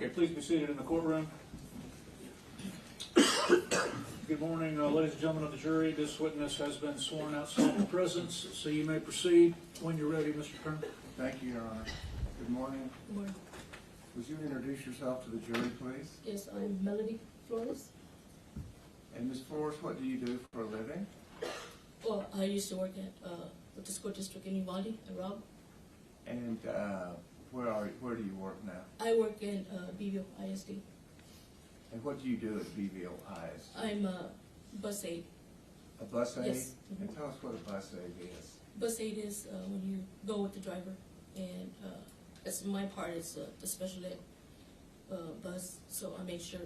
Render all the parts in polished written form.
Okay, please be seated in the courtroom. Good morning, ladies and gentlemen of the jury. This witness has been sworn outside your presence, so you may proceed when you're ready, Mr. Kern. Thank you, Your Honor. Good morning. Good morning. Would you introduce yourself to the jury, please? Yes, I'm Melody Flores. And Ms. Flores, what do you do for a living? Well, I used to work at with the school district in Uvalde at Robb. And where do you work now? I work in Beeville ISD. And what do you do at BVO ISD? I'm a bus aide. A bus aide? Yes. And tell us what a bus aide is. Bus aide is when you go with the driver, and it's my part is the special ed bus, so I make sure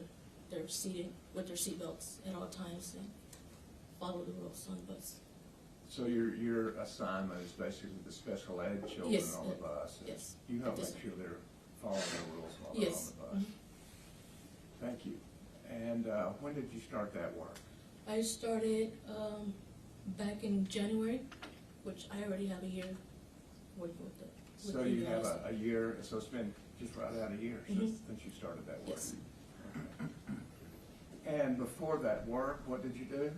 they're seated with their seatbelts at all times and follow the rules on the bus. So your assignment is basically the special ed children Yes, on the bus. yes. You help Yes, make sure they're following the rules while they're Yes. on the bus. Thank you. And when did you start that work? I started back in January, which I already have a year working with the. With So the you have ISD. a year, so it's been just right out a year since you started that work. Yes. And before that work, what did you do?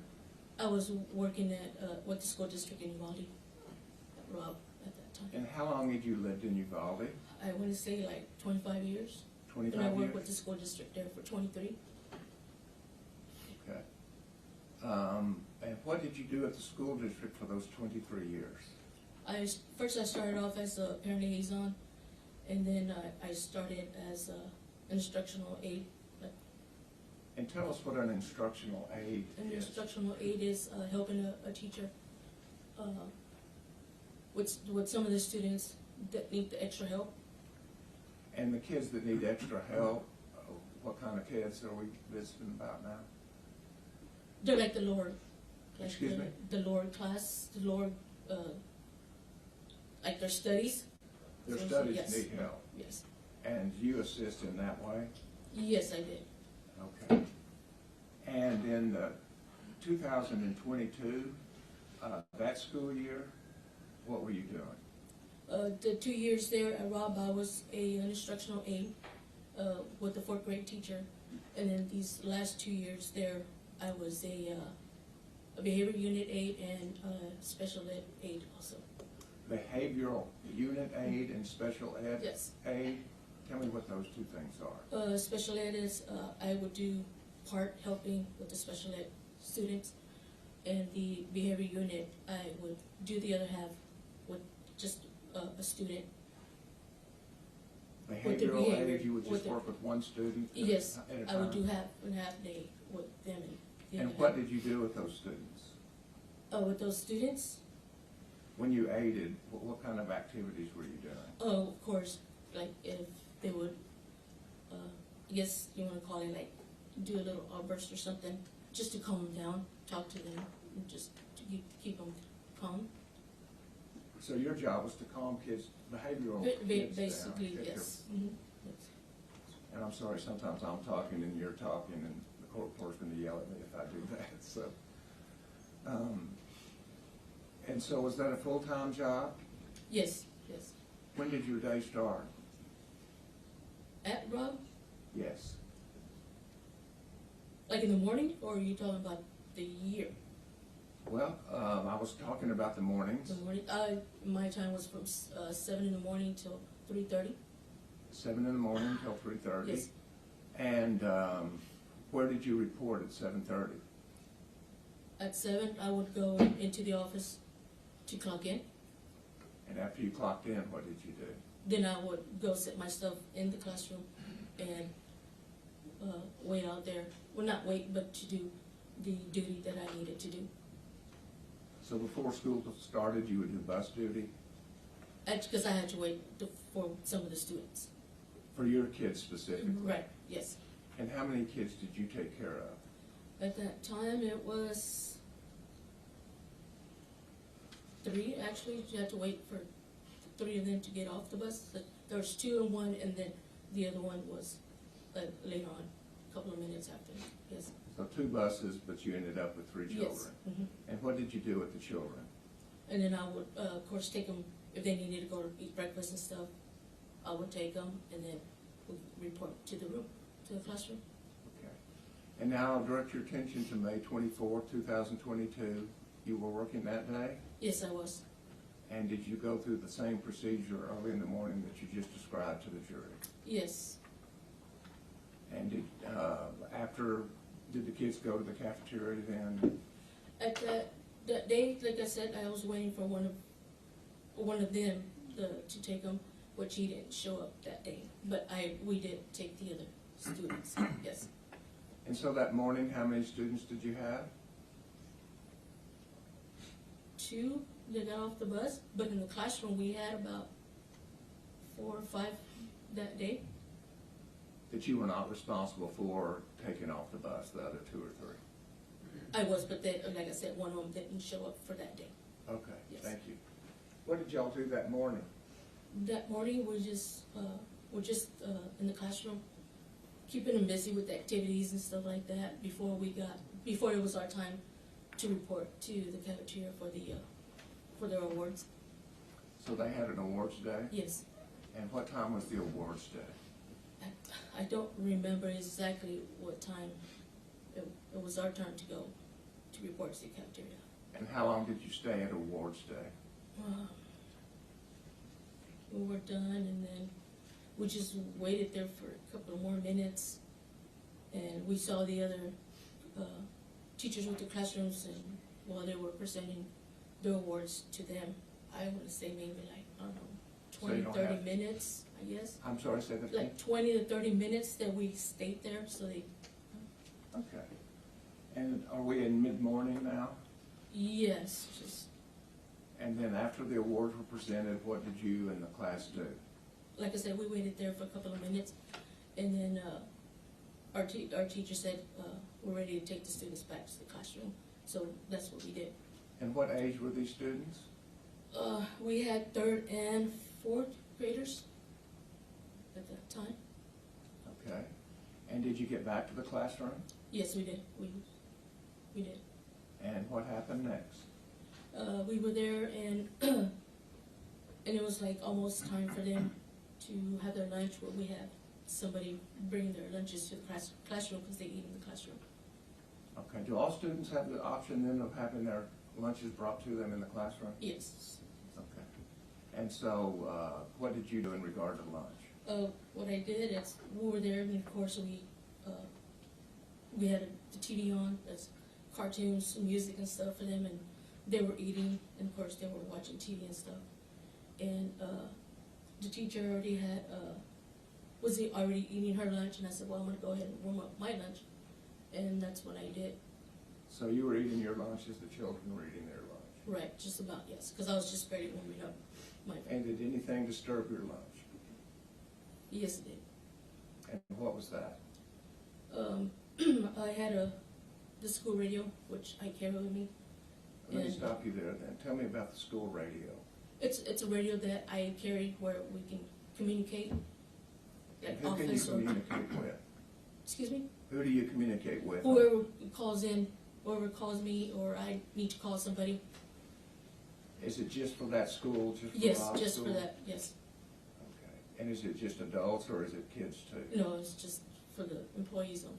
I was working at with the school district in Uvalde, at Robb at that time. And how long had you lived in Uvalde? I want to say like 25 years. 25 And I worked years? with the school district there for 23. Okay. And what did you do at the school district for those 23 years? First I started off as a parent liaison, and then I started as an instructional aide. And tell us what an instructional aide An is. instructional aide is helping a teacher with some of the students that need the extra help. And the kids that need extra help, what kind of kids are we visiting about now? They're like the lower, like Excuse me? the lower class, the lower, like their studies. Their So, studies yes. need help. Yes. And you assist in that way? Yes, I did. Okay. And in 2022, that school year, what were you doing? The 2 years there at Robb, I was an instructional aide with the 4th grade teacher, and then these last 2 years there, I was a behavior unit aide and special ed aide also. Behavioral unit aide and special ed Yes. aide? Tell me what those two things are. Special ed is I would do part helping with the special ed students, and the behavior unit I would do the other half with just a student. Behavioral behavior, aide, you would with just the- work with one student Yes, at a I would time? do half and half day with them and the And other what half. did you do with those students? With those students, When you aided, what kind of activities were you doing? of course, like if they would, I guess you want to call it like do a little outburst or something, just to calm them down, talk to them, and just to keep them calm. So your job was to calm kids, behavioral kids down. Basically, get their- yes. Mhm. Yes. And I'm sorry, sometimes I'm talking and you're talking and the court reporter's gonna yell at me if I do that, so. And so was that a full-time job? Yes, yes. When did your day start? At Robb, Yes. like in the morning, or are you talking about the year? Well, I was talking about the mornings, The morning. My time was from 7 in the morning till 3:30. 7 in the morning till 3:30. Yes. And where did you report at 7:30? At 7, I would go into the office to clock in. And after you clocked in, what did you do? Then I would go sit my stuff in the classroom and wait out there. Well, not wait, but to do the duty that I needed to do. So before school started, you would do bus duty Because I had to wait for some of the students. for your kids specifically? Right, yes. And how many kids did you take care of? At that time, it was 3, actually. You had to wait for 3 of them to get off the bus. There was 2 and 1, and then the other one was later on, a couple of minutes after. Yes. So 2 buses, but you ended up with 3 children. Yes. Mhm. And what did you do with the children? And then I would, of course, take them if they needed to go to eat breakfast and stuff. I would take them, and then who report to the room, to the classroom. Okay. And now I'll direct your attention to May 24th, 2022. You were working that day? Yes, I was. And did you go through the same procedure early in the morning that you just described to the jury? Yes. And did the kids go to the cafeteria then? At that day, like I said, I was waiting for one of them to take them, which he didn't show up that day. But we did take the other students. Yes. And so that morning, how many students did you have? 2 that got off the bus, but in the classroom we had about 4 or 5 that day. That you were not responsible for taking off the bus, the other 2 or 3? I was, but they, like I said, one of them didn't show up for that day. Okay, Yes. thank you. What did y'all do that morning? That morning we're just in the classroom, keeping them busy with activities and stuff like that before it was our time to report to the cafeteria for their awards. So they had an awards day? Yes. And what time was the awards day? I don't remember exactly what time. It was our turn to go to report to the cafeteria. And how long did you stay at awards day? We were done, and then we just waited there for a couple of more minutes, and we saw the other teachers with the classrooms, and while they were presenting their awards to them, I want to say maybe like, I don't know, So you 20, don't 30 have- minutes, I guess. I'm sorry, say that again? Like 20 to 30 minutes that we stayed there, so they, Okay. And are we in mid-morning now? yes, just, And then after the awards were presented, what did you and the class do? like I said, we waited there for a couple of minutes, and then our teacher said, we're ready to take the students back to the classroom, so that's what we did. And what age were these students? We had 3rd and 4th graders at that time. Okay. And did you get back to the classroom? Yes, we did. We did. And what happened next? We were there, and and it was like almost time for them to have their lunch, where we had somebody bring their lunches to the classroom because they eat in the classroom. Okay. Do all students have the option then of having their lunches brought to them in the classroom? Yes. Okay. And so what did you do in regard to lunch? What I did is, we were there, and of course we had the TV on, that's cartoons, music and stuff for them, and they were eating, and of course they were watching TV and stuff. And the teacher already was already eating her lunch, and I said, well, I'm gonna go ahead and warm up my lunch, and that's what I did. So you were eating your lunch as the children were eating their lunch? Right, just about, yes, because I was just ready warming up my. And did anything disturb your lunch? Yes, it did. And what was that? I had the school radio, which I carry with me. Let me And, stop you there then. Tell me about the school radio. It's a radio that I carry where we can communicate. And Like who can you office or, communicate with? excuse me? Who do you communicate with? Whoever calls in, whoever calls me, or I need to call somebody. Is it just for that school, just for Yes, Robb just School? for that, yes. Okay. And is it just adults or is it kids too? No, it's just for the employees only.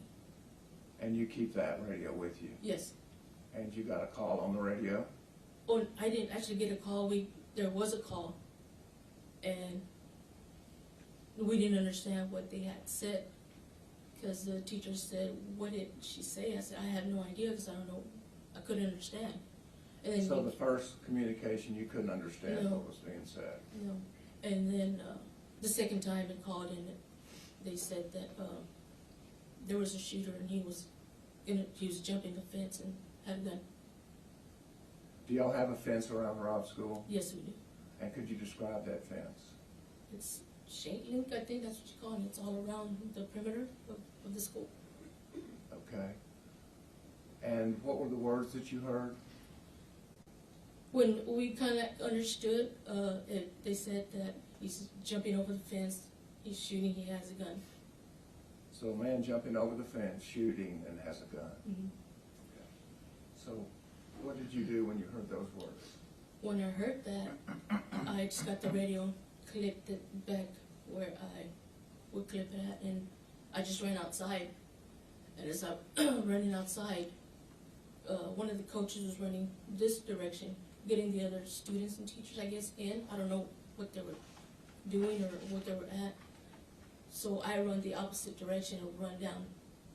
And you keep that radio with you? Yes. And you got a call on the radio? Oh, I didn't actually get a call. There was a call, and we didn't understand what they had said, because the teacher said, "What did she say?" I said, "I have no idea, because I don't know. I couldn't understand." And then So the first communication, you couldn't understand No. what was being said? and then the second time it called in, they said that there was a shooter, and he was jumping the fence and had a gun. Do y'all have a fence around Robb School? Yes, we do. And could you describe that fence? It's chain link, I think that's what you call it. It's all around the perimeter of the school. Okay. And what were the words that you heard? When we kind of understood, they said that he's jumping over the fence, he's shooting, he has a gun. So a man jumping over the fence, shooting, and has a gun. Mm-hmm. Okay. So what did you do when you heard those words? When I heard that, I just got the radio, clicked it back where would clip it at, and I just ran outside. And as I'm running outside, one of the coaches was running this direction, getting the other students and teachers, I guess, in. I don't know what they were doing or what they were at. So I run the opposite direction and run down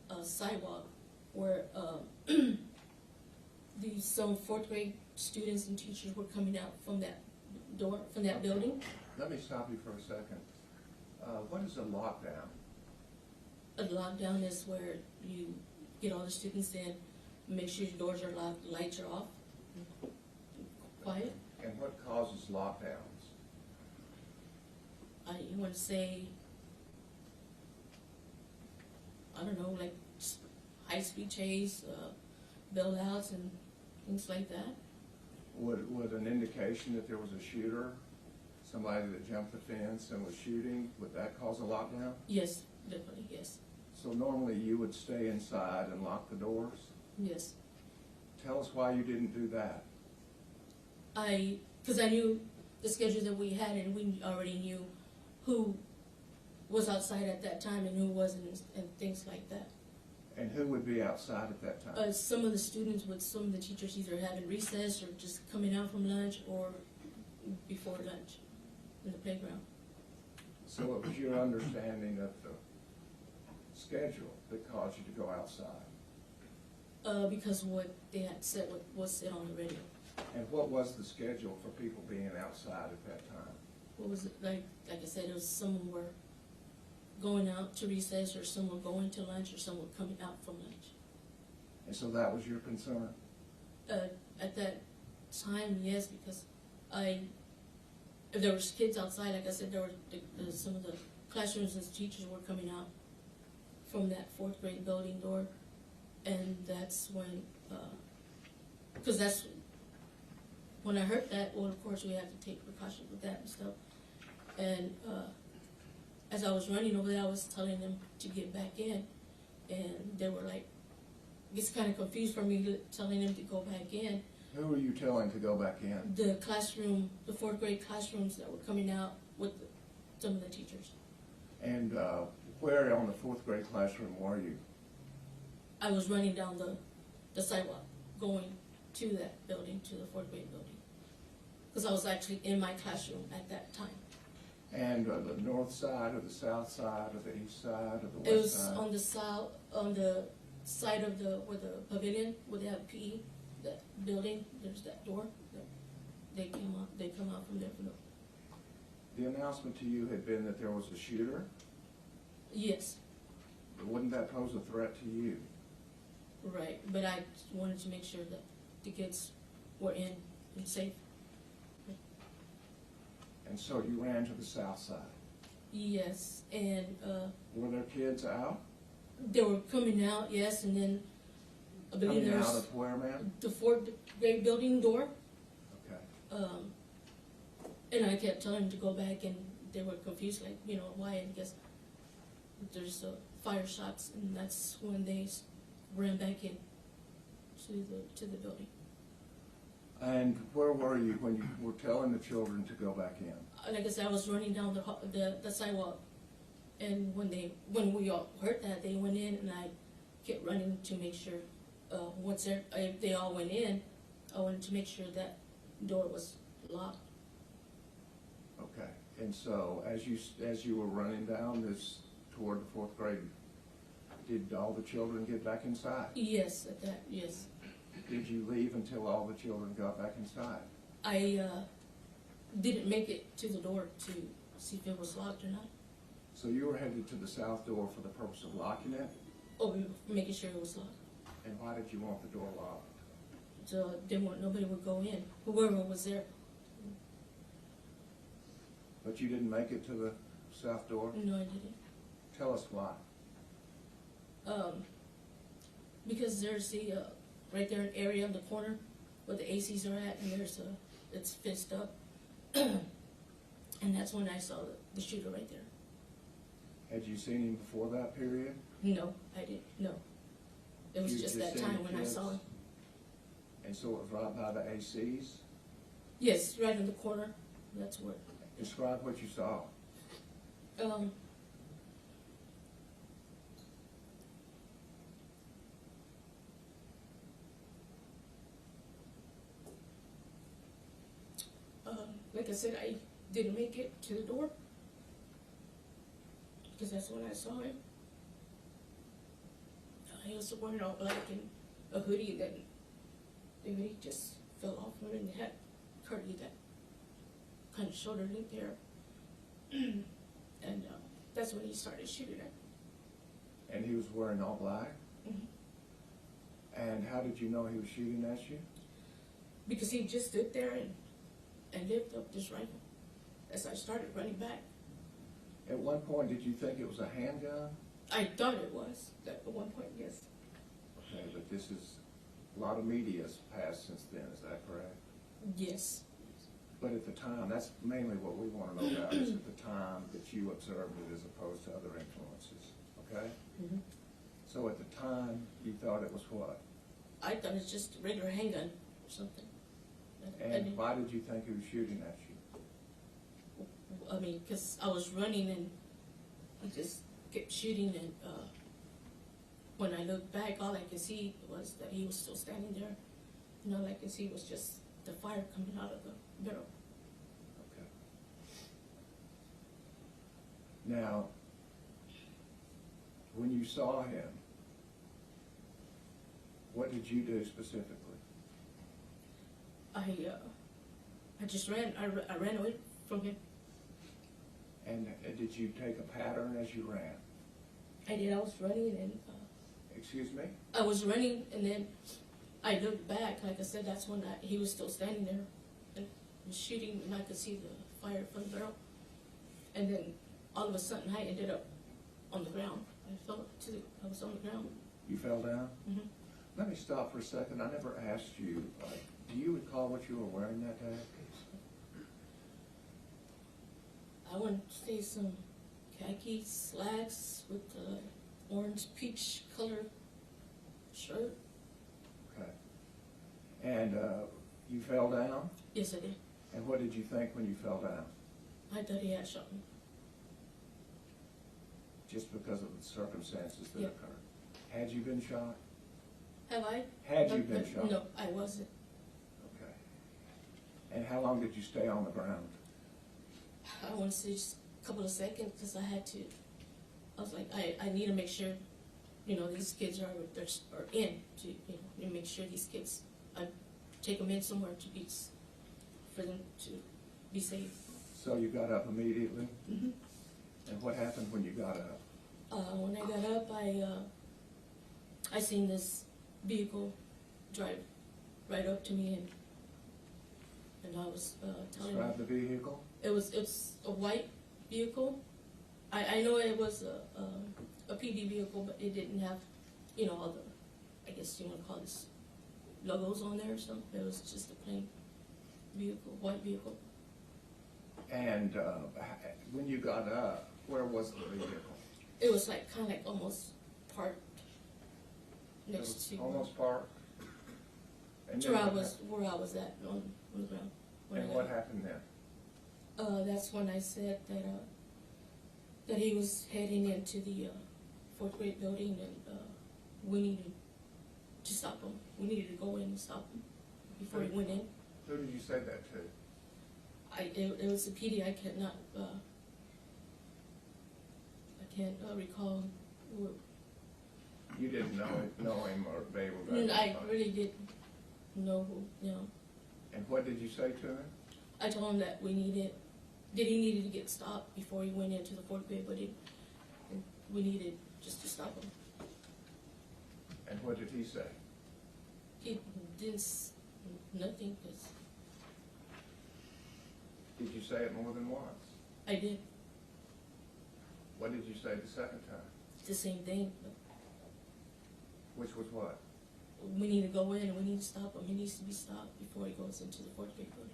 a sidewalk where some fourth grade students and teachers were coming out from that door, from that building. Let me stop you for a second. What is a lockdown? A lockdown is where you get all the students in, make sure your doors are locked, lights are off, quiet. And what causes lockdowns? You want to say, I don't know, like high-speed chase, bailouts, and things like that. Would an indication that there was a shooter, somebody that jumped the fence and was shooting, would that cause a lockdown? Yes, definitely, yes. So normally you would stay inside and lock the doors? Yes. Tell us why you didn't do that. Because I knew the schedule that we had, and we already knew who was outside at that time and who wasn't, and things like that. And who would be outside at that time? Some of the students with some of the teachers either having recess or just coming out from lunch or before lunch in the playground. So it was your understanding of the schedule that caused you to go outside? Because what they had said was said on the radio. And what was the schedule for people being outside at that time? What was it, like I said, it was some were going out to recess, or some were going to lunch, or some were coming out from lunch. And so that was your concern? At that time, yes, because if there was kids outside, like I said, there were some of the classrooms and teachers were coming out from that fourth grade building door, and that's when, because that's when I heard that. Well, of course, we had to take precautions with that and stuff. And as I was running over there, I was telling them to get back in, and they were like, it's kind of confused for me telling them to go back in. Who were you telling to go back in? The classroom, the fourth grade classrooms that were coming out with some of the teachers. And where on the fourth grade classroom were you? I was running down the sidewalk, going to that building, to the fourth grade building. Because I was actually in my classroom at that time. And the north side, or the south side, or the east side, or the It west was side? on the south, on the side of where the pavilion, where they have PE, that building, there's that door. They come out from there. The announcement to you had been that there was a shooter? Yes, But wouldn't that pose a threat to you? right, but I wanted to make sure that the kids were in and safe. And so you ran to the south side. Yes, and Were there kids out? they were coming out, yes, and then I believe Coming there out was of where, ma'am? the fourth grade building door. Okay. And I kept telling them to go back, and they were confused, like, why? And I guess there's fire shots, and that's when they ran back in to the building. And where were you when you were telling the children to go back in? Like I said, I was running down the sidewalk, and when we all heard that, they went in, and I kept running to make sure once they all went in, I wanted to make sure that door was locked. Okay. And so as you were running down this toward the fourth grade, did all the children get back inside? Yes, at that, yes. Did you leave until all the children got back inside? I didn't make it to the door to see if it was locked or not. So you were headed to the south door for the purpose of locking it? Oh, making sure it was locked. And why did you want the door locked? So didn't want nobody would go in, whoever was there. But you didn't make it to the south door? No, I didn't. Tell us why. Because there's right there an area in the corner where the ACs are at, and it's fenced up. And that's when I saw the shooter right there. Had you seen him before that period? No, I didn't, no. It was You just just that seen time the when I kids? saw him. And so it was right by the ACs? Yes, right in the corner, that's where. Describe what you saw. like I said, I didn't make it to the door because that's when I saw him. He was wearing all black and a hoodie, and then the hoodie just fell off him, and had curly that kind of shoulder length there. And that's when he started shooting at. And he was wearing all black? Mhm. And how did you know he was shooting at you? Because he just stood there and lifted up this rifle as I started running back. At one point, did you think it was a handgun? I thought it was at one point, yes. Okay, but this is, a lot of media has passed since then, is that correct? Yes. But at the time, that's mainly what we want to know about, is at the time that you observed it as opposed to other influences, okay? Mm-hmm. So at the time, you thought it was what? I thought it was just a regular handgun or something. And why did you think he was shooting at you? I mean, because I was running and he just kept shooting, and when I looked back, all I could see was that he was still standing there, and all I could see was just the fire coming out of the barrel. Okay. Now, when you saw him, what did you do specifically? I just ran. I ran away from him. And did you take a pattern as you ran? I did. I was running, and Excuse me? I was running, and then I looked back. Like I said, that's when he was still standing there and was shooting, and I could see the fire from the barrel. And then all of a sudden, I ended up on the ground. I was on the ground. You fell down? Mm-hmm. Let me stop for a second. I never asked you, do you recall what you were wearing that day? I want to say some khaki slacks with orange peach color shirt. Okay. And you fell down? Yes, I did. And what did you think when you fell down? I thought he had shot me. Just because of the circumstances that Yeah. occurred. Had you been shot? Have I? Had you been shot? No, I wasn't. Okay. And how long did you stay on the ground? I want to say just a couple of seconds because I had to. I was like, I need to make sure, these kids are in to make sure these kids, I take them in somewhere for them to be safe. So you got up immediately? Mm-hmm. And what happened when you got up? When I got up, I seen this vehicle drive right up to me, and I was telling him. Describe the vehicle? It's a white vehicle. I know it was a PD vehicle, but it didn't have, all the, I guess you want to call this logos on there or something. It was just a plain vehicle, white vehicle. And when you got up, where was the vehicle? It was like kind of like almost parked It next was to almost parked? And where then I what was at on the ground. when And I what got- happened then? That's when I said that he was heading into the fourth grade building, and we needed to stop him. We needed to go in and stop him before he went in. Who did you say that to? It was a PD. I cannot. I can't recall. You didn't know him or be able to I identify him. really didn't know who. And what did you say to him? I told him that he needed to get stopped before he went into the fourth grade building, and we needed just to stop him. And what did he say? He didn't nothing, because Did you say it more than once? I did What did you say the second time? the same thing. But Which was what? we need to go in and we need to stop him. He needs to be stopped before he goes into the fourth grade building.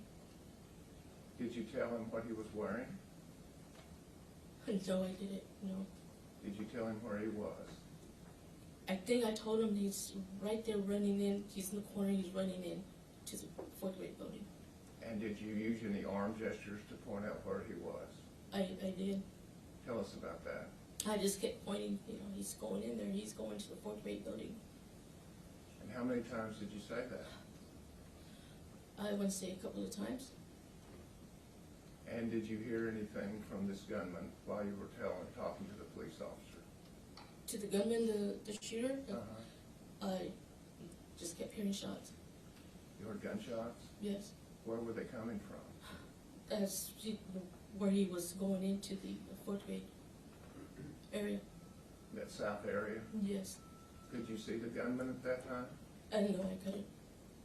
Did you tell him what he was wearing? No, I didn't. No. Did you tell him where he was? I think I told him he's right there running in. He's in the corner. He's running in to the fourth grade building. And did you use any arm gestures to point out where he was? I did. Tell us about that. I just kept pointing. He's going in there. He's going to the fourth grade building. And how many times did you say that? I want to say a couple of times. And did you hear anything from this gunman while you were talking to the police officer? To the gunman, the shooter, Uh-huh. I just kept hearing shots. You heard gunshots? Yes. Where were they coming from? That's where he was going into the fourth grade area. That south area? Yes. Could you see the gunman at that time? No, I couldn't.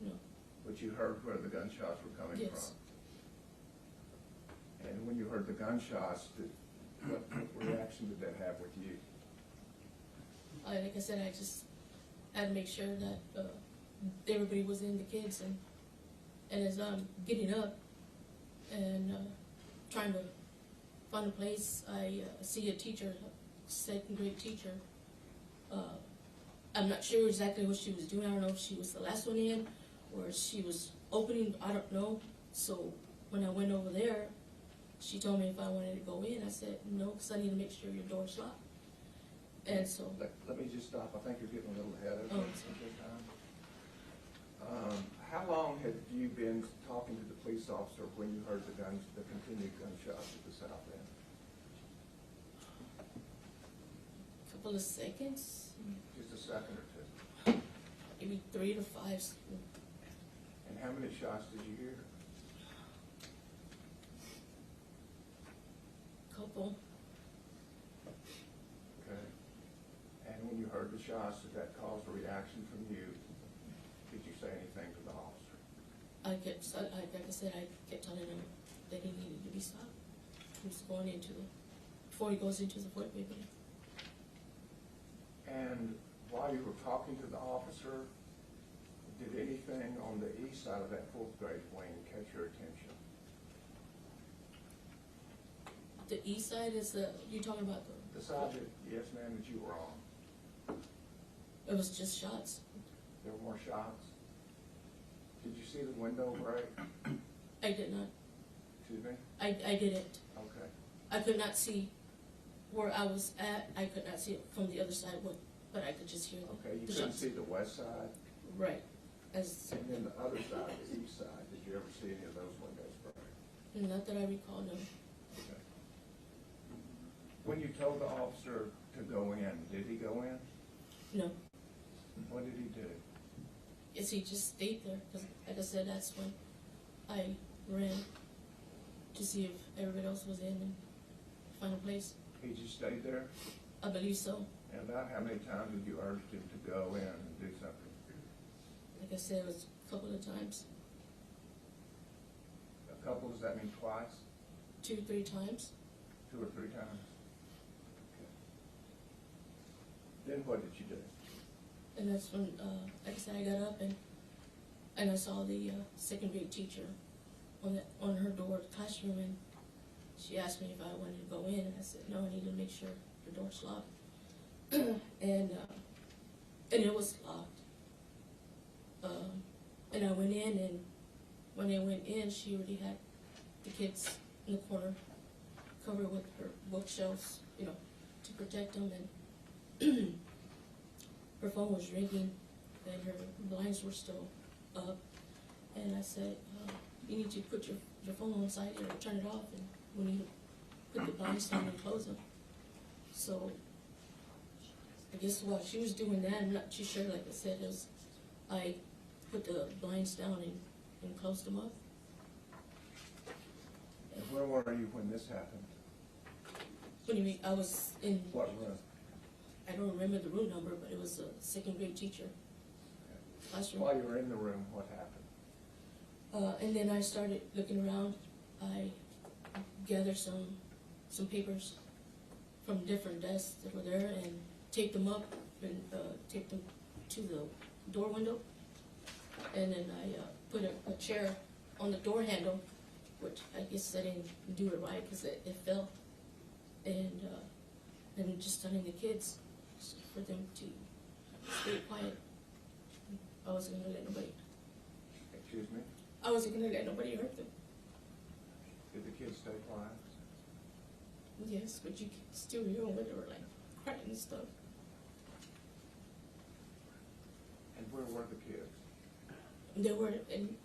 No. But you heard where the gunshots were coming Yes. from? And when you heard the gunshots, what reaction did that have with you? Like I said, I just had to make sure that everybody was in, the kids, and as I'm getting up and trying to find a place, I see a teacher, a second grade teacher. I'm not sure exactly what she was doing. I don't know if she was the last one in or she was opening, I don't know. So when I went over there, she told me if I wanted to go in. I said no, because I need to make sure your door's locked. And so. Let me just stop. I think you're getting a little ahead of Oh. us at this time. How long had you been talking to the police officer when you heard the continued gunshots at the south end? A couple of seconds, Just a second or two. maybe 3 to 5. And how many shots did you hear? Couple. Okay. And when you heard the shots, did that cause a reaction from you? Did you say anything to the officer? Like I said, I kept telling him that he needed to be stopped. He was going before he goes into the fourth grade building. And while you were talking to the officer, did anything on the east side of that fourth grade wing catch your attention? The east side is you're talking about The side that, yes ma'am, that you were on, it was just shots. there were more shots? Did you see the window break? I did not. Excuse me? I didn't. Okay. I could not see where I was at. I could not see it from the other side, but I could just hear Okay, you the couldn't shots. see the west side? Right. As And then the other side, the east side, did you ever see any of those windows break? not that I recall, no. Okay. When you told the officer to go in, did he go in? No. What did he do? Yes, he just stayed there, because like I said, that's when I ran to see if everybody else was in and find a place. He just stayed there? I believe so. And about how many times did you urge him to go in and do something? Like I said, it was a couple of times, A couple, does that mean twice? 2, 3 times. 2 or 3 times? Okay. Then what did you do? And that's when, like I said, I got up and I saw the second grade teacher on her door, the classroom, and she asked me if I wanted to go in, and I said, no, I need to make sure the door's locked. and it was locked. And I went in, and when I went in, she already had the kids in the corner covered with her bookshelves, to protect them, and her phone was ringing, and her blinds were still up. And I said, you need to put your phone on silent or turn it off, and we need to put the blinds down and close them. So I guess while she was doing that, I'm not too sure, like I said, I put the blinds down and closed them up. And where were you when this happened? What do you mean? I was in, What room? I don't remember the room number, but it was a second grade teacher classroom. While you were in the room, what happened? And then I started looking around. I gathered some papers from different desks that were there and taped them up and taped them to the door window. And then I put a chair on the door handle, which I guess I didn't do it right because it fell. And just telling the kids for them to stay quiet. I wasn't gonna let nobody. Excuse me? I wasn't gonna let nobody hurt them. Did the kids stay quiet? Yes, but you can still hear them when they were like crying and stuff. And where were the kids? They were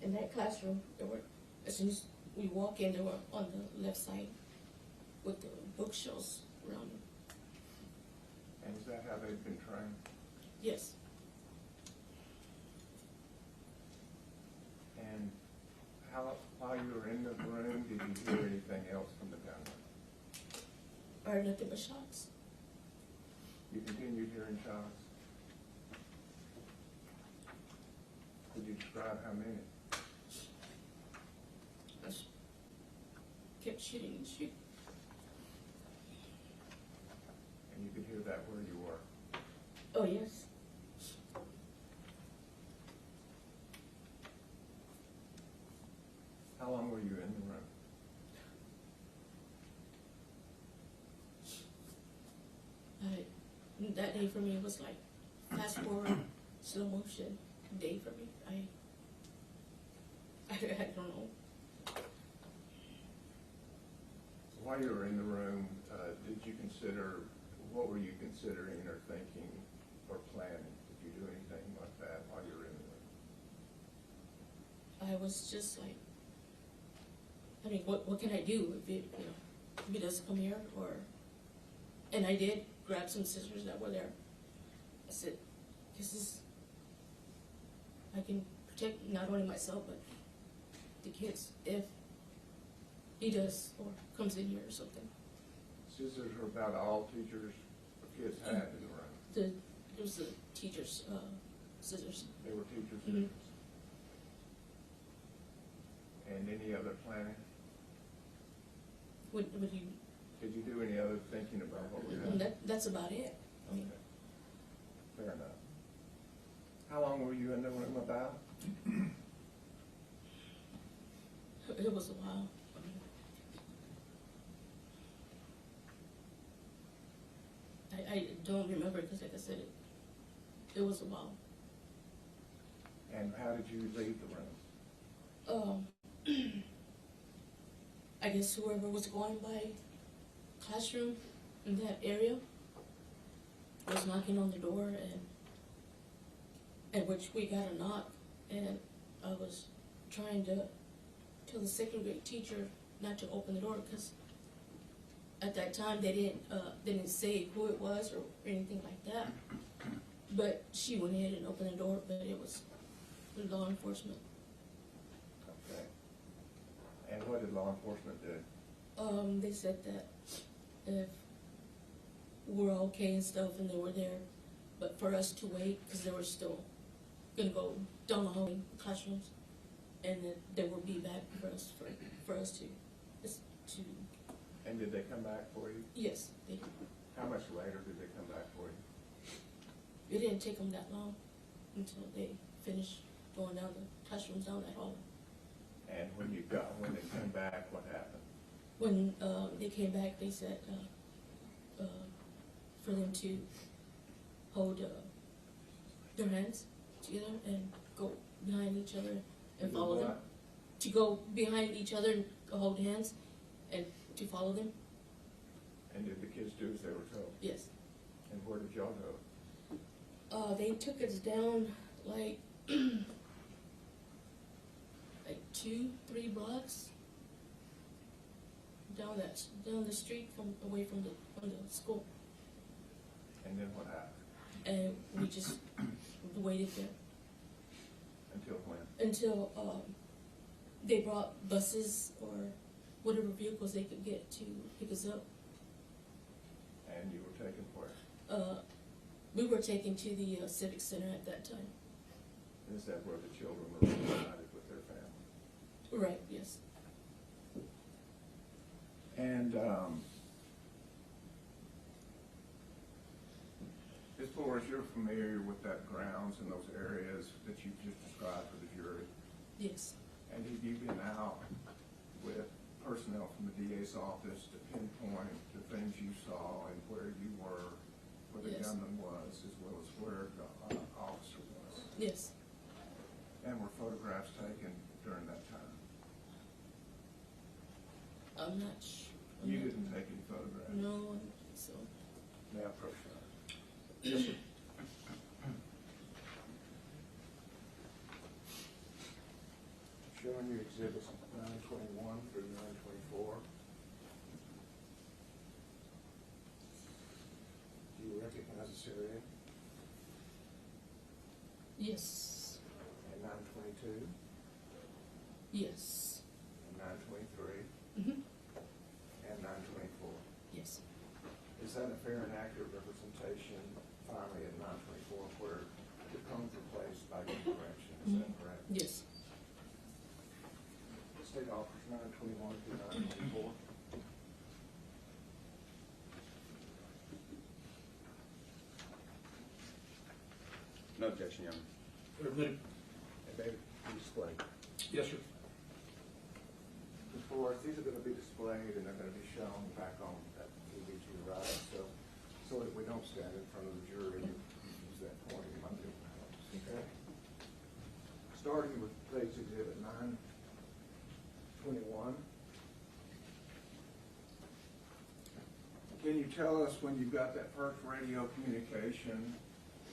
in that classroom. They were, as soon as we walk in, they were on the left side with the bookshelves around them. And is that how they've been trained? Yes. And while you were in the room, did you hear anything else from the gunman? Or nothing but shots. You continued hearing shots? Could you describe how many? I kept shooting and shooting. And you could hear that where you were? Oh, yes. How long were you in the room? That day for me was like fast forward, slow motion day for me. I don't know. While you were in the room, what were you considering or thinking or planning? Did you do anything like that while you were in the room? I was just like, I mean, what can I do if it, if he doesn't come here, and I did grab some scissors that were there. I said, I can protect not only myself, but the kids if he does or comes in here or something. Scissors are about all teachers or kids had in the room. It was the teacher's scissors. They were teachers' Mm-hmm. scissors. And any other planning? Would you? Did you do any other thinking about what would happen? That's about it. I mean, Fair enough. How long were you in the room about? it was a while. I don't remember because, like I said, it was a while. And how did you leave the room? I guess whoever was going by classroom in that area was knocking on the door, and which we got a knock, and I was trying to tell the second grade teacher not to open the door because at that time they didn't say who it was or anything like that. But she went in and opened the door, but it was law enforcement. Okay. And what did law enforcement do? They said that if we're okay and stuff, and they were there, but for us to wait because they were still gonna go down the hallway classrooms, and that they will be back for us to. And did they come back for you? Yes, they did. How much later did they come back for you? It didn't take them that long until they finished going down the classrooms down that hall. And when they came back, what happened? When they came back, they said for them to hold their hands together and go behind each other and To follow do them. what? To go behind each other and hold hands and to follow them. And did the kids do as they were told? Yes. And where did y'all go? They took us down like 2-3 blocks down the street away from the school, And then what happened? and we just waited there Until when? until they brought buses or whatever vehicles they could get to pick us up. And you were taken where? We were taken to the Civic Center at that time. Is that where the children were reunited with their family? Right, yes. And as far as you're familiar with that grounds and those areas that you just described for the jury, Yes. and have you been out with personnel from the DA's office to pinpoint the things you saw and where you were, where the Yes. gunman was, as well as where the officer was? Yes. And were photographs taken during that time? I'm not sure. You didn't take any photographs? No, I don't think so. May I approach that? Yes, sir. showing you exhibits 921 through 924. Do you recognize this area? Yes. And 922 Yes. and 923 Mm-hmm. and 924. Yes. Is that a fair and accurate representation, finally, at 924, where the cones replaced by your correction? Is that correct? Yes. State offers 921 through 924. No objection, Your Honor. They're admitted. And they be displayed. Yes, sir. Ms. Flores, these are going to be displayed and they're going to be shown back on that TV to your right, so that we don't stand in front of the jury and use that point in my notes. Okay? Starting with State's Exhibit 921. Can you tell us when you got that first radio communication,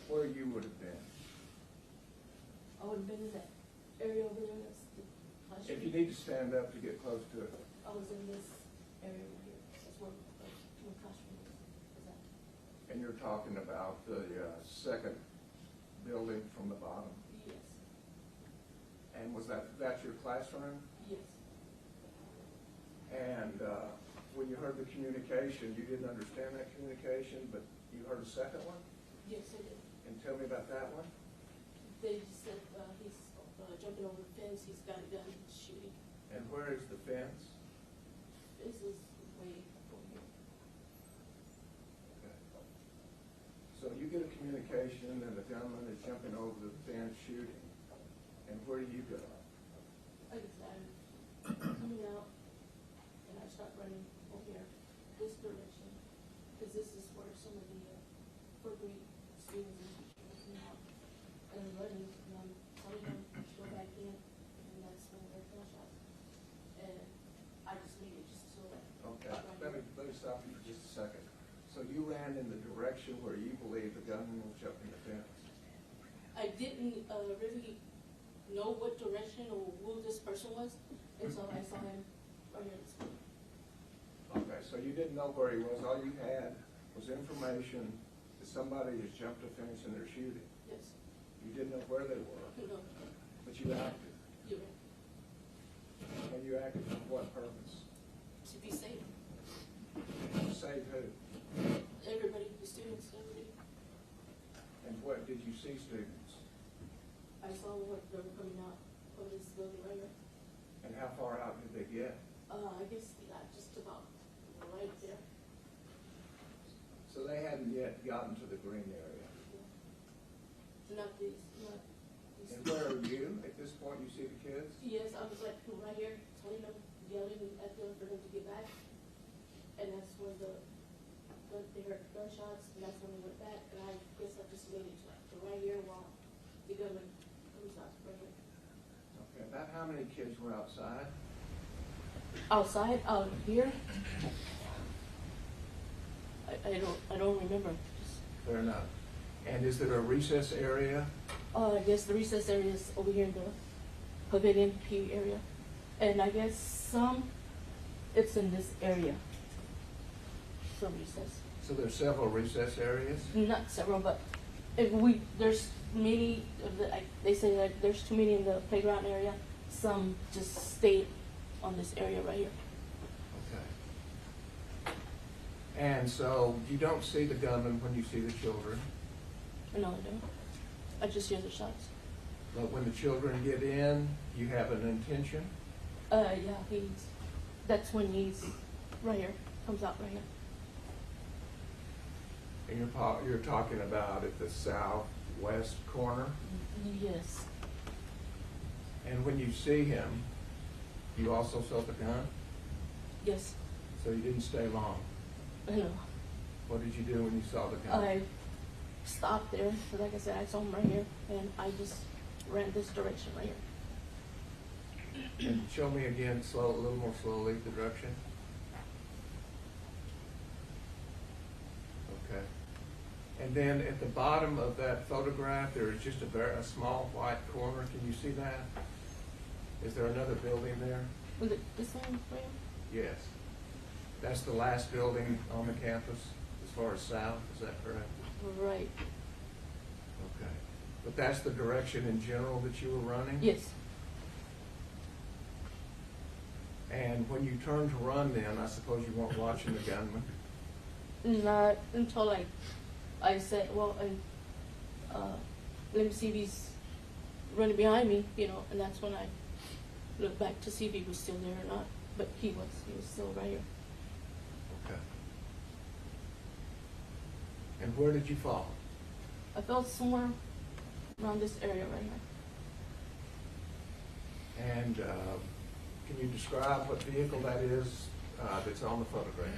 where you would have been? I would have been in that area over there. That's the classroom. If you need to stand up to get close to it. I was in this area right here. That's where my classroom was at. And you're talking about the second building from the bottom. Yes. And was that's your classroom? Yes. And when you heard the communication, you didn't understand that communication, but you heard a second one? Yes, I did. And tell me about that one. They just said he's jumping over the fence. He's got a gun. He's shooting. And where is the fence? This is way over here. Okay. So you get a communication and the gunman is jumping over the fence shooting. And where do you go? I just started coming out, and I start running over here, this direction, because this is where some of the fourth-grade students and teachers are coming out. And I'm running, and I'm telling them to go back in, and that's when they're gunshots. And I just made it just so that. Okay, let me stop you for just a second. So you ran in the direction where you believe the gunman was jumping the fence? I didn't really know what direction or who this person was, and so I saw him right here. Okay, so you didn't know where he was. All you had was information that somebody has jumped a fence and they're shooting. Yes. You didn't know where they were, No. but you acted. You're right. And you acted for what purpose? To be safe. To save who? Everybody, the students, everybody. And what, did you see students? I saw what they were coming out of this building right here. And how far out did they get? I guess they got just about right there. So they hadn't yet gotten to the green area. Not these, not these. And where are you? At this point, you see the kids? Yes, I was like right here, telling them, yelling at them for them to get back. And that's when they heard gunshots, and that's when they went back. And I guess I just made it to right here while the gunman comes out right here. Okay, about how many kids were outside? Outside, out here. I don't remember. Fair enough. And is there a recess area? I guess the recess area is over here in the pavilion P area, and I guess it's in this area. Some recess, So there's several recess areas? not several, but there's many. They say that there's too many in the playground area. Some just stay on this area right here. Okay. And so you don't see the gunman when you see the children, No, I don't. I just hear the shots. but when the children get in, you have an intention? Yeah, that's when he's right here, comes out right here. And you're talking about at the southwest corner? Yes. And when you see him, you also saw the gun? Yes. So you didn't stay long? I know. What did you do when you saw the gun? I stopped there, so like I said, I saw him right here, and I just ran this direction right here. And show me again, a little more slowly, the direction. Okay. And then at the bottom of that photograph, there is just a small white corner. Can you see that? Is there another building there? Was it this one right here? Yes. That's the last building on the campus as far as south, is that correct? Right. Okay. But that's the direction in general that you were running? Yes. And when you turned to run then, I suppose you weren't watching the gunman? Not until I said, well, let me see if he's running behind me, you know, and that's when I looked back to see if he was still there or not. But he was still right here. Okay. And where did you fall? I felt somewhere around this area right here. And can you describe what vehicle that is that's on the photograph?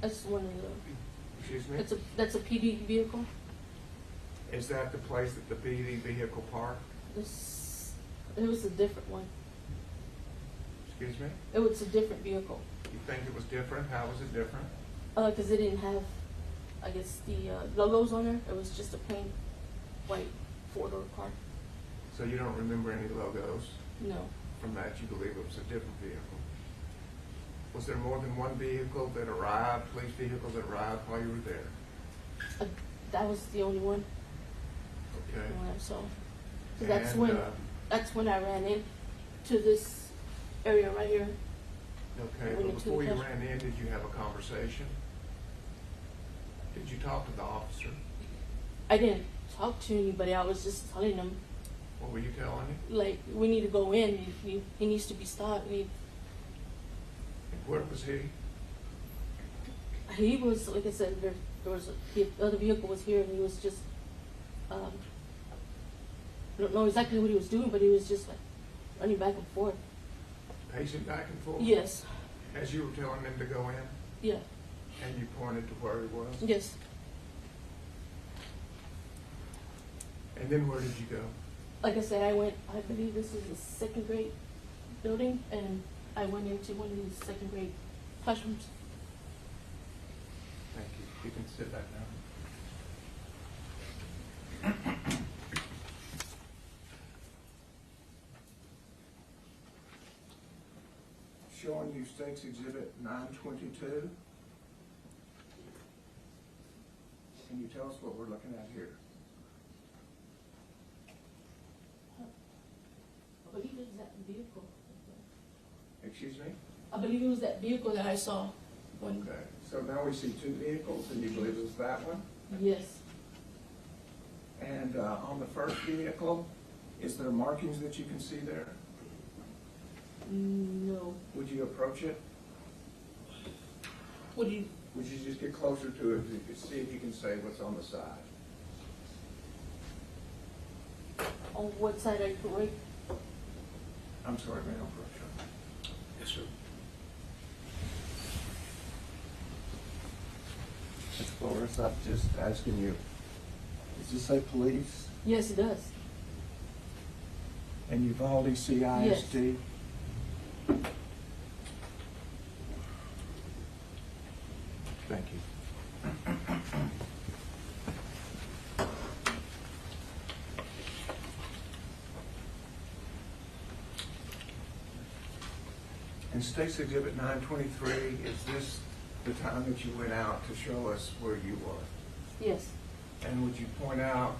That's one of the. Excuse me? That's a PD vehicle. Is that the place that the PD vehicle parked? It was a different one. Excuse me? It was a different vehicle. You think it was different? How was it different? Because it didn't have, I guess, the logos on there. It was just a plain white four-door car. So you don't remember any logos? No. From that, you believe it was a different vehicle. Was there more than one vehicle that arrived, police vehicle that arrived while you were there? That was the only one. Okay. The one I saw. So And, that's when I ran into this area right here. Okay, Went but into before the you country. ran in, did you have a conversation? Did you talk to the officer? I didn't talk to anybody. I was just telling them, What were you telling him? like, we need to go in. He needs to be stopped. And where was he? He was, like I said, there was the other vehicle was here, and he was just, I don't know exactly what he was doing, but he was just like running back and forth. Pacing back and forth? Yes. As you were telling him to go in? Yeah. And you pointed to where he was? Yes. And then where did you go? Like I said, I believe this is a second grade building, and I went into one of these second grade classrooms. Thank you. You can sit back down. Showing you State's Exhibit 922. Can you tell us what we're looking at here? I believe it was that vehicle. Excuse me? I believe it was that vehicle that I saw when. Okay, so now we see two vehicles, and you believe it was that one? Yes. And on the first vehicle, is there markings that you can see there? No. Would you approach it? What do you? Would you just get closer to it to see if you can say what's on the side? On what side are you right? I'm sorry, may I approach you? Yes, sir. Ms. Flores, I'm just asking you, does this say police? Yes, it does. And Uvalde CISD? Yes. Thank you. In State's Exhibit 923, is this the time that you went out to show us where you were? Yes. And would you point out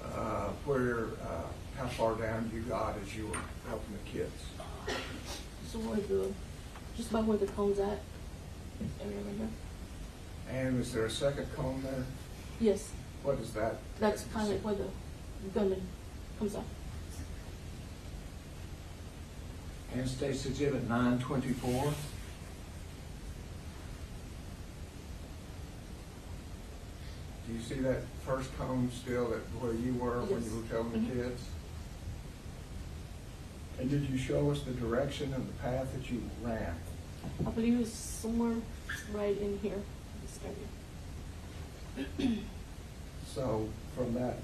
how far down you got as you were helping the kids? So just about where the cone's at. This area right here. And is there a second cone there? Yes. What is that? That's kind of like where the gunman comes out. And State's Exhibit 924. Do you see that first cone still at where you were when you were telling the kids? And did you show us the direction and the path that you ran? I believe it was somewhere right in here, this area. So from that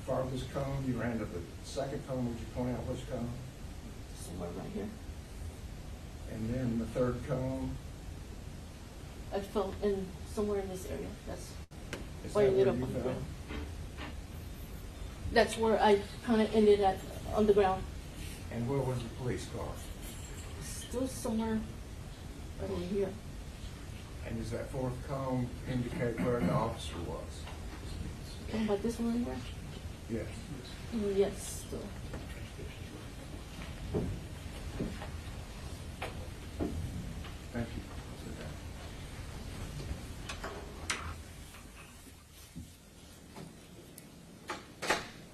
farthest cone, you ran to the second cone. Would you point out which cone? Somewhere right here. And then the third cone? I fell in somewhere in this area. That's Is where I that ended where up you on the fell? ground. That's where I kind of ended at on the ground. And where was the police car? Still somewhere right over here. And does that fourth cone indicate where the officer was? Talking about this one right here? Yes. Yes, still. Thank you.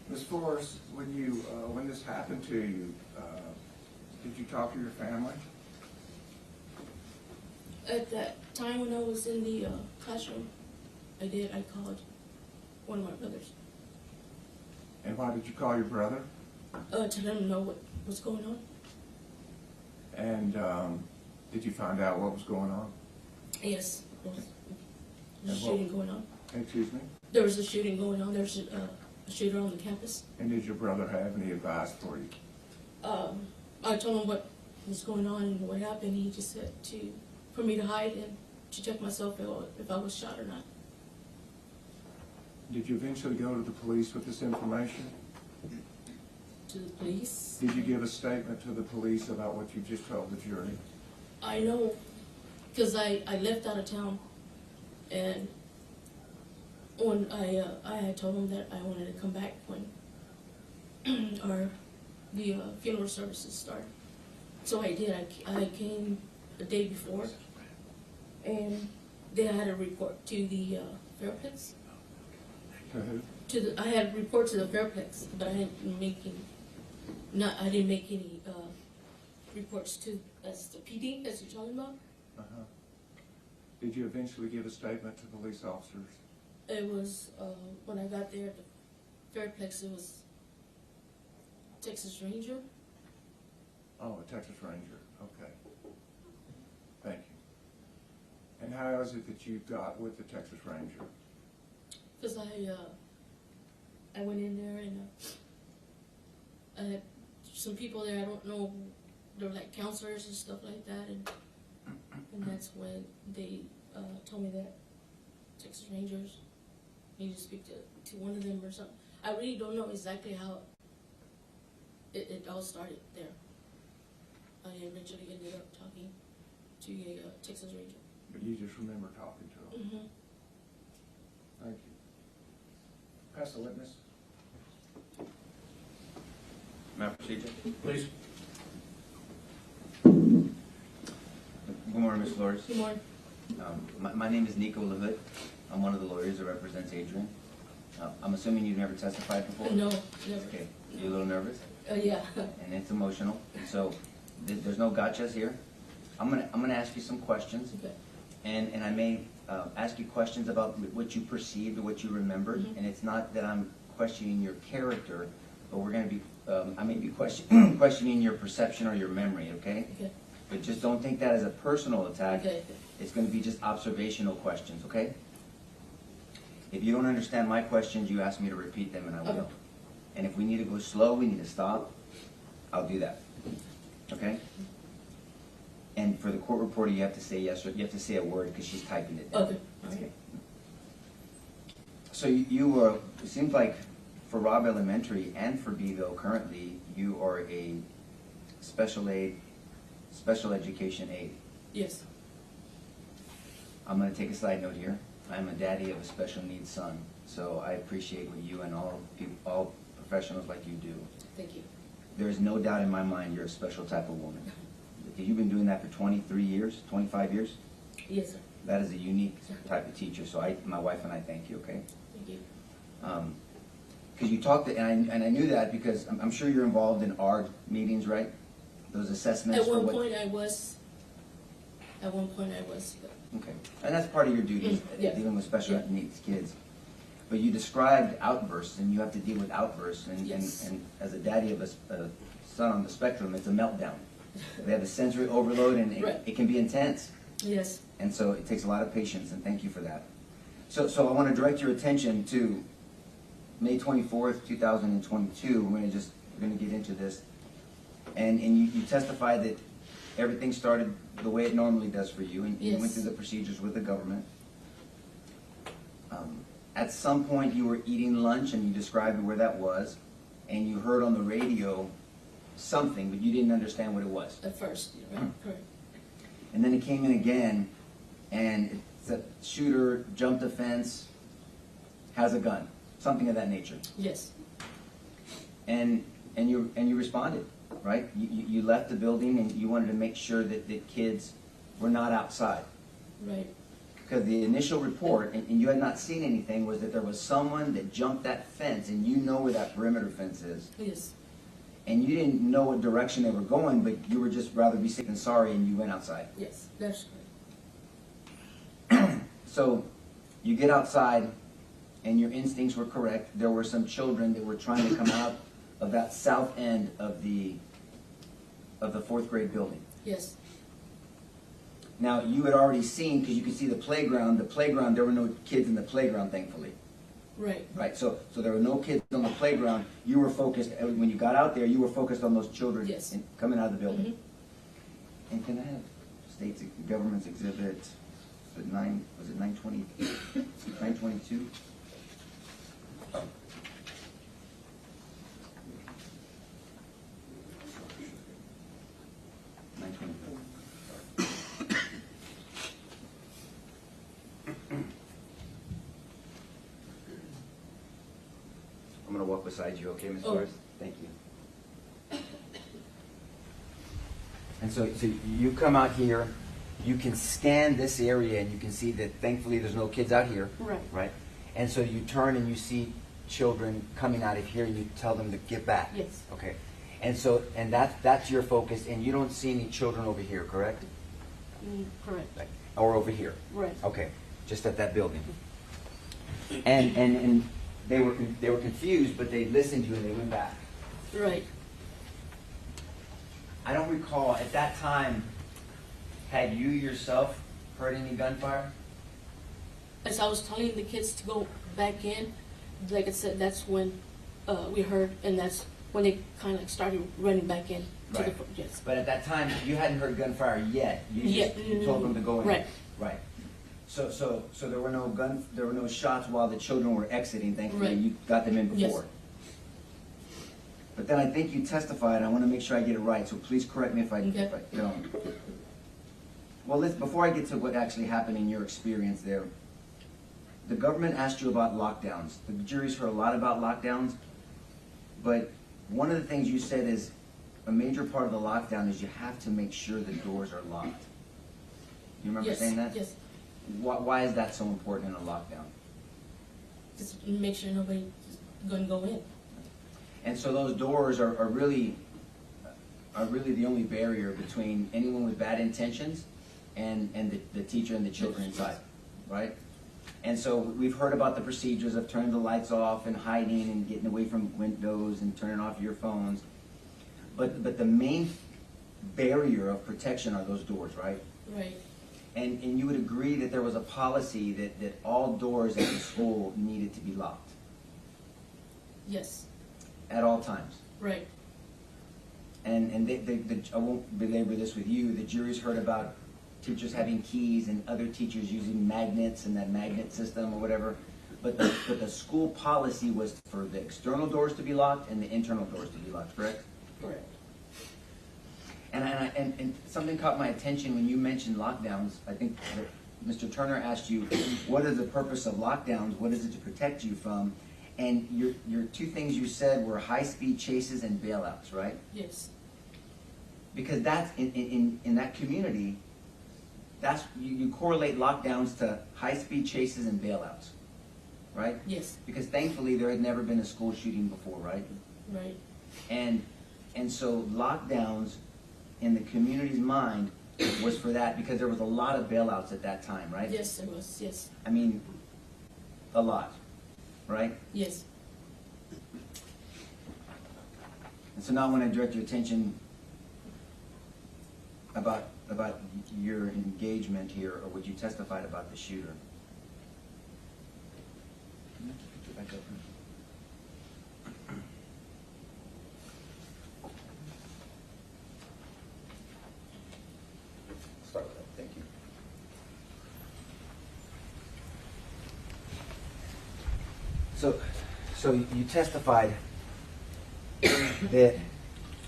Ms. Forrest, when this happened to you, did you talk to your family? At that time when I was in the classroom, I did. I called one of my brothers And why did you call your brother? to let him know what was going on. And did you find out what was going on? Yes, there was a And shooting going on. Excuse me? There was a shooting going on. There was a shooter on the campus. And did your brother have any advice for you? I told him what was going on and what happened. He just said for me to hide and to check myself if I was shot or not. Did you eventually go to the police with this information? To the police. Did you give a statement to the police about what you just told the jury? I know, because I left out of town, and when I had told him that I wanted to come back when the funeral services started. So I did. I came the day before, and they had a report to the Fairplex. To who? I had a report to the Fairplex, but I didn't make any reports to as the PD as you're talking about. Uh-huh. Did you eventually give a statement to police officers? It was when I got there at the Fairplex. It was Texas Ranger. Oh, a Texas Ranger. Okay. Thank you. And how is it that you got with the Texas Ranger? Because I went in there and I had some people there. I don't know. They were like counselors and stuff like that, and that's when they told me that Texas Rangers need to speak to one of them or something. I really don't know exactly how it all started there. I eventually ended up talking to a Texas Ranger. But you just remember talking to him. Mm-hmm. Thank you. Pass the witness. May I proceed? Please. Good morning, Ms. Flores. Good morning. My name is Nico LaHood. I'm one of the lawyers that represents Adrian. I'm assuming you've never testified before? No, never. Okay. You a little nervous? Yeah. And it's emotional. So there's no gotchas here. I'm gonna ask you some questions, Okay. and I may ask you questions about what you perceived or what you remembered. Mhm. And it's not that I'm questioning your character, but we're gonna be I may be questioning your perception or your memory. Okay. Okay. But just don't think that as a personal attack. Okay. It's going to be just observational questions, okay? If you don't understand my questions, you ask me to repeat them and I will. Okay. And if we need to go slow, we need to stop, I'll do that, okay? And for the court reporter, you have to say yes, or you have to say a word because she's typing it down. Okay. Okay. So you were, it seems like for Robb Elementary and for Beeville currently, you are a special education aide. Yes. I'm going to take a side note here. I'm a daddy of a special needs son, so I appreciate what you and all professionals like you do. Thank you. There is no doubt in my mind you're a special type of woman. You've been doing that for 23 years, 25 years? Yes, sir. That is a unique type of teacher, so my wife and I thank you, okay? Thank you. Because you talked, and I knew that because I'm sure you're involved in ARD meetings, right? Those assessments At for one what... point I was. But Okay, and that's part of your duties, Yes. dealing with special Yeah. needs kids. But you described outbursts, and you have to deal with outbursts, and, Yes. and as a daddy of a son on the spectrum, it's a meltdown. They have a sensory overload, and Right. it can be intense. yes. And so it takes a lot of patience, and thank you for that. So I want to direct your attention to May 24th, 2022. We're going to get into this. And you testified that everything started the way it normally does for you, and you went Yes. through the procedures with the government. At some point, you were eating lunch, and you described where that was, and you heard on the radio something, but you didn't understand what it was. At first, right, correct. And then it came in again, and it's a shooter jumped a fence, has a gun, something of that nature. Yes, And you responded, right? You left the building and you wanted to make sure that the kids were not outside. right, Because the initial report, and you had not seen anything, was that there was someone that jumped that fence, and you know where that perimeter fence is. yes, And you didn't know what direction they were going, but you were just rather be sick than sorry, and you went outside. yes, that's correct. So you get outside, and your instincts were correct. There were some children that were trying to come out of that south end of the fourth grade building. Yes, Now, you had already seen, because you could see the playground, there were no kids in the playground, thankfully. right, Right, so there were no kids on the playground. You were focused, when you got out there, you were focused on those children Yes. coming out of the building. Mhm. And can I have state's government's exhibit, was it 920, 922? I'm gonna walk beside you, okay, Ms. Oh. Torres? Thank you. And so you come out here, you can scan this area and you can see that thankfully there's no kids out here. right, Right? And so you turn and you see children coming out of here and you tell them to get back. yes, Okay. And so, and that's your focus, and you don't see any children over here, correct? correct, Like, or over here? right, Okay, just at that building. And they were confused, but they listened to you and they went back. right. I don't recall, at that time, had you yourself heard any gunfire? As I was telling the kids to go back in, like I said, that's when we heard, and that's when they kind of started running back in. To Right. the, yes, But at that time, you hadn't heard gunfire yet. You told them to go in. Right. Right. So there were no shots while the children were exiting, thankfully, Right. you got them in Yes. before. But then I think you testified, I want to make sure I get it right, so please correct me if I Okay. don't. Well, before I get to what actually happened in your experience there, the government asked you about lockdowns. The jury's heard a lot about lockdowns, but one of the things you said is a major part of the lockdown is you have to make sure the doors are locked. You remember yes, saying that? yes. Why is that so important in a lockdown? Just make sure nobody's gonna go in. And so those doors are really the only barrier between anyone with bad intentions and the teacher and the children inside, right? And so we've heard about the procedures of turning the lights off and hiding and getting away from windows and turning off your phones. But the main barrier of protection are those doors, right? Right, And you would agree that there was a policy that all doors at the school needed to be locked yes, at all times. right, And I won't belabor this with you, the jury's heard about teachers having keys and other teachers using magnets and that magnet system or whatever. But the school policy was for the external doors to be locked and the internal doors to be locked, correct? correct. And something caught my attention when you mentioned lockdowns. I think that Mr. Turner asked you, what is the purpose of lockdowns? What is it to protect you from? And your two things you said were high-speed chases and bailouts, right? Yes, Because that's, in that community, that's, you correlate lockdowns to high-speed chases and bailouts, right? yes, Because thankfully, there had never been a school shooting before, right? right, And so lockdowns in the community's mind was for that because there was a lot of bailouts at that time, right? yes, there was, yes, I mean, a lot, right? yes, And so now I want to direct your attention about your engagement here, or what you testified about the shooter. Back up. Start with that, thank you. So you testified that,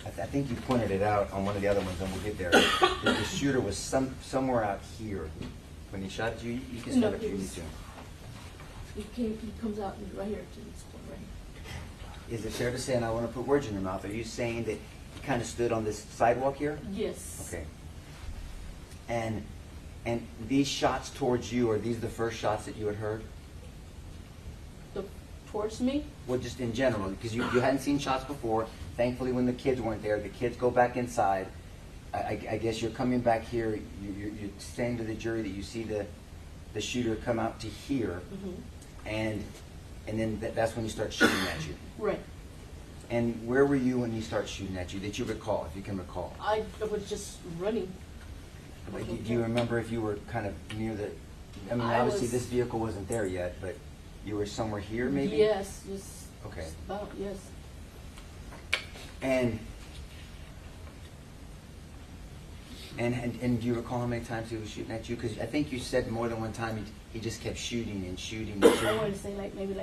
I I think you pointed it out on one of the other ones, and we'll get there. The shooter was somewhere out here when he shot at you. You can stand No, up if you he need was- to. He comes out right here to this point right here. Is it fair to say, and I want to put words in your mouth, are you saying that he kind of stood on this sidewalk here? Yes. Okay. And these shots towards you, are these the first shots that you had heard? Towards me? Well, just in general, because you hadn't seen shots before. Thankfully, when the kids weren't there, the kids go back inside. I guess you're coming back here, you're saying to the jury that you see the shooter come out to here, and then that's when you start shooting at you. Right. And where were you when he started shooting at you, that you recall, if you can recall? I was just running. Do you remember if you were kind of near the, I mean, I obviously was- this vehicle wasn't there yet, but you were somewhere here maybe? Yes, just Okay. about, yes. And do you recall how many times he was shooting at you? Because I think you said more than one time he just kept shooting and shooting and I shooting. want to say maybe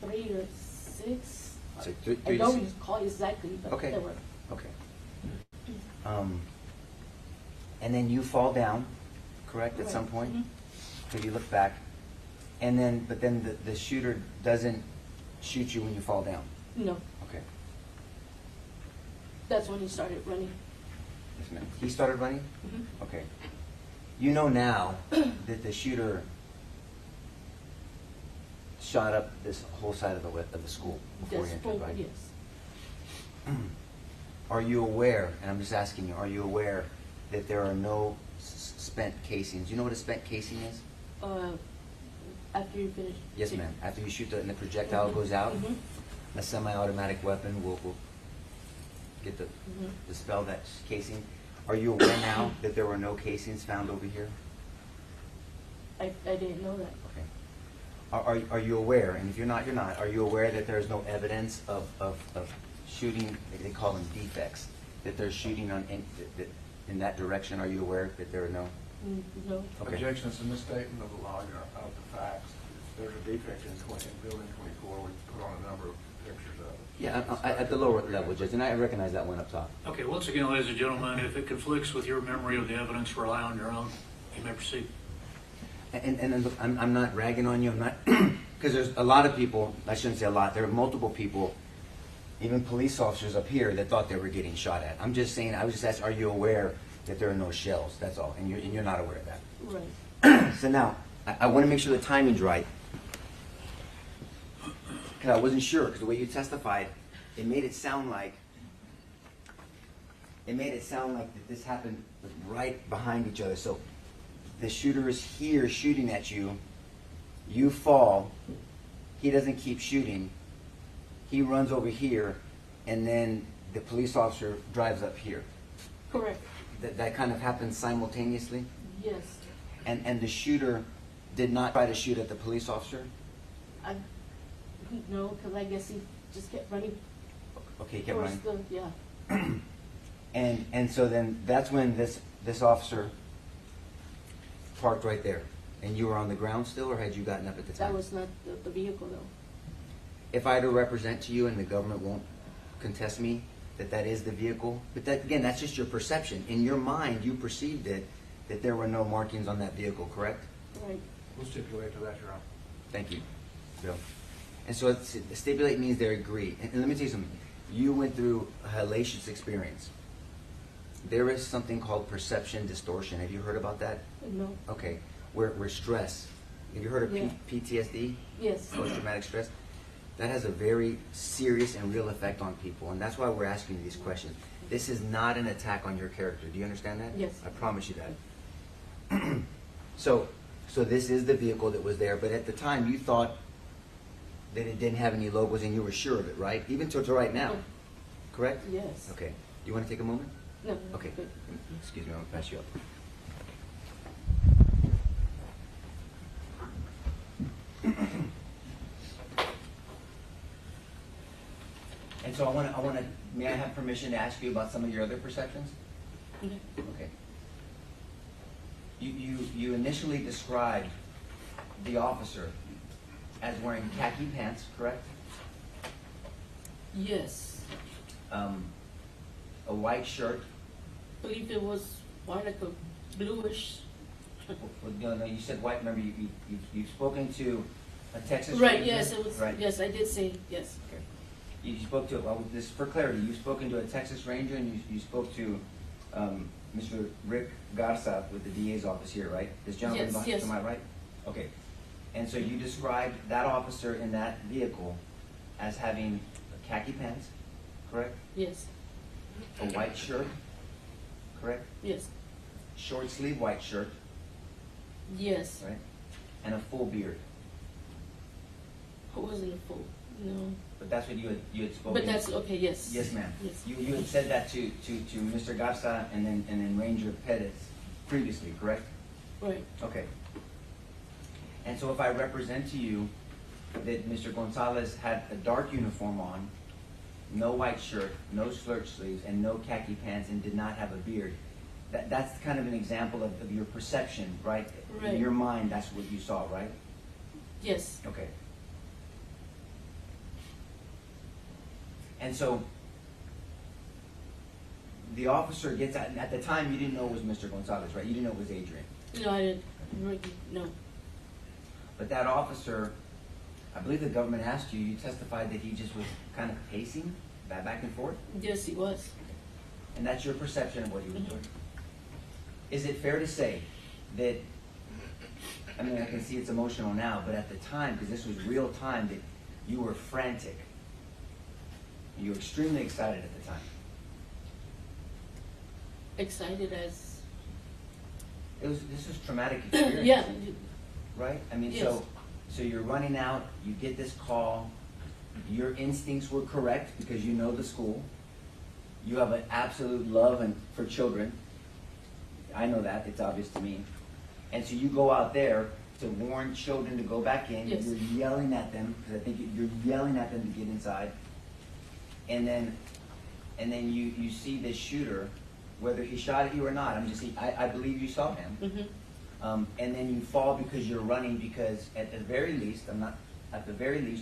3 or 6. So I three to don't six. recall exactly, but Okay. there were. Okay. And then you fall down, correct, at some Right. point? Mhm. So you look back, and then, but then the shooter doesn't shoot you when you fall down. No, Okay. that's when he started running. Yes, ma'am. He started running? Mhm. Okay. You know now that the shooter shot up this whole side of the school before That's he entered, right? yes. Are you aware, and I'm just asking you, are you aware that there are no spent casings? You know what a spent casing is? After you finish. Yes, ma'am. After you shoot and the projectile Mhm. goes out, Mhm. a semi-automatic weapon will get the Mhm. dispel that casing. Are you aware now that there were no casings found over here? I didn't know that. Okay. Are you aware, and if you're not, you're not, are you aware that there's no evidence of shooting, they call them defects, that they're shooting in that direction? Are you aware that there are no? No. Okay. Objection is a misstatement of the law, of the facts. If there's a defect in building 24, we put on a number of pictures of it. Yeah, at the lower level, Judge, and I recognize that one up top. Okay, once again, ladies and gentlemen, if it conflicts with your memory of the evidence, rely on your own. You may proceed. And look, I'm not ragging on you, I'm not, because there's a lot of people, I shouldn't say a lot, there are multiple people, even police officers up here that thought they were getting shot at. I'm just saying, I was just asking, are you aware that there are no shells? That's all, and you're not aware of that. Right. So now, I want to make sure the timing's right, because I wasn't sure, because the way you testified, it made it sound like that this happened right behind each other. So the shooter is here shooting at you, you fall, he doesn't keep shooting, he runs over here, and then the police officer drives up here. Correct. That kind of happens simultaneously? Yes. And the shooter did not try to shoot at the police officer? No, because I guess he just kept running. Okay, he kept towards running. Yeah. And so then that's when this officer parked right there. And you were on the ground still, or had you gotten up at the time? That was not the vehicle though. If I had to represent to you, and the government won't contest me, that is the vehicle, but that, again, that's just your perception. In your mind, you perceived it, that there were no markings on that vehicle, correct? Right. We'll stipulate to that, Your Honor. Thank you, Bill. And so stipulate means they agree. And let me tell you something. You went through a hellacious experience. There is something called perception distortion. Have you heard about that? No. Okay. Where stress. Have you heard of Yeah. PTSD? Yes. Post-traumatic stress? That has a very serious and real effect on people. And that's why we're asking you these questions. This is not an attack on your character. Do you understand that? Yes. I promise you that. So this is the vehicle that was there, but at the time you thought that it didn't have any logos and you were sure of it, right? Even to right now, correct? Yes. Okay. Do you want to take a moment? No. Okay. Good. Excuse me, I'm going to pass you up. And so may I have permission to ask you about some of your other perceptions? Okay. Okay. You initially described the officer as wearing khaki pants, correct? Yes. a white shirt. I believe it was white, like a bluish. No, you said white. Remember, you've spoken to a Texas Right, Ranger? yes, it was, Right. yes, I did say, yes. Okay. You spoke to, well, this for clarity, you've spoken to a Texas Ranger and you spoke to Mr. Rick Garza with the DA's office here, right? This gentleman Yes, behind- yes. to my right? Okay. And so you described that officer in that vehicle as having khaki pants, correct? Yes, A white shirt, correct? yes, Short sleeve white shirt, yes. right? And a full beard. It wasn't a full, no. But that's what you had spoken. But that's, okay, yes. Yes, ma'am. Yes. You had said that to Mr. Garza and then Ranger Pettis previously, correct? Right, Okay. And so if I represent to you that Mr. Gonzales had a dark uniform on, no white shirt, no shirt sleeves, and no khaki pants, and did not have a beard, that's kind of an example of your perception, right? Right. In your mind, that's what you saw, right? yes, Okay. And so the officer gets out, and at the time you didn't know it was Mr. Gonzales, right? You didn't know it was Adrian. no, I didn't, really, no. But that officer, I believe the government asked you, you testified that he just was kind of pacing back and forth? Yes, he was. And that's your perception of what he was Mhm. doing. Is it fair to say that, I mean, I can see it's emotional now, but at the time, because this was real time, that you were frantic. You were extremely excited at the time. Excited as, This was traumatic experience. yeah, Right? I mean, Yes. so you're running out, you get this call, your instincts were correct because you know the school. You have an absolute love for children. I know that, it's obvious to me. And so you go out there to warn children to go back in. Yes. You're yelling at them, because I think you're yelling at them to get inside. And then you see this shooter, whether he shot at you or not, I believe you saw him. mm-hmm, And then you fall because you're running, because at the very least,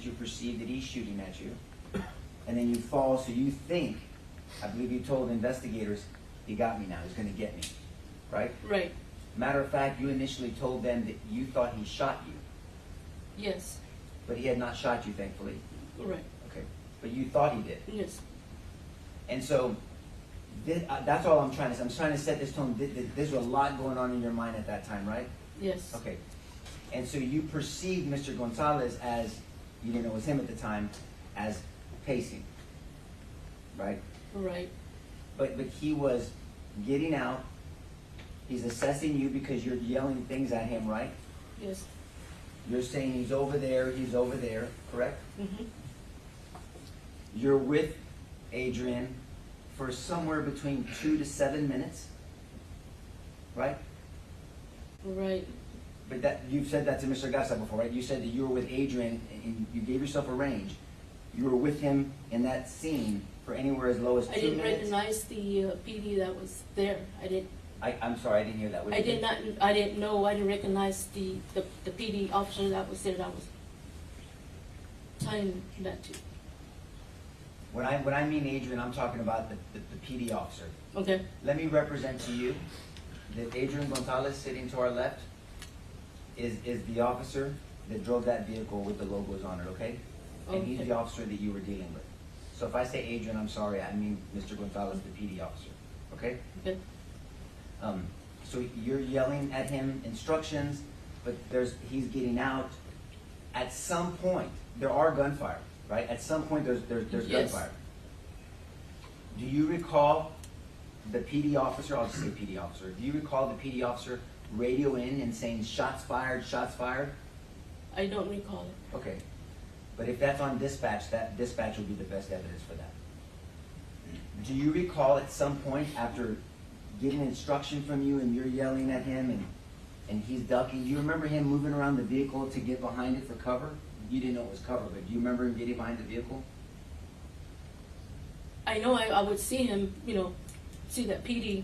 you perceive that he's shooting at you. And then you fall, so you think, I believe you told investigators, he got me now, he's gonna get me, right? right, Matter of fact, you initially told them that you thought he shot you, yes, but he had not shot you, thankfully. right, Okay. But you thought he did. yes, And so, that's all I'm trying to say. I'm trying to set this tone. There's a lot going on in your mind at that time, right? yes, Okay. And so you perceived Mr. Gonzales as, you didn't know it was him at the time, as pacing, right? right, But he was getting out. He's assessing you because you're yelling things at him, right? yes, You're saying he's over there, correct? mm-hmm, You're with Adrian for somewhere between 2 to 7 minutes, right? right, But that, you've said that to Mr. Garza before, right? You said that you were with Adrian and you gave yourself a range. You were with him in that scene for anywhere as low as 2 I didn't minutes. recognize the PD that was there. I'm sorry, I didn't hear that. What I did not, I didn't know, I didn't recognize the PD officer that was there, that was telling that to. When I mean Adrian, I'm talking about the PD officer. Okay, Let me represent to you that Adrian Gonzales, sitting to our left, is the officer that drove that vehicle with the logos on it, okay? And he's Okay. the officer that you were dealing with. So if I say Adrian, I'm sorry, I mean Mr. Gonzales, the PD officer, okay? okay, So you're yelling at him instructions, but he's getting out. At some point, there are gunfire, right? At some point, there's Yes. gunfire. Do you recall the PD officer? I'll just say PD officer. Do you recall the PD officer radio in and saying shots fired, shots fired? I don't recall it. Okay. But if that's on dispatch, that dispatch will be the best evidence for that. Do you recall at some point after getting instruction from you and you're yelling at him and he's ducking, do you remember him moving around the vehicle to get behind it for cover? You didn't know it was cover, but do you remember him getting behind the vehicle? I know I would see him, see that PD,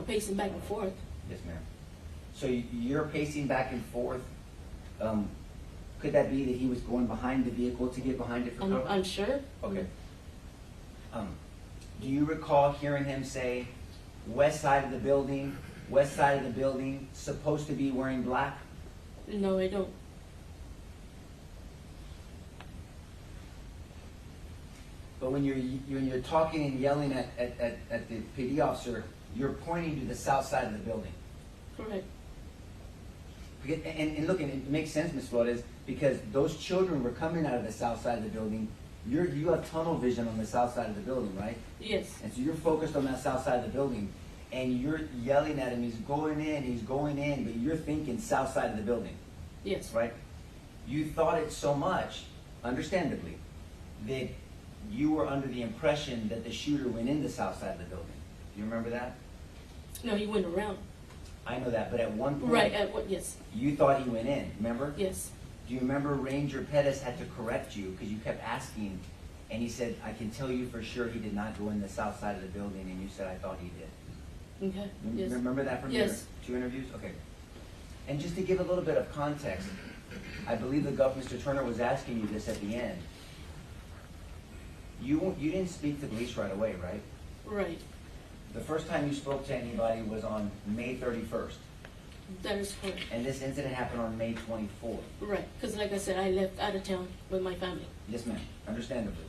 pacing back and forth. Yes, ma'am. So you're pacing back and forth. Could that be that he was going behind the vehicle to get behind it for cover? I'm sure. Okay. Do you recall hearing him say, west side of the building, supposed to be wearing black? No, I don't. But when you're talking and yelling at the PD officer, you're pointing to the south side of the building. Correct. And look, and it makes sense, Ms. Flores, because those children were coming out of the south side of the building. You have tunnel vision on the south side of the building, right? Yes. And so you're focused on that south side of the building, and you're yelling at him, he's going in, but you're thinking south side of the building, Yes. right? You thought it so much, understandably, that you were under the impression that the shooter went in the south side of the building. Do you remember that? No, he went around. I know that, but at one point, Right, at what, yes, you thought he went in, remember? yes. Do you remember Ranger Pettis had to correct you because you kept asking, and he said, I can tell you for sure he did not go in the south side of the building, and you said, I thought he did. Okay, yes. Remember that from Yes. your 2 interviews? Okay. And just to give a little bit of context, I believe Mr. Turner was asking you this at the end. You didn't speak to police right away, right? Right, The first time you spoke to anybody was on May 31st, that is correct. and this incident happened on May 24th. Right, because like I said, I left out of town with my family. Yes, ma'am, understandably.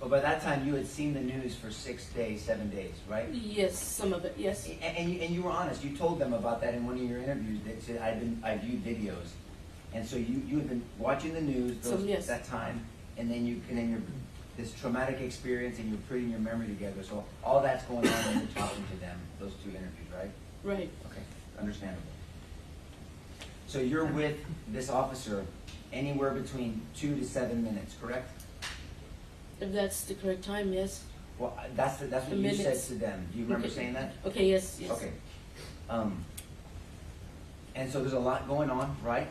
But by that time, you had seen the news for 6 days, 7 days, right? Yes, some of it, yes. And you were honest. You told them about that in one of your interviews. That said, I viewed videos, and so you had been watching the news Yes. that time, and then you're this traumatic experience, and you're putting your memory together. So all that's going on when you're talking to them. Those 2 interviews, right? Right, Okay, understandable. So you're with this officer anywhere between 2 to 7 minutes, correct? if that's the correct time, yes. Well, that's what The you said minutes. to them. Do you remember Okay. saying that? Okay, yes, yes. Okay. And so there's a lot going on, right?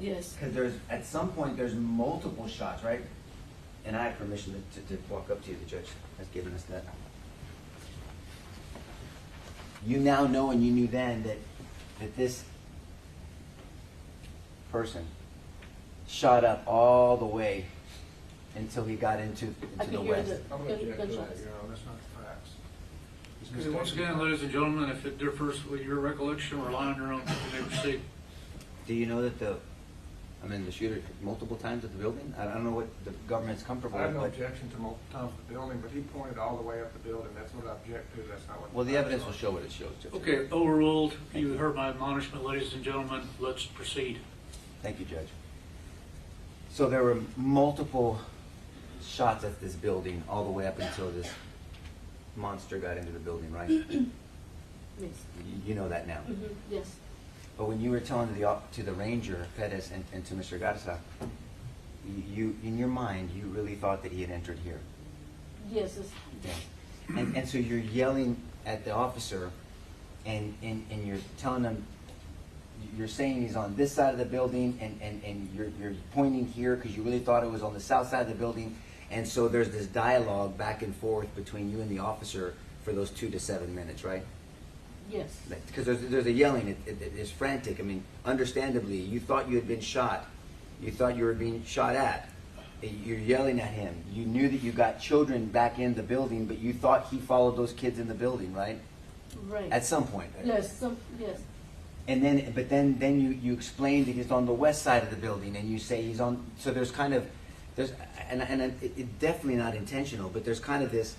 Yes, Because at some point there's multiple shots, right? And I have permission to walk up to you. The judge has given us that. You now know, and you knew then, that this person shot up all the way until he got into I the could hear west. the I'm gonna object to that, gunshots. Your Honor, that's not the facts. It's Okay, once mistaken. again, ladies and gentlemen, if it differs with your recollection, rely on your own. You may proceed. Do you know that the shooter multiple times at the building? I don't know what the government's comfortable I have with, no but, objection to multiple times at the building, but he pointed all the way up the building, that's what I object to, that's not what. well, the facts evidence are. will show what it shows, Judge. Okay, overruled. You heard my admonishment, ladies and gentlemen. Let's proceed. Thank you, Judge. So there were multiple shots at this building all the way up until this monster got into the building, right? yes. You know that now. Yes, But when you were telling to the ranger, Pettis, and to Mr. Garza, you in your mind, you really thought that he had entered here. yes, it's, Yeah. And so you're yelling at the officer, and you're telling him, you're saying he's on this side of the building, and you're pointing here because you really thought it was on the south side of the building. And so there's this dialogue back and forth between you and the officer for those 2 to 7 minutes, right? yes, Because there's a yelling, it's frantic. I mean, understandably, you thought you had been shot. You thought you were being shot at. You're yelling at him. You knew that you got children back in the building, but you thought he followed those kids in the building, right? right. At some point. Yes, some, yes, And then you explain that he's on the west side of the building, and you say he's on. So there's kind of it definitely not intentional, but there's kind of this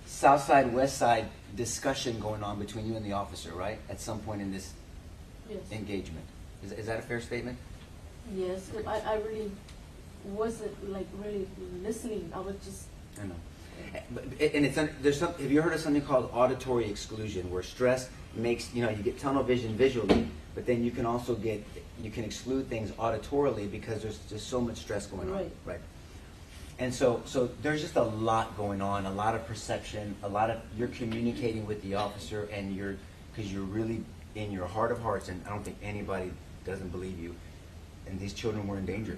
south side west side discussion going on between you and the officer, right? At some point in this yes. engagement, is that a fair statement? Yes, I really wasn't like really listening. I was just, I know. And have you heard of something called auditory exclusion, where stress makes, you get tunnel vision visually, but then you can exclude things auditorily because there's just so much stress going on. Right. And so there's just a lot going on, a lot of perception, you're communicating with the officer, and because you're really in your heart of hearts, and I don't think anybody doesn't believe you, and these children were in danger.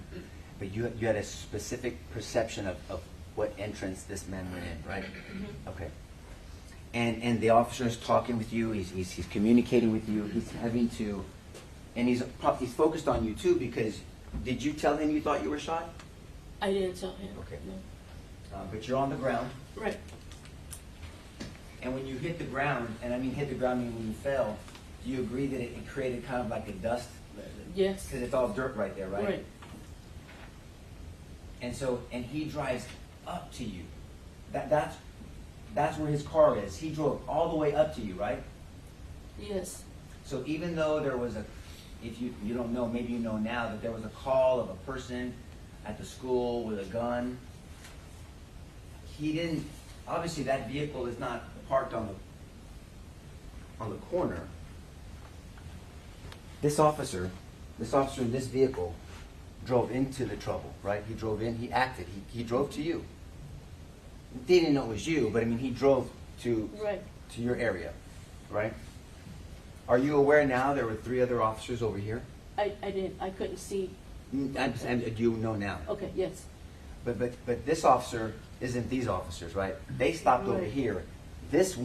But you had a specific perception of what entrance this man went in, right? mm-hmm. Okay. And the officer is talking with you. He's communicating with you. He's having to, and he's focused on you too, because did you tell him you thought you were shot? I didn't tell him. Okay. No. But you're on the ground, Right, And when you hit the ground, and I mean hit the ground meaning when you fell, do you agree that it created kind of like a dust? Yes. Because it's all dirt right there, right? Right. And so, and he drives up to you. That's where his car is. He drove all the way up to you, right? Yes. So even though there was a, if you don't know, maybe you know now, that there was a call of a person at the school with a gun, he didn't, obviously that vehicle is not parked on the corner. This officer in this vehicle drove into the trouble, right? He drove in, he acted, he drove to you. He didn't know it was you, but I mean, he drove to your area, right? Are you aware now there were 3 other officers over here? I didn't. I couldn't see. And do you know now? Okay. Yes. But this officer isn't these officers, right? They stopped over Right. here. This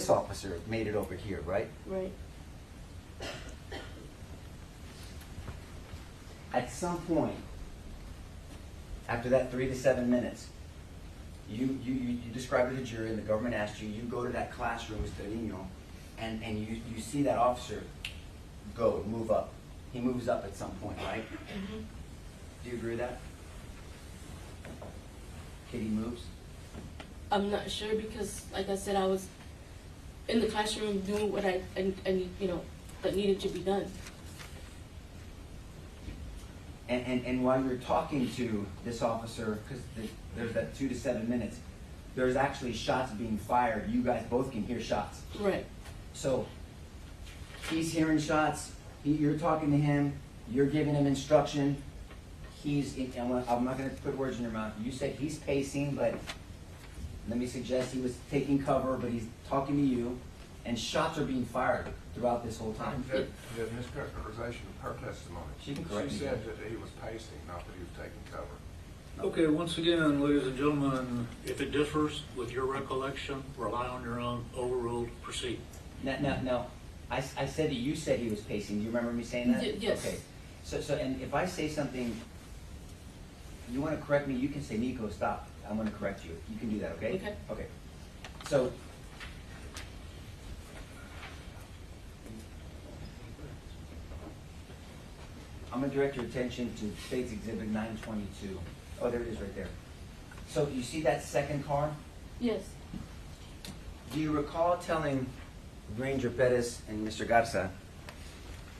officer made it over here, right? Right. At some point, after that 3 to 7 minutes, you described to the jury, and the government asked you, you go to that classroom, Mr. Niño, and you see that officer move up. He moves up at some point, right? Mm-hmm. Do you agree with that? Kitty moves? I'm not sure because, like I said, I was in the classroom doing what I that needed to be done. And while you're talking to this officer, because there's that 2 to 7 minutes, there's actually shots being fired. You guys both can hear shots. Right. So he's hearing shots. You're talking to him. You're giving him instruction. I'm not going to put words in your mouth. You said he's pacing, but let me suggest he was taking cover, but he's talking to you, and shots are being fired throughout this whole time. The mischaracterization of her testimony. She can correct me. She said that he was pacing, not that he was taking cover. Okay, once again, ladies and gentlemen, if it differs with your recollection, rely on your own, overruled, proceed. Now, I said that you said he was pacing. Do you remember me saying that? Yes. Okay. So, and if I say something, you want to correct me, you can say, Nico, stop. I'm going to correct you. You can do that, okay? Okay. Okay. So, I'm going to direct your attention to State's Exhibit 922. Oh, there it is right there. So, you see that second car? Yes. Do you recall telling Ranger Pettis and Mr. Garza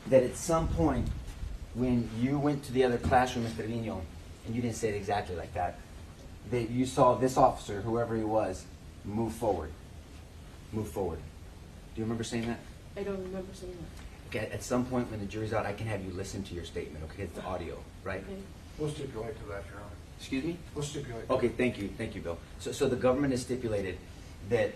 that at some point when you went to the other classroom, Mr. Trevino, and you didn't say it exactly like that you saw this officer, whoever he was, move forward? Move forward. Do you remember saying that? I don't remember saying that. Okay, at some point when the jury's out, I can have you listen to your statement, okay? It's the audio, right? Okay. We'll stipulate to that, Your Honor. Excuse me? We'll stipulate. Okay, thank you, Bill. So the government has stipulated that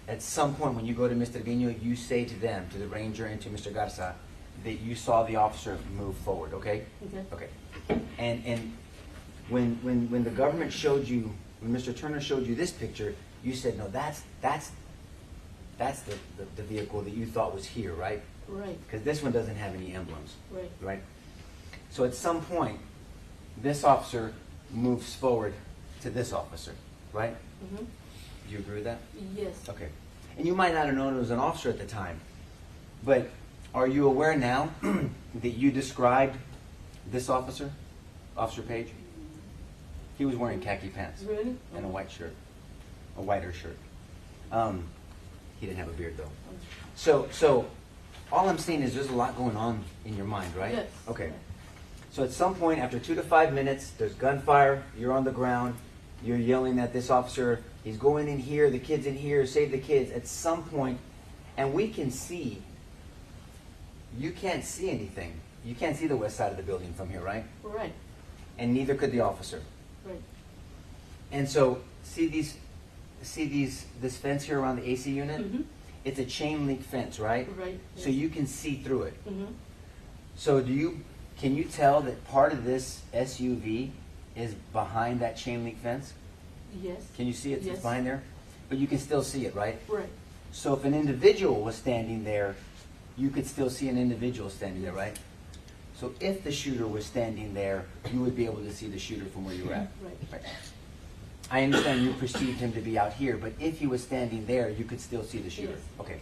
at some point when you go to Mr. Trevino, you say to them, to the ranger and to Mr. Garza, that you saw the officer move forward, okay? Okay. Okay. And when the government showed you, when Mr. Turner showed you this picture, you said, no, that's the vehicle that you thought was here, right? Right. Because this one doesn't have any emblems. Right. Right? So at some point, this officer moves forward to this officer, right? Mm-hmm. Do you agree with that? Yes. Okay. And you might not have known it was an officer at the time, but are you aware now that you described this officer, Officer Page? He was wearing khaki pants Really? and a white shirt, a whiter shirt. He didn't have a beard though. So all I'm saying is there's a lot going on in your mind, right? Yes. Okay. So at some point, after 2 to 5 minutes, there's gunfire, you're on the ground, you're yelling at this officer, he's going in here, the kid's in here, save the kids. At some point, and we can see, you can't see anything. You can't see the west side of the building from here, right? Right. And neither could the officer. Right. And so, this fence here around the AC unit? Mm-hmm. It's a chain link fence, right? Right. So you can see through it. Mm-hmm. So can you tell that part of this SUV is behind that chain link fence? Yes. Can you see it? Yes. It's behind there? But you can still see it, right? Right. So if an individual was standing there, you could still see an individual standing there, right? So if the shooter was standing there, you would be able to see the shooter from where you were at. Right. Right. I understand you perceived him to be out here, but if he was standing there, you could still see the shooter? Yes. Okay.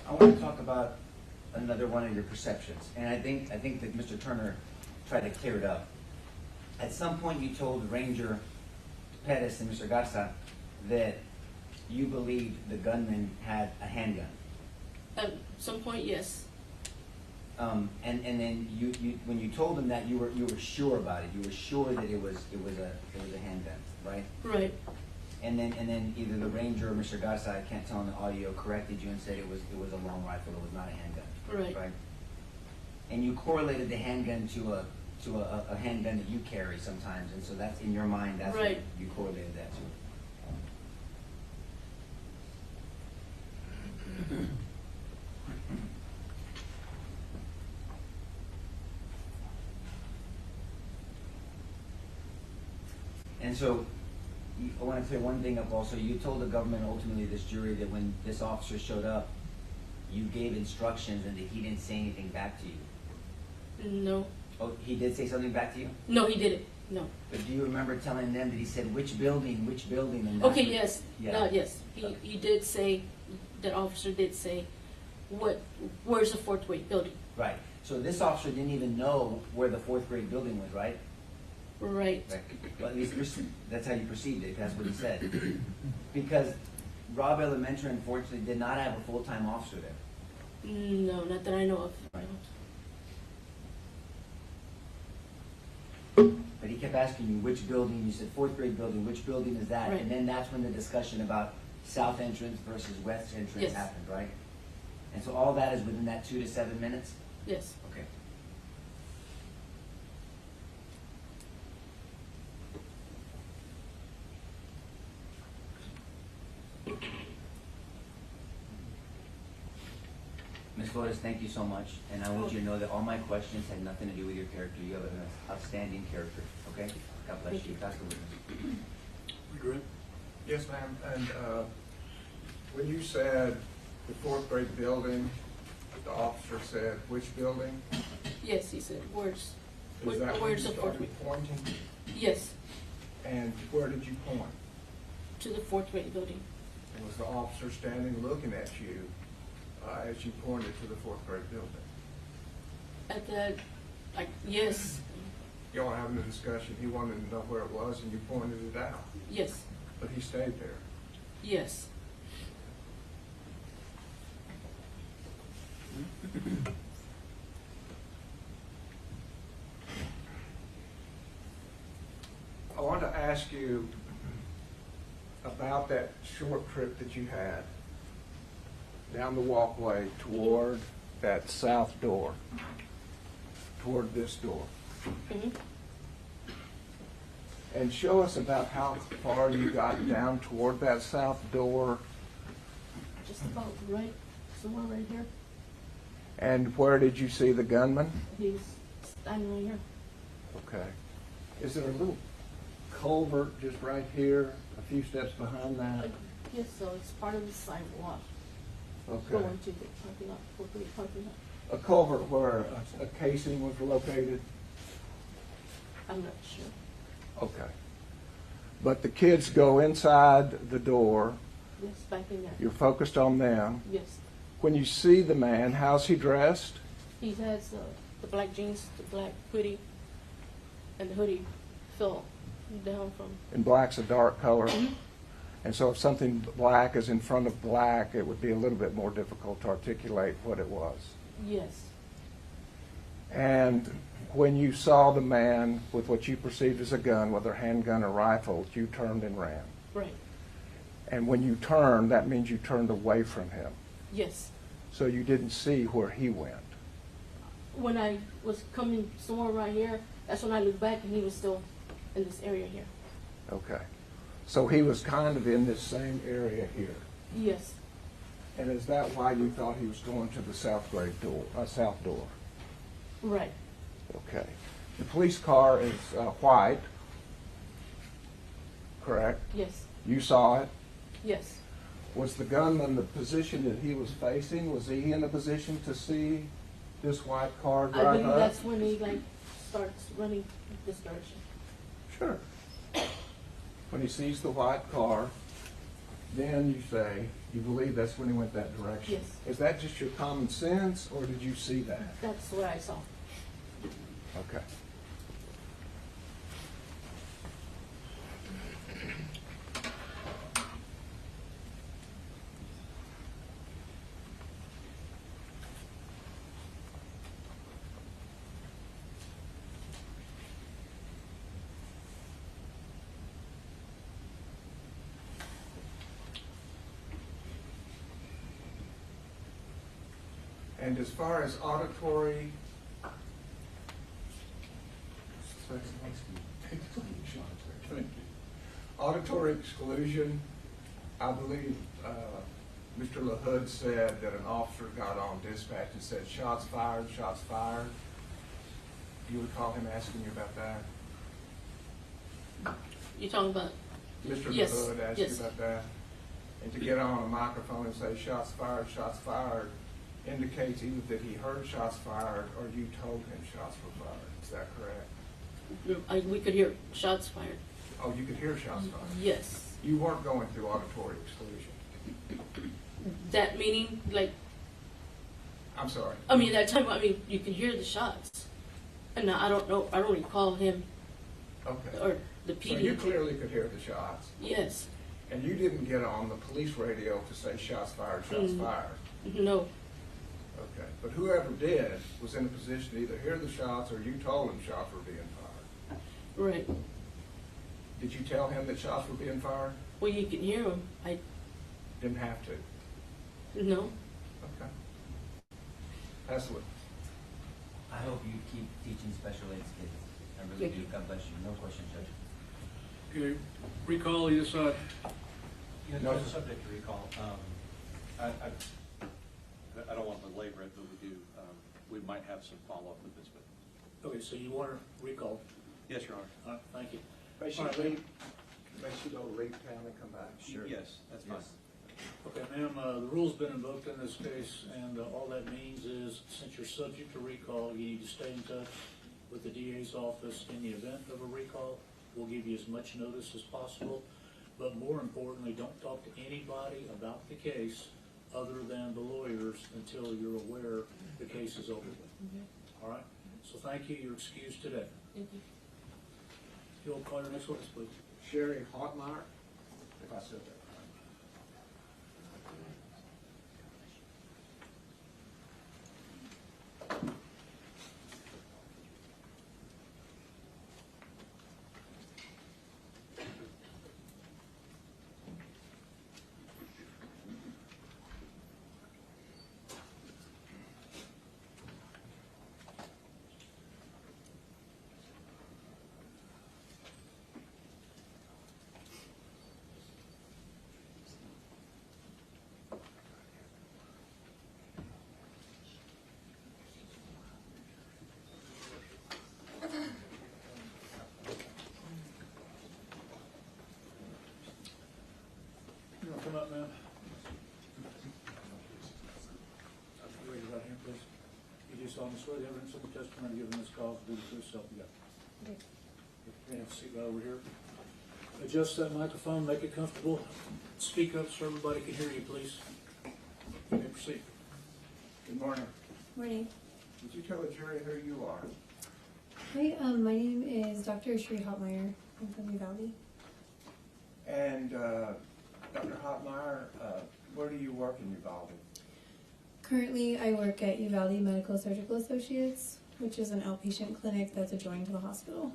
I want to talk about another one of your perceptions, and I think that Mr. Turner tried to clear it up. At some point, you told Ranger Pettis and Mr. Garza that you believed the gunman had a handgun. At some point, yes. And then you when you told them that, you were sure about it. You were sure that it was a handgun, right? Right. And then either the ranger or Mr. Garza, I can't tell on the audio, corrected you and said it was a long rifle. It was not a handgun. Right. Right. And you correlated the handgun to a handgun that you carry sometimes, and so that's in your mind. That's Right. what you correlated that to. And so, I want to clear one thing up also. You told the government, ultimately this jury, that when this officer showed up, you gave instructions and that he didn't say anything back to you. No. Oh, he did say something back to you? No, he didn't. No. But do you remember telling them that he said, which building, and that's Okay, what- yes. Yeah. Yes. He did say, that officer did say, where's the fourth grade building? Right. So this officer didn't even know where the fourth grade building was, right? Right. Right. Well, at least that's how you perceived it. That's what he said. Because Robb Elementary, unfortunately, did not have a full-time officer there. No, not that I know of. Right. But he kept asking you which building. You said fourth grade building. Which building is that? Right. And then that's when the discussion about south entrance versus west entrance Yes. happened, right? And so all that is within that 2 to 7 minutes? Yes. Okay. Ms. Flores, thank you so much, and I want you to know that all my questions had nothing to do with your character. You have an outstanding character, okay? God bless Thank you. you. Pass the witness. Good. Yes, ma'am, and when you said the fourth grade building, the officer said which building? Yes, he said, where's Is that when you the fourth grade? started pointing? Yes, And where did you point? to the fourth grade building. And was the officer standing looking at you as you pointed to the fourth grade building? At that, like, yes, Y'all were having a discussion, he wanted to know where it was and you pointed it out, yes, but he stayed there. yes. I want to ask you about that short trip that you had down the walkway toward that south door, toward this door. Mhm. And show us about how far you got down toward that south door Just about right, somewhere right here. and where did you see the gunman? He's standing right here. Okay. Is there a little culvert just right here, a few steps behind that? Yes, so it's part of the sidewalk Okay. going to the parking lot, fourth grade parking lot. A culvert where a casing was located? I'm not sure. Okay. But the kids go inside the door, Yes, back in there. you're focused on them. Yes. When you see the man, how's he dressed? He has the black jeans, the black hoodie, and the hoodie fell down from. And black's a dark color. Mhm. And so if something black is in front of black, it would be a little bit more difficult to articulate what it was. Yes. And when you saw the man with what you perceived as a gun, whether handgun or rifle, you turned and ran. Right. And when you turned, that means you turned away from him. Yes. So you didn't see where he went. When I was coming somewhere right here, that's when I looked back and he was still in this area here. Okay. So he was kind of in this same area here. Yes. And is that why you thought he was going to the south door? Right. Okay. The police car is white, correct? Yes. You saw it. Yes. Was the gunman the position that he was facing? Was he in a position to see this white car I drive believe up? that's when he like starts running this direction. Sure. When he sees the white car, then you say you believe that's when he went that direction. Yes. Is that just your common sense, or did you see that? That's what I saw. Okay. And as far as auditory, auditory exclusion, I believe Mr. LaHood said that an officer got on dispatch and said, shots fired, shots fired. Do you recall him asking you about that? You talking about? Mr. Yes, LaHood asked yes. you about that? And to get on a microphone and say shots fired, indicates either that he heard shots fired or you told him shots were fired. Is that correct? We could hear shots fired. Oh, you could hear shots fired? Yes. You weren't going through auditory exclusion? That meaning, like, I'm sorry. I mean, that time, I mean, you can hear the shots. And I don't know, I don't recall him Okay. or the So PD. you clearly could hear the shots, Yes. and you didn't get on the police radio to say shots fired, shots fired. No. Okay. But whoever did was in a position to either hear the shots or you told him shots were being fired. Right. Did you tell him that shots were being fired? Well, you can hear them. I Didn't have to. no. Okay. That's what. I hope you keep teaching special ed kids. I really Thank do. you. God bless you. No question, Judge. Okay, recall either side. Yeah, No. there's a subject to recall. I don't want to belabor it, but we might have some follow-up with this, but. Okay, so you want to recall. Yes, Your Honor. All right, thank you. Makes All you right, leave, makes you go to leave town and come back. Sure. Yes, that's fine. Okay, ma'am, the rule's been invoked in this case, and all that means is, since you're subject to recall, you need to stay in touch with the DA's office in the event of a recall. We'll give you as much notice as possible, but more importantly, don't talk to anybody about the case other than the lawyers until you're aware the case is over with. All right? So thank you, you're excused today. Thank you. You'll call your next witness, please. Sherry Hotmeyer, if I said that right. You want to come up, ma'am? Raise your right hand, please. You do solemnly swear the evidence of the testimony given in this cause will be the truth, self you got. Okay. You have a seat right over here. Adjust that microphone, make it comfortable. Speak up so everybody can hear you, please. You may proceed. Good morning. Morning. Would you tell the jury who you are? Hi, my name is Dr. Sherry Hotmeyer. I'm from Uvalde. And Dr. Hotmeyer, where do you work in Uvalde? Currently, I work at Uvalde Medical Surgical Associates, which is an outpatient clinic that's adjoined to the hospital.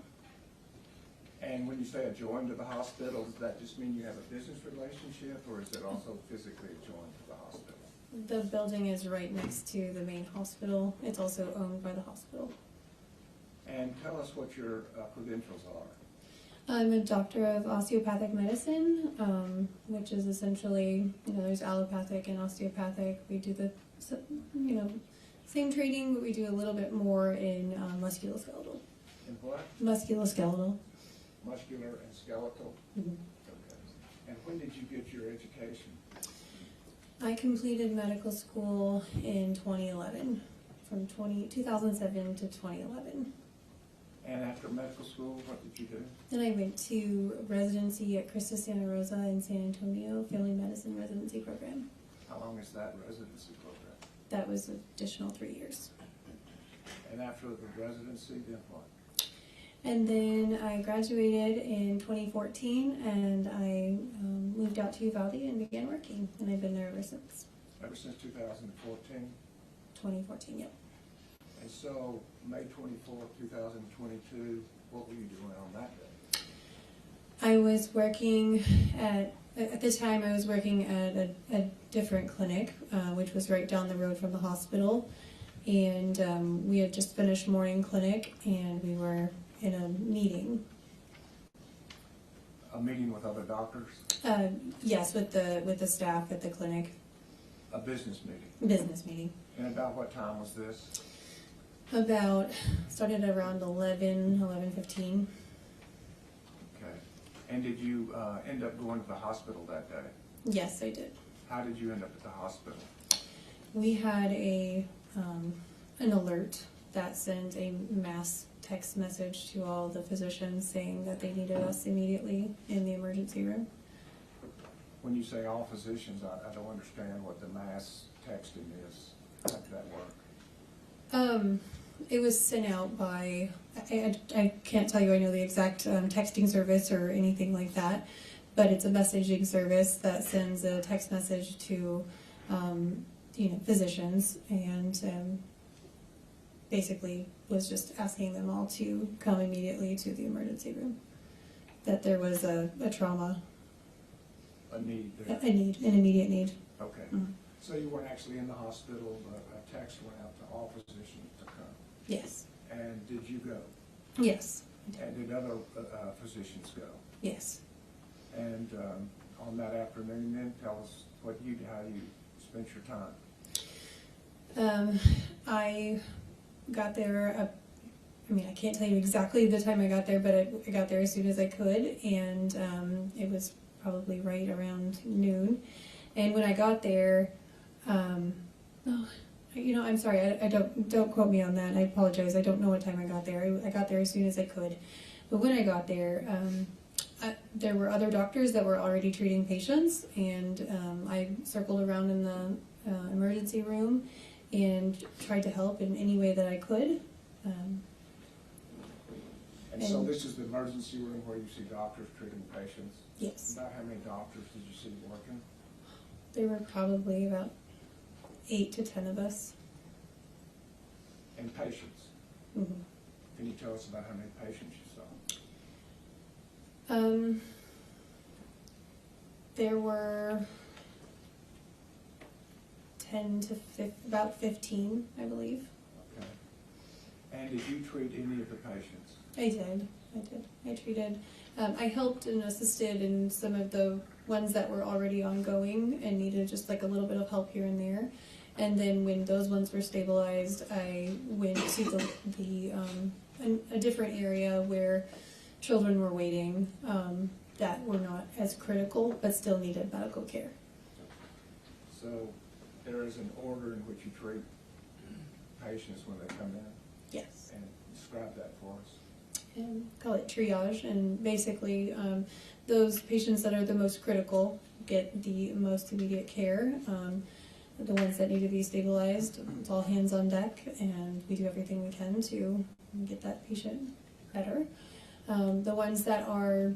And when you say adjoined to the hospital, does that just mean you have a business relationship, or is it also physically adjoined to the hospital? The building is right next to the main hospital. It's also owned by the hospital. And tell us what your credentials are. I'm a doctor of osteopathic medicine, which is essentially, there's allopathic and osteopathic. We do the, same training, but we do a little bit more in musculoskeletal. In what? Musculoskeletal. Muscular and skeletal? Mhm. Okay. And when did you get your education? I completed medical school in 2011, from 2007 to 2011. And after medical school, what did you do? Then I went to residency at Christus Santa Rosa in San Antonio, family medicine residency program. How long is that residency program? That was an additional 3 years. And after the residency, then what? And then I graduated in 2014, and I moved out to Uvalde and began working, and I've been there ever since. Ever since 2014? 2014, yep. And so, May 24th, 2022, what were you doing on that day? I was working at the time I was working at a different clinic, which was right down the road from the hospital. And we had just finished morning clinic, and we were in a meeting. A meeting with other doctors? Yes, with the staff at the clinic. A business meeting? Business meeting. And about what time was this? Started around 11:15. Okay. And did you end up going to the hospital that day? Yes, I did. How did you end up at the hospital? We had an alert that sent a mass text message to all the physicians saying that they needed us immediately in the emergency room. When you say all physicians, I don't understand what the mass texting is. How did that work? It was sent out by, I can't tell you I know the exact texting service or anything like that, but it's a messaging service that sends a text message to physicians, and basically was just asking them all to come immediately to the emergency room. That there was a trauma, A need there? an immediate need. Okay. Mhm. So you weren't actually in the hospital, but a text went out to all physicians to come. Yes. And did you go? Yes. And did other physicians go? Yes. And on that afternoon, then tell us how you spent your time. I got there. I can't tell you exactly the time I got there, but I got there as soon as I could, and it was probably right around noon. And when I got there, I'm sorry, I don't quote me on that. I apologize. I don't know what time I got there. I got there as soon as I could. But when I got there, there were other doctors that were already treating patients, and I circled around in the emergency room and tried to help in any way that I could. And so this is the emergency room where you see doctors treating patients? Yes. About how many doctors did you see working? There were probably about 8 to 10 of us. And patients? Mm-hmm. Can you tell us about how many patients you saw? There were about 15, I believe. Okay. And did you treat any of the patients? I did. I treated. I helped and assisted in some of the ones that were already ongoing and needed just like a little bit of help here and there. And then when those ones were stabilized, I went to a different area where children were waiting that were not as critical but still needed medical care. So there is an order in which you treat patients when they come in? Yes. And describe that for us. And call it triage, and basically those patients that are the most critical get the most immediate care. The ones that need to be stabilized, it's all hands on deck, and we do everything we can to get that patient better. The ones that are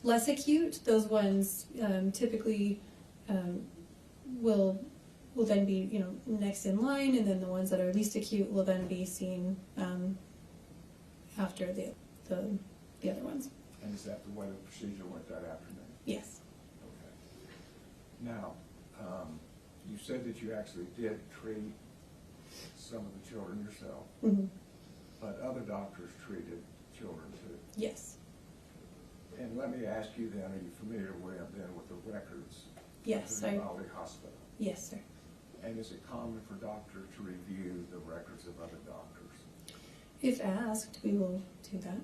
less acute, those ones typically will then be next in line, and then the ones that are least acute will then be seen after the other ones. And is that the way the procedure went that afternoon? Yes. Okay. Now, you said that you actually did treat some of the children yourself, Mm-hmm. but other doctors treated children too. Yes. And let me ask you then, are you familiar with the records? Yes, of the I- Uvalde Hospital? Yes, sir. And is it common for doctors to review the records of other doctors? If asked, we will do that.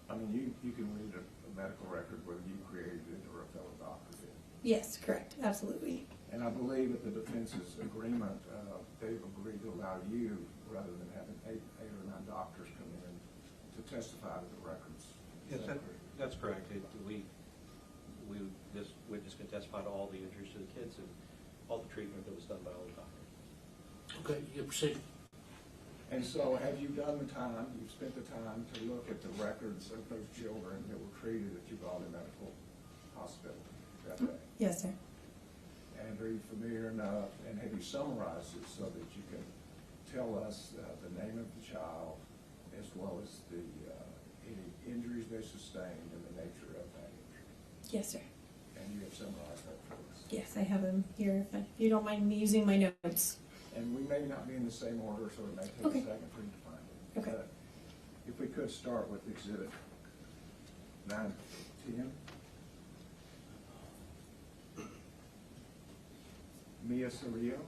I mean, you can read a medical record whether you created it or a fellow doctor did. Yes, correct, absolutely. And I believe at the defense's agreement, they've agreed to allow you, rather than having eight or nine doctors come in, to testify to the records. Yes, Is that correct? that's correct. This witness can testify to all the injuries to the kids and all the treatment that was done by all the doctors. Okay, you can proceed. And so have you done the time, you've spent the time to look at the records of those children that were treated at Uvalde Medical Hospital that day? Yes, sir. And are you familiar enough, and have you summarized it so that you can tell us the name of the child as well as the any injuries they sustained and the nature of that injury? Yes, sir. And you have summarized that for us? Yes, I have them here, if you don't mind me using my notes. And we may not be in the same order, so it may take Okay. a second for you to find it. Okay. But if we could start with Exhibit 910. Mia Cerrillo.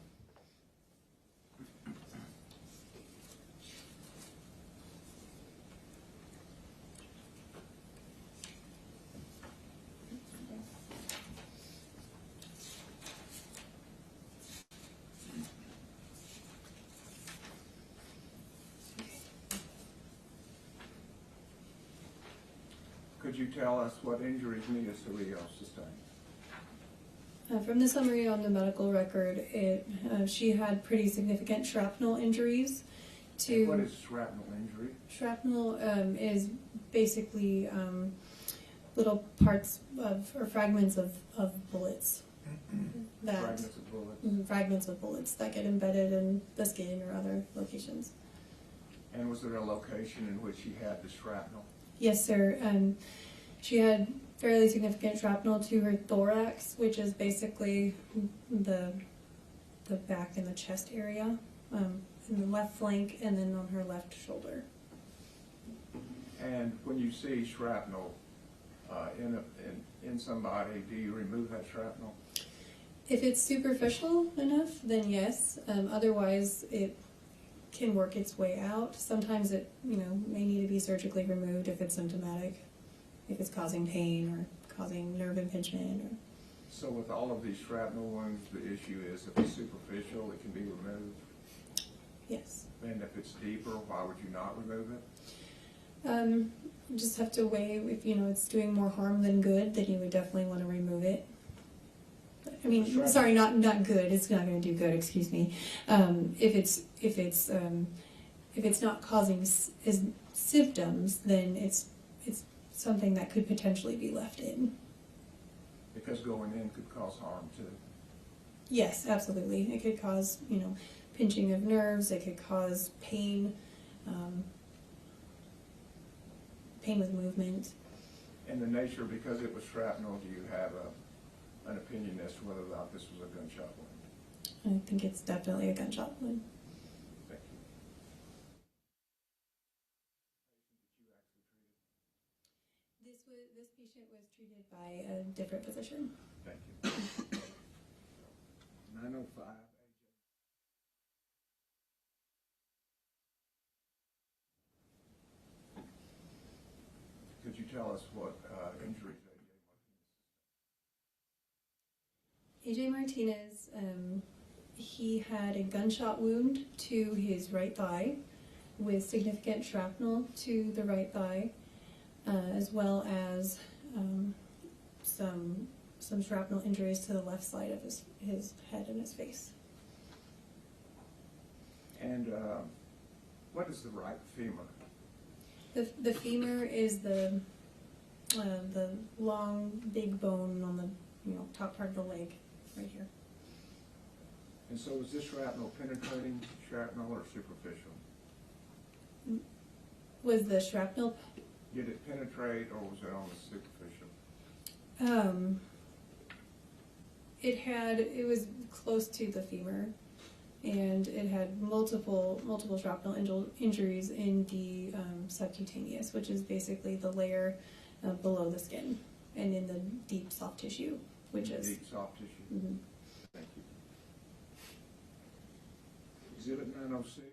Could you tell us what injuries Mia Cerrillo sustained? From the summary on the medical record, she had pretty significant shrapnel injuries. And what is shrapnel injury? Shrapnel is basically little parts of or fragments of bullets that Fragments of bullets. fragments of bullets that get embedded in the skin or other locations. And was there a location in which she had the shrapnel? Yes, sir. She had fairly significant shrapnel to her thorax, which is basically the back and the chest area, in the left flank, and then on her left shoulder. And when you see shrapnel in somebody, do you remove that shrapnel? If it's superficial enough, then yes. Otherwise, it can work its way out. Sometimes it, may need to be surgically removed if it's symptomatic, if it's causing pain or causing nerve impingement. Or So with all of these shrapnel wounds, the issue is if it's superficial, it can be removed. yes. And if it's deeper, why would you not remove it? Just have to weigh if it's doing more harm than good, then you would definitely want to remove it. I mean, Shrapnel. sorry, not good. It's not going to do good. Excuse me. If it's not causing symptoms, then it's something that could potentially be left in. Because going in could cause harm too. Yes, absolutely. It could cause pinching of nerves. It could cause pain, pain with movement. And the nature, because it was shrapnel, do you have an opinion as to whether or not this was a gunshot wound? I think it's definitely a gunshot wound. Thank you. This patient was treated by a different physician. Thank you. 905. Could you tell us what injuries AJ Martinez, he had a gunshot wound to his right thigh with significant shrapnel to the right thigh, as well as some shrapnel injuries to the left side of his head and his face. And what is the right femur? The femur is the long, big bone on the top part of the leg, right here. And so was this shrapnel penetrating shrapnel or superficial? Was the shrapnel? Did it penetrate or was it on the superficial? It was close to the femur. and it had multiple shrapnel injuries in the subcutaneous, which is basically the layer below the skin, and in the deep soft tissue, which is Deep soft tissue. mhm. Thank you. Exhibit 906.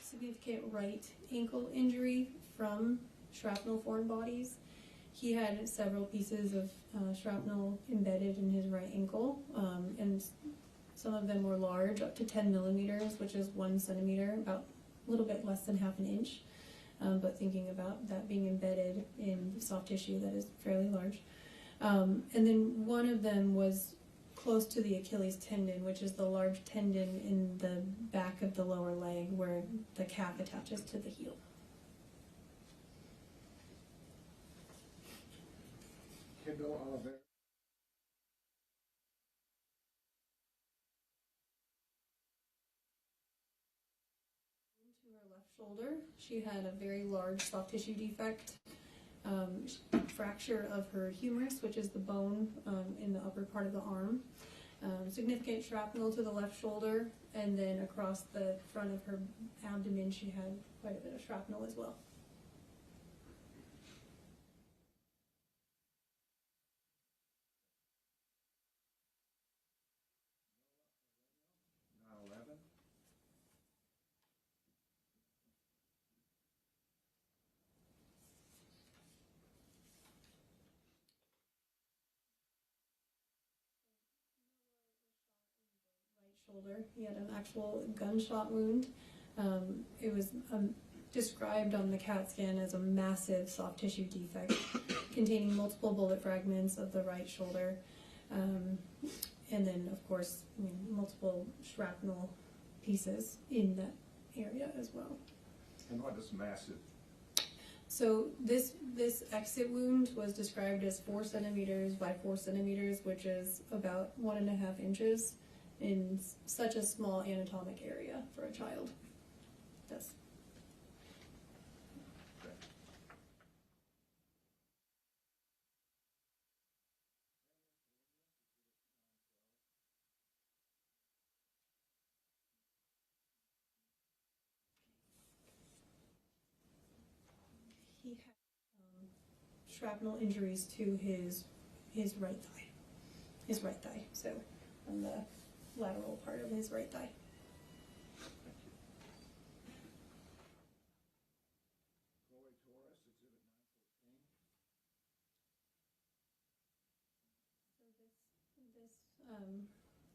Significant right ankle injury from shrapnel foreign bodies. He had several pieces of shrapnel embedded in his right ankle, and some of them were large, up to 10 millimeters, which is 1 centimeter, about a little bit less than half an inch. But thinking about that being embedded in soft tissue, that is fairly large. And then one of them was close to the Achilles tendon, which is the large tendon in the back of the lower leg where the calf attaches to the heel. Kendall Oliver. To her left shoulder, she had a very large soft tissue defect, fracture of her humerus, which is the bone in the upper part of the arm, significant shrapnel to the left shoulder, and then across the front of her abdomen she had quite a bit of shrapnel as well. Shoulder. He had an actual gunshot wound. It was described on the CAT scan as a massive soft tissue defect containing multiple bullet fragments of the right shoulder, and then of course multiple shrapnel pieces in that area as well. And what is massive? So this exit wound was described as 4 centimeters by 4 centimeters, which is about 1.5 inches. In such a small anatomic area for a child. That's Okay. he had shrapnel injuries to his right thigh. So on the lateral part of his right thigh. Chloe Torres, exhibit 914. So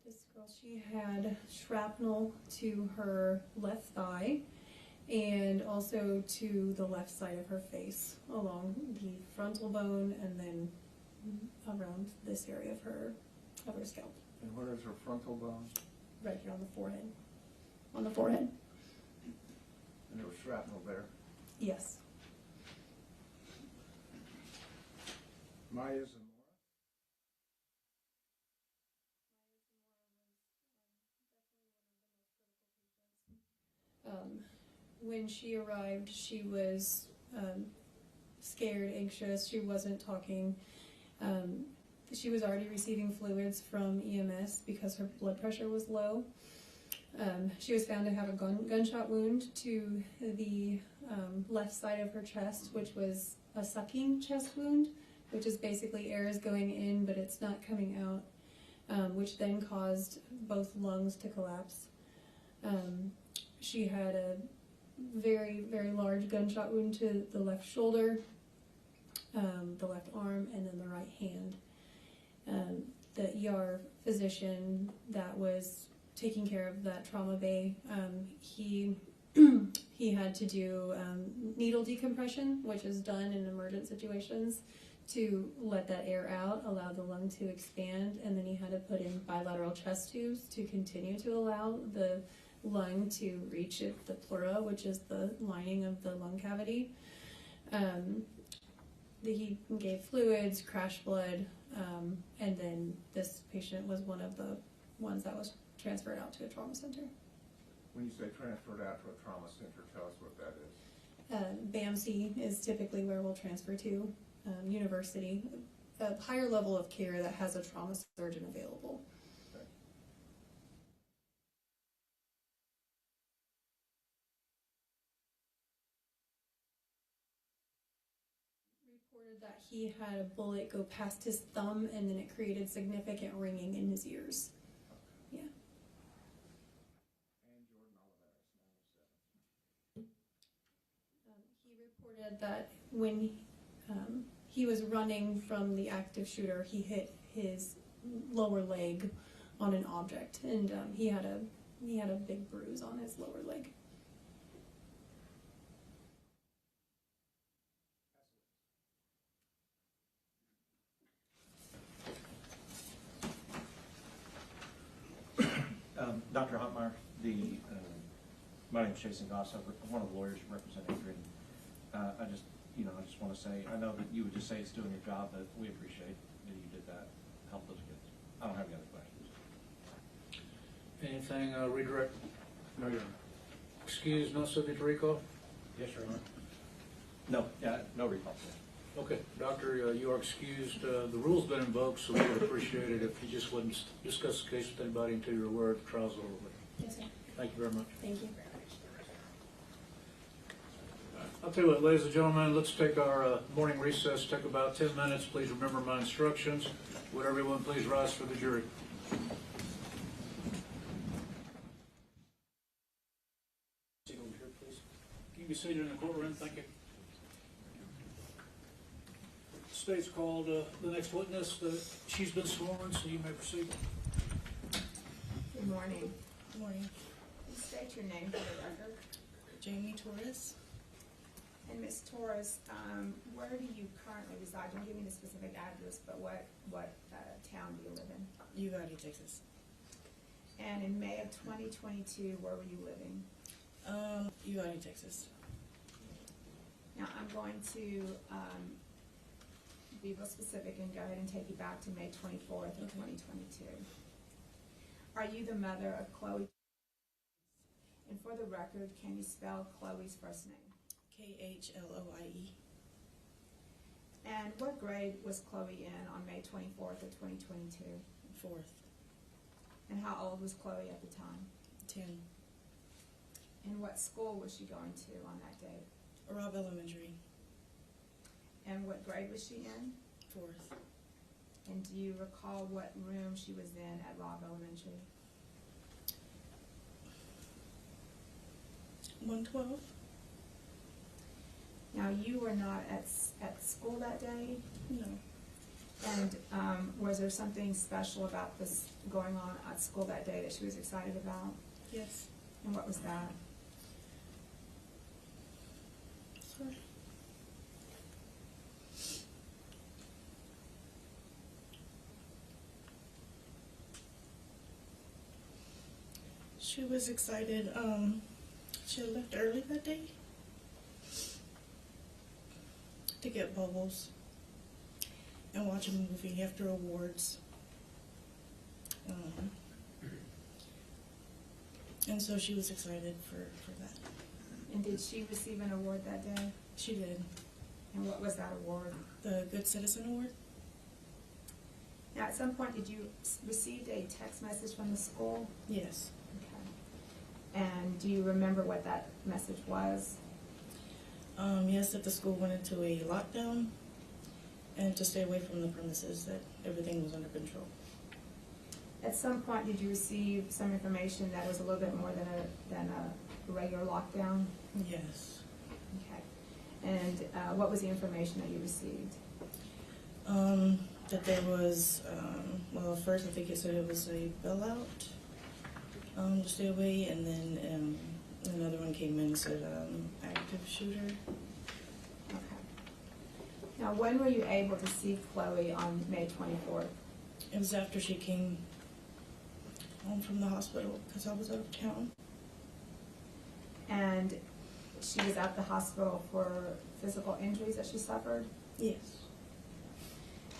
this girl, she had shrapnel to her left thigh and also to the left side of her face, along the frontal bone and then around this area of her scalp. And where is her frontal bone? Right here on the forehead. On the forehead. And there was shrapnel there. Yes. Maya Zamora. When she arrived, she was scared, anxious. She wasn't talking. She was already receiving fluids from EMS because her blood pressure was low. She was found to have a gunshot wound to the left side of her chest, which was a sucking chest wound, which is basically air is going in but it's not coming out, which then caused both lungs to collapse. She had a very, very large gunshot wound to the left shoulder, the left arm, and then the right hand. The ER physician that was taking care of that trauma bay, he had to do needle decompression, which is done in emergent situations to let that air out, allow the lung to expand, and then he had to put in bilateral chest tubes to continue to allow the lung to reach the pleura, which is the lining of the lung cavity. He gave fluids, crash blood, and then this patient was one of the ones that was transferred out to a trauma center. When you say transferred out to a trauma center, tell us what that is. BAMC is typically where we'll transfer to, university, a higher level of care that has a trauma surgeon available. Reported that he had a bullet go past his thumb and then it created significant ringing in his ears. Yeah. And Jordan Oliveris, 907. He reported that when he was running from the active shooter, he hit his lower leg on an object, and he had a big bruise on his lower leg. Dr. Hotmeyer, my name is Jason Goss. I'm one of the lawyers representing Adrian. I just want to say, I know that you would just say it's doing your job, but we appreciate that you did that, help those kids. I don't have any other questions. Anything, redirect? No, Your Honor. Excuse, not subject to recall? Yes, Your Honor. No, no recall. Okay, Doctor, you are excused. The rule's been invoked, so we would appreciate it if you just wouldn't discuss the case with anybody until you're aware the trial's over with. Yes, sir. Thank you very much. Thank you. I'll tell you what, ladies and gentlemen, let's take our morning recess, take about 10 minutes. Please remember my instructions. Would everyone please rise for the jury? Sit over here, please. Can you be seated in the courtroom? Thank you. The state's called the next witness. She's been sworn, so you may proceed. Good morning. Good morning. Please state your name for the record. Jamie Torres, And Ms. Torres, where do you currently reside? Don't give me the specific address, but what town do you live in? Uvalde, Texas. And in May of 2022, where were you living? Uvalde, Texas. Now, I'm going to be real specific and go ahead and take you back to May 24th of 2022. Are you the mother of Chloe? And for the record, can you spell Chloe's first name? Khloie. And what grade was Chloe in on May 24th of 2022? 4th. And how old was Chloe at the time? 10. And what school was she going to on that date? Robb Elementary. And what grade was she in? 4th. And do you recall what room she was in at Robb Elementary? 112. Now, you were not at school that day, No. and was there something special about this going on at school that day that she was excited about? Yes. And what was that? Sorry. She was excited. She had left early that day to get bubbles and watch a movie after awards. And so she was excited for that. And did she receive an award that day? She did. And what was that award? The Good Citizen Award? Now, at some point, did you receive a text message from the school? Yes. Okay. And do you remember what that message was? Yes, that the school went into a lockdown and to stay away from the premises, that everything was under control. At some point, did you receive some information that was a little bit more than a regular lockdown? Yes. Okay. And what was the information that you received? That there was, well, first I think it said it was a bailout to stay away, and then another one came in and said active shooter. Okay. Now, when were you able to see Chloe on May 24th? It was after she came home from the hospital because I was out of town. And she was at the hospital for physical injuries that she suffered? Yes.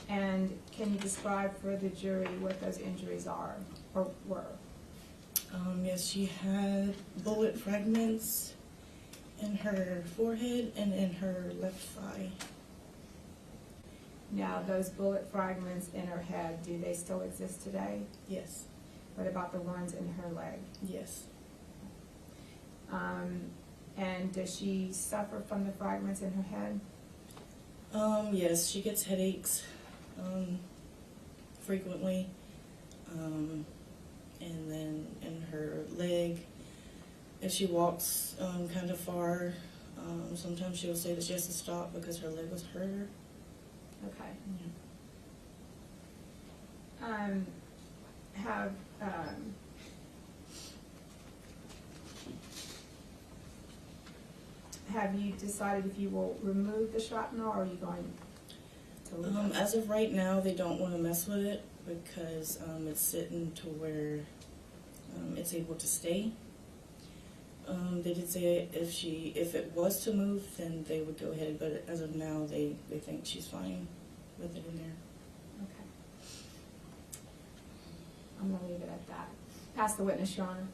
And can you describe for the jury what those injuries are or were? Yes, she had bullet fragments in her forehead and in her left thigh. Now, those bullet fragments in her head, do they still exist today? Yes, What about the ones in her leg? yes, And does she suffer from the fragments in her head? yes, she gets headaches, frequently, and then in her leg, if she walks, kind of far, sometimes she'll say that she has to stop because her leg was hurt her. Okay. Yeah. Have you decided if you will remove the shrapnel, or are you going to leave it? As of right now, they don't want to mess with it because it's sitting to where it's able to stay. They did say if it was to move, then they would go ahead, but as of now, they think she's fine with it in there. Okay. I'm gonna leave it at that. Pass the witness, Your Honor.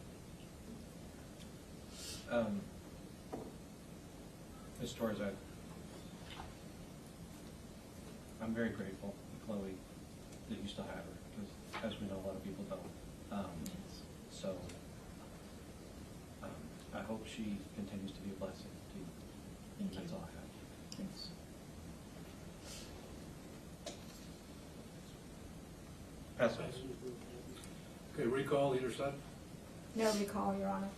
Ms. Torres, I'm very grateful to Chloe that you still have her, because as we know, a lot of people don't. So I hope she continues to be a blessing to you. Thank you. That's all I have. Thanks. Pass it. Okay, recall either side. No recall, Your Honor.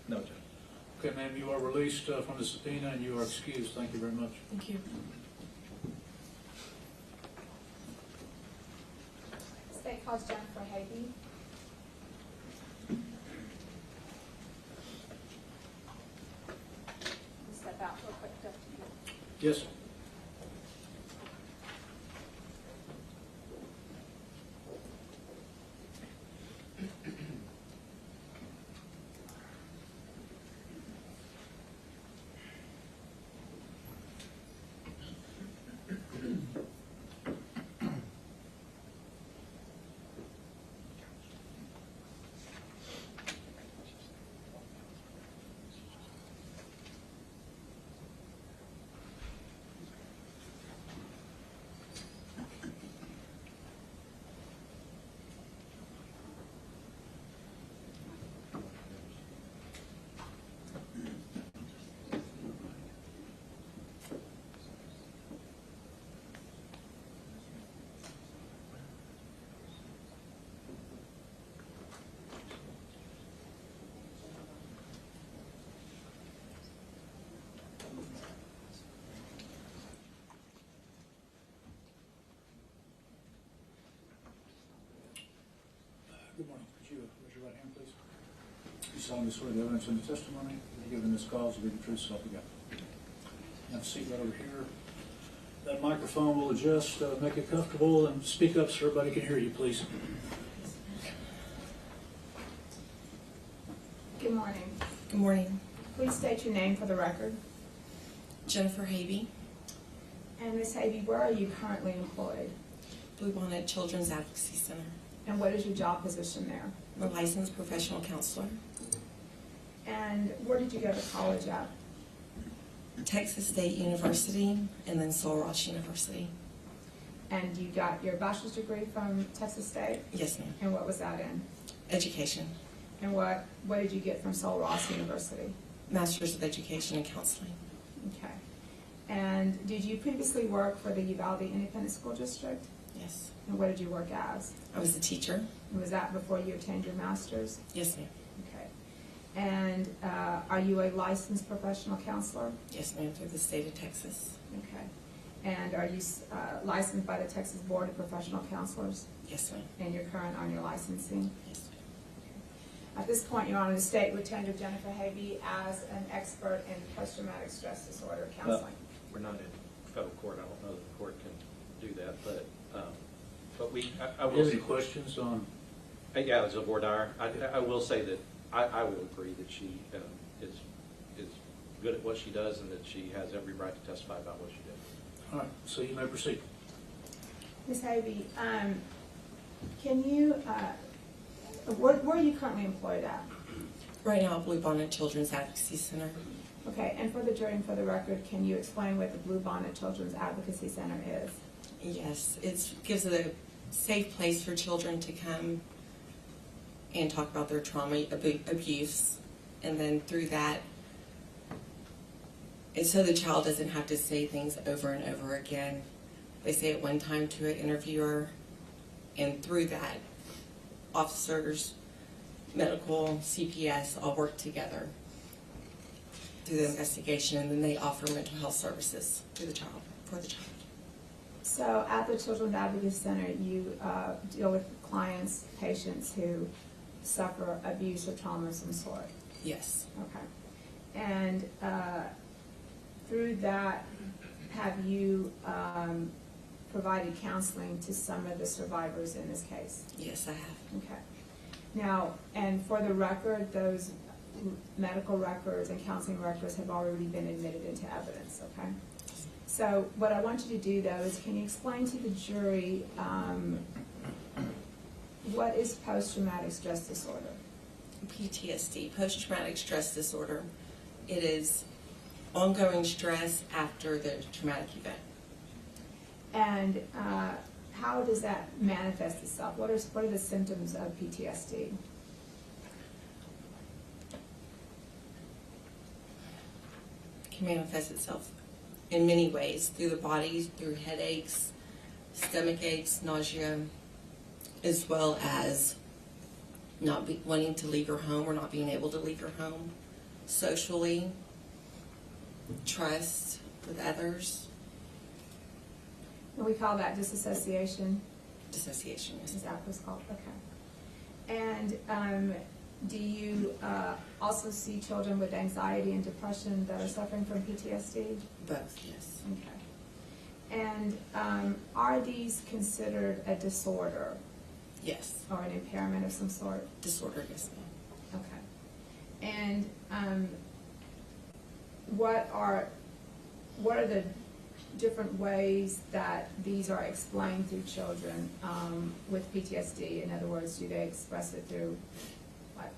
No, Judge. Okay, ma'am, you are released from the subpoena and you are excused. Thank you very much. Thank you. State calls Jennifer Hagy. Step out real quick, Deputy. Yes. Good morning. Could you raise your right hand, please? You solemnly swear the evidence in the testimony you've given this cause will be the truth, so help you God. You have a seat right over here. That microphone will adjust, make it comfortable, and speak up so everybody can hear you, please. Good morning. Good morning. Please state your name for the record. Jennifer Haby, And Ms. Haby, where are you currently employed? Bluebonnet Children's Advocacy Center. And what is your job position there? I'm a licensed professional counselor. And where did you go to college at? Texas State University and then Sul Ross University. And you got your bachelor's degree from Texas State? Yes, ma'am. And what was that in? Education. And what did you get from Sul Ross University? Master's of Education and Counseling. Okay. And did you previously work for the Uvalde Independent School District? Yes. And what did you work as? I was a teacher. And was that before you obtained your master's? Yes, ma'am. Okay. And are you a licensed professional counselor? Yes, ma'am, through the state of Texas. Okay. And are you licensed by the Texas Board of Professional Counselors? Yes, ma'am. And you're current on your licensing? Yes, ma'am. At this point, Your Honor, the state would tender Jennifer Haby as an expert in post-traumatic stress disorder counseling. We're not in federal court. I don't know that the court can do that, but I Do will. you have any questions on? Yeah, as a voir dire, I will say that I will agree that she is good at what she does and that she has every right to testify about what she did. All right, so you may proceed. Ms. Haby, can you, where are you currently employed at? Right now, Blue Bonnet Children's Advocacy Center. Okay, and for the jury and for the record, can you explain what the Blue Bonnet Children's Advocacy Center is? Yes, it gives a safe place for children to come and talk about their trauma, abuse, and then through that, and so the child doesn't have to say things over and over again. They say it one time to an interviewer, and through that, officers, medical, CPS all work together through the investigation, and then they offer mental health services to the child, for the child. So at the Children's Advocacy Center, you deal with clients, patients who suffer abuse or trauma of some sort? Yes. Okay. And through that, have you provided counseling to some of the survivors in this case? Yes, I have. Okay. Now, and for the record, those medical records and counseling records have already been admitted into evidence, okay? So what I want you to do, though, is can you explain to the jury what is post-traumatic stress disorder? PTSD, post-traumatic stress disorder. It is ongoing stress after the traumatic event. And how does that manifest itself? What are the symptoms of PTSD? It can manifest itself in many ways, through the body, through headaches, stomach aches, nausea, as well as not wanting to leave your home or not being able to leave your home, socially, trust with others. And we call that disassociation. Dissociation, yes. Is that what it's called? Okay. And do you also see children with anxiety and depression that are suffering from PTSD? Both, yes. Okay. And are these considered a disorder? Yes. Or an impairment of some sort? Disorder, yes, ma'am. Okay. And what are the different ways that these are explained through children with PTSD? In other words, do they express it through like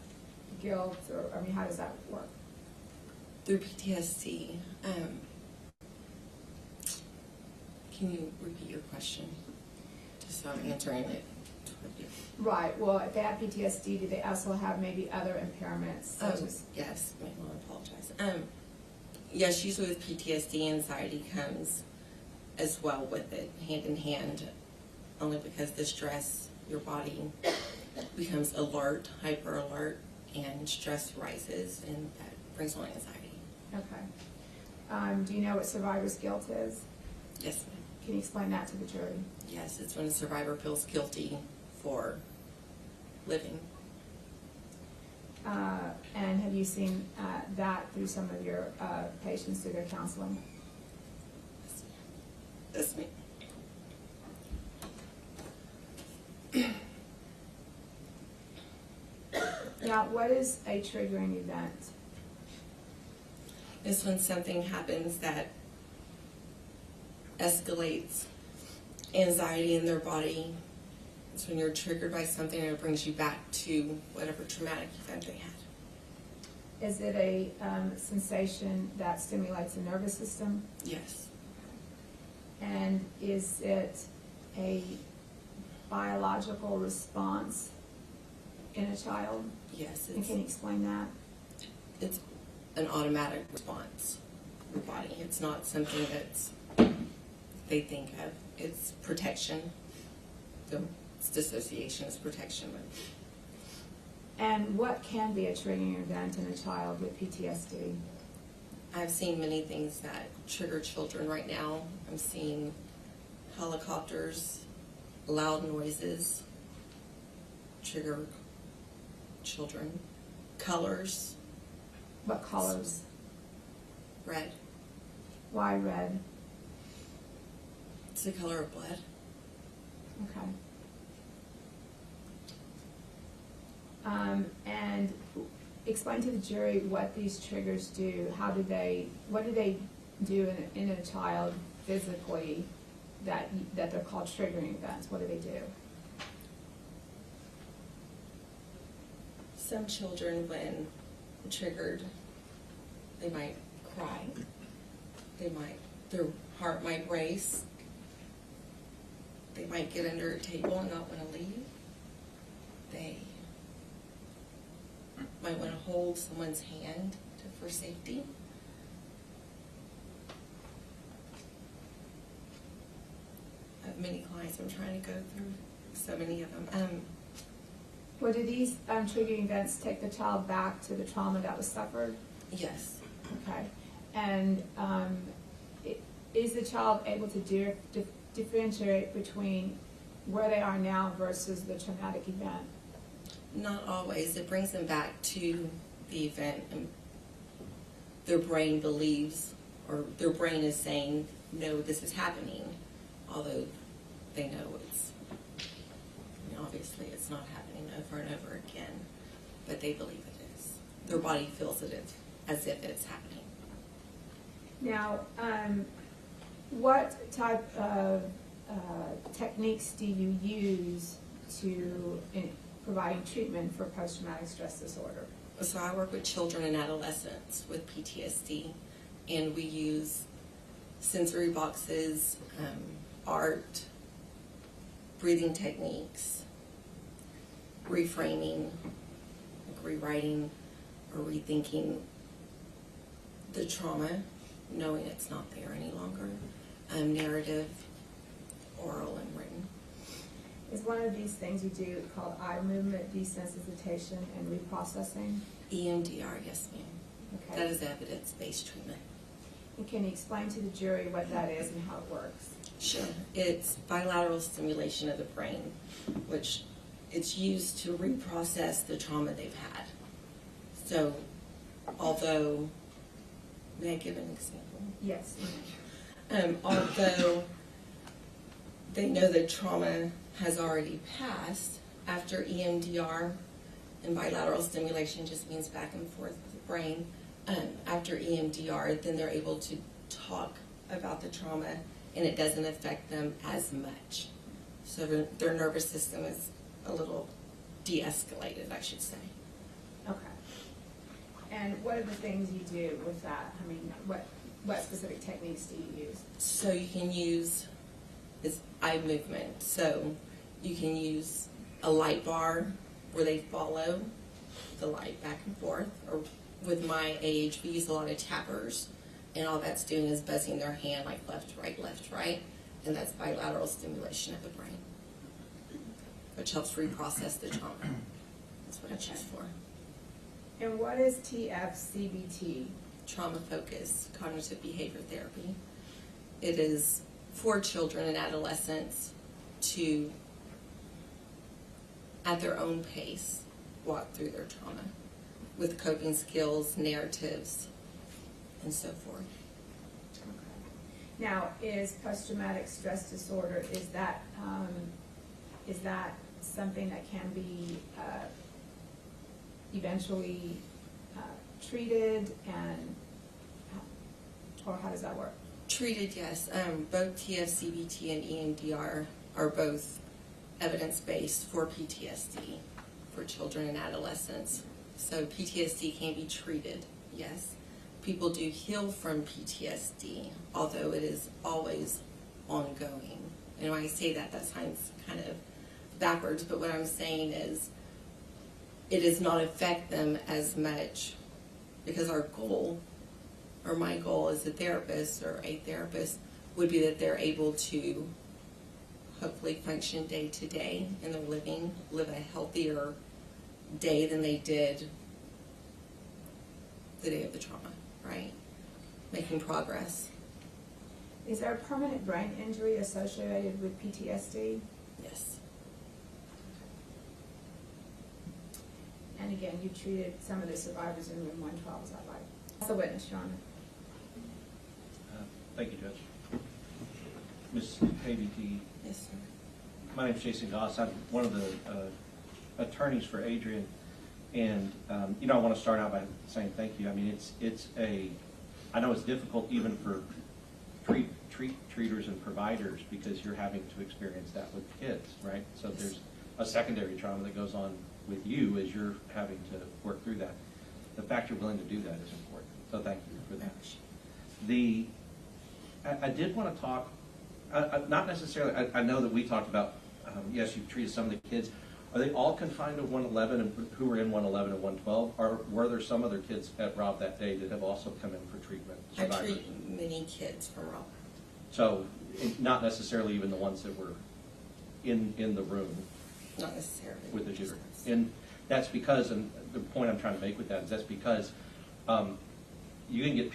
guilt, or I mean, how does that work? Through PTSD, can you repeat your question? Just so I'm answering it. Right. Well, if they have PTSD, do they also have maybe other impairments? Such as Yes. I apologize. Yes, usually with PTSD, anxiety comes as well with it, hand in hand, only because the stress, your body becomes alert, hyper alert, and stress rises, and that brings on anxiety. Okay. Do you know what survivor's guilt is? Yes, ma'am. Can you explain that to the jury? Yes, it's when a survivor feels guilty for living. And have you seen that through some of your patients through their counseling? That's me. Now, what is a triggering event? It's when something happens that escalates anxiety in their body. It's when you're triggered by something and it brings you back to whatever traumatic event they had. Is it a sensation that stimulates the nervous system? Yes. And is it a biological response in a child? Yes. And can you explain that? It's an automatic response in the body. It's not something that's they think of. It's protection. So it's dissociation, it's protection. And what can be a triggering event in a child with PTSD? I've seen many things that trigger children right now. I'm seeing helicopters, loud noises, trigger children, colors. What colors? Red. Why red? It's the color of blood. Okay. And explain to the jury what these triggers do. What do they do in a child physically that they're called triggering events? What do they do? Some children, when triggered. They might cry. Their heart might race. They might get under a table and not want to leave. They might want to hold someone's hand for safety. I have many clients I'm trying to go through, so many of them. Well, do these triggering events take the child back to the trauma that was suffered? Yes. Okay. And is the child able to differentiate between where they are now versus the traumatic event? Not always. It brings them back to the event, and their brain believes, or their brain is saying, no, this is happening, although they know obviously it's not happening over and over again, but they believe it is. Their body feels it as if it's happening. Now, what type of techniques do you use in providing treatment for post-traumatic stress disorder? So I work with children and adolescents with PTSD, and we use sensory boxes, art, breathing techniques, reframing, like rewriting or rethinking the trauma, knowing it's not there any longer, narrative, oral and written. Is one of these things you do called eye movement desensitization and reprocessing? EMDR, yes ma'am. Okay. That is evidence-based treatment. And can you explain to the jury what that is and how it works? Sure. It's bilateral stimulation of the brain, which it's used to reprocess the trauma they've had. So, although, may I give an example? Yes. Although they know the trauma has already passed, after EMDR, and bilateral stimulation just means back and forth with the brain, after EMDR, then they're able to talk about the trauma and it doesn't affect them as much. So their nervous system is a little de-escalated, I should say. Okay. And what are the things you do with that? I mean, what specific techniques do you use? So you can use this eye movement. So you can use a light bar where they follow the light back and forth. Or with my age, we use a lot of tappers, and all that's doing is buzzing their hand like left, right, and that's bilateral stimulation of the brain, which helps reprocess the trauma. That's what it's used for. And what is TFCBT? Trauma-focused cognitive behavior therapy. It is for children and adolescents to, at their own pace, walk through their trauma with coping skills, narratives, and so forth. Now, is post-traumatic stress disorder, is that something that can be eventually treated, and or how does that work? Treated, yes. Both TFCBT and EMDR are both evidence-based for PTSD for children and adolescents. So PTSD can be treated, yes. People do heal from PTSD, although it is always ongoing. And when I say that, that sounds kind of backwards, but what I'm saying is it does not affect them as much, because our goal, or my goal as a therapist would be that they're able to hopefully function day to day in their living, live a healthier day than they did the day of the trauma, right? Making progress. Is there a permanent brain injury associated with PTSD? Yes. And again, you treated some of the survivors in room 112, is that right? That's a witness, Your Honor. Thank you, Judge. Ms. KBT, Yes, sir. my name's Jason Goss. I'm one of the attorneys for Adrian, and I want to start out by saying thank you. I mean, I know it's difficult even for treaters and providers, because you're having to experience that with kids, right? So there's a secondary trauma that goes on with you as you're having to work through that. the fact you're willing to do that is important. So thank you for that. I did want to talk, not necessarily, I know that we talked about, yes, you've treated some of the kids. Are they all confined to 111 and who were in 111 and 112? Or were there some other kids at Robb that day that have also come in for treatment? I treat many kids from Robb. So not necessarily even the ones that were in the room Not necessarily. with the shooter. And that's because, and the point I'm trying to make with that is that's because you can get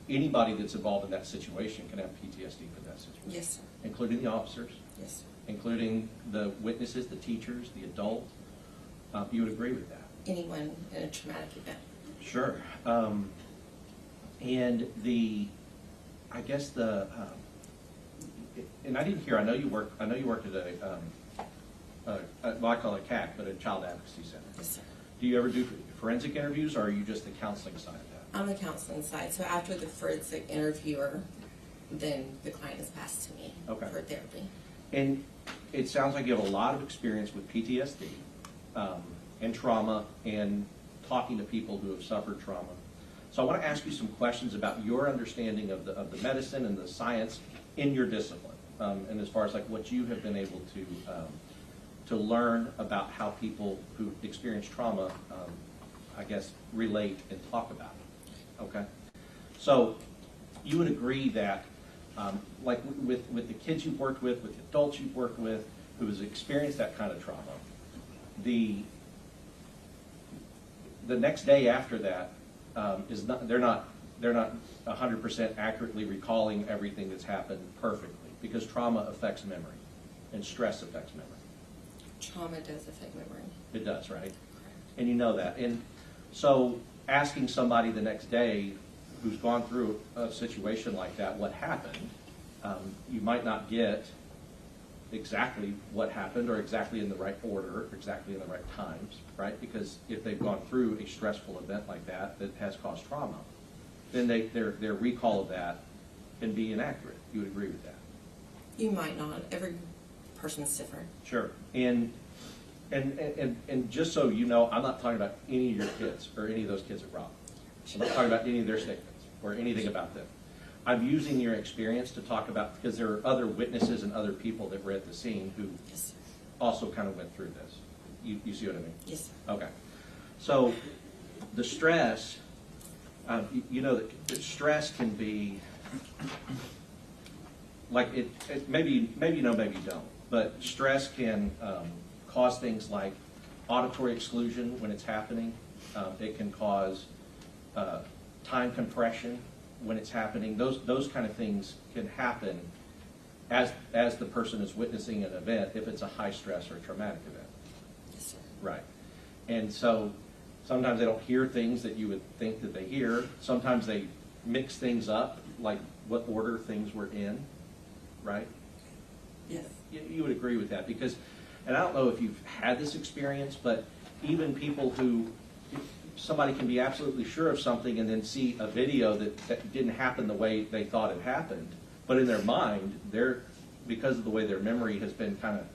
anybody that's involved in that situation can have PTSD for that situation. Yes, sir. Including the officers, Yes, sir. including the witnesses, the teachers, the adult. You would agree with that? Anyone in a traumatic event. Sure. And I guess and I didn't hear. I know you worked at well, I call it CAC, but a child advocacy center. Yes, sir. Do you ever do forensic interviews, or are you just the counseling side of that? On the counseling side, so after the forensic interviewer, then the client is passed to me Okay. for therapy. And it sounds like you have a lot of experience with PTSD and trauma and talking to people who have suffered trauma. So I want to ask you some questions about your understanding of the medicine and the science in your discipline, and as far as like what you have been able to learn about how people who experience trauma, I guess, relate and talk about it. Okay, so you would agree that, like with the kids you've worked with the adults you've worked with, who has experienced that kind of trauma, the next day after that is not, they're not 100% accurately recalling everything that's happened perfectly, because trauma affects memory and stress affects memory. Trauma does affect memory. It does, right? And you know that. And so asking somebody the next day who's gone through a situation like that what happened, you might not get exactly what happened or exactly in the right order or exactly in the right times, right? Because if they've gone through a stressful event like that that has caused trauma, then their recall of that can be inaccurate. You would agree with that? You might not. Every person's different. Sure. And just so you know, I'm not talking about any of your kids or any of those kids at Robb. I'm not talking about any of their statements or anything about them. I'm using your experience to talk about, because there are other witnesses and other people that were at the scene who Yes, sir. also kind of went through this. You see what I mean? Yes, sir. Okay. So the stress, you know, that stress can be, like maybe you know, maybe you don't, but stress can cause things like auditory exclusion when it's happening. It can cause time compression when it's happening. Those kind of things can happen as the person is witnessing an event if it's a high stress or traumatic event. Yes, sir. Right. And so sometimes they don't hear things that you would think that they hear. Sometimes they mix things up, like what order things were in, right? Yes. You would agree with that, because, and I don't know if you've had this experience, but even people who, somebody can be absolutely sure of something and then see a video that didn't happen the way they thought it happened, but in their mind, because of the way their memory has been kind of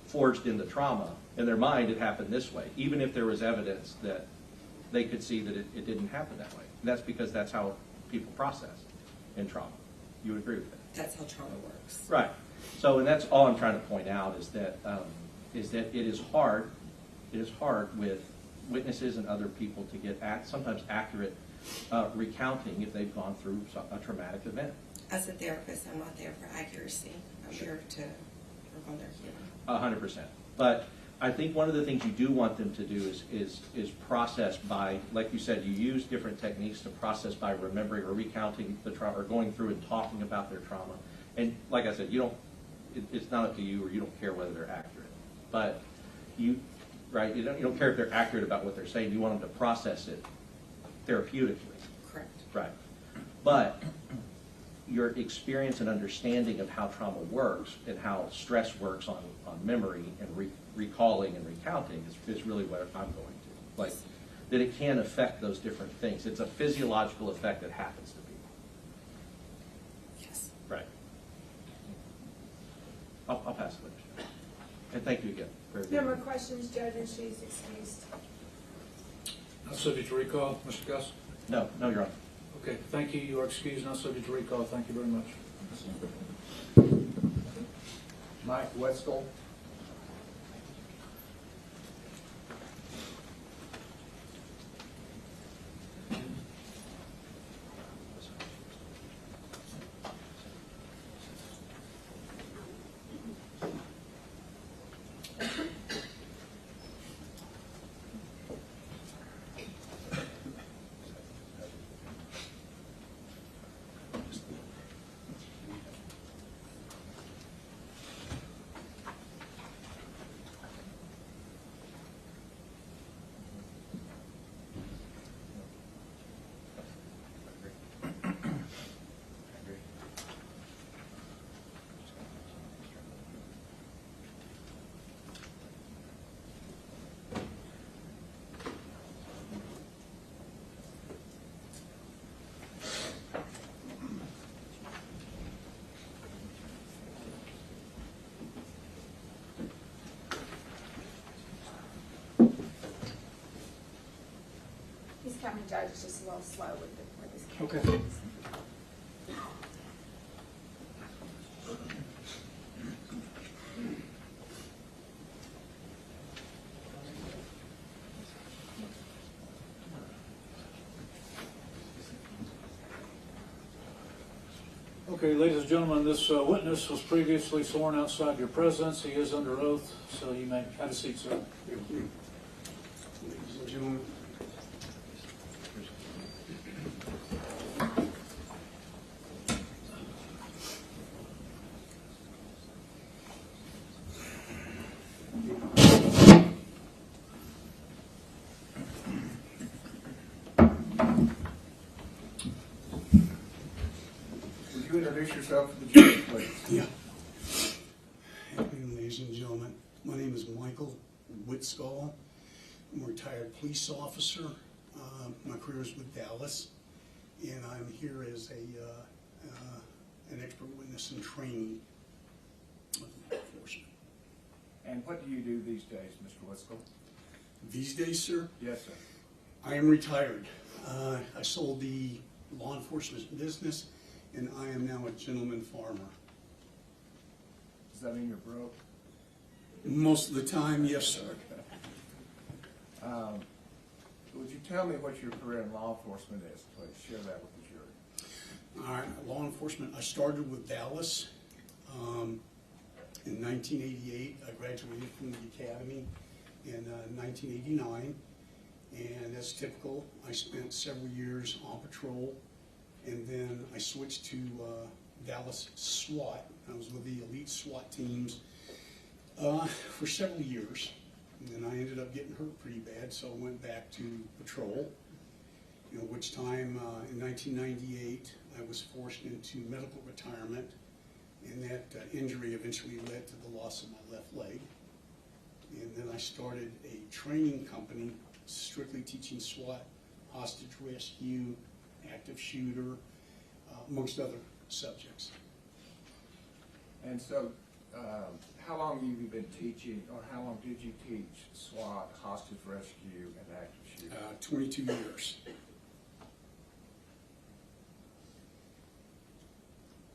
forged into trauma, in their mind it happened this way, even if there was evidence that they could see that it didn't happen that way. And that's because that's how people process in trauma. You would agree with that? That's how trauma works. Right. So, and that's all I'm trying to point out is that it is hard. It is hard with witnesses and other people to get sometimes accurate recounting if they've gone through a traumatic event. As a therapist, I'm not there for accuracy. I'm here to work on their healing. 100%. But I think one of the things you do want them to do is process by, like you said, you use different techniques to process by remembering or recounting the trauma or going through and talking about their trauma. And like I said, it's not up to you, or you don't care whether they're accurate. But you don't care if they're accurate about what they're saying. You want them to process it therapeutically. Correct. Right. But your experience and understanding of how trauma works and how stress works on memory and recalling and recounting is really what I'm going to. Like, that it can affect those different things. It's a physiological effect that happens to people. Yes. Right. I'll pass it later. And thank you again. No more questions, Judge, and she's excused. Not subject to recall, Mr. Gus? No, Your Honor. Okay, thank you. You are excused, not subject to recall. Thank you very much. Mike Westall. He's coming, Judge, it's just a little slow with his Okay. cases. Okay, ladies and gentlemen, this witness was previously sworn outside your presence. He is under oath, so you may have a seat, sir. Thank you. Ladies and gentlemen. Would you introduce yourself to the jury, please? Yeah. Evening, ladies and gentlemen. My name is Michael Whitskall. I'm a retired police officer. My career is with Dallas, and I'm here as an expert witness in training of law enforcement. And what do you do these days, Mr. Westall? These days, sir, Yes, sir. I am retired. I sold the law enforcement business, and I am now a gentleman farmer. Does that mean you're broke? Most of the time, yes, sir. Would you tell me what your career in law enforcement is, please? Share that with the jury. All right, law enforcement, I started with Dallas in 1988. I graduated from the academy in 1989. And as typical, I spent several years on patrol. And then I switched to Dallas SWAT. I was with the elite SWAT teams for several years. And then I ended up getting hurt pretty bad, so I went back to patrol. Which time in 1998 I was forced into medical retirement, and that injury eventually led to the loss of my left leg. And then I started a training company strictly teaching SWAT, hostage rescue, active shooter, amongst other subjects. And so, how long have you been teaching, or how long did you teach SWAT, hostage rescue, and active shooter? 22 years.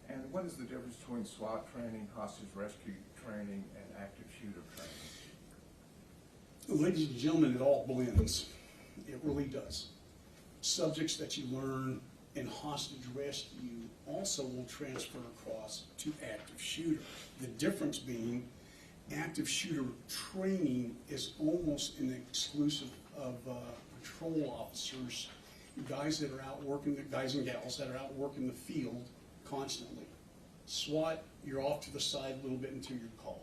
And what is the difference between SWAT training, hostage rescue training, and active shooter training? Ladies and gentlemen, it all blends. It really does. Subjects that you learn in hostage rescue also will transfer across to active shooter. The difference being active shooter training is almost an exclusive of patrol officers, guys that are out working, guys and gals that are out working the field constantly. SWAT, you're off to the side a little bit until you're called.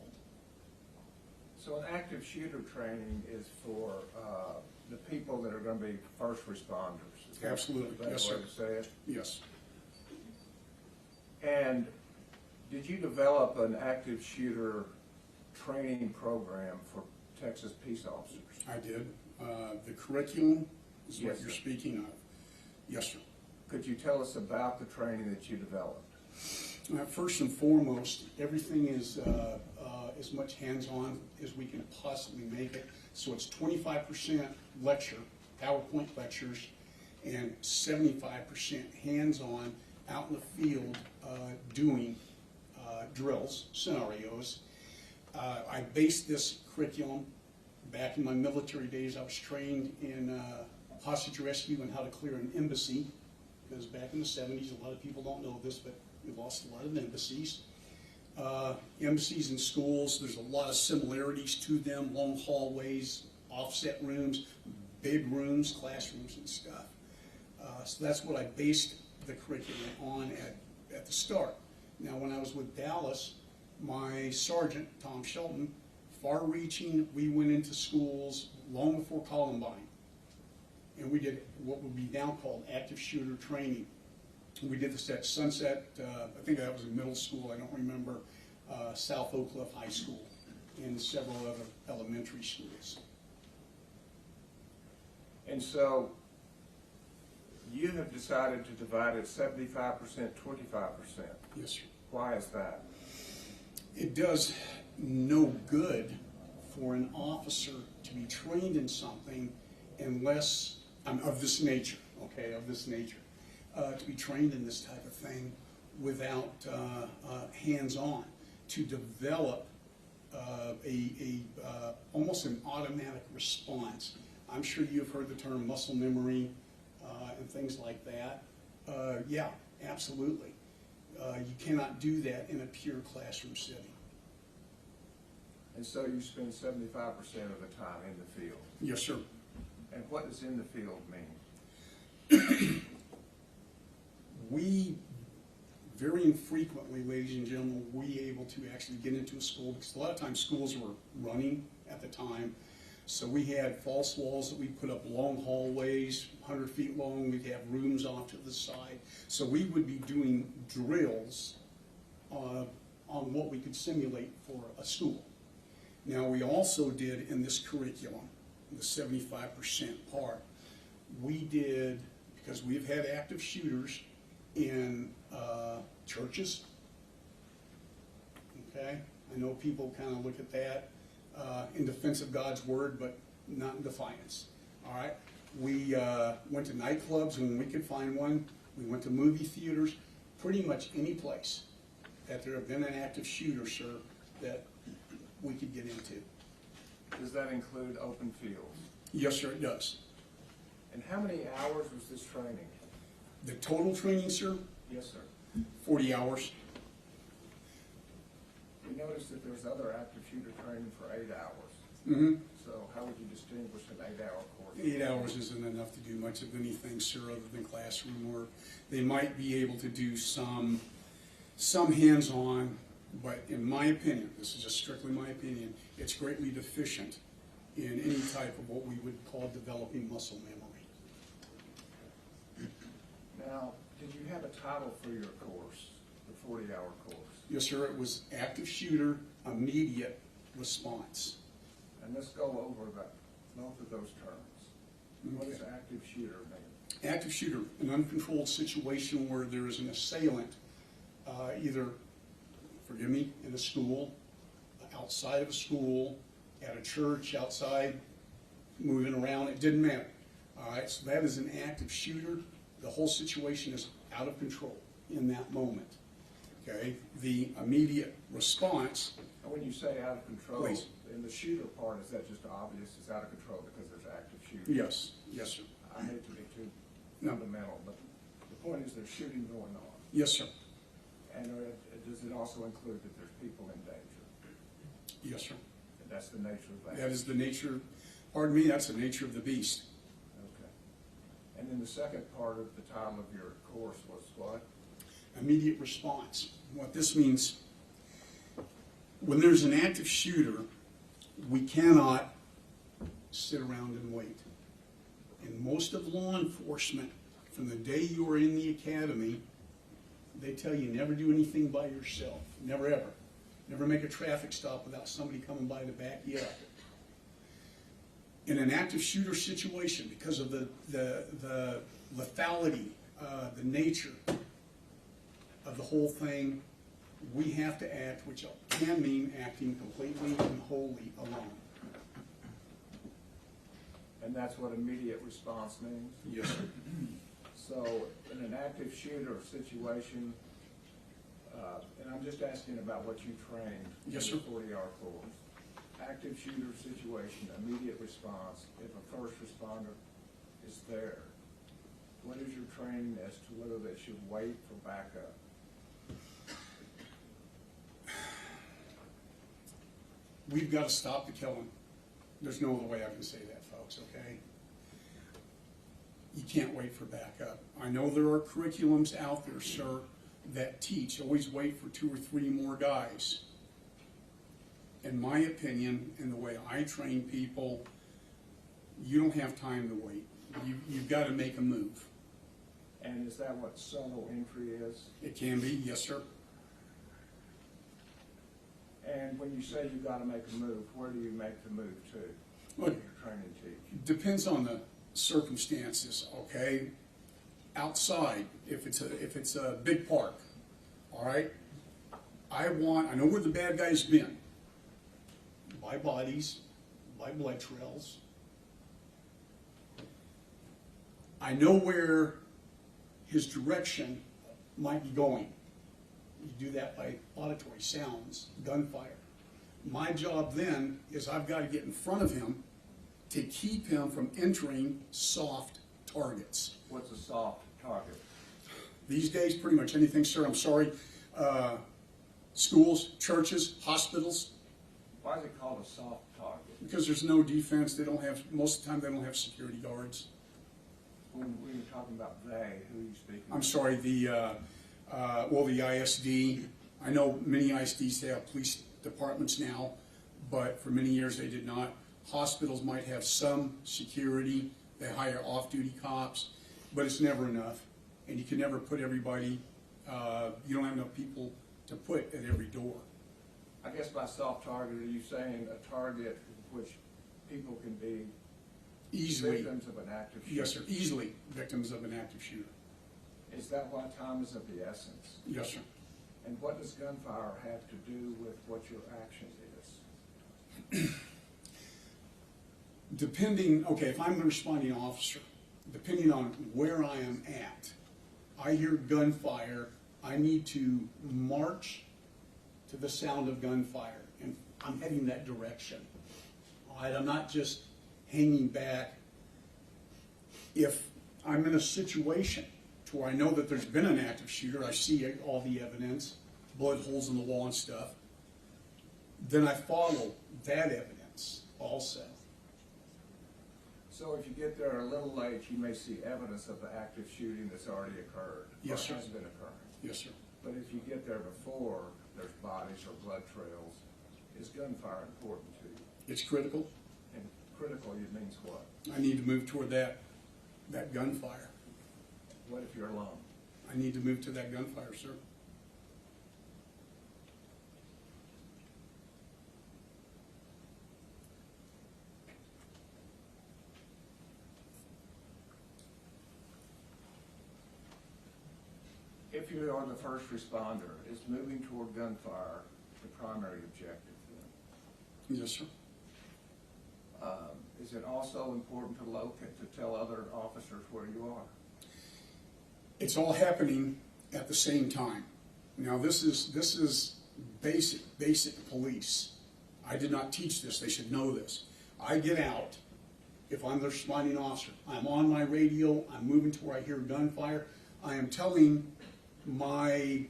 So an active shooter training is for the people that are going to be first responders. Is that Absolutely. the Yes, way sir. to say it? Yes. And did you develop an active shooter training program for Texas peace officers? I did. The curriculum is what Yes, you're sir. speaking of. Yes, sir. Could you tell us about the training that you developed? First and foremost, everything is as much hands-on as we can possibly make it. So it's 25% lecture PowerPoint lectures, and 75% hands-on out in the field doing drills, scenarios. I based this curriculum back in my military days. I was trained in hostage rescue and how to clear an embassy, because back in the 70s, a lot of people don't know this, but we lost a lot of embassies. Embassies and schools, there's a lot of similarities to them, long hallways, offset rooms, big rooms, classrooms and stuff. So that's what I based the curriculum on at the start. Now, when I was with Dallas, my sergeant, Tom Shelton, far-reaching, we went into schools long before Columbine, and we did what would be now called active shooter training. We did this at Sunset, I think that was in middle school, I don't remember, South Oak Cliff High School, and several other elementary schools. And so you have decided to divide it 75%, 25%. Yes, sir. Why is that? It does no good for an officer to be trained in something unless, of this nature, okay, of this nature, to be trained in this type of thing without hands-on, to develop almost an automatic response. I'm sure you've heard the term muscle memory and things like that. Yeah, absolutely. You cannot do that in a pure classroom setting. And so you spend 75% of the time in the field. Yes, sir. And what does in the field mean? We very infrequently, ladies and gentlemen, were we able to actually get into a school, because a lot of times schools were running at the time. So we had false walls that we put up, long hallways, 100 feet long. We'd have rooms off to the side. So we would be doing drills on what we could simulate for a school. Now, we also did in this curriculum, the 75% part, we did, because we've had active shooters in churches, okay? I know people kind of look at that in defense of God's word, but not in defiance, all right? We went to nightclubs when we could find one. We went to movie theaters, pretty much any place that there have been an active shooter, sir, that we could get into. Does that include open fields? Yes, sir, it does. And how many hours was this training? The total training, sir, Yes, sir. 40 hours. We noticed that there's other active shooter training for 8 hours. Mm-hmm. So how would you distinguish an 8-hour course? 8 hours isn't enough to do much of anything, sir, other than classroom work. They might be able to do some hands-on, but in my opinion, this is just strictly my opinion, it's greatly deficient in any type of what we would call developing muscle memory. Now, did you have a title for your course, the 40-hour course? Yes, sir, it was active shooter, immediate response. And let's go over both of those terms. What does active shooter mean? Active shooter, an uncontrolled situation where there is an assailant, either, forgive me, in a school, outside of a school, at a church, outside, moving around, it didn't matter. All right, so that is an active shooter. The whole situation is out of control in that moment. Okay, the immediate response. And when you say out of control, Please. in the shooter part, is that just obvious it's out of control because there's active shooting? Yes, yes, sir. I hate to be too No. fundamental, but the point is there's shooting going on. Yes, sir. And does it also include that there's people in danger? Yes, sir. And that's the nature of that? That is the nature, pardon me, that's the nature of the beast. Okay. And then the second part of the time of your course was what? Immediate response. What this means, when there's an active shooter, we cannot sit around and wait. And most of law enforcement, from the day you are in the academy, they tell you never do anything by yourself. Never ever. Never make a traffic stop without somebody coming by to back you up. In an active shooter situation, because of the lethality, the nature of the whole thing, we have to act, which can mean acting completely and wholly alone. And that's what immediate response means? Yes, sir. So in an active shooter situation, and I'm just asking about what you trained Yes, in sir. the 40-hour course. Active shooter situation, immediate response, if a first responder is there, what is your training as to whether they should wait for backup? We've got to stop the killing. There's no other way I can say that, folks, okay? You can't wait for backup. I know there are curriculums out there, sir, that teach, always wait for 2 or 3 more guys. In my opinion, in the way I train people, you don't have time to wait. You've got to make a move. And is that what solo entry is? It can be, yes, sir. And when you say you got to make a move, where do you make the move to? Well, What does your training teach? depends on the circumstances, okay? Outside, if it's a big park, all right? I know where the bad guy's been. By bodies, by blood trails. I know where his direction might be going. You do that by auditory sounds, gunfire. My job then is I've got to get in front of him to keep him from entering soft targets. What's a soft target? These days, pretty much anything, sir, I'm sorry. Schools, churches, hospitals, Why is it called a soft target? because there's no defense. They don't have, most of the time, they don't have security guards. When you're talking about they, who are you speaking of? I'm sorry, the ISD. I know many ISDs have police departments now, but for many years they did not. Hospitals might have some security. They hire off-duty cops, but it's never enough. And you can never put everybody, you don't have enough people to put at every door. I guess by soft target, are you saying a target which people can be Easily, victims of an active shooter? yes, sir, easily victims of an active shooter. Is that why time is of the essence? Yes, sir. And what does gunfire have to do with what your action is? Depending, okay, if I'm the responding officer, depending on where I am at, I hear gunfire, I need to march to the sound of gunfire, and I'm heading that direction. All right, I'm not just hanging back. If I'm in a situation to where I know that there's been an active shooter, I see all the evidence, blood holes in the wall and stuff, then I follow that evidence also. So if you get there a little late, you may see evidence of the active shooting that's already occurred. Yes, sir. Or has been occurring. Yes, sir. But if you get there before there's bodies or blood trails, is gunfire important to you? It's critical. And critical, it means what? I need to move toward that gunfire. What if you're alone? I need to move to that gunfire, sir. If you are the first responder, is moving toward gunfire the primary objective then? Yes, sir. Is it also important to locate, to tell other officers where you are? It's all happening at the same time. Now, this is basic police. I did not teach this. They should know this. I get out. If I'm the responding officer, I'm on my radio. I'm moving to where I hear gunfire. I am telling my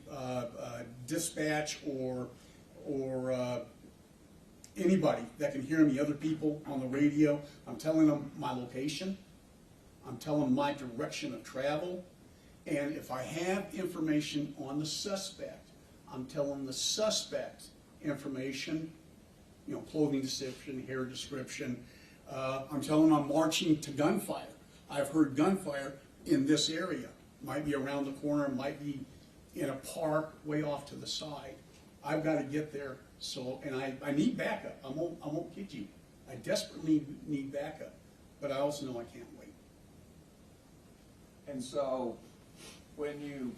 dispatch or anybody that can hear me, other people on the radio, I'm telling them my location. I'm telling them my direction of travel. And if I have information on the suspect, I'm telling the suspect information, you know, clothing description, hair description. I'm telling them I'm marching to gunfire. I've heard gunfire in this area. Might be around the corner, might be in a park way off to the side. I've got to get there, so, and I need backup. I won't kid you. I desperately need backup, but I also know I can't wait. And so, when you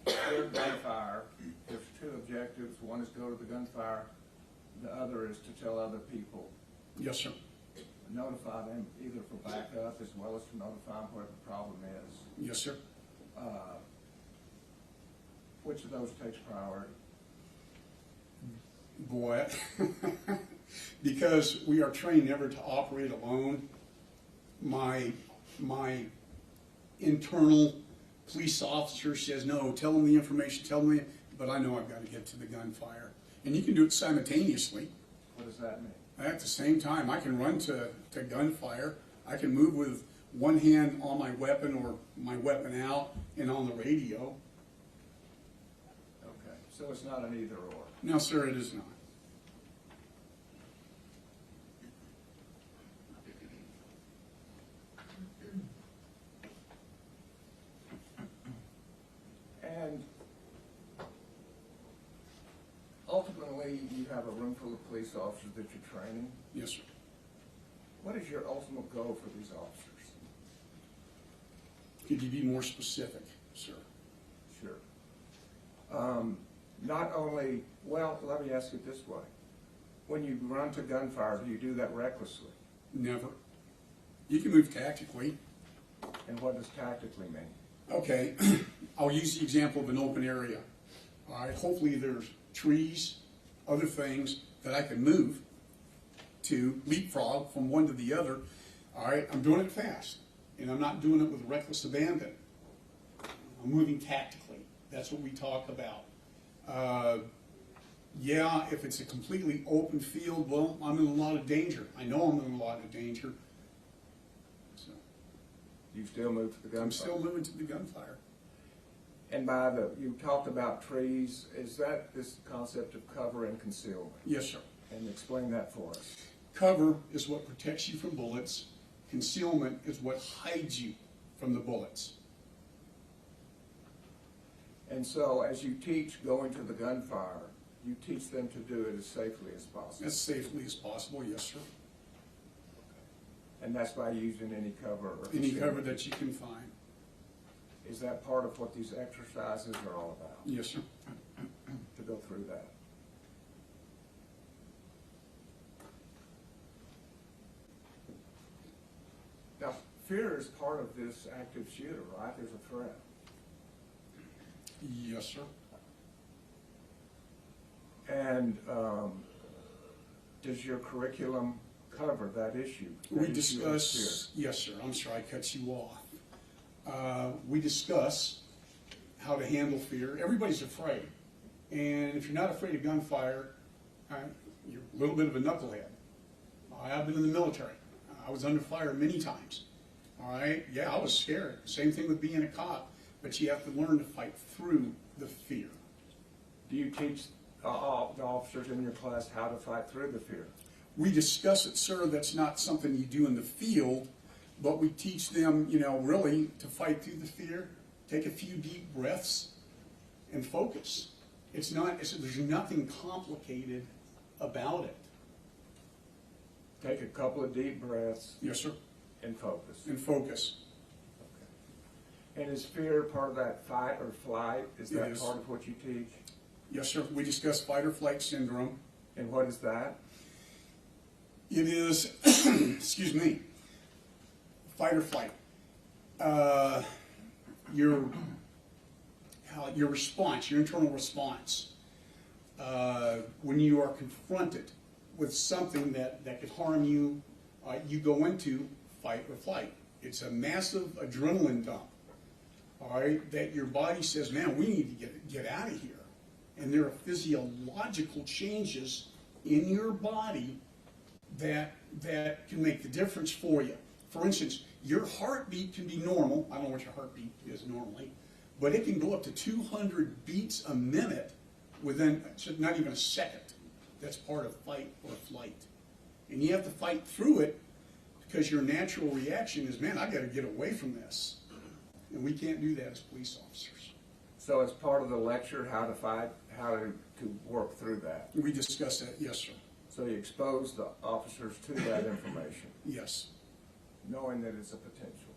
hear gunfire, there's two objectives. One is go to the gunfire, the other is to tell other people. Yes, sir. notify them either for backup as well as to notify them where the problem is. Yes, sir. Which of those takes priority? Boy, because we are trained never to operate alone, my internal police officer says, no, tell them the information, tell them, but I know I've got to get to the gunfire. And you can do it simultaneously. What does that mean? At the same time, I can run to gunfire. I can move with one hand on my weapon or my weapon out and on the radio. Okay, so it's not an either or. No, sir, it is not. And ultimately, you have a room full of police officers that you're training. Yes, sir. What is your ultimate goal for these officers? Could you be more specific, sir? Sure. Not only, well, let me ask it this way. When you run to gunfire, do you do that recklessly? Never. You can move tactically. And what does tactically mean? Okay, I'll use the example of an open area. All right, hopefully there's trees, other things that I can move to leapfrog from one to the other. All right, I'm doing it fast, and I'm not doing it with reckless abandon. I'm moving tactically. That's what we talk about. Yeah, if it's a completely open field, well, I'm in a lot of danger. I know I'm in a lot of danger. So You still move to the gunfire? I'm still moving to the gunfire. And you talked about trees. Is that this concept of cover and concealment? Yes, sir. And explain that for us. Cover is what protects you from bullets. Concealment is what hides you from the bullets. And so as you teach going to the gunfire, you teach them to do it as safely as possible. As safely as possible, yes, sir. And that's by using any cover or Any concealment. cover that you can find. Is that part of what these exercises are all about? Yes, sir. To go through that? Now, fear is part of this active shooter, right? There's a threat. Yes, sir. And does your curriculum cover that issue? We discuss, yes, sir. I'm sorry, I cut you off. We discuss how to handle fear. Everybody's afraid. And if you're not afraid of gunfire, you're a little bit of a knucklehead. I've been in the military. I was under fire many times. All right? Yeah, I was scared. Same thing with being a cop. But you have to learn to fight through the fear. Do you teach all the officers in your class how to fight through the fear? We discuss it, sir. That's not something you do in the field, but we teach them, really to fight through the fear, take a few deep breaths, and focus. There's nothing complicated about it. Take a couple of deep breaths. Yes, sir. And focus. And focus. Okay. And is fear part of that fight or flight? Is that Yes. part of what you teach? Yes, sir. We discuss fight or flight syndrome. And what is that? It is, excuse me, fight or flight. Your response, your internal response, when you are confronted with something that could harm you, you go into fight or flight. It's a massive adrenaline dump, all right, that your body says, man, we need to get out of here. And there are physiological changes in your body that can make the difference for you. For instance, your heartbeat can be normal. I don't know what your heartbeat is normally, but it can go up to 200 beats a minute within not even a second. That's part of fight or flight. And you have to fight through it because your natural reaction is, man, I got to get away from this. And we can't do that as police officers. So it's part of the lecture, how to fight, how to work through that. We discuss that, yes, sir. So you expose the officers to that information. Yes. Knowing that it's a potential.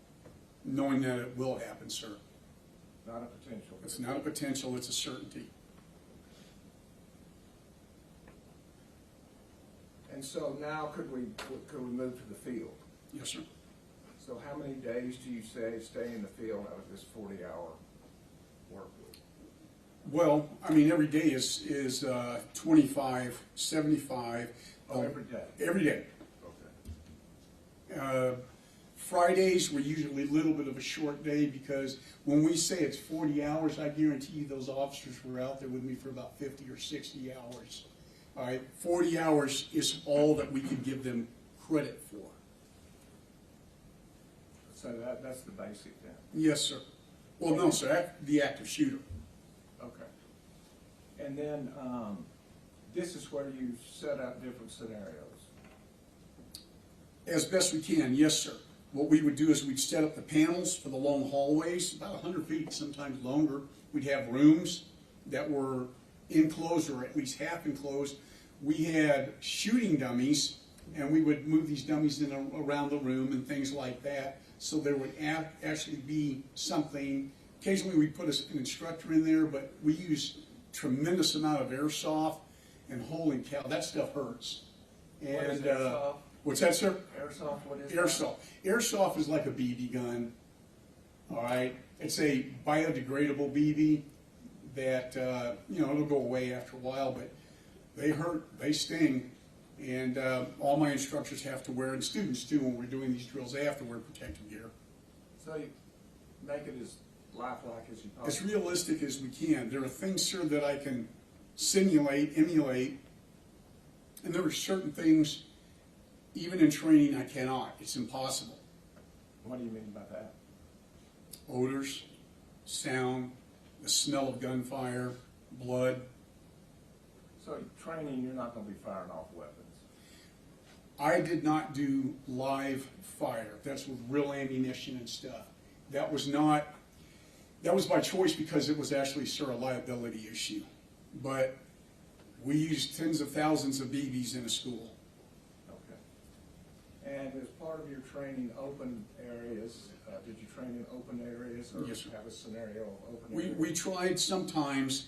Knowing that it will happen, sir. Not a potential. It's not a potential, it's a certainty. And so now could we move to the field? Yes, sir. So how many days do you say stay in the field out of this 40-hour work week? Well, I mean, every day is 25, 75. Oh, every day? Every day. Okay. Fridays were usually a little bit of a short day because when we say it's 40 hours, I guarantee you those officers were out there with me for about 50 or 60 hours. All right, 40 hours is all that we can give them credit for. So that's the basic then? Yes, sir. Well, no, sir, the active shooter. Okay. And then this is where you set up different scenarios. As best we can, yes, sir. What we would do is we'd set up the panels for the long hallways, about 100 feet, sometimes longer. We'd have rooms that were enclosed or at least half enclosed. We had shooting dummies, and we would move these dummies in around the room and things like that. So there would actually be something. Occasionally we'd put an instructor in there, but we use tremendous amount of airsoft, and holy cow, that stuff hurts. And What is airsoft? What's that, sir? Airsoft, what is Airsoft. Airsoft is like a BB gun. All right, it's a biodegradable BB that it'll go away after a while, but they hurt, they sting, and all my instructors have to wear, and students too, when we're doing these drills, they have to wear protective gear. So you make it as lifelike as you As possibly. realistic as we can. There are things, sir, that I can simulate, emulate, and there are certain things, even in training, I cannot. It's impossible. What do you mean by that? Odors, sound, the smell of gunfire, blood. So training, you're not going to be firing off weapons. I did not do live fire. That's with real ammunition and stuff. That was by choice because it was actually, sir, a liability issue. But we used tens of thousands of BBs in a school. Okay. And as part of your training, open areas, did you train in open areas or Yes, sir. have a scenario of open areas? We tried sometimes.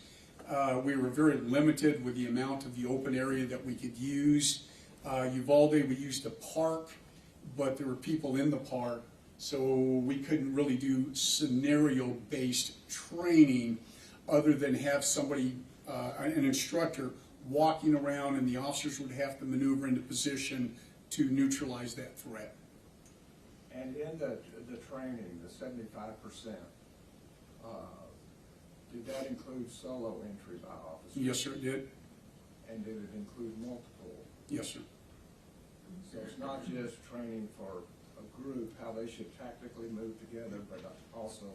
We were very limited with the amount of the open area that we could use. Uvalde, we used a park, but there were people in the park, so we couldn't really do scenario-based training other than have somebody, an instructor, walking around, and the officers would have to maneuver into position to neutralize that threat. And in the training, the 75%, did that include solo entry by officers? Yes, sir, it did. And did it include multiple? Yes, sir. So it's not just training for a group, how they should tactically move together, but also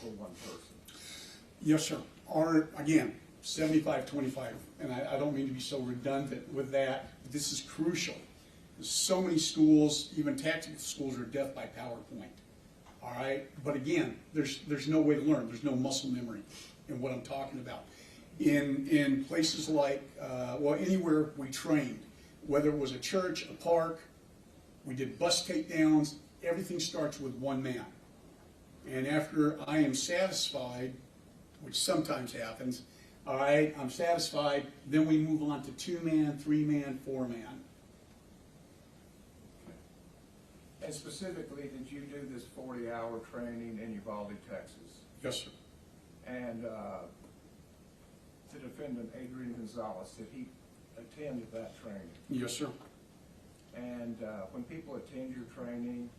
for one person. Yes, sir. Our, again, 75-25, and I don't mean to be so redundant with that, but this is crucial. So many schools, even tactical schools, are death by PowerPoint. All right? But again, there's no way to learn. There's no muscle memory in what I'm talking about. In places like, anywhere we trained, whether it was a church, a park, we did bus takedowns, everything starts with one man. And after I am satisfied, which sometimes happens, all right, I'm satisfied, then we move on to 2-man, 3-man, 4-man. And specifically, did you do this 40-hour training in Uvalde, Texas? Yes, sir. And the defendant, Adrian Gonzales, did he attend that training? Yes, sir. And when people attend your training,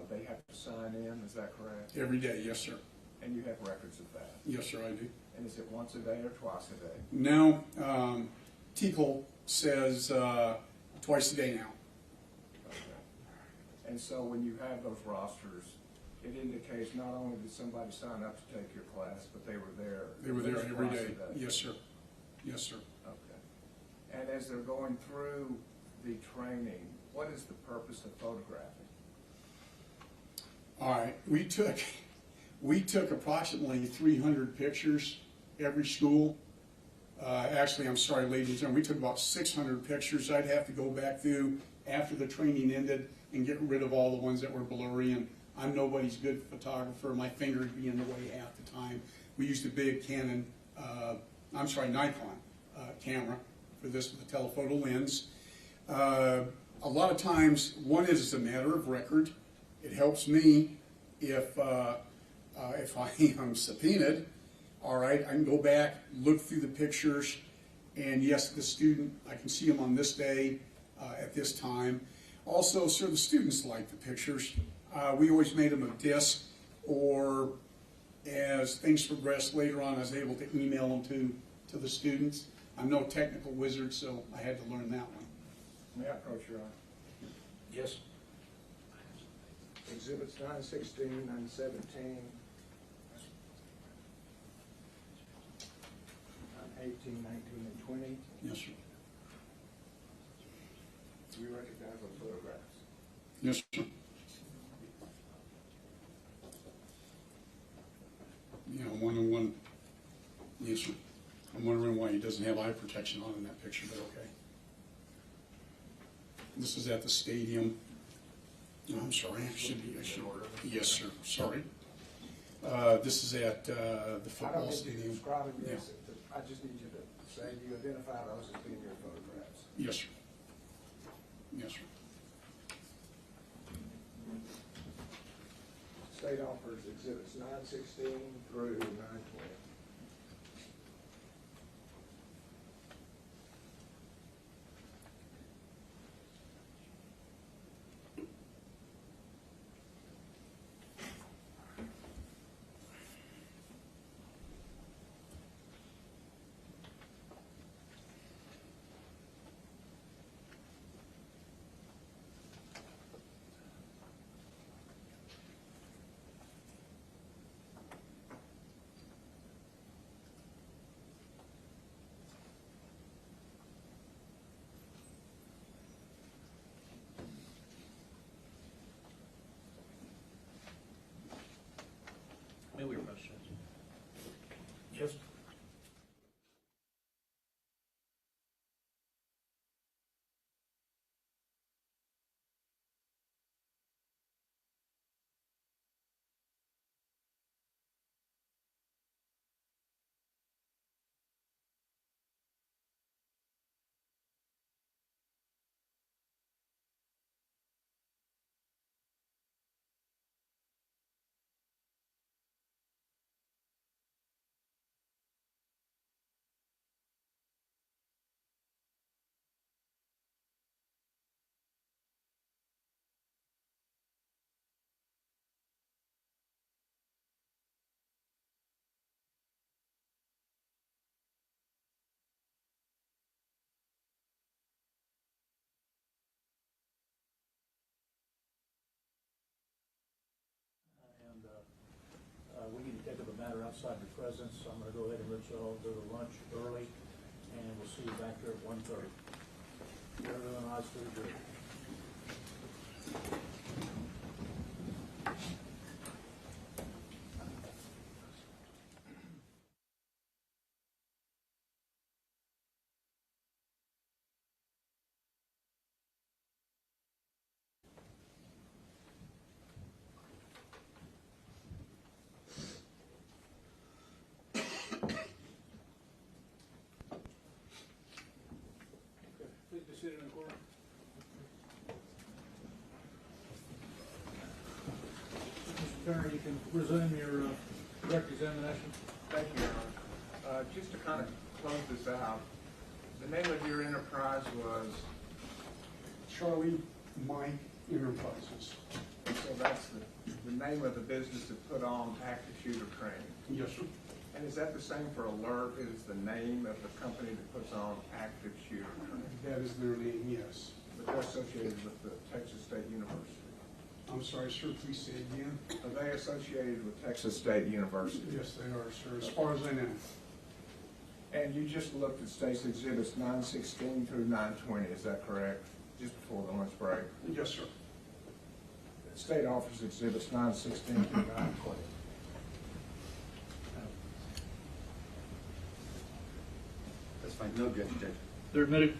they have to sign in, is that correct? Every day, yes, sir. And you have records of that? Yes, sir, I do. And is it once a day or twice a day? Now, TCL says twice a day now. Okay. And so when you have those rosters, it indicates not only did somebody sign up to take your class, but they were there. They were there every twice day. a Yes, sir. Yes, sir. Okay. And as they're going through the training, what is the purpose of photographing? All right, we took approximately 300 pictures every school. Actually, I'm sorry, ladies and gentlemen, we took about 600 pictures. I'd have to go back through after the training ended and get rid of all the ones that were blurry. And I'm nobody's good photographer. My finger would be in the way half the time. We used a big Nikon camera for this with a telephoto lens. A lot of times, one is it's a matter of record. It helps me if I am subpoenaed. All right, I can go back, look through the pictures, and yes, the student, I can see him on this day at this time. Also, sir, the students like the pictures. We always made them a disc, or as things progressed later on, I was able to email them to the students. I'm no technical wizard, so I had to learn that one. May I approach, Your Honor? Yes? Exhibits 916, 917, 918, 19, and 20. Yes, sir. Do you recognize those photographs? Yes, sir. Yeah, I'm wondering one. Yes, sir. I'm wondering why he doesn't have eye protection on in that picture, but okay. This is at the stadium. No, I'm sorry. I should. Yes, sir. Sorry. This is at the I football don't need you to stadium. describe them, Yeah. yes. I just need you to say you identify those as being your photographs. Yes, sir. Yes, sir. State offers exhibits 916 through 920. May we approach Judge? Yes? And we need to take up a matter outside your presence, so I'm going to go ahead and let you all go to lunch early, and we'll see you back here at 1:30. Everyone, eyes to the door. Please be seated in the court. Mr. Turner, you can resume your direct examination. Thank you, Your Honor. Just to kind of close this out, the name of your enterprise was, Charlie Mike Enterprises. so that's the name of the business that put on active shooter training. Yes, sir. And is that the same for Alert? Is the name of the company that puts on active shooter training? That is their name, yes. But they're associated with the Texas State University. I'm sorry, sir, please say it again. Are they associated with Texas State University? Yes, they are, sir, as far as I know. And you just looked at State's exhibits 916 through 920, is that correct? Just before the lunch break. Yes, sir. State offers exhibits 916 through 920. That's fine. No objection, Judge. They're admitted.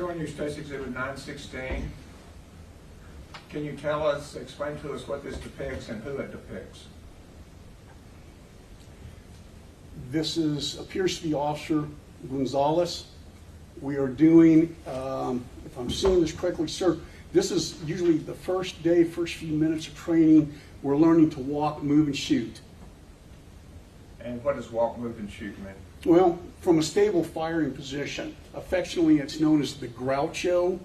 showing you State's Exhibit 916. Can you explain to us what this depicts and who it depicts? This appears to be Officer Gonzales. We are doing, if I'm seeing this correctly, sir, this is usually the first day, first few minutes of training. We're learning to walk, move, and shoot. And what does walk, move, and shoot mean? Well, from a stable firing position, affectionately it's known as the Groucho.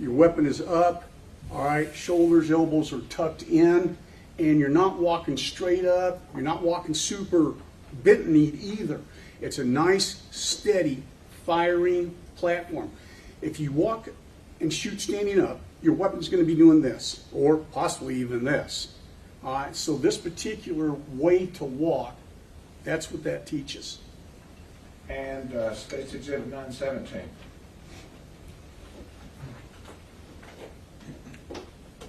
Your weapon is up, all right, shoulders, elbows are tucked in, and you're not walking straight up, you're not walking super bent knee either. It's a nice, steady firing platform. If you walk and shoot standing up, your weapon's going to be doing this, or possibly even this. All right, so this particular way to walk, that's what that teaches. And State's Exhibit 917.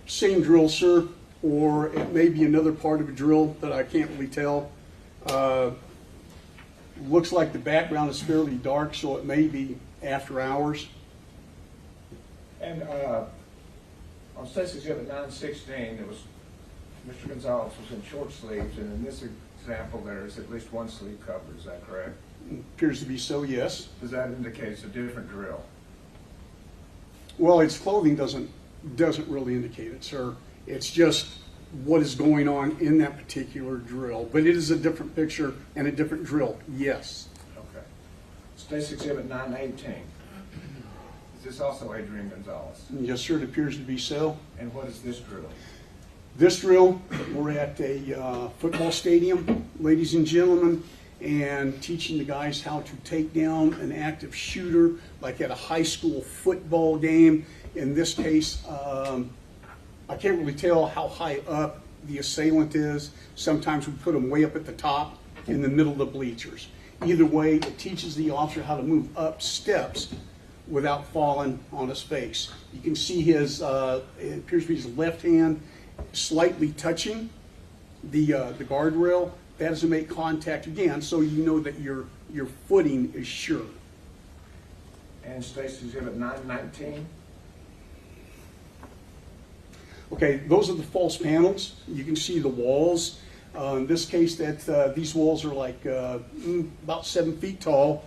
Same drill, sir, or it may be another part of a drill that I can't really tell. Looks like the background is fairly dark, so it may be after hours. And on State's Exhibit 916, it was Mr. Gonzales was in short sleeves, and in this example there is at least one sleeve covered. Is that correct? Appears to be so, yes. Does that indicate it's a different drill? Well, its clothing doesn't really indicate it, sir. It's just what is going on in that particular drill. But it is a different picture and a different drill, yes. Okay. State's Exhibit 918. Is this also Adrian Gonzales? Yes, sir, it appears to be so. And what is this drill? This drill, we're at a football stadium, ladies and gentlemen, and teaching the guys how to take down an active shooter, like at a high school football game. In this case, I can't really tell how high up the assailant is. Sometimes we put them way up at the top, in the middle of the bleachers. Either way, it teaches the officer how to move up steps without falling on his face. You can see his, it appears to be his left hand slightly touching the guardrail. That is to make contact again, so you know that your footing is sure. And State's Exhibit 919. Okay, those are the false panels. You can see the walls. In this case, these walls are like about 7 feet tall.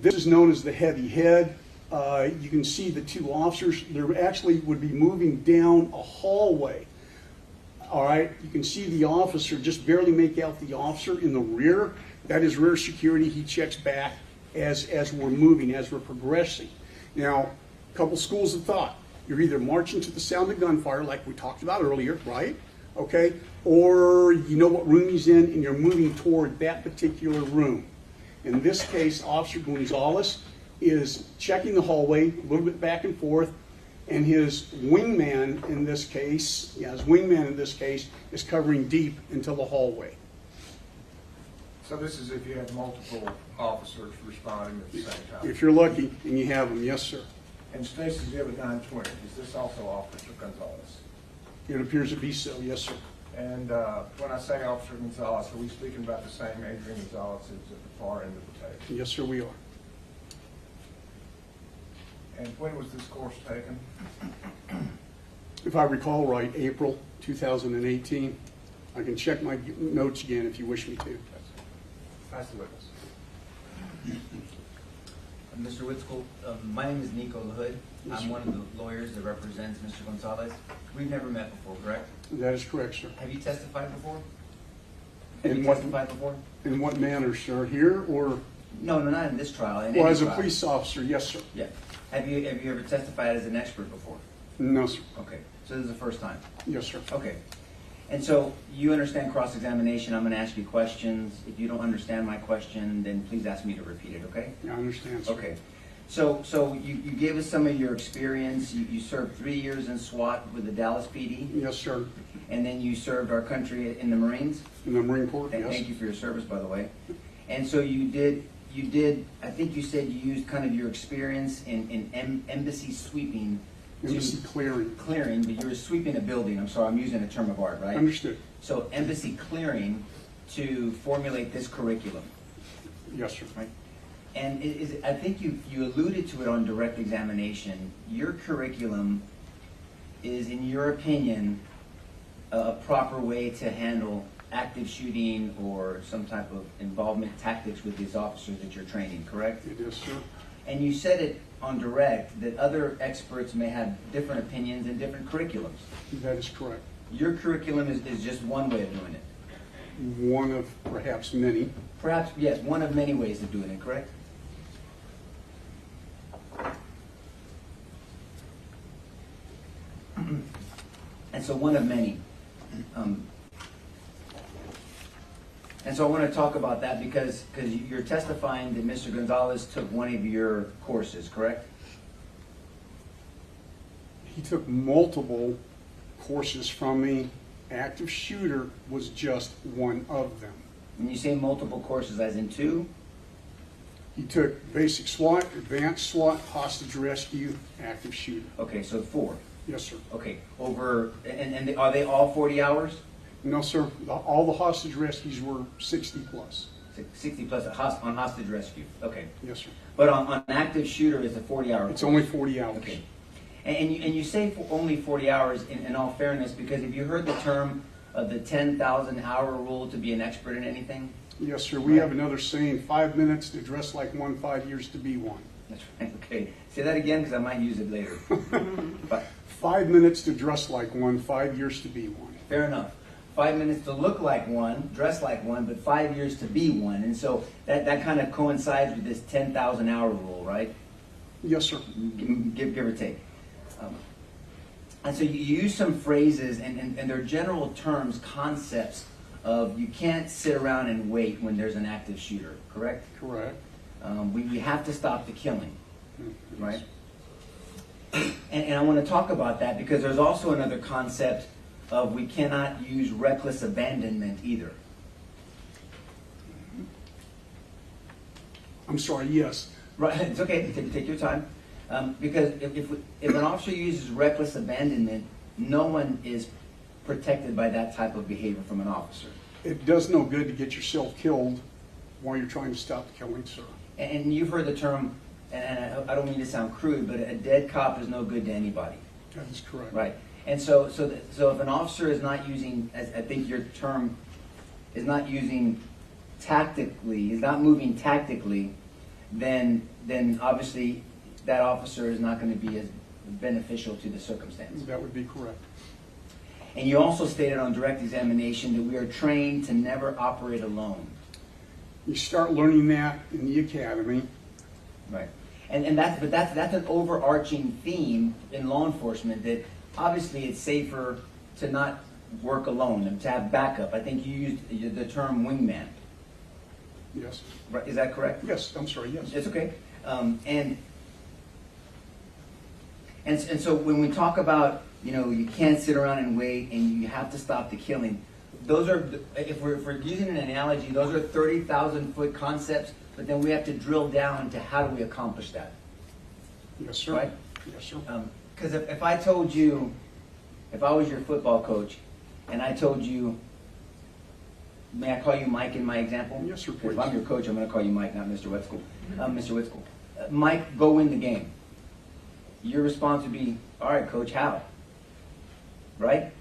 This is known as the heavy head. You can see the two officers. They actually would be moving down a hallway. All right, you can see the officer, just barely make out the officer in the rear. That is rear security. He checks back as we're moving, as we're progressing. Now, a couple schools of thought. You're either marching to the sound of gunfire, like we talked about earlier, right? Okay, or you know what room he's in, and you're moving toward that particular room. In this case, Officer Gonzales is checking the hallway, a little bit back and forth, and his wingman in this case, is covering deep into the hallway. So this is if you have multiple officers responding at the same time. If you're lucky and you have them, yes, sir. And State's Exhibit 920, is this also Officer Gonzales? It appears to be so, yes, sir. And when I say Officer Gonzales, are we speaking about the same Adrian Gonzales as at the far end of the table? Yes, sir, we are. And when was this course taken? If I recall right, April 2018. I can check my notes again if you wish me to. Pass the witness. Mr. Whitskool, my name is Nico LaHood. I'm one of the lawyers that represents Mr. Gonzales. We've never met before, correct? That is correct, sir. Have you testified before? In what manner, sir? Here or? No, not in this trial. In Well, any as a trial. police officer, yes, sir. Yeah. Have you ever testified as an expert before? No, sir. Okay. So this is the first time. Yes, sir. Okay. And so you understand cross-examination. I'm going to ask you questions. If you don't understand my question, then please ask me to repeat it, okay? I understand, sir. Okay. So you gave us some of your experience. You served 3 years in SWAT with the Dallas PD. Yes, sir. And then you served our country in the Marines. In the Marine Corps, yes. Thank you for your service, by the way. And so you did, I think you said you used kind of your experience in embassy sweeping. Embassy clearing. Clearing, but you were sweeping a building. I'm sorry, I'm using a term of art, right? Understood. So embassy clearing to formulate this curriculum. Yes, sir. Right. And I think you alluded to it on direct examination. Your curriculum is, in your opinion, a proper way to handle active shooting or some type of involvement tactics with these officers that you're training, correct? It is, sir. And you said it on direct that other experts may have different opinions and different curriculums. That is correct. Your curriculum is just one way of doing it. One of perhaps many. Perhaps, yes, one of many ways of doing it, correct? And so one of many. And so I want to talk about that because you're testifying that Mr. Gonzales took one of your courses, correct? He took multiple courses from me. Active shooter was just one of them. When you say multiple courses, as in two? He took basic SWAT, advanced SWAT, hostage rescue, active shooter. Okay, so 4. Yes, sir. Okay, and are they all 40 hours? No, sir. All the hostage rescues were 60 plus. 60 plus on hostage rescue. Okay. Yes, sir. But on active shooter, it's a 40-hour course. It's only 40 hours. Okay. And you say only 40 hours in all fairness, because have you heard the term of the 10,000-hour rule to be an expert in anything? Yes, sir. We have another saying, 5 minutes to dress like one, 5 years to be one. That's right. Okay. Say that again, because I might use it later. But 5 minutes to dress like one, 5 years to be one. fair enough. 5 minutes to look like one, dress like one, but 5 years to be one. And so that kind of coincides with this 10,000-hour rule, right? Yes, sir. Give or take. And so you use some phrases, and they're general terms, concepts of you can't sit around and wait when there's an active shooter, correct? Correct. We have to stop the killing, Yes. right? And I want to talk about that because there's also another concept of we cannot use reckless abandonment either. I'm sorry, yes. Right, it's okay, take your time. Because if an officer uses reckless abandonment, no one is protected by that type of behavior from an officer. It does no good to get yourself killed while you're trying to stop the killing, sir. And you've heard the term, and I don't mean to sound crude, but a dead cop is no good to anybody. That is correct. Right. And so if an officer is not using, as I think your term, is not using tactically, is not moving tactically, then obviously that officer is not going to be as beneficial to the circumstance. That would be correct. And you also stated on direct examination that we are trained to never operate alone. You start learning that in the academy. Right. And that's an overarching theme in law enforcement, that obviously it's safer to not work alone and to have backup. I think you used the term wingman. Yes. Right. Is that correct? Yes, I'm sorry, yes. It's okay. And so when we talk about, you can't sit around and wait and you have to stop the killing, those are, if we're using an analogy, those are 30,000-foot concepts, but then we have to drill down to how do we accomplish that. Yes, sir. Right? Yes, sir. Because if I told you, if I was your football coach, and I told you, may I call you Mike in my example? Yes, sir, Because please. if I'm your coach, I'm going to call you Mike, not Mr. Wetzel. Mr. Wetzel. Mike, go win the game. Your response would be, all right, coach, how? Right?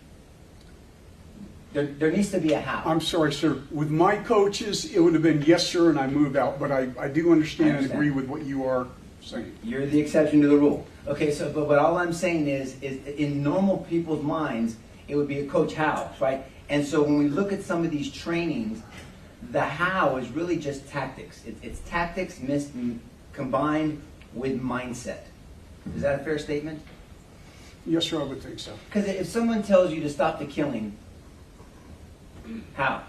There needs to be a how. I'm sorry, sir. With my coaches, it would have been yes, sir, and I moved out. But I do understand and agree with what you are saying. You're the exception to the rule. Okay, so but all I'm saying is in normal people's minds, it would be a coach how, right? And so when we look at some of these trainings, the how is really just tactics. It's tactics combined with mindset. Is that a fair statement? Yes, sir, I would think so. Because if someone tells you to stop the killing, how?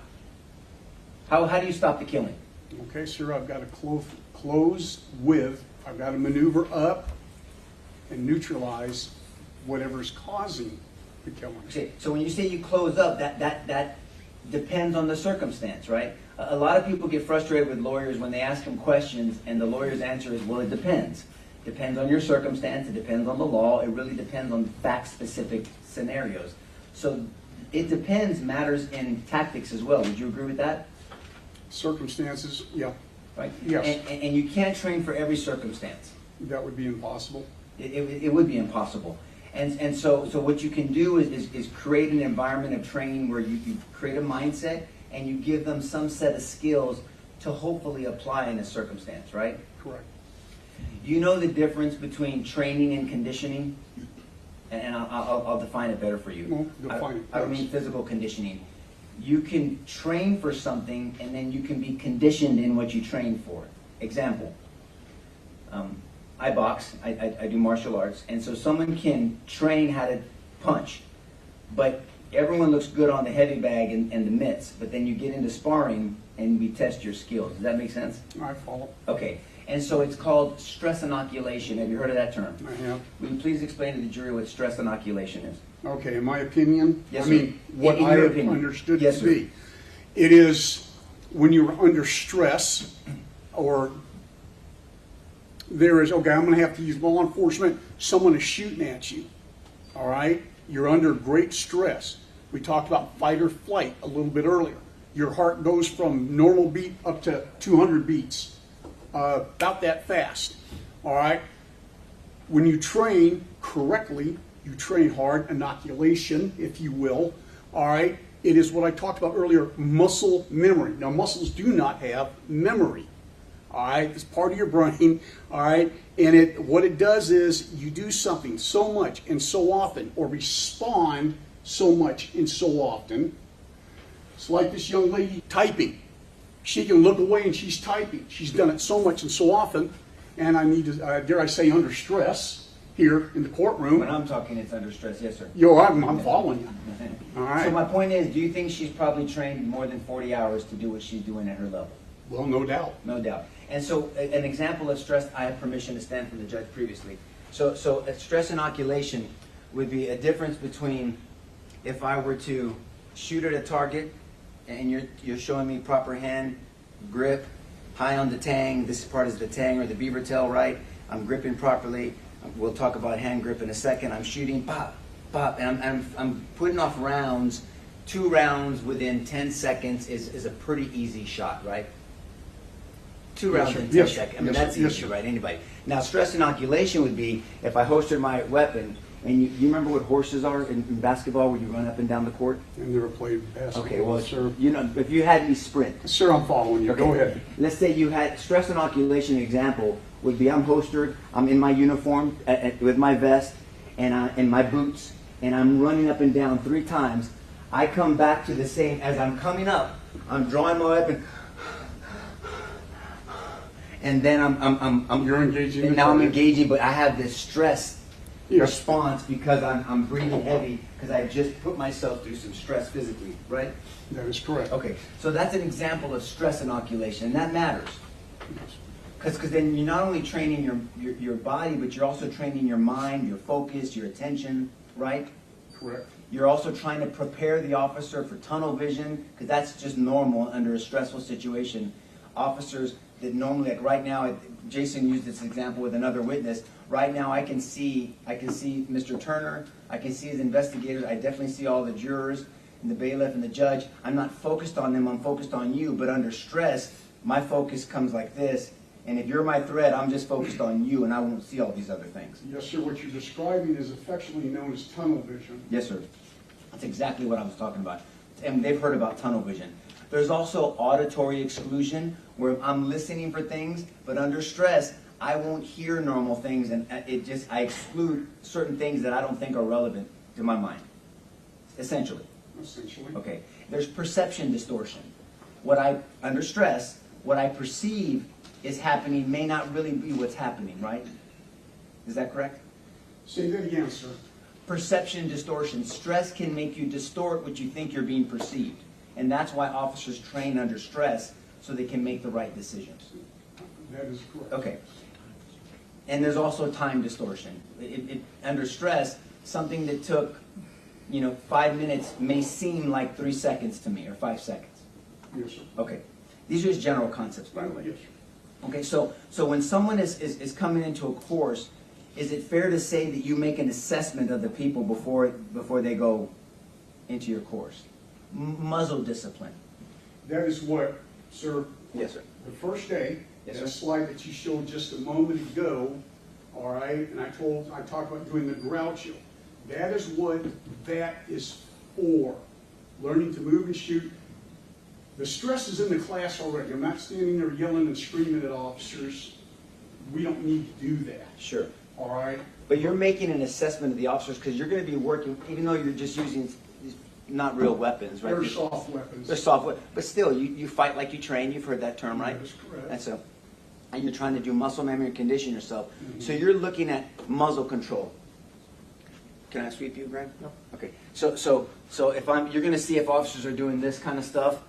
How do you stop the killing? Okay, sir, I've got to close with, I've got to maneuver up and neutralize whatever's causing the killing. Okay, so when you say you close up, that depends on the circumstance, right? A lot of people get frustrated with lawyers when they ask them questions and the lawyer's answer is, well, it depends. Depends on your circumstance, it depends on the law, it really depends on fact-specific scenarios. So it depends matters in tactics as well. Would you agree with that? Circumstances, yeah. right? Yes. And you can't train for every circumstance. That would be impossible. It would be impossible. And so what you can do is create an environment of training where you create a mindset and you give them some set of skills to hopefully apply in a circumstance, right? Correct. Do you know the difference between training and conditioning? And I'll define it better for you. Well, define it, I don't yes. mean physical conditioning. You can train for something and then you can be conditioned in what you train for. Example, I box, I do martial arts, and so someone can train how to punch, but everyone looks good on the heavy bag and the mitts, but then you get into sparring and we test your skills. Does that make sense? I follow. Okay, and so it's called stress inoculation. Have you heard of that term? I have. Will you please explain to the jury what stress inoculation is? Okay, in my opinion, Yes, I mean, sir. what In I your have opinion. understood Yes, to sir. be, it is when you're under stress, or there is, okay, I'm gonna have to use law enforcement, someone is shooting at you, all right? You're under great stress. We talked about fight or flight a little bit earlier. Your heart goes from normal beat up to 200 beats, about that fast, all right? When you train correctly, you train hard, inoculation, if you will, all right? It is what I talked about earlier, muscle memory. Now, muscles do not have memory, all right? It's part of your brain, all right? And what it does is you do something so much and so often, or respond so much and so often. It's like this young lady typing. She can look away and she's typing. She's done it so much and so often, and I need to, dare I say, under stress here in the courtroom. When I'm talking, it's under stress. Yes, sir. Yo, I'm following you. All right. So my point is, do you think she's probably trained more than 40 hours to do what she's doing at her level? Well, no doubt. No doubt. And so an example of stress, I have permission to stand for the judge previously. So a stress inoculation would be a difference between if I were to shoot at a target and you're showing me proper hand grip, high on the tang, this part is the tang or the beaver tail, right? I'm gripping properly. We'll talk about hand grip in a second. I'm shooting, pop, pop, and I'm putting off rounds. 2 rounds within 10 seconds is a pretty easy shot, right? 2 rounds in 10 Yes, sir. seconds. I mean, Yes, sir. that's Yes, easy, sir. right? Anybody. Now, stress inoculation would be if I holstered my weapon, and you remember what horses are in basketball where you run up and down the court? I never played basketball, Okay, well, sir. you know, if you had me sprint. Sir, I'm following you. Go Okay. ahead. Let's say you had stress inoculation example would be I'm holstered, I'm in my uniform with my vest and my boots, and I'm running up and down 3 times. I come back to the same, as I'm coming up, I'm drawing my weapon, and then I'm You're engaging. and now I'm engaging, but I have this stress Yes. response because I'm breathing heavy because I just put myself through some stress physically, right? That is correct. Okay, so that's an example of stress inoculation, and that matters. Because then you're not only training your body, but you're also training your mind, your focus, your attention, right? Correct. You're also trying to prepare the officer for tunnel vision, because that's just normal under a stressful situation. Officers that normally, like right now, Jason used this example with another witness. Right now, I can see Mr. Turner, I can see his investigators, I definitely see all the jurors and the bailiff and the judge. I'm not focused on them, I'm focused on you, but under stress, my focus comes like this, and if you're my threat, I'm just focused on you, and I won't see all these other things. Yes, sir. What you're describing is affectionately known as tunnel vision. Yes, sir. That's exactly what I was talking about. And they've heard about tunnel vision. There's also auditory exclusion, where I'm listening for things, but under stress, I won't hear normal things, and I exclude certain things that I don't think are relevant to my mind, essentially. Essentially. Okay. There's perception distortion. Under stress, what I perceive is happening may not really be what's happening, right? Is that correct? Say that again, sir. Perception distortion. Stress can make you distort what you think you're being perceived. And that's why officers train under stress, so they can make the right decisions. That is correct. Okay. And there's also time distortion. Under stress, something that took 5 minutes may seem like 3 seconds to me, or 5 seconds. Yes, sir. Okay. These are just general concepts, by the way. Yes, sir. Okay, so when someone is coming into a course, is it fair to say that you make an assessment of the people before they go into your course? Muzzle discipline. That is what, sir, Yes, sir. The first day, Yes, that sir. slide that you showed just a moment ago, all right, and I talked about doing the Groucho. That is what that is for, learning to move and shoot. The stress is in the class already. I'm not standing there yelling and screaming at officers. We don't need to do that, Sure. all right? But you're making an assessment of the officers because you're going to be working, even though you're just using not real weapons, right? They're soft weapons. They're soft weapons. But still, you fight like you train. You've heard that term, right? That is correct. And so, and you're trying to do muscle memory and condition yourself. Mm-hmm. So you're looking at muzzle control. Can I sweep you, Greg? No. Okay. So if you're going to see if officers are doing this kind of stuff,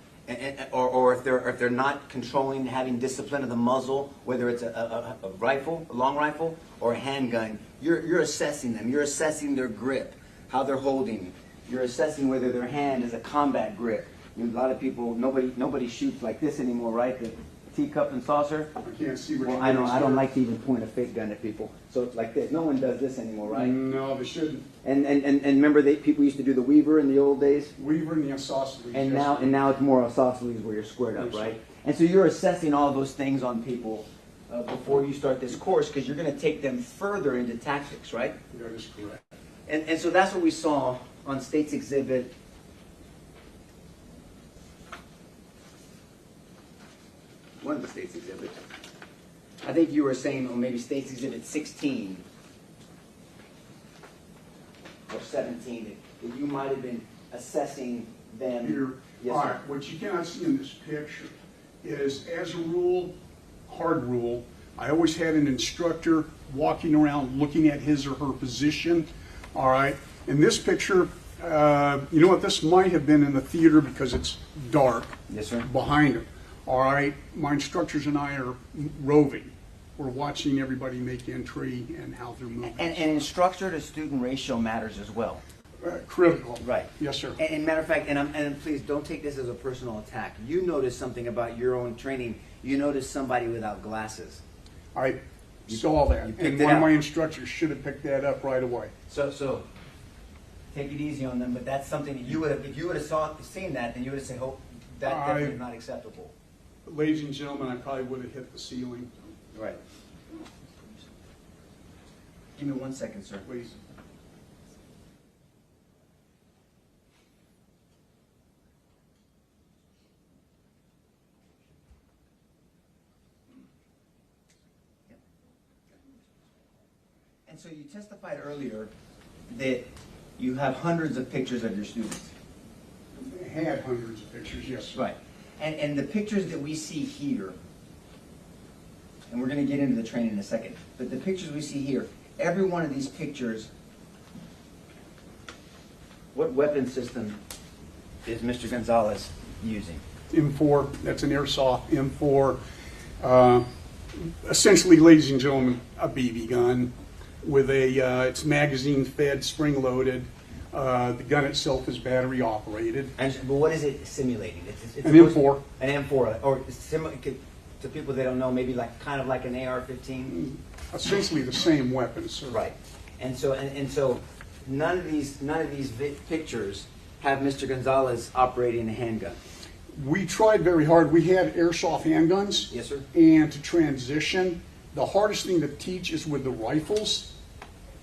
or if they're not controlling, having discipline of the muzzle, whether it's a rifle, a long rifle, or a handgun, you're assessing them. You're assessing their grip, how they're holding. You're assessing whether their hand is a combat grip. A lot of people, nobody shoots like this anymore, right? The teacup and saucer. I can't see what Well, you're I doing, don't sir. like to even point a fake gun at people. So it's like this. No one does this anymore, right? No, they shouldn't. And remember, people used to do the weaver in the old days. Weaver and the isosceles. And yes, now sir. it's more isosceles where you're squared up, Yes, right? sir. And so you're assessing all those things on people before you start this course because you're going to take them further into tactics, right? That is correct. And so that's what we saw on State's Exhibit. One of the State's Exhibits. I think you were saying, or maybe State's Exhibit 16 or 17, that you might have been assessing them. Here, Yes, all sir. right, what you cannot see in this picture is, as a rule, hard rule, I always had an instructor walking around looking at his or her position, all right? In this picture, you know what, this might have been in the theater because it's dark. Yes, sir. Behind him, all right? My instructors and I are roving. We're watching everybody make entry and how they're moving. And instructor to student ratio matters as well. Critical. Right. Yes, sir. And matter of fact, and please don't take this as a personal attack. You noticed something about your own training. You noticed somebody without glasses. I saw that, you picked and it one of up. my instructors should have picked that up right away. So take it easy on them. But that's something that you would have, if you would have seen that, then you would have said, "Oh, that definitely is not acceptable." Ladies and gentlemen, I probably would have hit the ceiling. Right. Give me 1 second, sir. Please. And so you testified earlier that you have hundreds of pictures of your students. I had hundreds of pictures, yes, sir. Right. And the pictures that we see here, and we're going to get into the training in a second, but the pictures we see here, every one of these pictures, what weapon system is Mr. Gonzales using? M4, that's an airsoft M4. Essentially, ladies and gentlemen, a BB gun with it's magazine fed, spring loaded. The gun itself is battery operated. But what is it simulating? It's An M4. An M4, or to people that don't know, maybe kind of like an AR-15. Essentially the same weapon, sir. Right. And so none of these pictures have Mr. Gonzales operating a handgun. We tried very hard. We had airsoft handguns. Yes, sir. And to transition, the hardest thing to teach is with the rifles.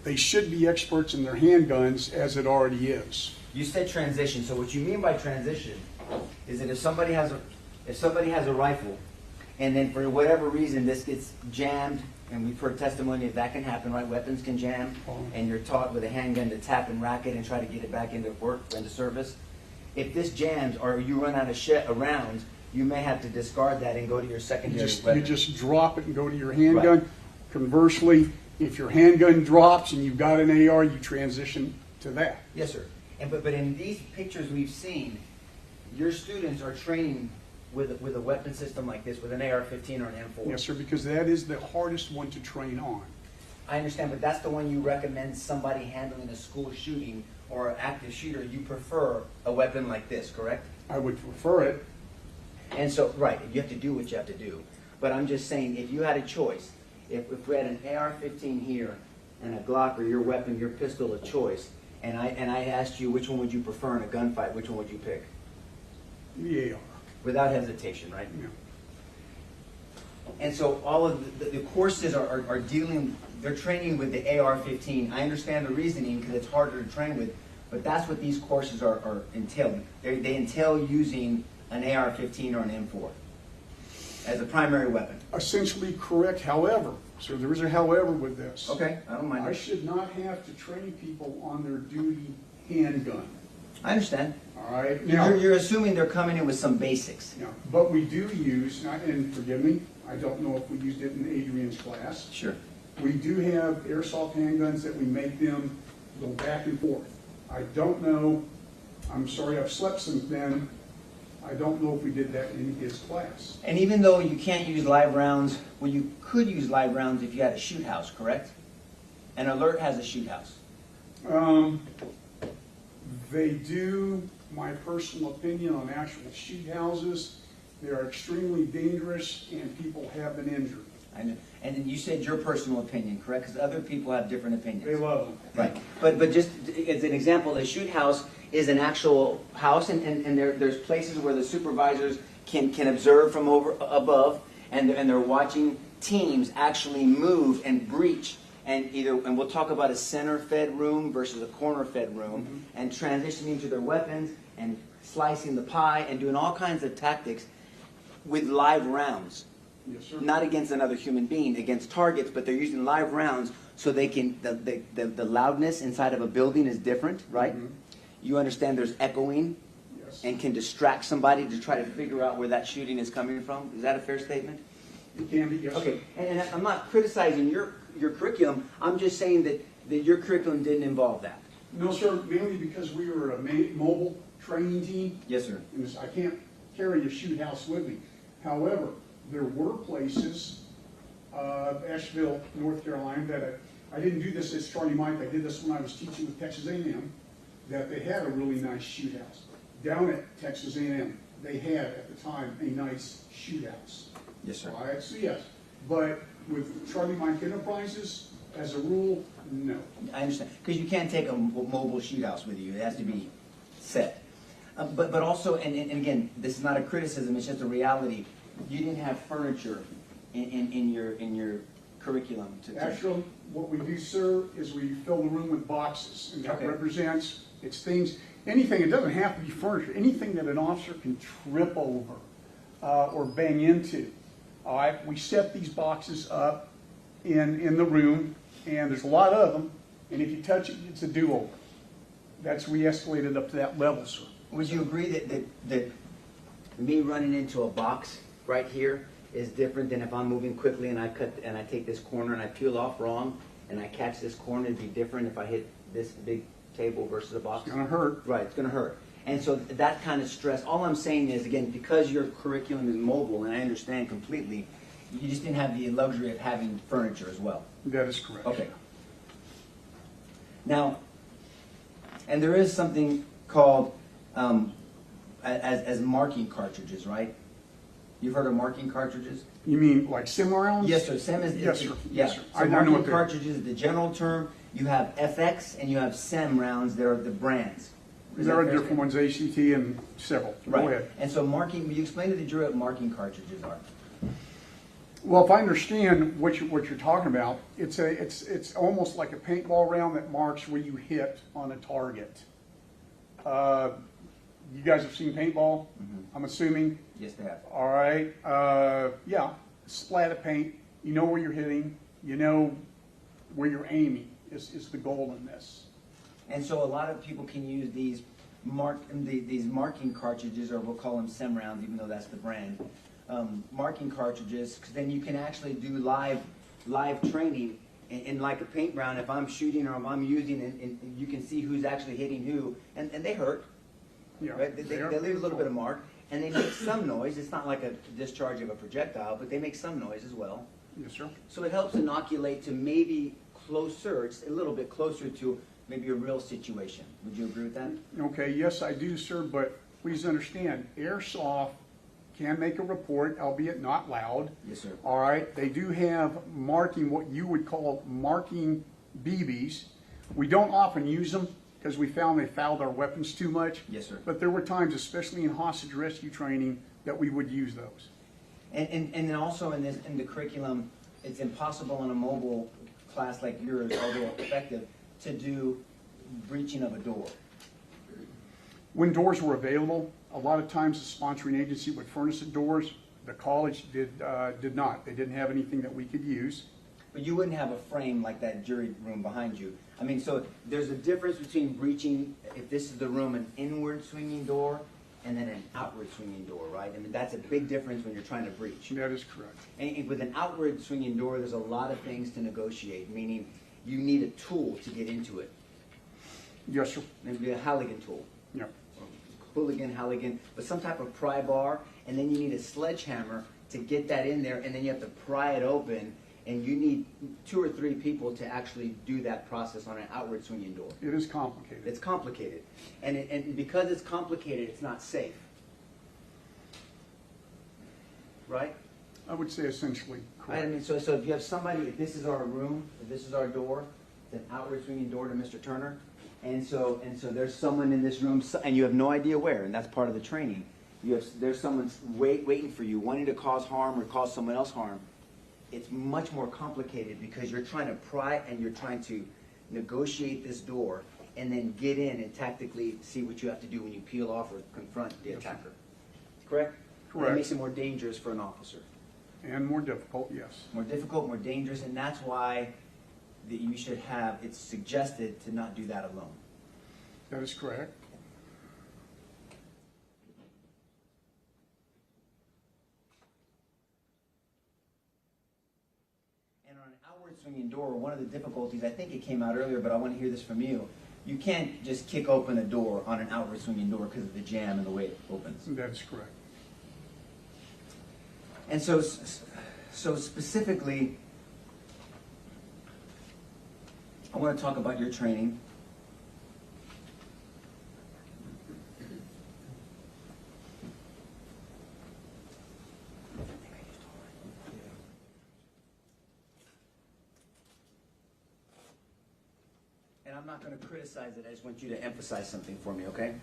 They should be experts in their handguns, as it already is. You said transition. So what you mean by transition is that if somebody has a rifle, and then for whatever reason this gets jammed, and we've heard testimony that can happen, right? Weapons can jam, and you're taught with a handgun to tap and rack it and try to get it back into work, into service. If this jams or you run out of rounds, you may have to discard that and go to your secondary weapon. You just drop it and go to your handgun. Right. Conversely, if your handgun drops and you've got an AR, you transition to that. Yes, sir. But in these pictures we've seen, your students are training with a weapon system like this, with an AR-15 or an M4. Yes, sir, because that is the hardest one to train on. I understand, but that's the one you recommend somebody handling a school shooting or an active shooter. You prefer a weapon like this, correct? I would prefer it. And so, right, you have to do what you have to do. But I'm just saying, if you had a choice, if we had an AR-15 here and a Glock or your weapon, your pistol of choice, and I asked you which one would you prefer in a gunfight, which one would you pick? The AR. Without hesitation, right? Yeah. And so all of the courses are dealing, they're training with the AR-15. I understand the reasoning because it's harder to train with, but that's what these courses are entailing. They entail using an AR-15 or an M4 as a primary weapon. Essentially correct, however, so there is a however with this. Okay, I don't mind. I should not have to train people on their duty handgun. I understand. All right? Now, You're assuming they're coming in with some basics. yeah, but we do use, and forgive me, I don't know if we used it in Adrian's class. Sure. We do have airsoft handguns that we make them go back and forth. I don't know, I'm sorry, I've slept since then. I don't know if we did that in his class. And even though you can't use live rounds, well, you could use live rounds if you had a shoot house, correct? An alert has a shoot house. They do, my personal opinion on actual shoot houses, they are extremely dangerous and people have been injured. I know. And then you said your personal opinion, correct? Because other people have different opinions. They love them. Right. But just as an example, a shoot house is an actual house, and there's places where the supervisors can observe from above, and they're watching teams actually move and breach, and we'll talk about a center-fed room versus a corner-fed room, and transitioning to their weapons and slicing the pie and doing all kinds of tactics with live rounds. Yes, sir. Not against another human being, against targets, but they're using live rounds so they can, the loudness inside of a building is different, right? Mhm. You understand there's echoing Yes. and can distract somebody to try to figure out where that shooting is coming from. Is that a fair statement? It can be, yes, sir. Okay, and I'm not criticizing your curriculum, I'm just saying that your curriculum didn't involve that. No, sir, mainly because we were a mobile training team, Yes, sir. and I can't carry a shoot house with me. However, there were places, Asheville, North Carolina, that I didn't do this as Charlie Mike, I did this when I was teaching with Texas A&M, that they had a really nice shoot house. Down at Texas A&M, they had, at the time, a nice shoot house. Yes, sir. All right, so yes, but with Charlie Mike Enterprises, as a rule, no. I understand, because you can't take a mobile shoot house with you, it has to be set. But also, and again, this is not a criticism, it's just a reality, you didn't have furniture in your curriculum. Actually, what we do, sir, is we fill the room with boxes, and that Okay. represents, it's things, anything, it doesn't have to be furniture, anything that an officer can trip over or bang into. All right, we set these boxes up in the room, and there's a lot of them, and if you touch it, it's a do-over. We escalated up to that level, sir. Would you agree that me running into a box right here is different than if I'm moving quickly and I take this corner and I peel off wrong and I catch this corner? It'd be different if I hit this big table versus a box? It's gonna hurt. Right, it's going to hurt. And so that kind of stress, all I'm saying is, again, because your curriculum is mobile, and I understand completely, you just didn't have the luxury of having furniture as well. That is correct. Okay. Now, and there is something called as marking cartridges, right? You've heard of marking cartridges? You mean like sim rounds? Yes, sir. SEM is Yes, sir. Yeah. Yes, sir. So I know marking what they are. cartridges is the general term. You have FX and you have SEM rounds. They're the brands. Is There that are fair different ones, ACT and several. Go Right. ahead. And so marking, will you explain to the jury what marking cartridges are? Well, if I understand what you're talking about, it's almost like a paintball round that marks where you hit on a target. You guys have seen paintball, I'm assuming? Yes, they have. All right, yeah, splat of paint, you know where you're hitting, you know where you're aiming is the goal in this. And so a lot of people can use these marking cartridges, or we'll call them SEM rounds, even though that's the brand. Marking cartridges, because then you can actually do live training in like a paint round. If I'm shooting or if I'm using, and you can see who's actually hitting who, and they hurt. Yeah, Right? They leave a little bit of mark, and they make some noise. It's not like a discharge of a projectile, but they make some noise as well. Yes, sir. So it helps inoculate to maybe closer, it's a little bit closer to maybe a real situation. Would you agree with that? Okay, yes, I do, sir, but please understand, airsoft can make a report, albeit not loud. Yes, sir. All right, they do have marking, what you would call marking BBs. We don't often use them because we found they fouled our weapons too much. Yes, sir. But there were times, especially in hostage rescue training, that we would use those. And then also in the curriculum, it's impossible in a mobile class like yours, although effective, to do breaching of a door. When doors were available, a lot of times the sponsoring agency would furnish the doors. The college did not. They didn't have anything that we could use. But you wouldn't have a frame like that jury room behind you. I mean, so there's a difference between breaching, if this is the room, an inward swinging door, and then an outward swinging door, right? I mean, that's a big difference when you're trying to breach. That is correct. And with an outward swinging door, there's a lot of things to negotiate, meaning you need a tool to get into it. Yes, sir. Maybe a Halligan tool. Yeah. Hooligan, Halligan, but some type of pry bar, and then you need a sledgehammer to get that in there, and then you have to pry it open, and you need 2 or 3 people to actually do that process on an outward swinging door. It is complicated. It's complicated, and because it's complicated, it's not safe, right? I would say essentially correct. I mean, so if you have somebody, if this is our room, if this is our door, it's an outward swinging door to Mr. Turner, and so there's someone in this room, and you have no idea where, and that's part of the training. There's someone waiting for you, wanting to cause harm or cause someone else harm. It's much more complicated because you're trying to pry and you're trying to negotiate this door and then get in and tactically see what you have to do when you peel off or confront the attacker. Correct? Correct. It makes it more dangerous for an officer. And more difficult, yes. More difficult, more dangerous, and that's why that you should have, it's suggested to not do that alone. That is correct. And on an outward swinging door, one of the difficulties, I think it came out earlier, but I want to hear this from you. You can't just kick open a door on an outward swinging door because of the jam and the way it opens. That is correct. And so specifically, I want to talk about your training. And I'm not going to criticize it. I just want you to emphasize something for me, okay?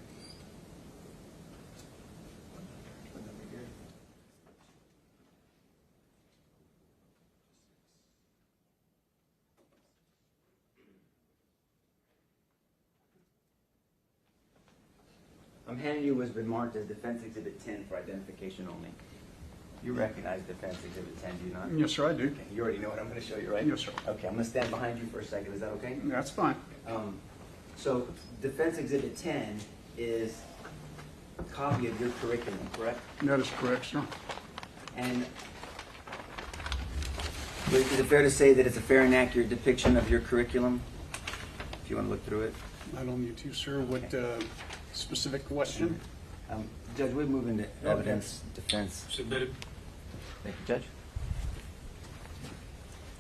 I'm handing you what's been marked as Defense Exhibit 10 for identification only. You recognize Defense Exhibit 10, do you not? Yes, sir, I do. Okay, you already know what I'm going to show you, right? Yes, sir. Okay, I'm going to stand behind you for a second. Is that okay? That's fine. So Defense Exhibit 10 is a copy of your curriculum, correct? That is correct, sir. And is it fair to say that it's a fair and accurate depiction of your curriculum? If you want to look through it. I don't need to, sir. What specific question? Judge, we move into evidence defense. Submitted. Thank you, Judge.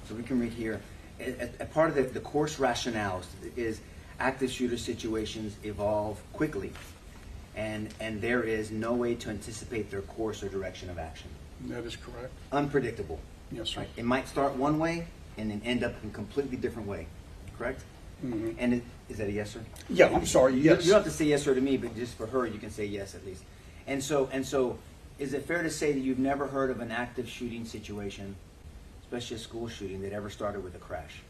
So we can read here. A part of the course rationale is active shooter situations evolve quickly, and there is no way to anticipate their course or direction of action. That is correct. Unpredictable. Yes, sir. Right? It might start one way and then end up in a completely different way. Correct? Mhm. And is that a yes, sir? Yeah, I'm sorry, yes. You don't have to say yes, sir, to me, but just for her, you can say yes at least. And so, is it fair to say that you've never heard of an active shooting situation, especially a school shooting, that ever started with a crash?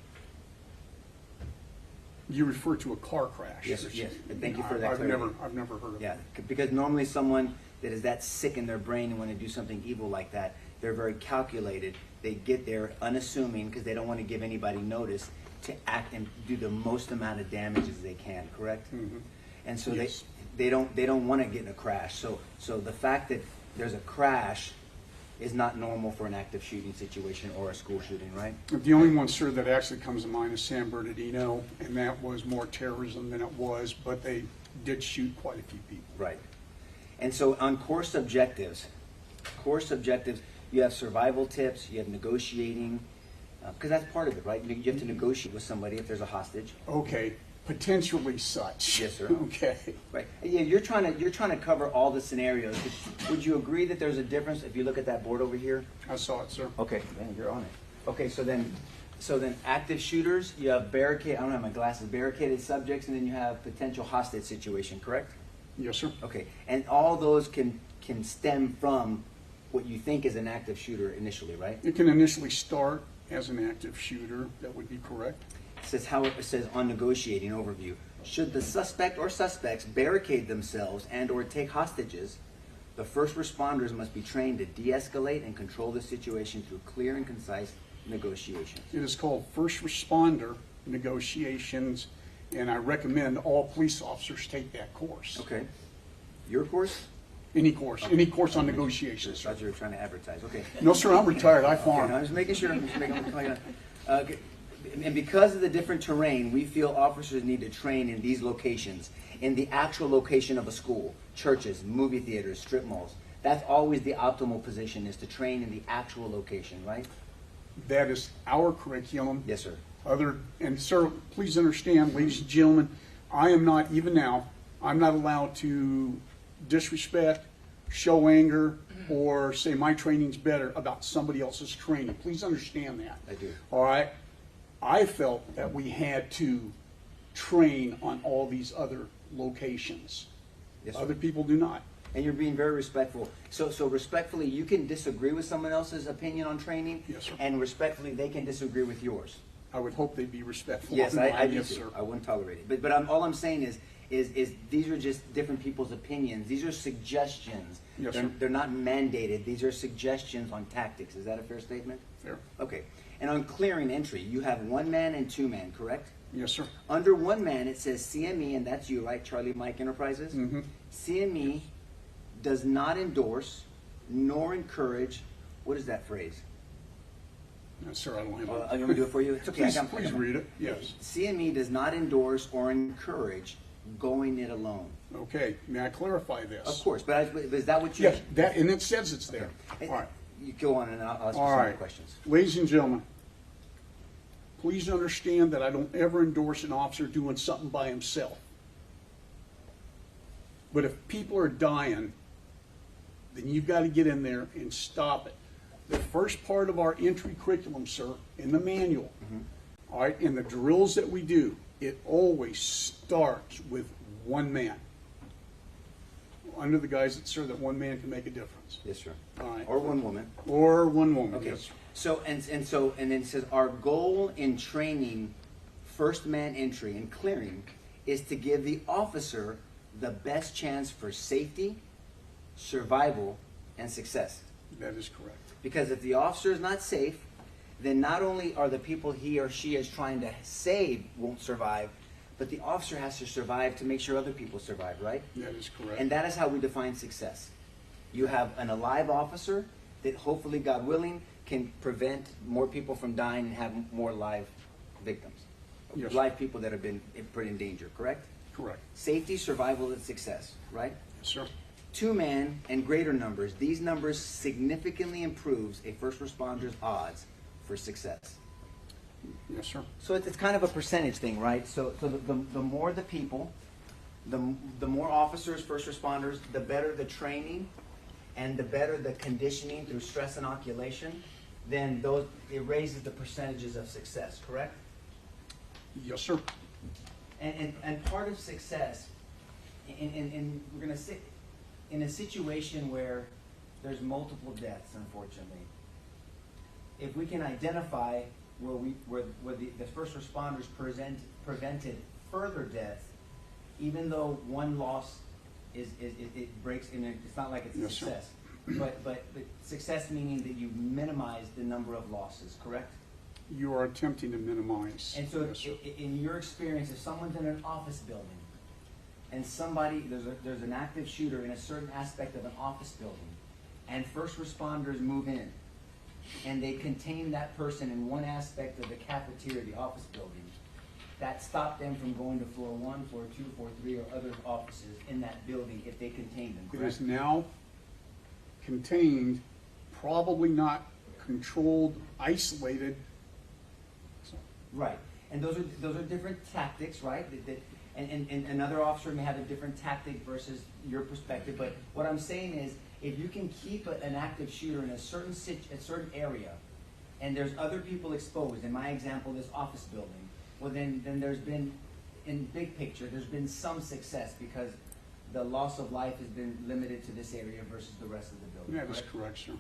You refer to a car crash? Yes, sir, yes. Thank you for that I've clarity. never heard of Yeah, that. because normally someone that is that sick in their brain and want to do something evil like that, they're very calculated. They get there unassuming because they don't want to give anybody notice to act and do the most amount of damage as they can. Correct? Mhm. And so Yes. they don't want to get in a crash. So the fact that there's a crash is not normal for an active shooting situation or a school shooting, right? The only one, sir, that actually comes to mind is San Bernardino, and that was more terrorism than it was, but they did shoot quite a few people. Right. And so on course objectives, you have survival tips, you have negotiating, because that's part of it, right? You have to negotiate with somebody if there's a hostage. Okay, potentially such. Yes, sir. Okay. Right. Yeah, you're trying to cover all the scenarios. Would you agree that there's a difference if you look at that board over here? I saw it, sir. Okay, man, you're on it. Okay, so then active shooters, you have I don't have my glasses, barricaded subjects, and then you have potential hostage situation, correct? Yes, sir. Okay, and all those can stem from what you think is an active shooter initially, right? It can initially start as an active shooter, that would be correct. It says on negotiating overview, should the suspect or suspects barricade themselves and or take hostages, the first responders must be trained to de-escalate and control the situation through clear and concise negotiations. It is called first responder negotiations, and I recommend all police officers take that course. Okay. Your course? Any course on negotiations, I sir. thought you were trying to advertise. Okay. No, sir, I'm retired, I Okay, farm. no, I'm just making sure. Okay. And because of the different terrain, we feel officers need to train in these locations, in the actual location of a school, churches, movie theaters, strip malls. That's always the optimal position, is to train in the actual location, right? That is our curriculum. Yes, sir. And sir, please understand, ladies and gentlemen, I am not, even now, I'm not allowed to disrespect, show anger, or say my training's better about somebody else's training. Please understand that. I do. All right? I felt that we had to train on all these other locations. Yes, sir. Other people do not. And you're being very respectful. So respectfully, you can disagree with someone else's opinion on training. Yes, sir. And respectfully, they can disagree with yours. I would hope they'd be respectful. Yes, of I mine. do Yes, too. sir. I wouldn't tolerate it. But all I'm saying is these are just different people's opinions. These are suggestions. Yes, they're, sir. they're not mandated. These are suggestions on tactics. Is that a fair statement? Fair. Okay. And on clearing entry, you have 1 man and 2 man, correct? Yes, sir. Under 1 man, it says CME, and that's you, right? Charlie Mike Enterprises? Mhm. CME does not endorse nor encourage, what is that phrase? No, sir, I don't have I'm going to do it for you. It's okay. I got- Please read it, yes. CME does not endorse or encourage going it alone. Okay, may I clarify this? Of course, but is that what you? Yes, that, and it says it's there. Okay. All right. You go on and I'll ask you All some more right. questions. Ladies and gentlemen, please understand that I don't ever endorse an officer doing something by himself. But if people are dying, then you've got to get in there and stop it. The first part of our entry curriculum, sir, in the manual, all right, in the drills that we do, it always starts with 1 man. Under the guise that, sir, that 1 man can make a difference. Yes, sir. All right. Or 1 woman. Or 1 woman, Okay. yes. So and then it says our goal in training first man entry and clearing is to give the officer the best chance for safety, survival, and success. That is correct. Because if the officer is not safe, then not only are the people he or she is trying to save won't survive, but the officer has to survive to make sure other people survive, right? That is correct. And that is how we define success. You have an alive officer that hopefully, God willing, can prevent more people from dying and have more live victims. Yes. Live people that have been put in danger, correct? Correct. Safety, survival, and success, right? Yes, sir. 2 man and greater numbers, these numbers significantly improves a first responder's odds for success. Yes, sir. So it's kind of a percentage thing, right? So the more the people, the more officers, first responders, the better the training and the better the conditioning through stress inoculation, then it raises the percentages of success, correct? Yes, sir. And part of success, and we're going to sit in a situation where there's multiple deaths, unfortunately. If we can identify where the first responders prevented further death, even though 1 loss it breaks, and it's not like it's a Yes, sir. success, but success meaning that you minimize the number of losses, correct? You are attempting to minimize. And so, Yes, sir. in your experience, if someone's in an office building and there's an active shooter in a certain aspect of an office building, and first responders move in, and they contain that person in one aspect of the cafeteria, the office building, that stopped them from going to floor 1, floor 2, floor 3, or other offices in that building if they contained them, It correct? is now contained, probably not controlled, isolated. So, Right, and those are different tactics, right? And another officer may have a different tactic versus your perspective. But what I'm saying is, if you can keep an active shooter in a certain area, and there's other people exposed. In my example, this office building. Well, then there's been, in big picture, there's been some success because the loss of life has been limited to this area versus the rest of the building. That is correct? correct, sir.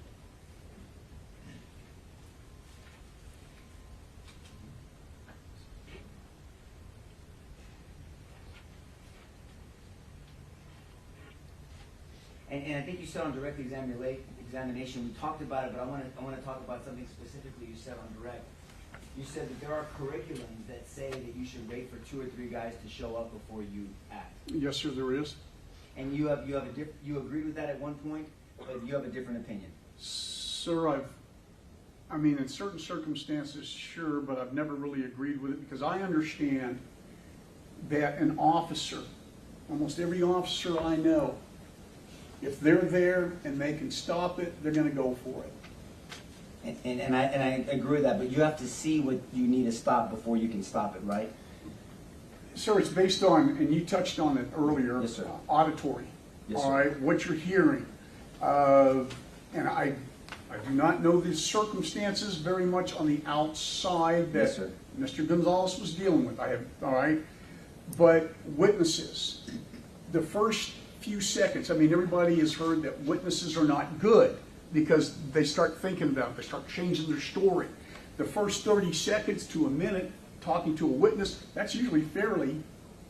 And I think you said on direct examination, we talked about it, but I want to talk about something specifically you said on direct. You said that there are curriculums that say that you should wait for 2 or 3 guys to show up before you act. Yes, sir, there is. And you agreed with that at one point, but you have a different opinion. Sir, I mean, in certain circumstances, sure, but I've never really agreed with it because I understand that an officer, almost every officer I know, if they're there and they can stop it, they're going to go for it. And I agree with that, but you have to see what you need to stop before you can stop it, right? Sir, it's based on, and you touched on it earlier, Yes, sir. Auditory. Yes, all sir. right, what you're hearing. And I do not know the circumstances very much on the outside that Yes, sir. Mr. Gonzales was dealing with. All right, but witnesses, the first few seconds, I mean, everybody has heard that witnesses are not good because they start thinking about it, they start changing their story. The first 30 seconds to a minute talking to a witness, that's usually fairly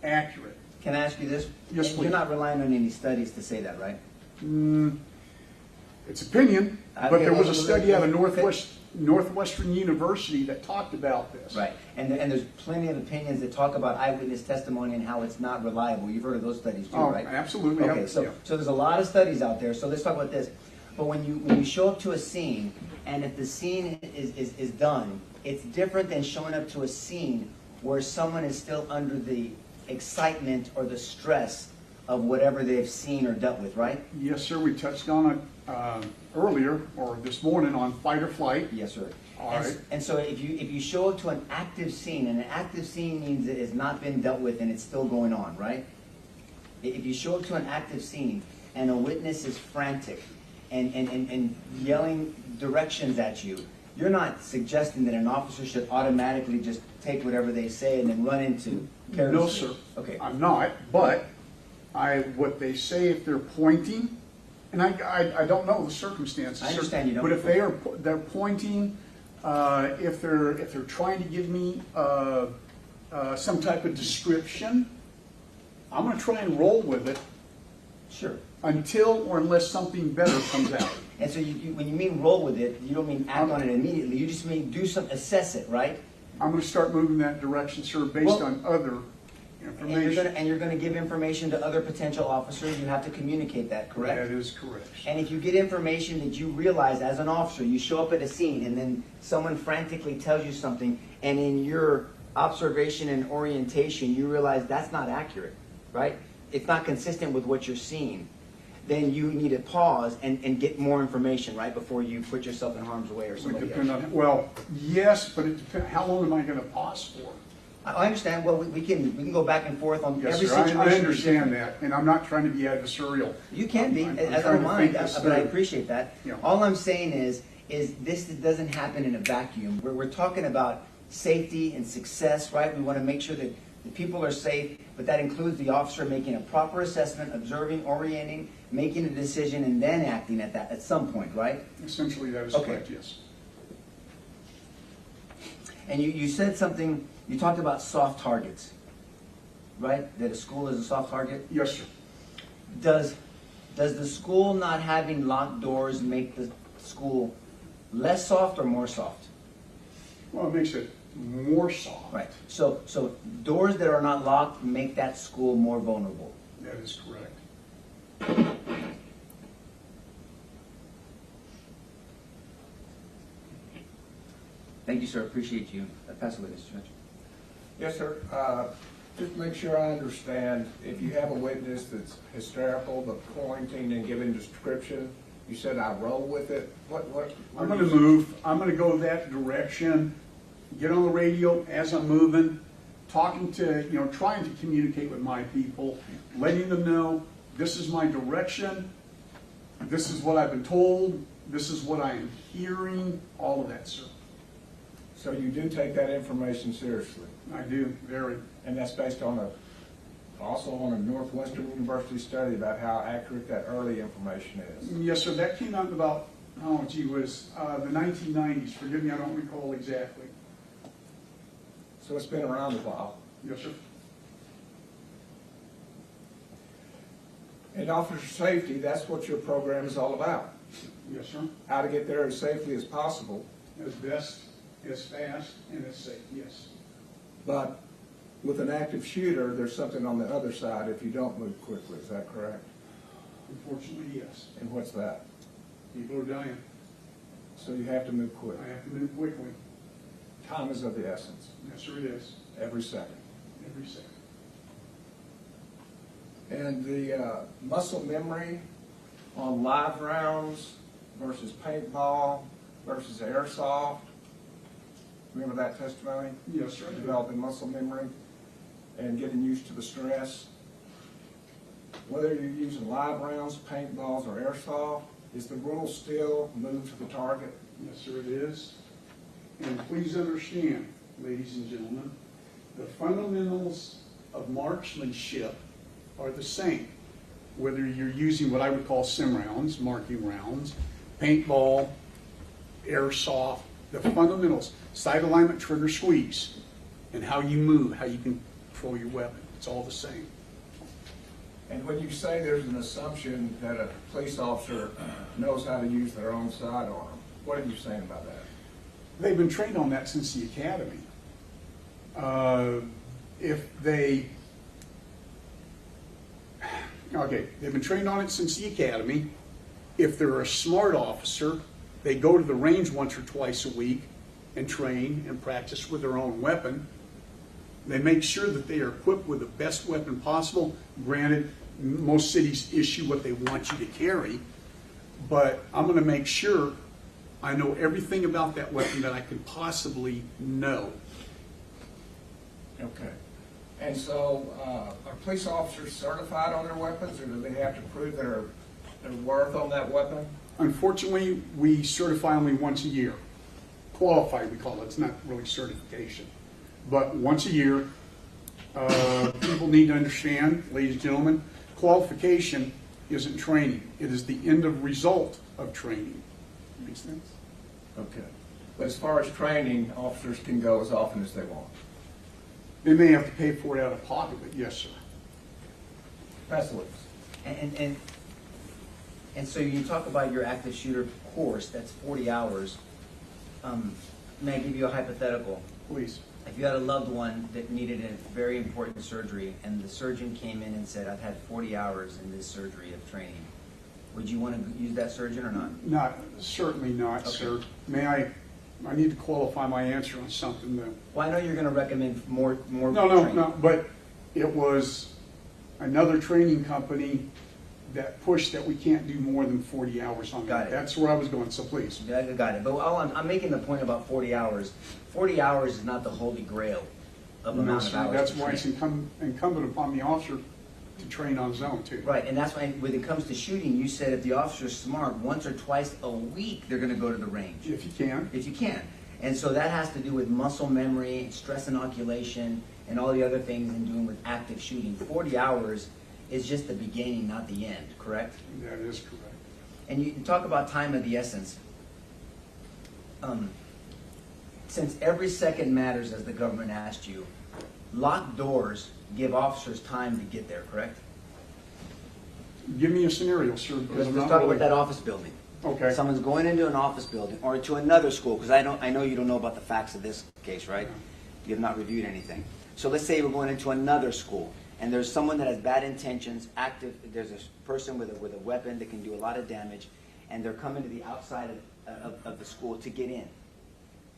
accurate. Can I ask you this? Yes, please. You're not relying on any studies to say that, right? It's opinion, but Okay, there was well, a study out of okay. Northwestern University that talked about this. Right. And there's plenty of opinions that talk about eyewitness testimony and how it's not reliable. You've heard of those studies too, Oh, right? absolutely. Okay, Yeah. so there's a lot of studies out there. So let's talk about this. But when you show up to a scene, and if the scene is done, it's different than showing up to a scene where someone is still under the excitement or the stress of whatever they've seen or dealt with, right? Yes, sir. We touched on it earlier or this morning on fight or flight. Yes, sir. All and, right. and so if you show up to an active scene, and an active scene means it has not been dealt with and it's still going on, right? If you show up to an active scene and a witness is frantic and yelling directions at you, you're not suggesting that an officer should automatically just take whatever they say and then run into terrorists. No, sir. Okay. I'm not, but what they say if they're pointing, and I don't know the circumstances. I understand you don't. But if they're pointing, if they're trying to give me some type of description, I'm going to try and roll with it Sure. until or unless something better comes out. And so when you mean roll with it, you don't mean act on it immediately. You just mean assess it, right? I'm going to start moving that direction, sir, based Well, on other information. And you're going to give information to other potential officers. You have to communicate that, correct? That is correct. And if you get information that you realize as an officer, you show up at a scene and then someone frantically tells you something, and in your observation and orientation, you realize that's not accurate, right? It's not consistent with what you're seeing. Then you need to pause and get more information, right, before you put yourself in harm's way or Would somebody depend else. on, well, yes, but it depends, how long am I going to pause for? I understand. Well, we can go back and forth on Yes, every sir, situation. I understand that, and I'm not trying to be adversarial. You can be, I'm I trying don't to mind, think this but I through. appreciate that. Yeah. All I'm saying is this doesn't happen in a vacuum. We're talking about safety and success, right? We want to make sure that the people are safe, but that includes the officer making a proper assessment, observing, orienting, making a decision, and then acting at some point, right? Essentially, that is Okay. correct, yes. And you said something, you talked about soft targets, right? That a school is a soft target? Yes, sir. Does the school not having locked doors make the school less soft or more soft? Well, it makes it more soft. Right. So doors that are not locked make that school more vulnerable. That is correct. Thank you, sir. Appreciate you. Pass away, Mr. Judge. Yes, sir. Just make sure I understand, if you have a witness that's hysterical, but pointing and giving description, you said I roll with it? What? I'm going to move, I'm going to go that direction, get on the radio as I'm moving, talking to, trying to communicate with my people, letting them know this is my direction, this is what I've been told, this is what I am hearing, all of that, sir. So you do take that information seriously? I do, very. And that's based on also on a Northwestern University study about how accurate that early information is. Yes, sir, that came out in about, oh gee, was the 1990s. Forgive me, I don't recall exactly. So it's been around a while. Yes, sir. And officer safety, that's what your program is all about. Yes, sir. How to get there as safely as possible. As best, as fast, and as safe, yes. But with an active shooter, there's something on the other side if you don't move quickly. Is that correct? Unfortunately, yes. And what's that? People are dying. So you have to move quick. I have to move quickly. Time is of the essence. Yes, sir, it is. Every second. Every second. And the muscle memory on live rounds versus paintball versus airsoft. Remember that testimony? Yes, sir. Developing muscle memory and getting used to the stress. Whether you're using live rounds, paintballs, or airsoft, is the rule still move to the target? Yes, sir, it is. And please understand, ladies and gentlemen, the fundamentals of marksmanship are the same. Whether you're using what I would call sim rounds, marking rounds, paintball, airsoft, the fundamentals, sight alignment, trigger, squeeze, and how you move, how you can control your weapon. It's all the same. And when you say there's an assumption that a police officer knows how to use their own sidearm, what are you saying about that? They've been trained on that since the academy. They've been trained on it since the academy. If they're a smart officer, they go to the range once or twice a week and train and practice with their own weapon. They make sure that they are equipped with the best weapon possible. Granted, most cities issue what they want you to carry, but I'm going to make sure I know everything about that weapon that I can possibly know. Okay. And so, are police officers certified on their weapons, or do they have to prove their worth on that weapon? Unfortunately, we certify only once a year. Qualified, we call it. It's not really certification. But once a year, people need to understand, ladies and gentlemen, qualification isn't training. It is the end of result of training. Makes sense? Okay. But as far as training, officers can go as often as they want. They may have to pay for it out of pocket, but yes, sir. That's what. And so you talk about your active shooter course, that's 40 hours. May I give you a hypothetical? Please. If you had a loved one that needed a very important surgery and the surgeon came in and said, I've had 40 hours in this surgery of training, would you want to use that surgeon or not? Certainly not, Okay. sir. I need to qualify my answer on something though. Well, I know you're going to recommend more training. No, but it was another training company that pushed that we can't do more than 40 hours on Got that. it. That's where I was going, so please. Yeah, I got it. But I'm making the point about 40 hours. 40 hours is not the holy grail of No, amount of sir, hours. that's to why train. it's incumbent upon the officer to train on his own too. Right, and that's why when it comes to shooting, you said if the officer's smart, once or twice a week they're going to go to the range. If you can. If you can. And so that has to do with muscle memory, stress inoculation, and all the other things in doing with active shooting. 40 hours is just the beginning, not the end, correct? That is correct. And you talk about time of the essence. Since every second matters, as the government asked you, locked doors give officers time to get there, correct? Give me a scenario, sir. because Let's I'm talk not about really- that office building. Okay. Someone's going into an office building or to another school, because I know you don't know about the facts of this case, right? You have not reviewed anything. So let's say we're going into another school, and there's someone that has bad intentions, active. There's a person with a weapon that can do a lot of damage, and they're coming to the outside of the school to get in.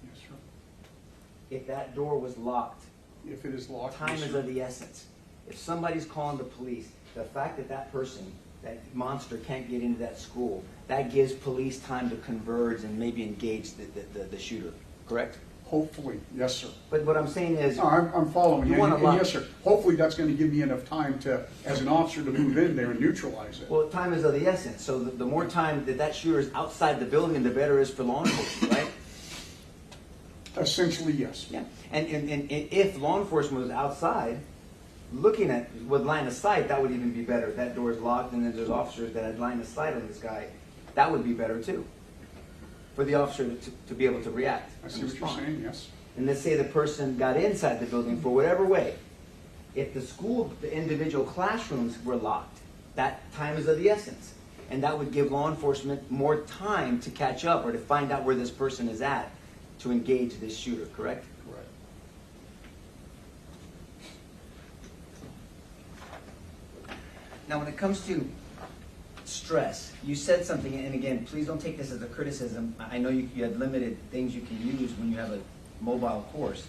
Yes, sir. If that door was locked, If it is locked. time yes, is sir. of the essence. If somebody's calling the police, the fact that that person, that monster, can't get into that school, that gives police time to converge and maybe engage the shooter, correct? Hopefully, yes, sir. But what I'm saying is, No, I'm following You you. want a And lot- yes, sir. Hopefully that's going to give me enough time to, as an officer, to move in there and neutralize it. well, time is of the essence. So the more time that shooter is outside the building, the better it is for law enforcement, right? Essentially, yes. Yeah. And if law enforcement was outside, looking at with line of sight, that would even be better. If that door is locked and then there's officers that had line of sight on this guy, that would be better too. For the officer to be able to react. I see and what you're respond. saying, yes. And let's say the person got inside the building for whatever way. If the individual classrooms were locked, that time is of the essence. And that would give law enforcement more time to catch up or to find out where this person is at to engage this shooter, correct? Correct. Now, when it comes to stress, you said something, and again, please don't take this as a criticism. I know you had limited things you can use when you have a mobile course.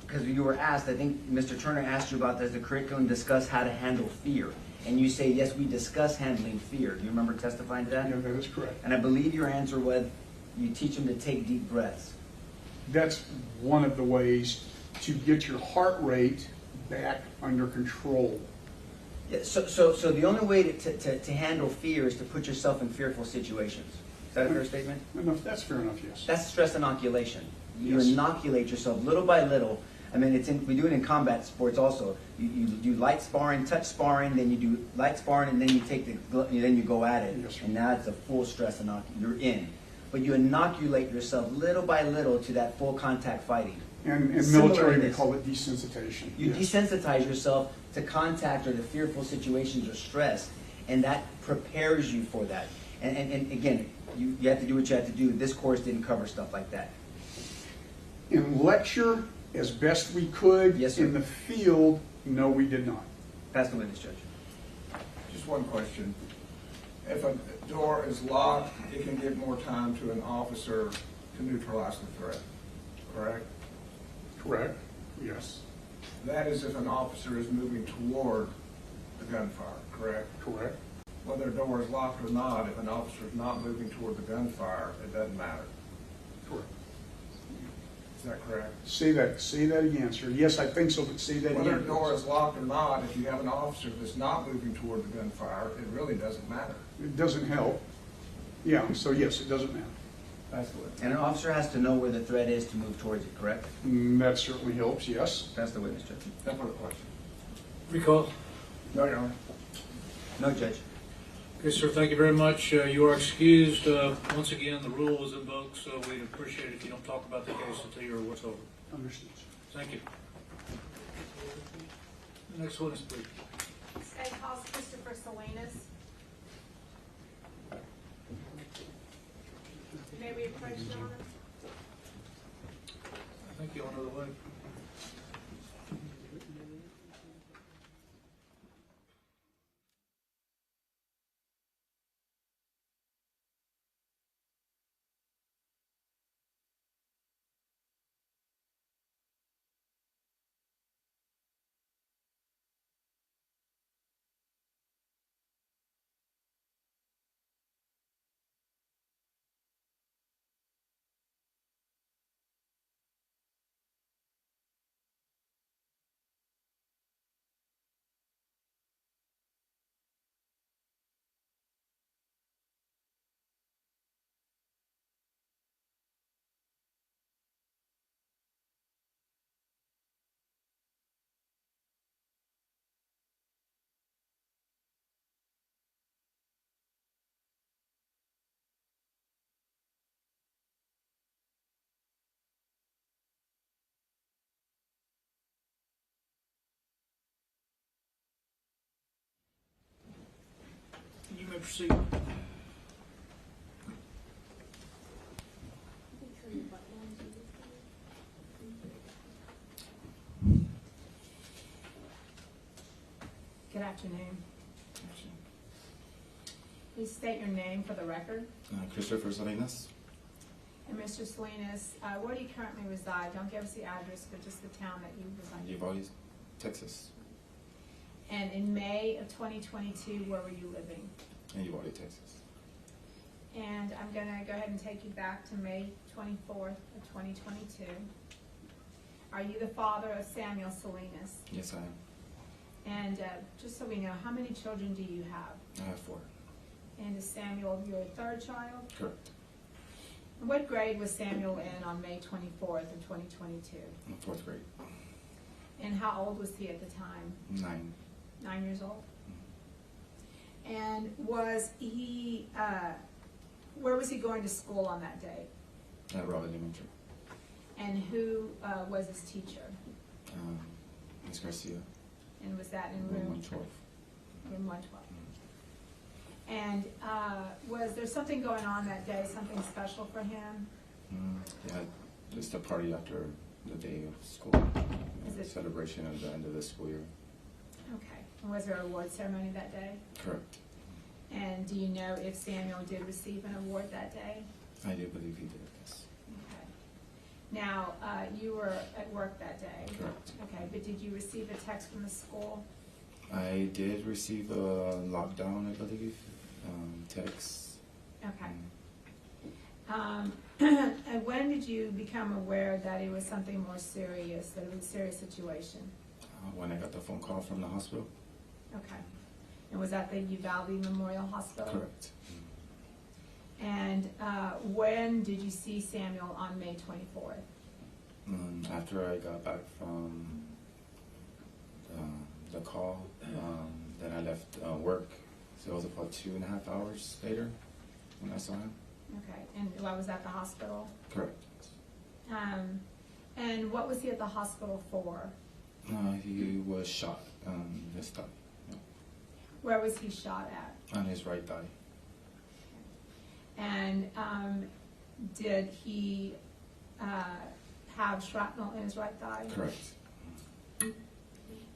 Because you were asked, I think Mr. Turner asked you about, does the curriculum discuss how to handle fear? And you say, yes, we discuss handling fear. Do you remember testifying to that? Yeah, that is correct. And I believe your answer was, you teach them to take deep breaths. That's one of the ways to get your heart rate back under control. Yeah, so the only way to handle fear is to put yourself in fearful situations. Is that a fair statement? Enough, that's fair enough, yes. That's stress inoculation. You Yes. inoculate yourself little by little. I mean, we do it in combat sports also. You do light sparring, touch sparring, then you do light sparring, and then you then you go at it. Yes, sir. And now it's a full stress inoculation. You're in. But you inoculate yourself little by little to that full contact fighting. And in Similar military, in we this. call it desensitization. You Yes. desensitize yourself to contact or to fearful situations or stress, and that prepares you for that. And again, you have to do what you have to do. This course didn't cover stuff like that. In lecture, as best we could. Yes, sir. In the field, no, we did not. Pass the witness, Judge. Just one question. If a door is locked, it can give more time to an officer to neutralize the threat, correct? Correct, yes. That is if an officer is moving toward the gunfire, correct? Correct. Whether a door is locked or not, if an officer is not moving toward the gunfire, it doesn't matter. Correct. Is that correct? Say that again, sir. Yes, I think so, but say that again. Whether a door is locked or not, if you have an officer that's not moving toward the gunfire, it really doesn't matter. It doesn't help. Yeah, so yes, it doesn't matter. That's the way. And an officer has to know where the threat is to move towards it, correct? That certainly helps, yes. Pass the witness, Judge. That's what the question. Recall. No, Your Honor. No, Judge. Okay, sir, thank you very much. You are excused. Once again, the rule was invoked, so we'd appreciate it if you don't talk about the case until your what's over. Understood. Thank you. Next witness, please. State House Christopher Salinas. May we approach, Your Honor? I think you're on the way. You may proceed. Good afternoon. Please state your name for the record. Christopher Salinas, And Mr. Salinas, where do you currently reside? Don't give us the address, but just the town that you reside in. Uvalde, Texas. And in May of 2022, where were you living? In Uvalde, Texas. And I'm going to go ahead and take you back to May 24th of 2022. Are you the father of Samuel Salinas? Yes, I am. And just so we know, how many children do you have? I have 4. And is Samuel your third child? Correct. And what grade was Samuel in on May 24th of 2022? In 4th grade. And how old was he at the time? 9. 9 years old? And was he, where was he going to school on that day? At Robb Elementary. And who was his teacher? Ms. Garcia. And was that in Room room 112. Room 112. And was there something going on that day, something special for him? Yeah, just a party after the day of school. Is it- Celebration of the end of the school year. Okay. And was there an award ceremony that day? Correct. And do you know if Samuel did receive an award that day? I do believe he did, yes. Okay. Now, you were at work that day? Correct. Okay, but did you receive a text from the school? I did receive a lockdown, I believe, text. Okay. And when did you become aware that it was something more serious, that it was a serious situation? When I got the phone call from the hospital. Okay. And was that the Uvalde Memorial Hospital? Correct. And when did you see Samuel on May 24th? After I got back from the call, then I left work. So it was about 2.5 hours later when I saw him. Okay, and I was at the hospital? Correct. And what was he at the hospital for? He was shot on his thigh. Yeah. Where was he shot at? On his right thigh. And did he have shrapnel in his right thigh? Correct.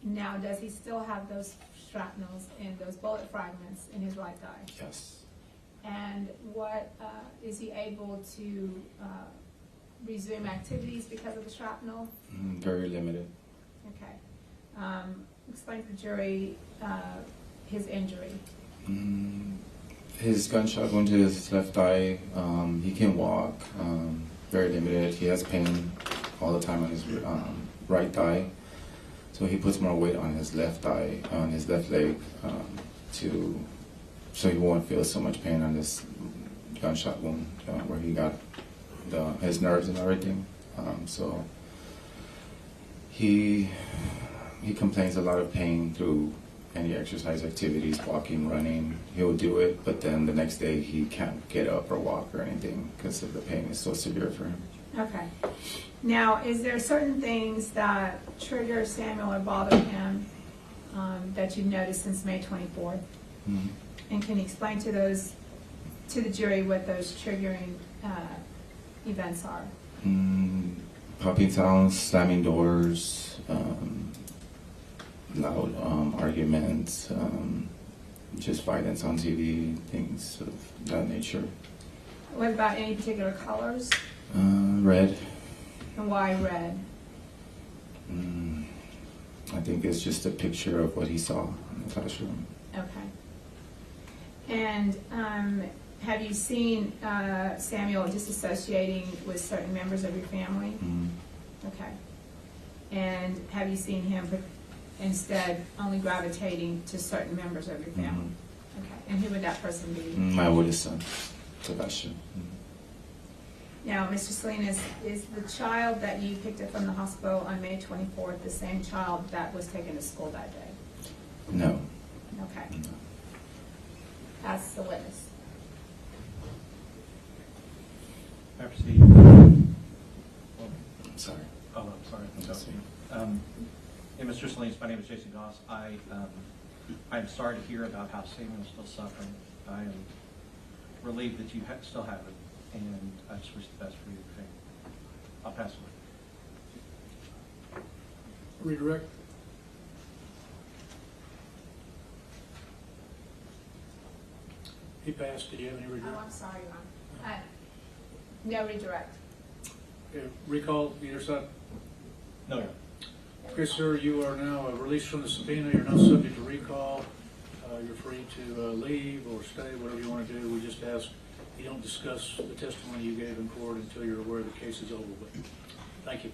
Now, does he still have those shrapnels and those bullet fragments in his right thigh? Yes. And what, is he able to resume activities because of the shrapnel? Very limited. Okay. Explain to the jury his injury. His gunshot wound to his left thigh. He can walk. Very limited. He has pain all the time on his right thigh. So he puts more weight on his left thigh, on his left leg, so he won't feel so much pain on this gunshot wound where he got his nerves and everything. So he complains a lot of pain through any exercise activities, walking, running. He'll do it, but then the next day he can't get up or walk or anything because of the pain is so severe for him. Okay. Now, is there certain things that trigger Samuel or bother him that you've noticed since May 24th? And can you explain to the jury what those triggering events are? Popping sounds, slamming doors, loud arguments, just violence on TV, things of that nature. What about any particular colors? Red. And why red? I think it's just a picture of what he saw in the classroom. Okay. And have you seen Samuel disassociating with certain members of your family? Okay. And have you seen him instead only gravitating to certain members of your family? Okay. And who would that person be? My oldest son, Sebastian. Now, Mr. Salinas, is the child that you picked up from the hospital on May 24th the same child that was taken to school that day? No. Okay. No. Ask the witness. I proceed. I'm sorry. Oh, I'm sorry. Hey, Mr. Salinas, my name is Jason Goss. I'm sorry to hear about how Samuel's still suffering. I am relieved that you still have it, and I just wish the best for you. Okay. I'll pass away. Redirect. He passed. Did you have any redirect? Oh, I'm sorry, Your Honor. No redirect. Okay, recall either side. No, Your Honor. Okay, sir, you are now released from the subpoena. You're not subject to recall. You're free to leave or stay, whatever you want to do. We just ask you don't discuss the testimony you gave in court until you're aware the case is over with. Thank you.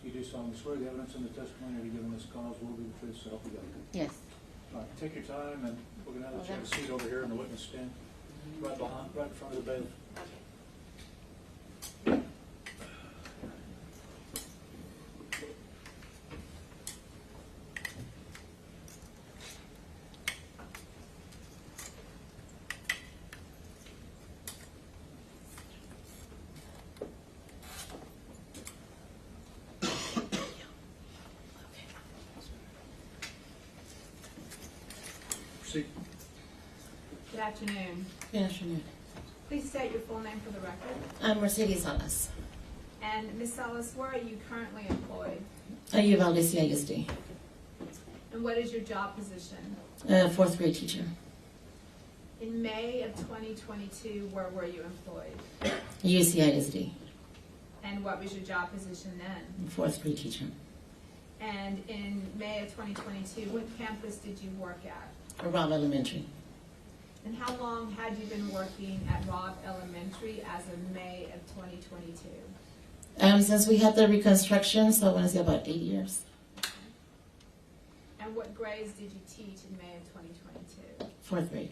You do solemnly swear the evidence in the testimony you're giving this cause will be the truth, so help you God. Yes. All right, take your time, and we're gonna have you have a seat over here in the witness stand, right in front of the bailiff. Proceed. Good afternoon. Good afternoon. Please state your full name for the record. I'm Mercedes Salas. And Ms. Salas, where are you currently employed? Uvalde CISD. And what is your job position? Fourth grade teacher. In May of 2022, where were you employed? UCISD. And what was your job position then? Fourth grade teacher. And in May of 2022, what campus did you work at? Robb Elementary. And how long had you been working at Robb Elementary as of May of 2022? Since we had the reconstruction, so I want to say about 8 years. And what grades did you teach in May of 2022? Fourth grade.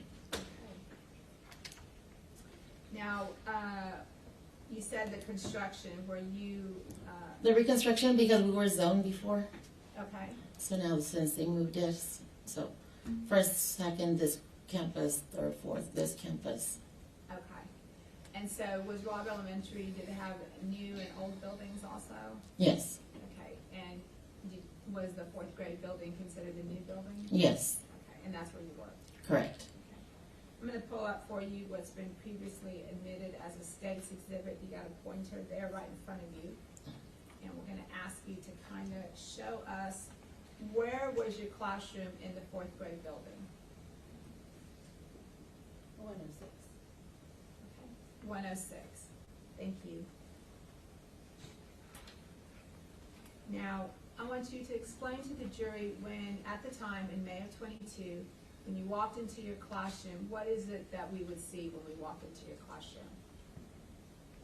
Now, you said the construction, were you, The reconstruction, because we were zoned before, okay. so now since they moved us, so first, second, this campus, third, fourth, this campus. Okay. And so was Robb Elementary, did it have new and old buildings also? Yes. Okay. And was the fourth grade building considered a new building? Yes. Okay. And that's where you worked? Correct. Okay. I'm going to pull up for you what's been previously admitted as a state's exhibit. You got a pointer there right in front of you. And we're going to ask you to kind of show us where was your classroom in the fourth grade building? 106. Okay. 106. Thank you. Now, I want you to explain to the jury when, at the time in May of 22, when you walked into your classroom, what is it that we would see when we walk into your classroom?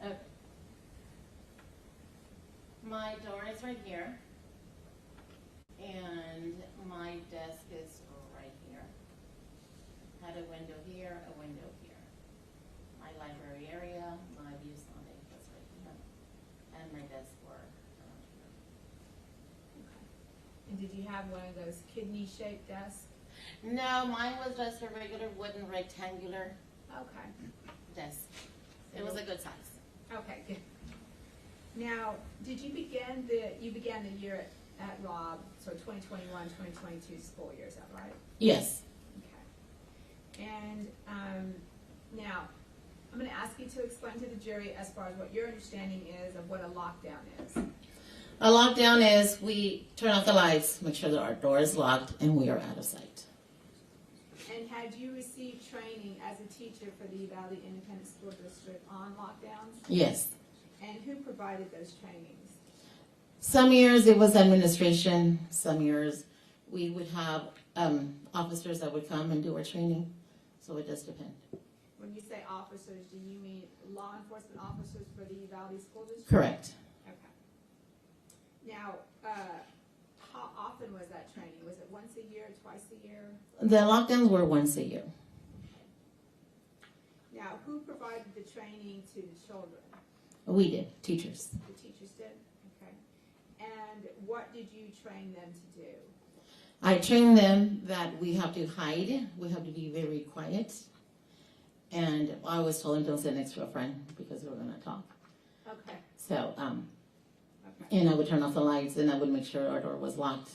Okay. My door is right here, and my desk is right here. Had a window here, a window here. My library area, my ViewSonic was right here, and my desk were around here. Okay. And did you have one of those kidney-shaped desks? No, mine was just a regular wooden rectangular Okay. desk. It was a good size. Okay, good. Now, did you began the year at Robb, so 2021-2022 school year, is that right? Yes. Okay. And now, I'm going to ask you to explain to the jury as far as what your understanding is of what a lockdown is. A lockdown is we turn off the lights, make sure that our door is locked, and we are out of sight. And had you received training as a teacher for the Uvalde Independent School District on lockdowns? Yes. And who provided those trainings? Some years it was administration. Some years we would have officers that would come and do our training. So it does depend. When you say officers, do you mean law enforcement officers for the Uvalde School District? Correct. Okay. Now, how often was that training? Was it once a year, twice a year? The lockdowns were once a year. Now, who provided the training to the children? We did, teachers. The teachers did? Okay. And what did you train them to do? I trained them that we have to hide, we have to be very quiet, and I always told them don't sit next to a friend because we're going to talk. Okay. So, Okay. and I would turn off the lights and I would make sure our door was locked.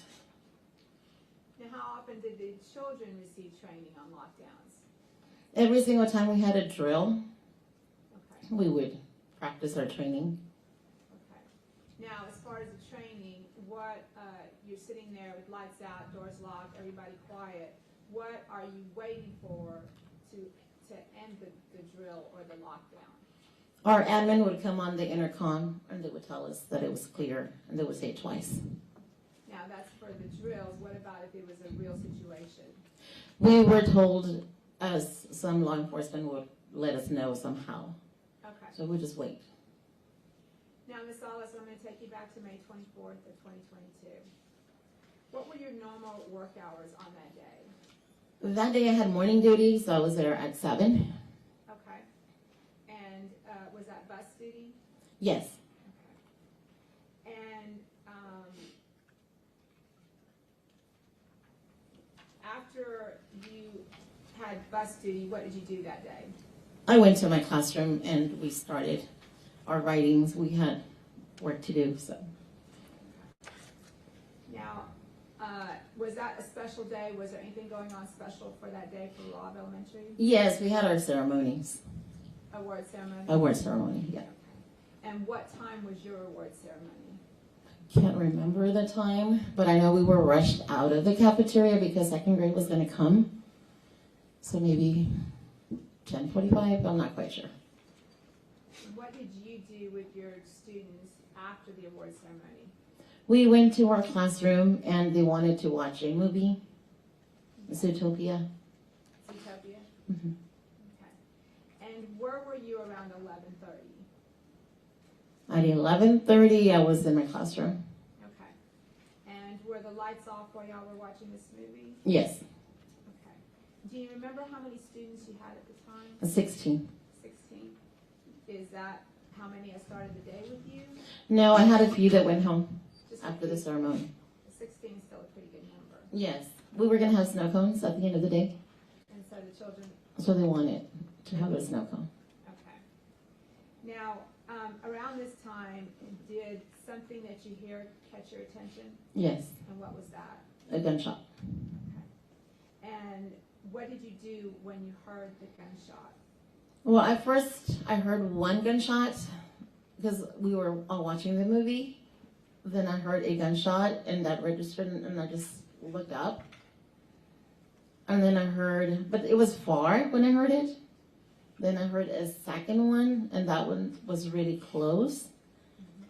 Now, how often did the children receive training on lockdowns? Every single time we had a drill, Okay. we would practice our training. Okay. Now, as far as the training, what, you're sitting there with lights out, doors locked, everybody quiet. What are you waiting for to end the drill or the lockdown? Our admin would come on the intercom and they would tell us that it was clear and they would say it twice. Now, that's for the drills. What about if it was a real situation? We were told as some law enforcement would let us know somehow. Okay. So we just wait. Now, Ms. Salas, I'm going to take you back to May 24th of 2022. What were your normal work hours on that day? That day I had morning duty, so I was there at 7. Okay. And was that bus duty? Yes. Okay. And after you had bus duty, what did you do that day? I went to my classroom and we started our writings. We had work to do, so. Now, was that a special day? Was there anything going on special for that day for Robb Elementary? Yes, we had our ceremonies. Award ceremony? Award ceremony, yeah. And what time was your award ceremony? Can't remember the time, but I know we were rushed out of the cafeteria because second grade was going to come. So maybe 10:45, I'm not quite sure. What did you do with your students after the award ceremony? We went to our classroom and they wanted to watch a movie, Zootopia. Zootopia? Mm-hmm. Okay. And where were you around 11:30? At 11:30, I was in my classroom. Okay. And were the lights off while y'all were watching this movie? Yes, Okay. Do you remember how many students you had at the time? 16. 16. Is that how many started the day with you? No, I had a few that went home Just after a the few? ceremony. 16 is still a pretty good number. Yes, we were going to have snow cones at the end of the day, And so the children, so they wanted to have a snow cone. okay. Now, around this time, did something that you hear catch your attention? Yes, And what was that? a gunshot. Okay. And what did you do when you heard the gunshot? Well, at first I heard one gunshot because we were all watching the movie. Then I heard a gunshot and that registered and I just looked up. And then I heard, but it was far when I heard it. Then I heard a second one and that one was really close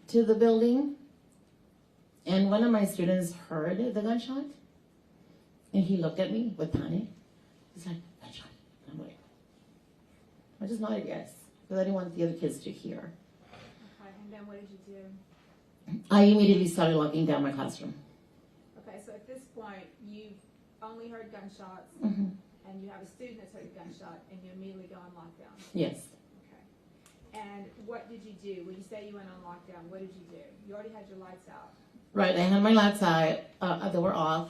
to the building. And one of my students heard the gunshot and he looked at me with panic. He's like, gunshot. I'm like, I just nodded yes, because I didn't want the other kids to hear. Okay, and then what did you do? I immediately started locking down my classroom. Okay, so at this point, you've only heard gunshots, Mm-hmm. and you have a student that's heard a gunshot, and you immediately go on lockdown. Yes. Okay. And what did you do? When you say you went on lockdown, what did you do? You already had your lights out. Right, I had my lights out, they were off,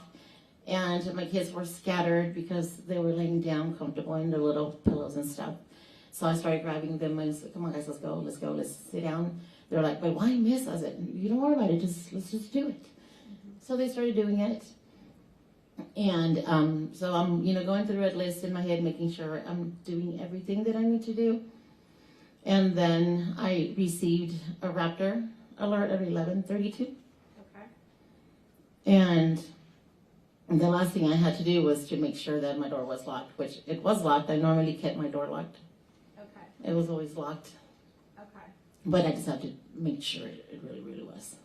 and my kids were scattered because they were laying down comfortable in their little pillows and stuff. So I started grabbing them and said, come on guys, let's go, let's sit down. They're like, but why miss? I said, you don't worry about it, let's just do it. Mm-hmm. So they started doing it. And so I'm, going through a list in my head, making sure I'm doing everything that I need to do. And then I received a Raptor alert at 11:32. Okay. And the last thing I had to do was to make sure that my door was locked, which it was locked. I normally kept my door locked. Okay. It was always locked. Okay. But I just had to make sure it really, really was.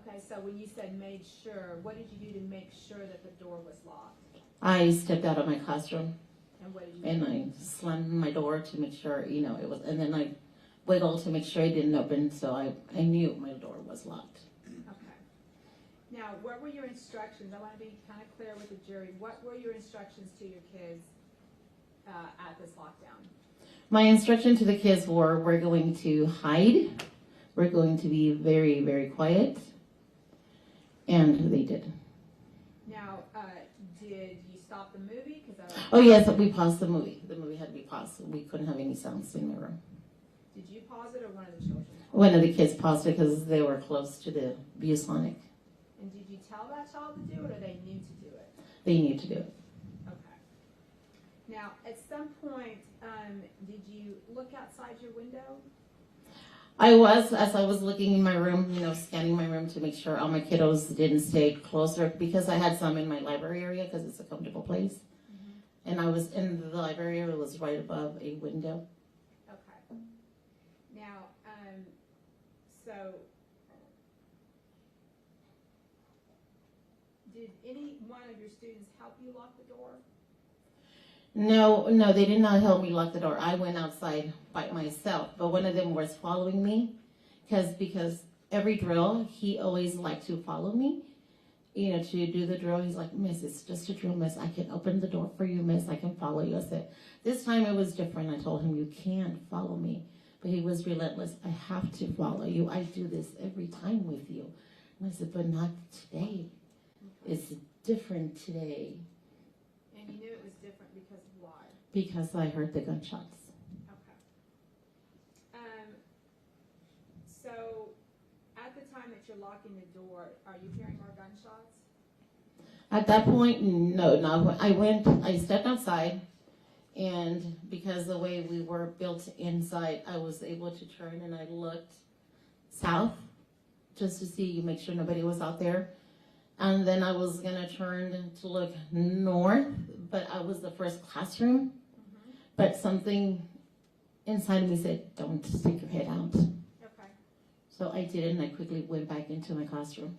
Okay, so when you said made sure, what did you do to make sure that the door was locked? I stepped out of my classroom And what did you and do? I slammed my door to make sure, it was, and then I wiggled to make sure it didn't open, so I knew my door was locked. Okay. Now, what were your instructions? I want to be kind of clear with the jury. What were your instructions to your kids at this lockdown? My instruction to the kids were, we're going to hide. We're going to be very, very quiet. And they did. Now, did you stop the movie? Oh yes, we paused the movie. The movie had to be paused. We couldn't have any sounds in my room. Did you pause it or one of the children? One of the kids paused it because they were close to the ViewSonic. And did you tell that child to do it or they knew to do it? They need to do it. Okay. Now, at some point, did you look outside your window? As I was looking in my room, scanning my room to make sure all my kiddos didn't stay closer because I had some in my library area because it's a comfortable place. Mm-hmm. And I was in the library area, it was right above a window. Okay. Now, so did any one of your students help you lock the door? No, they did not help me lock the door. I went outside by myself, but one of them was following me because every drill, he always liked to follow me, to do the drill. He's like, Miss, it's just a drill, Miss. I can open the door for you, Miss. I can follow you. I said, this time it was different. I told him, you can't follow me. But he was relentless. I have to follow you. I do this every time with you. And I said, but not today. It's different today. And you knew it was different because of why? Because I heard the gunshots. Okay. So at the time that you're locking the door, are you hearing more gunshots? At that point, no. I stepped outside, and because the way we were built inside, I was able to turn and I looked south just to see, make sure nobody was out there. And then I was gonna turn to look north, but I was the first classroom. Mm-hmm. But something inside of me said, don't stick your head out. Okay. So I did it, and I quickly went back into my classroom.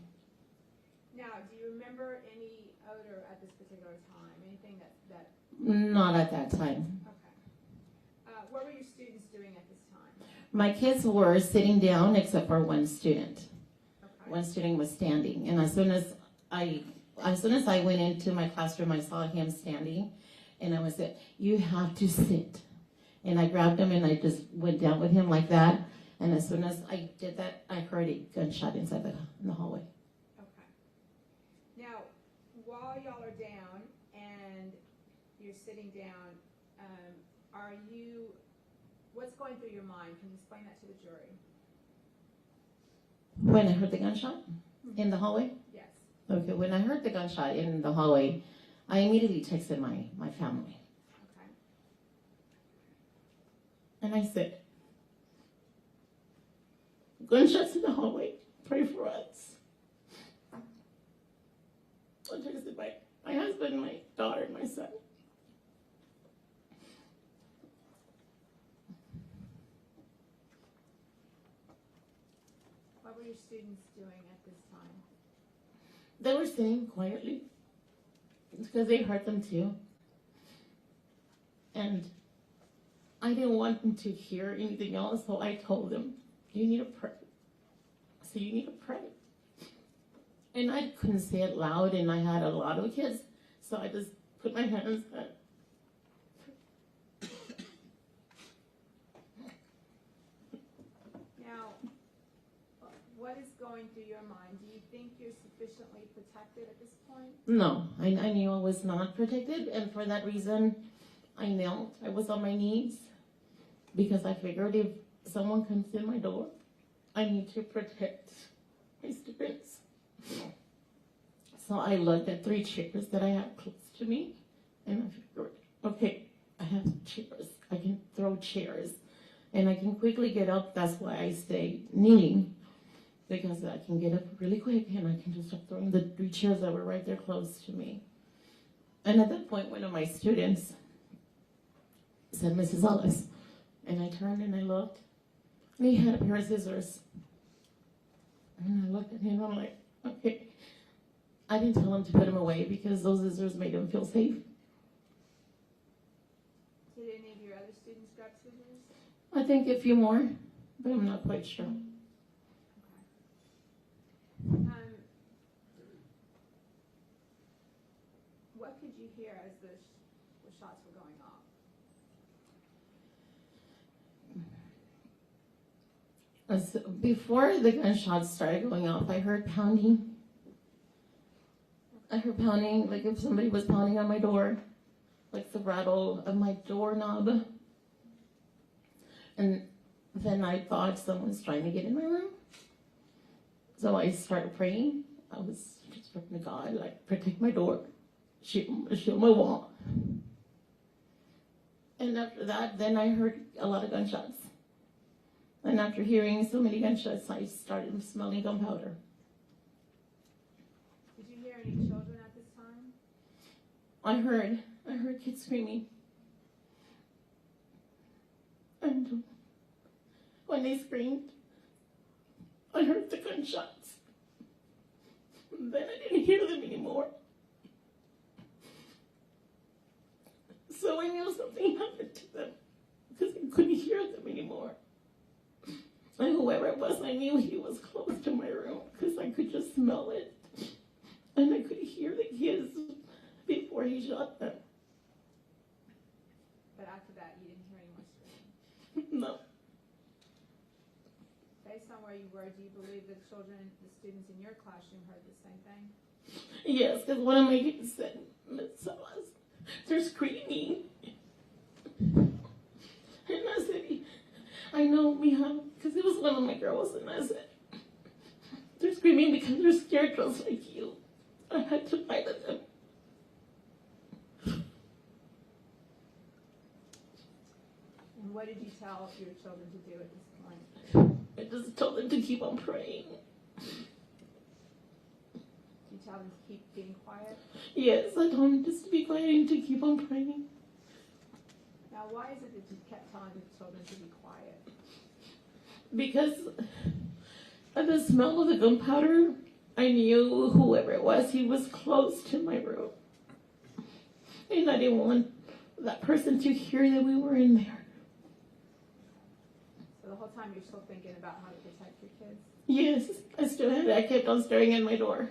Now, do you remember any odor at this particular time? Anything that Not at that time. Okay. What were your students doing at this time? My kids were sitting down except for one student. Okay. One student was standing, and as soon as I went into my classroom, I saw him standing, and I was said, you have to sit. And I grabbed him and I just went down with him like that. And as soon as I did that, I heard a gunshot inside in the hallway. Okay. Now, while y'all are down and you're sitting down, what's going through your mind? Can you explain that to the jury? When I heard the gunshot in the hallway? Yes. Okay, when I heard the gunshot in the hallway, I immediately texted my family. Okay. And I said, gunshots in the hallway, pray for us. I texted my husband, my daughter, and my son. What were your students doing at this time? They were sitting quietly because they heard them too. And I didn't want them to hear anything else, so I told them, you need to pray. So you need to pray. And I couldn't say it loud, and I had a lot of kids, so I just put my hands up. Now, what is going through your mind? Do you think you're sufficiently protected at this point? No, I knew I was not protected, and for that reason, I knelt. I was on my knees because I figured if someone comes in my door, I need to protect my students. So I looked at 3 chairs that I had close to me, and I figured, okay, I have chairs. I can throw chairs, and I can quickly get up. That's why I stay kneeling, because I can get up really quick, and I can just start throwing the 3 chairs that were right there close to me. And at that point, one of my students said, Mrs. Ellis, and I turned and I looked, and he had a pair of scissors. And I looked at him, I'm like, okay. I didn't tell him to put them away because those scissors made him feel safe. Did any of your other students grab scissors? I think a few more, but I'm not quite sure. Okay. What could you hear as the shots were going off? Before the gunshots started going off, I heard pounding. I heard pounding, like if somebody was pounding on my door, like the rattle of my doorknob. And then I thought someone's trying to get in my room. So I started praying. I was just praying to God, like, protect my door, shield my wall. And after that, then I heard a lot of gunshots. And after hearing so many gunshots, I started smelling gunpowder. Did you hear any children at this time? I heard kids screaming. And when they screamed, I heard the gunshots. And then I didn't hear them anymore. So I knew something happened to them because I couldn't hear them anymore. And whoever it was, I knew he was close to my room because I could just smell it. And I could hear the kids before he shot them. But after that, you didn't hear any more screaming? No. Based on where you were, do you believe the children, the students in your classroom heard the same thing? Yes, because one of my kids said, Miss Salas, they're screaming. And I said, I know we have, because it was one of my girls, and I said, they're screaming because they're scared just like you. I had to fight at them. And what did you tell your children to do at this point? I just told them to keep on praying. Did you tell them to keep being quiet? Yes, I told them just to be quiet and to keep on praying. Now, why is it that you kept telling the children to be quiet? Because of the smell of the gunpowder, I knew whoever it was, he was close to my room. And I didn't want that person to hear that we were in there. So the whole time you're still thinking about how to protect your kids? Yes, I kept on staring at my door,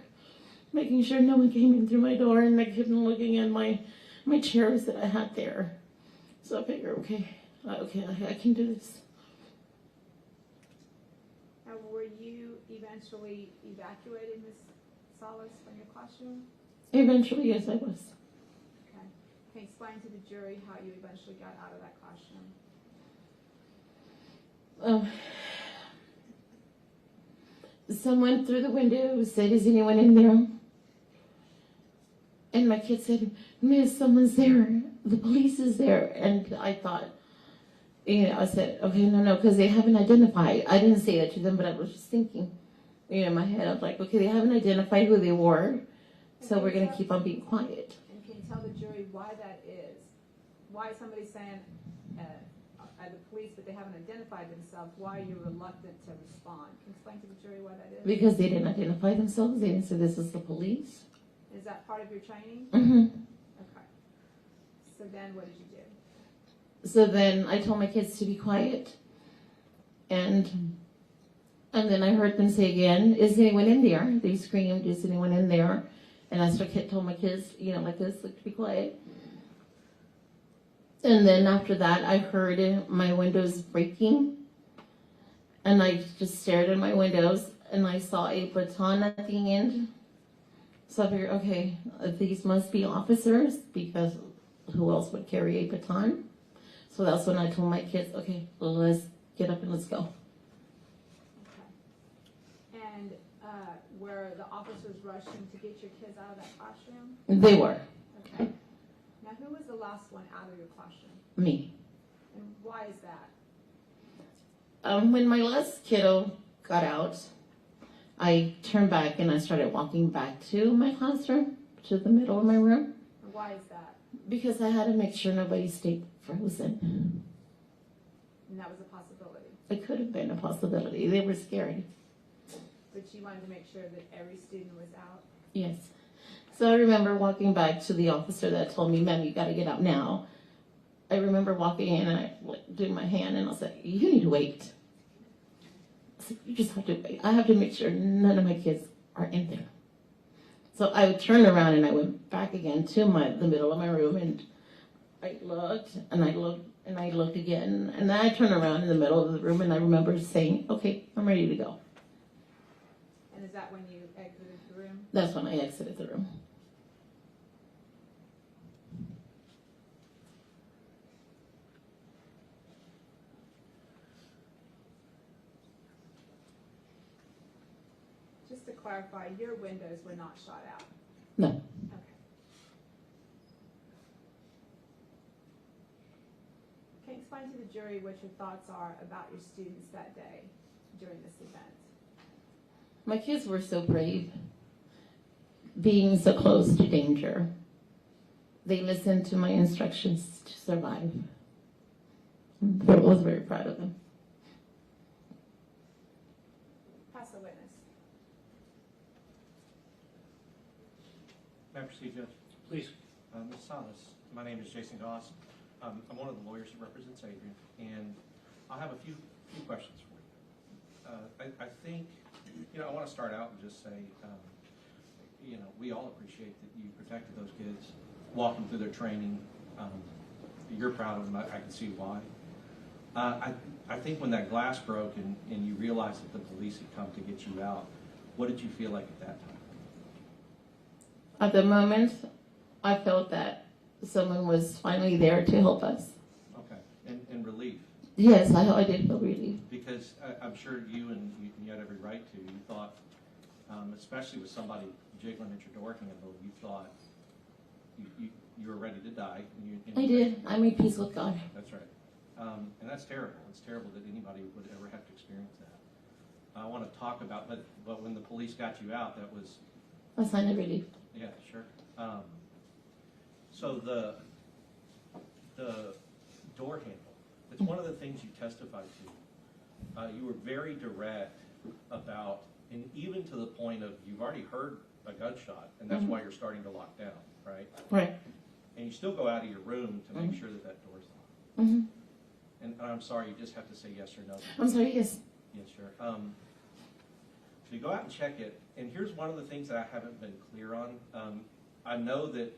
making sure no one came in through my door, and I kept on looking at my chairs that I had there. So I figured, okay, I can do this. Now, were you eventually evacuated, Ms. Salas, from your classroom? Eventually, yes, I was. Okay. Can you explain to the jury how you eventually got out of that classroom? Someone through the window said, is anyone in there? And my kid said, Miss, someone's there. The police is there. And I thought, I said, okay, no, because they haven't identified. I didn't say that to them, but I was just thinking, in my head, I was like, okay, they haven't identified who they were, so we're going to keep on being quiet. And can you tell the jury why that is? Why is somebody saying, the police, but they haven't identified themselves? Why are you reluctant to respond? Can you explain to the jury why that is? Because they didn't identify themselves. They didn't say this is the police. Is that part of your training? Mm-hmm. Okay. So then what did you do? So then I told my kids to be quiet. And then I heard them say again, is anyone in there? They screamed, is anyone in there? And I told my kids, like this, like, to be quiet. And then after that, I heard my windows breaking. And I just stared at my windows, and I saw a baton at the end. So I figured, okay, these must be officers, because who else would carry a baton? So that's when I told my kids, okay, well, let's get up and let's go. Okay. And were the officers rushing to get your kids out of that classroom? They were. Okay. Now, who was the last one out of your classroom? Me. And why is that? When my last kiddo got out, I turned back and I started walking back to my classroom, to the middle of my room. And why is that? Because I had to make sure nobody stayed frozen. And that was a possibility. It could have been a possibility. They were scared. But you wanted to make sure that every student was out? Yes. So I remember walking back to the officer that told me, ma'am, you got to get out now. I remember walking in and I doing my hand and I said, you need to wait. I said, you just have to wait. I have to make sure none of my kids are in there. So I turned around and I went back again to the middle of my room, and I looked and I looked and I looked again, and then I turned around in the middle of the room and I remember saying, okay, I'm ready to go. And is that when you exited the room? That's when I exited the room. Just to clarify, your windows were not shot out? No. Okay. Can you explain to the jury what your thoughts are about your students that day during this event? My kids were so brave, being so close to danger. They listened to my instructions to survive. I was very proud of them. Pass the witness. May I proceed, Judge? Please. Ms. Salas, my name is Jason Goss. I'm one of the lawyers that represents Adrian, and I have a few questions for you. I think, I want to start out and just say, we all appreciate that you protected those kids, walking through their training. You're proud of them. I can see why. I think when that glass broke and you realized that the police had come to get you out, what did you feel like at that time? At the moment, I felt that someone was finally there to help us. Okay, and relief. Yes, I did feel relief. Because I'm sure you had every right to. You thought, especially with somebody jiggling at your door handle, you thought you were ready to die. I did. I made peace with God. That's right. And that's terrible. It's terrible that anybody would ever have to experience that. I want to talk about, but when the police got you out, that was... A sign of relief. Yeah, sure. So the door handle, it's one of the things you testified to. You were very direct about, and even to the point of you've already heard a gunshot, and that's why you're starting to lock down, right? Right. And you still go out of your room to make sure that that door's locked. And I'm sorry, you just have to say yes or no. I'm sorry, yes. Yes, sure. So you go out and check it, and here's one of the things that I haven't been clear on. I know that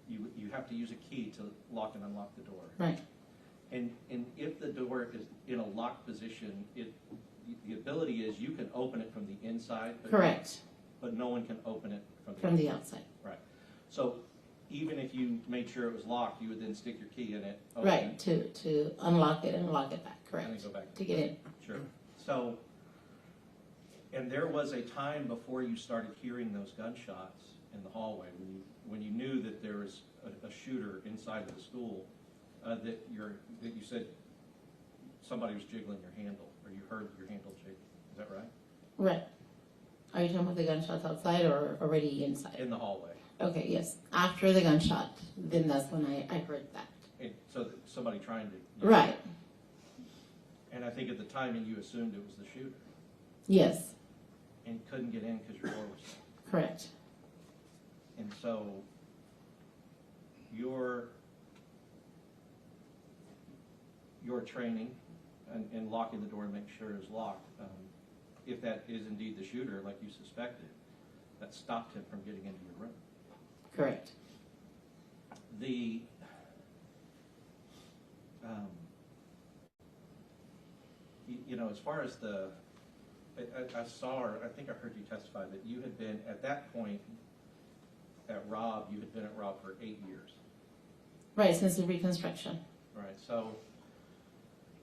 you have to use a key to lock and unlock the door. Right. And if the door is in a locked position, the ability is you can open it from the inside. Correct. But no one can open it from the outside. Right. So even if you made sure it was locked, you would then stick your key in it. Right, to unlock it and lock it back, correct. And then go back. To get in. Sure. So, and there was a time before you started hearing those gunshots in the hallway when you knew that there was a shooter inside of the school, that you said somebody was jiggling your handle, or you heard your handle jig. Is that right? Right. Are you talking about the gunshots outside or already inside? In the hallway. Okay, yes. After the gunshot, then that's when I heard that. And so somebody trying to... Right. And I think at the time you assumed it was the shooter. Yes. And couldn't get in because your door was locked. Correct. And so your training and locking the door and making sure it is locked, if that is indeed the shooter, like you suspected, that stopped him from getting into your room. Correct. As far as I think I heard you testify that you had been, at that point, at Robb, you had been at Robb for 8 years. Right, since the reconstruction. Right, so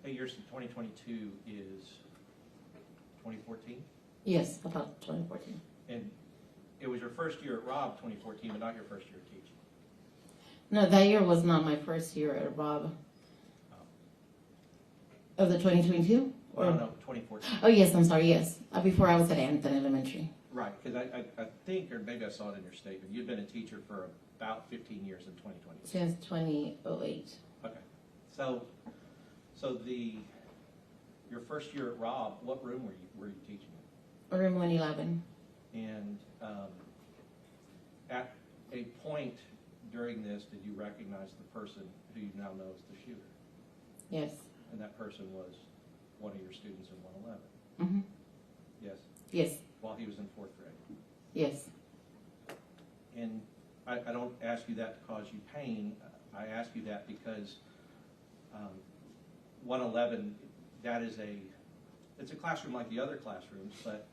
8 years from 2022 is 2014? Yes, about 2014. And it was your first year at Robb, 2014, but not your first year teaching. No, that year was not my first year at Robb. Of the 2022? Well, no, 2014. Oh, yes, I'm sorry, yes. Before I was at Adrian Elementary. Right, because I think, or maybe I saw it in your statement, you've been a teacher for about 15 years in 2020. Since 2008. Okay. So your first year at Robb, what room were you teaching in? Room 111. And at a point during this, did you recognize the person who you now know as the shooter? Yes. And that person was one of your students in 111? Mm-hmm. Yes? Yes. While he was in 4th grade? Yes. And I don't ask you that to cause you pain. I ask you that because 111, it's a classroom like the other classrooms, but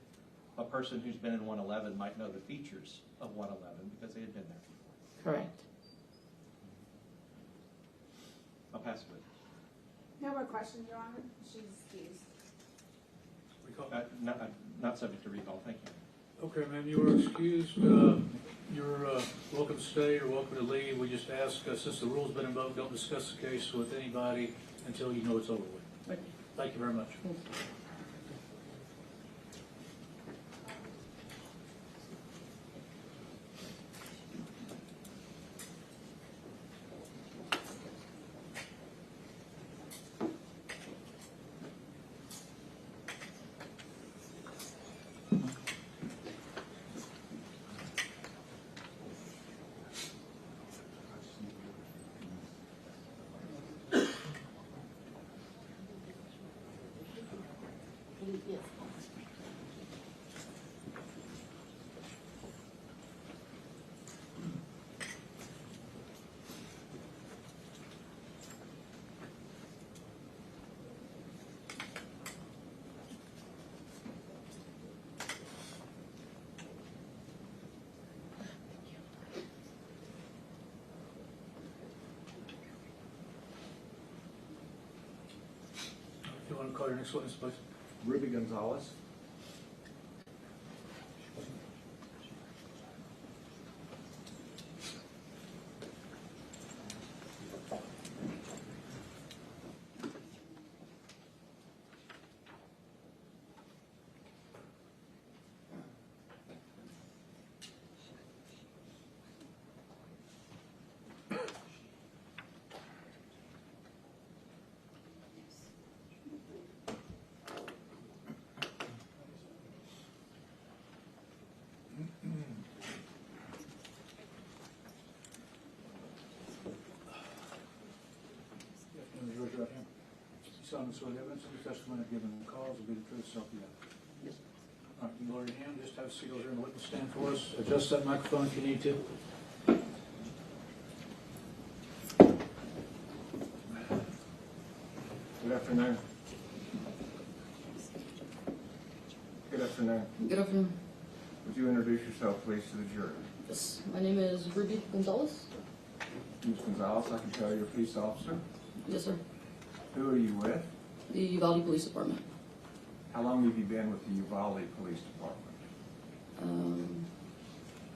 a person who's been in 111 might know the features of 111 because they had been there before. Correct. I'll pass it with. No more questions, Your Honor. She's excused. Not subject to recall. Thank you. Okay, ma'am, you are excused. You're welcome to stay or welcome to leave. We just ask, since the rule's been invoked, don't discuss the case with anybody until you know it's over with. Thank you very much. Yes. If you want to call your next witness, please. Ruby Gonzales. Raise your right hand. You solemnly swear the evidence of your testimony given in the cause will be the truth, self you have. Yes. All right, you can lower your hand, just have a seat over here in the witness stand for us. Adjust that microphone if you need to. Good afternoon. Good afternoon. Good afternoon. Would you introduce yourself, please, to the jury? Yes, my name is Ruby Gonzales. Ms. Gonzales, I can tell you're a police officer. Yes, sir. Who are you with? The Uvalde Police Department. How long have you been with the Uvalde Police Department?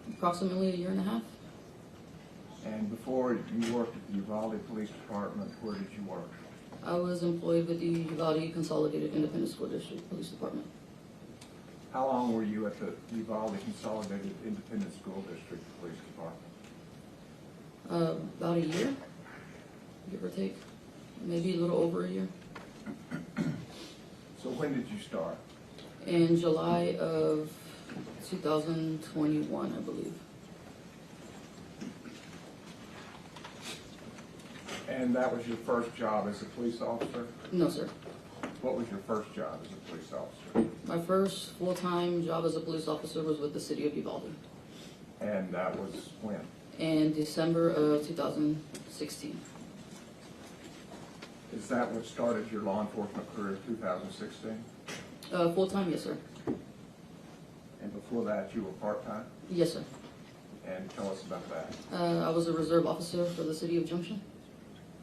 Approximately a year and a half. And before you worked at the Uvalde Police Department, where did you work? I was employed with the Uvalde Consolidated Independent School District Police Department. How long were you at the Uvalde Consolidated Independent School District Police Department? About a year, give or take. Maybe a little over a year. So when did you start? In July of 2021, I believe. And that was your first job as a police officer? No, sir. What was your first job as a police officer? My first full-time job as a police officer was with the city of Uvalde. And that was when? In December of 2016. Is that what started your law enforcement career in 2016? Full-time, yes, sir. And before that, you were part-time? Yes, sir. And tell us about that. I was a reserve officer for the city of Junction.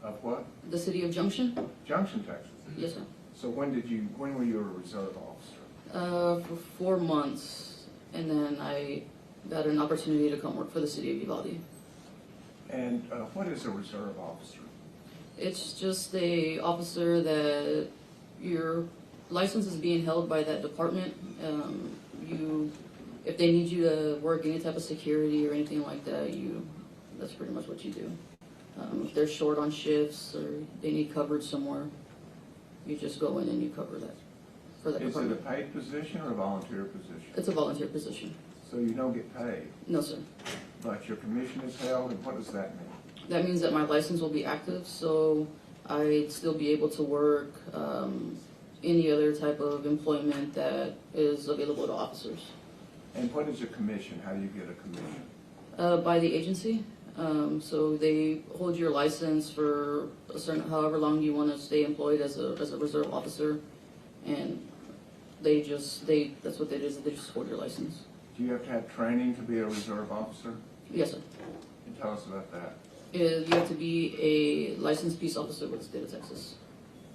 Of what? The city of Junction? Junction, Texas. Yes, sir. So when were you a reserve officer? For 4 months, and then I got an opportunity to come work for the city of Uvalde. And what is a reserve officer? It's just a officer that your license is being held by that department. If they need you to work any type of security or anything like that, that's pretty much what you do. If they're short on shifts or they need coverage somewhere, you just go in and you cover that for that department. Is it a paid position or a volunteer position? It's a volunteer position. So you don't get paid? No, sir. But your commission is held, and what does that mean? That means that my license will be active, so I'd still be able to work any other type of employment that is available to officers. And what is a commission? How do you get a commission? By the agency. So they hold your license for a certain, however long you want to stay employed as a reserve officer, and that's what they do. They just hold your license. Do you have to have training to be a reserve officer? Yes, sir. And tell us about that. You have to be a licensed peace officer with the state of Texas.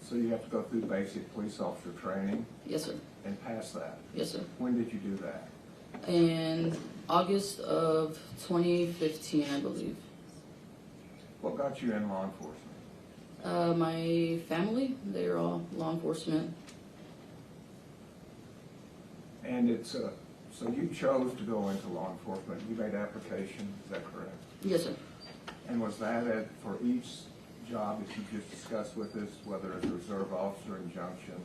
So you have to go through basic police officer training? Yes, sir. And pass that? Yes, sir. When did you do that? In August of 2015, I believe. What got you in law enforcement? My family, they're all law enforcement. And so you chose to go into law enforcement. You made application, is that correct? Yes, sir. And was that for each job that you just discussed with us, whether as a reserve officer in Junction,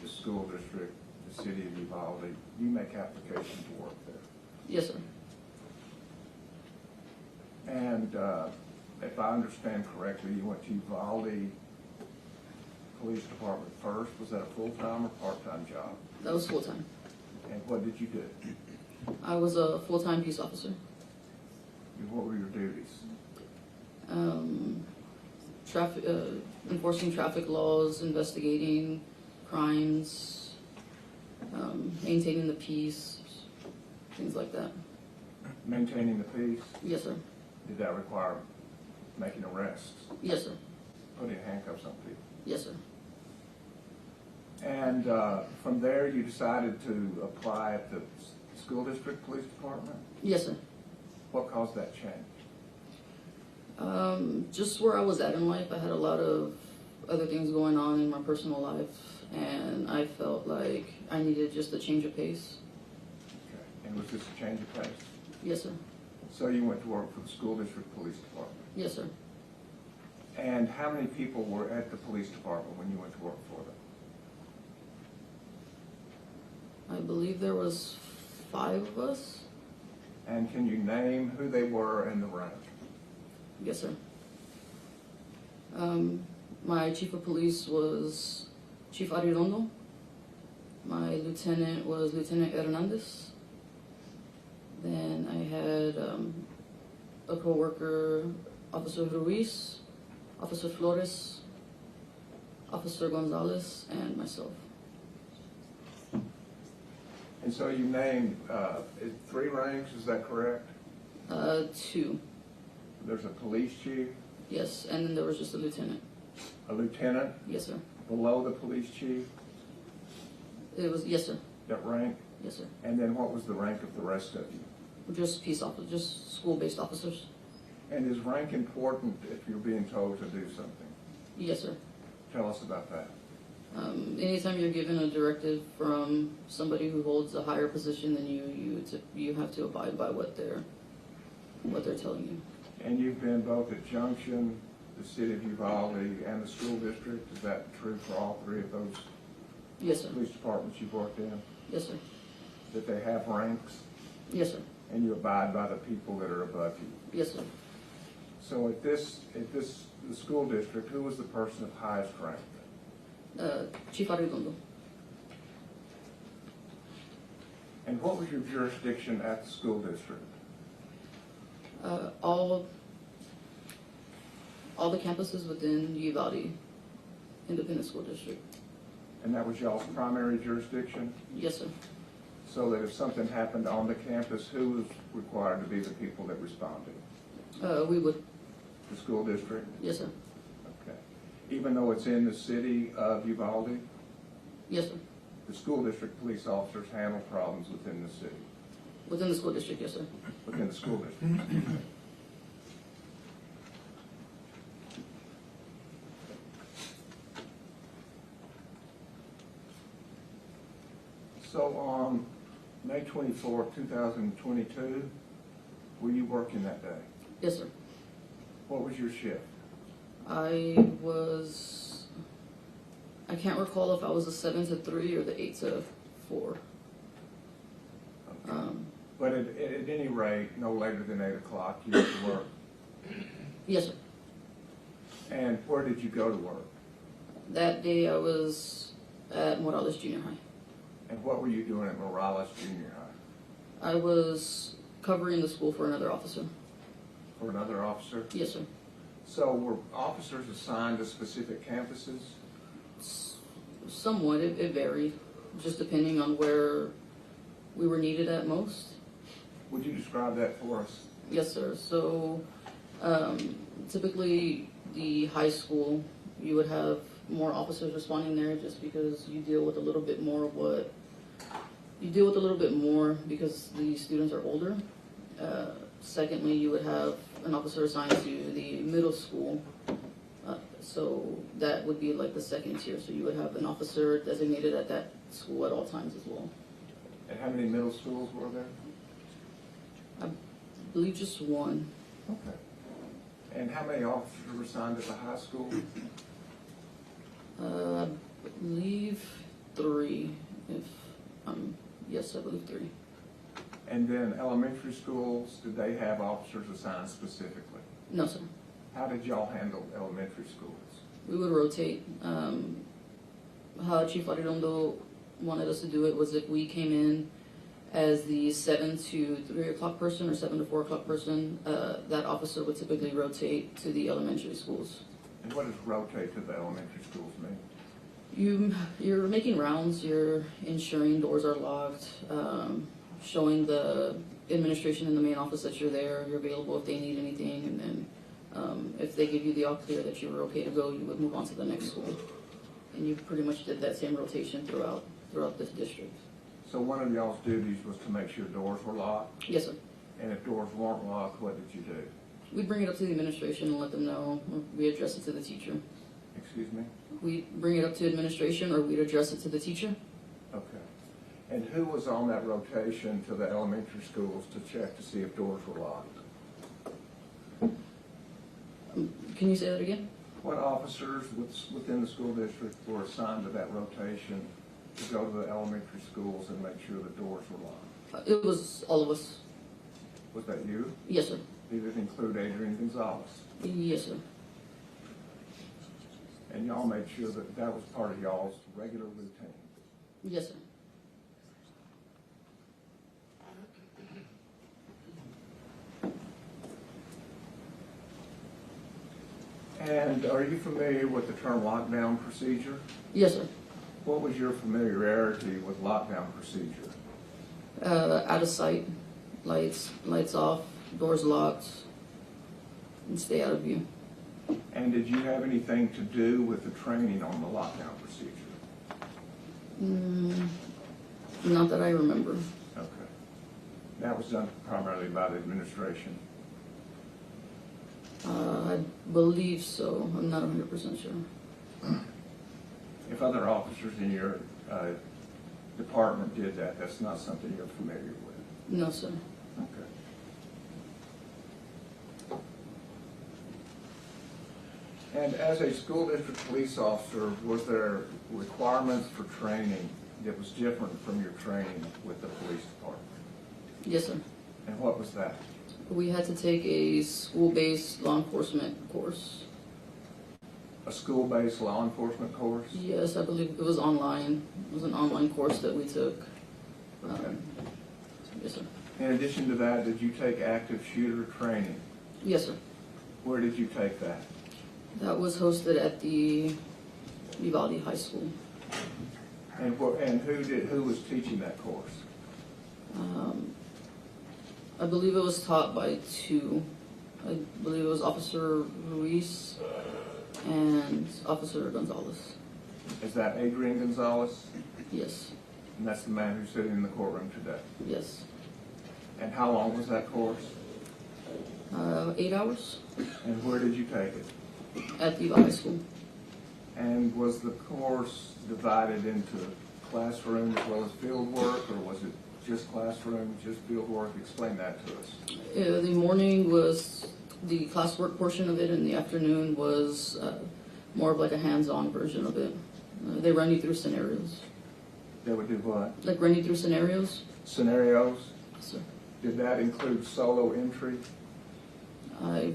the school district, the city of Uvalde, you make application to work there? Yes, sir. And if I understand correctly, you went to Uvalde Police Department first, was that a full-time or part-time job? That was full-time. And what did you do? I was a full-time peace officer. And what were your duties? Traffic, enforcing traffic laws, investigating crimes, maintaining the peace, things like that. Maintaining the peace? Yes, sir. Did that require making arrests? Yes, sir. Putting handcuffs on people? Yes, sir. And from there, you decided to apply at the school district police department? Yes, sir. What caused that change? Just where I was at in life, I had a lot of other things going on in my personal life, and I felt like I needed just a change of pace. Okay. And was this a change of pace? Yes, sir. So you went to work for the school district police department? Yes, sir. And how many people were at the police department when you went to work for them? I believe there was 5 of us. And can you name who they were and the rank? Yes, sir. My chief of police was Chief Arredondo. My lieutenant was Lieutenant Hernandez. Then I had a co-worker, Officer Ruiz, Officer Flores, Officer Gonzales, and myself. And so you named 3 ranks, is that correct? 2. There's a police chief, Yes, and then there was just a lieutenant. a lieutenant Yes, sir. below the police chief, It was, yes, sir. that rank? Yes, sir. And then what was the rank of the rest of you? Just peace officers, just school-based officers. And is rank important if you're being told to do something? Yes, sir. Tell us about that. Anytime you're given a directive from somebody who holds a higher position than you have to abide by what they're telling you. And you've been both at Junction, the city of Uvalde, and the school district. Is that true for all 3 of those Yes, sir. police departments you've worked in? Yes, sir. That they have ranks, Yes, sir. and you abide by the people that are above you? Yes, sir. So at the school district, who was the person of highest rank? Chief Arredondo. And what was your jurisdiction at the school district? All the campuses within Uvalde Independent School District. And that was y'all's primary jurisdiction? Yes, sir. So that if something happened on the campus, who was required to be the people that responded? We would. The school district? Yes, sir. Okay. Even though it's in the city of Uvalde, Yes, sir. the school district police officers handle problems within the city, Within the school district, yes, sir. within the school district. So on May 24th, 2022, were you working that day? Yes, sir. What was your shift? I can't recall if I was a 7 to 3 or the 8 to 4. But at any rate, no later than 8 o'clock, you went to work. Yes, sir. And where did you go to work? That day I was at Morales Junior High. And what were you doing at Morales Junior High? I was covering the school for another officer. For another officer? Yes, sir. So were officers assigned to specific campuses? Somewhat, it varied, just depending on where we were needed at most. Would you describe that for us? Yes, sir. So typically the high school, you would have more officers responding there just because you deal with a little bit more because the students are older. Secondly, you would have an officer assigned to the middle school. So that would be like the second tier. So you would have an officer designated at that school at all times as well. And how many middle schools were there? I believe just one. Okay. And how many officers were assigned at the high school? I believe 3. Yes, I believe 3. And then elementary schools, did they have officers assigned specifically? No, sir. How did y'all handle elementary schools? We would rotate. how Chief Arredondo wanted us to do it was if we came in as the 7 to 3 o'clock person or 7 to 4 o'clock person, that officer would typically rotate to the elementary schools. And what does rotate to the elementary schools mean? You're making rounds, you're ensuring doors are locked, showing the administration in the main office that you're there, you're available if they need anything, and then if they give you the all clear that you were okay to go, you would move on to the next school. And you pretty much did that same rotation throughout this district. So one of y'all's duties was to make sure doors were locked? Yes, sir. And if doors weren't locked, what did you do? We'd bring it up to the administration and let them know. We address it to the teacher. Excuse me? We bring it up to administration, or we'd address it to the teacher. Okay. And who was on that rotation to the elementary schools to check to see if doors were locked? Can you say that again? What officers within the school district were assigned to that rotation to go to the elementary schools and make sure the doors were locked? It was all of us. Was that you? Yes, sir. Did it include Adrian Gonzales? Yes, sir. And y'all made sure that that was part of y'all's regular routine? Yes, sir. And are you familiar with the term lockdown procedure? Yes, sir. What was your familiarity with lockdown procedure? Out of sight, lights off, doors locked, and stay out of view. And did you have anything to do with the training on the lockdown procedure? Not that I remember. Okay. That was done primarily by the administration? I believe so. I'm not 100% sure. If other officers in your department did that, that's not something you're familiar with? No, sir. Okay. And as a school district police officer, was there requirements for training that was different from your training with the police department? Yes, sir. And what was that? We had to take a school-based law enforcement course. A school-based law enforcement course? Yes, I believe it was online. It was an online course that we took. Okay. Yes, sir. In addition to that, did you take active shooter training? Yes, sir. Where did you take that? That was hosted at the Uvalde High School. And who was teaching that course? I believe it was taught by two. I believe it was Officer Ruiz and Officer Gonzales. Is that Adrian Gonzales? Yes. And that's the man who's sitting in the courtroom today? Yes. And how long was that course? 8 hours. And where did you take it? At the Uvalde High School. And was the course divided into classroom as well as field work, or was it just classroom, just field work? Explain that to us. The morning was the classwork portion of it, and the afternoon was more of like a hands-on version of it. They run you through scenarios. They would do what? Like run you through scenarios? Scenarios? Yes, sir. Did that include solo entry? I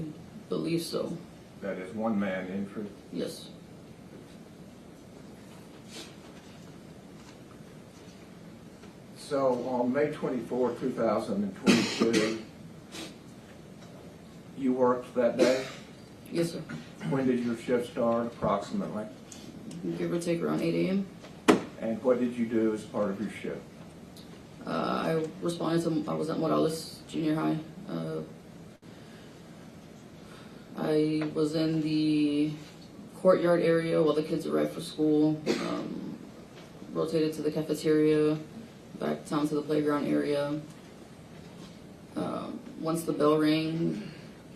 believe so. That is one-man entry? Yes. So on May 24, 2022, you worked that day? Yes, sir. When did your shift start approximately? Give or take around 8 a.m. And what did you do as part of your shift? I responded to, I was at Morales Junior High. I was in the courtyard area while the kids arrived for school, rotated to the cafeteria, back down to the playground area. Once the bell rang,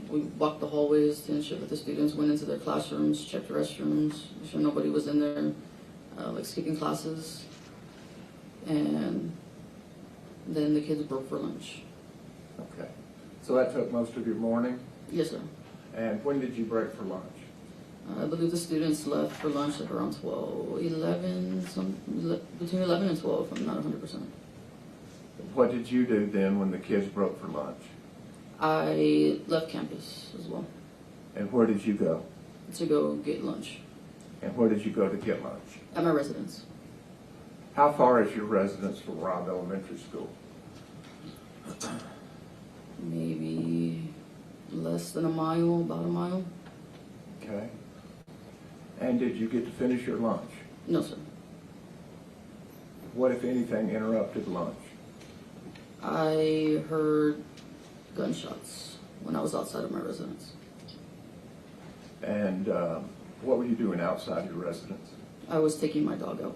we walked the hallways to ensure that the students went into their classrooms, checked restrooms, make sure nobody was in there, like skipping classes. And then the kids broke for lunch. Okay. So that took most of your morning? Yes, sir. And when did you break for lunch? I believe the students left for lunch at around 12, 11, between 11 and 12, I'm not 100%. What did you do then when the kids broke for lunch? I left campus as well And where did you go? to go get lunch. And where did you go to get lunch? At my residence. How far is your residence from Robb Elementary School? Maybe less than a mile, about a mile. Okay. And did you get to finish your lunch? No, sir. What, if anything, interrupted lunch? I heard gunshots when I was outside of my residence. And what were you doing outside your residence? I was taking my dog out.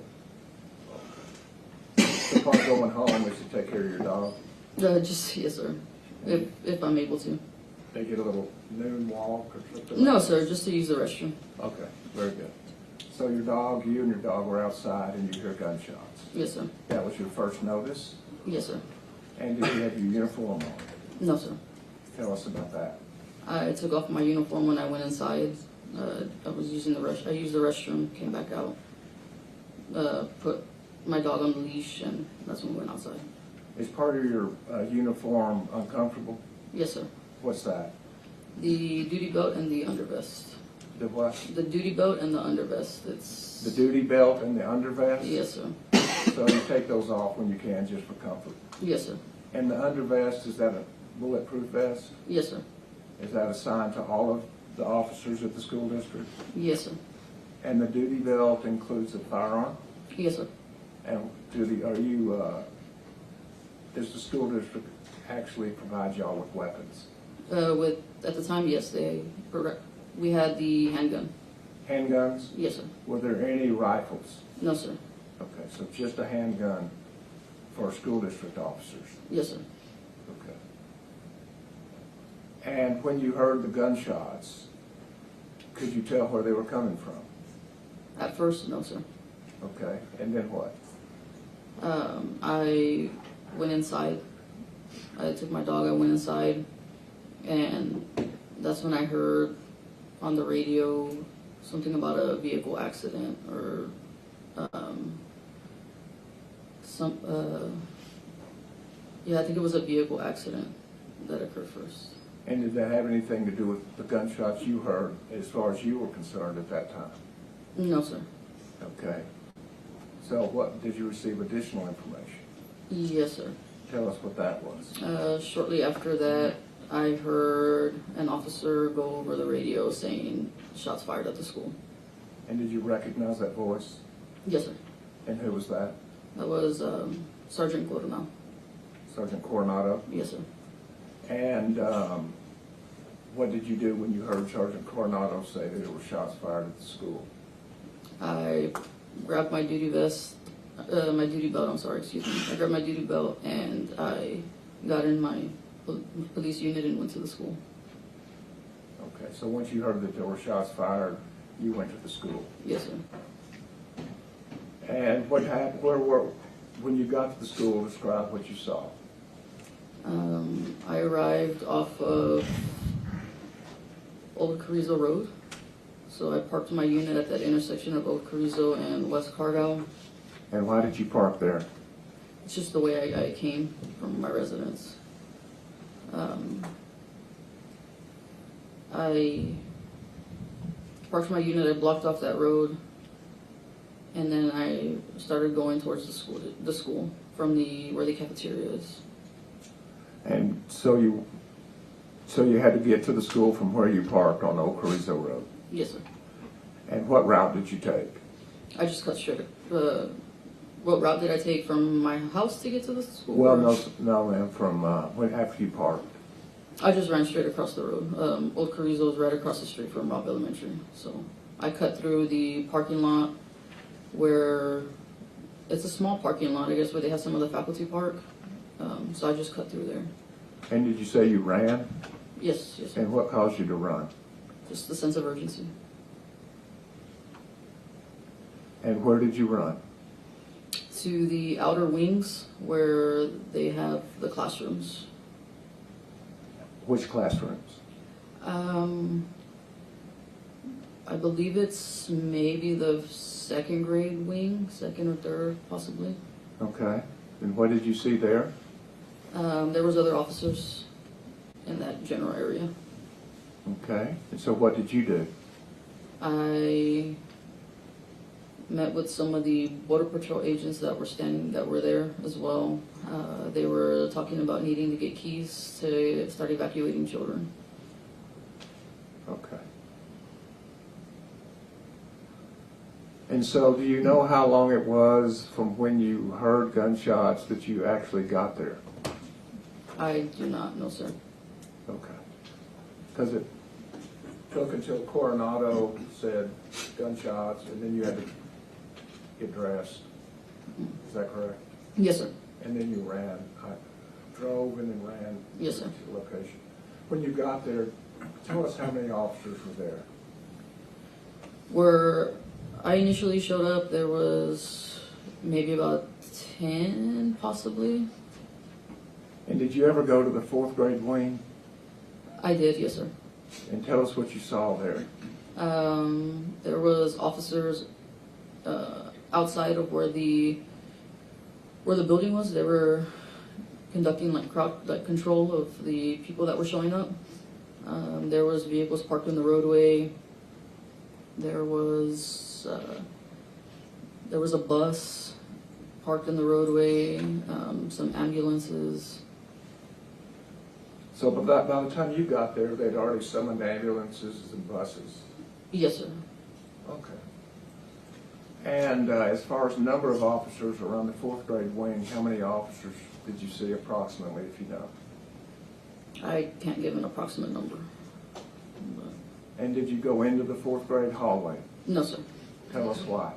The part going home is to take care of your dog? Just, yes, sir. If I'm able to. They get a little noon walk or something? No, sir, just to use the restroom. Okay, very good. So your dog, you and your dog were outside and you hear gunshots? Yes, sir. That was your first notice? Yes, sir. And did you have your uniform on? No, sir. Tell us about that. I took off my uniform when I went inside. I used the restroom, came back out, put my dog on the leash, and that's when we went outside. Is part of your uniform uncomfortable? Yes, sir. What's that? The duty belt and the undervest. The what? The duty belt and the undervest. It's The duty belt and the undervest? Yes, sir. So you take those off when you can just for comfort? Yes, sir. And the undervest, is that a bulletproof vest? Yes, sir. Is that assigned to all of the officers at the school district? Yes, sir. And the duty belt includes a firearm? Yes, sir. And does the school district actually provide y'all with weapons? At the time, yes, we had the handgun. Handguns? Yes, sir. Were there any rifles? No, sir. Okay, so just a handgun for school district officers? Yes, sir. Okay. And when you heard the gunshots, could you tell where they were coming from? At first, no, sir. Okay, and then what? I went inside. I took my dog, I went inside, and that's when I heard on the radio something about a vehicle accident or I think it was a vehicle accident that occurred first. And did that have anything to do with the gunshots you heard as far as you were concerned at that time? No, sir. Okay. So what, did you receive additional information? Yes, sir. Tell us what that was. Shortly after that, I heard an officer go over the radio saying shots fired at the school. And did you recognize that voice? Yes, sir. And who was that? That was Sergeant Coronel. Sergeant Coronado? Yes, sir. And what did you do when you heard Sergeant Coronado say that there were shots fired at the school? I grabbed my duty vest, my duty belt, I'm sorry, excuse me. I grabbed my duty belt and I got in my police unit and went to the school. Okay, so once you heard that there were shots fired, you went to the school? Yes, sir. And what happened, when you got to the school, describe what you saw. I arrived off of Old Carrizo Road. So I parked my unit at that intersection of Old Carrizo and West Cargill. And why did you park there? It's just the way I came from my residence. I parked my unit, I blocked off that road, and then I started going towards the school from where the cafeteria is. And so you had to get to the school from where you parked on Old Carrizo Road? Yes, sir. And what route did you take? I just cut straight. What route did I take from my house to get to the school? Well, no, ma'am, from after you parked. I just ran straight across the road. Old Carrizo is right across the street from Robb Elementary. So I cut through the parking lot where it's a small parking lot, I guess, where they have some of the faculty park. So I just cut through there. And did you say you ran? Yes, yes, sir. And what caused you to run? Just the sense of urgency. And where did you run? To the outer wings where they have the classrooms. Which classrooms? I believe it's maybe the second grade wing, second or third, possibly. Okay. And what did you see there? There was other officers in that general area. Okay. And so what did you do? I met with some of the Border Patrol agents that were there as well. They were talking about needing to get keys to start evacuating children. Okay. And so do you know how long it was from when you heard gunshots that you actually got there? I do not know, sir. Okay. Because it took until Coronado said gunshots, and then you had to get dressed. Is that correct? Yes, sir. And then you ran, drove and then ran Yes, sir. to the location. When you got there, tell us how many officers were there. Where I initially showed up, there was maybe about 10, possibly. And did you ever go to the 4th grade wing? I did, yes, sir. And tell us what you saw there. There was officers outside of where the building was. They were conducting crowd control of the people that were showing up. There was vehicles parked in the roadway. There was a bus parked in the roadway. Some ambulances. So by the time you got there, they'd already summoned ambulances and buses. Yes, sir. Okay. And as far as the number of officers around the 4th grade wing, how many officers did you see approximately, if you know? I can't give an approximate number. And did you go into the 4th grade hallway? No, sir. Tell us why.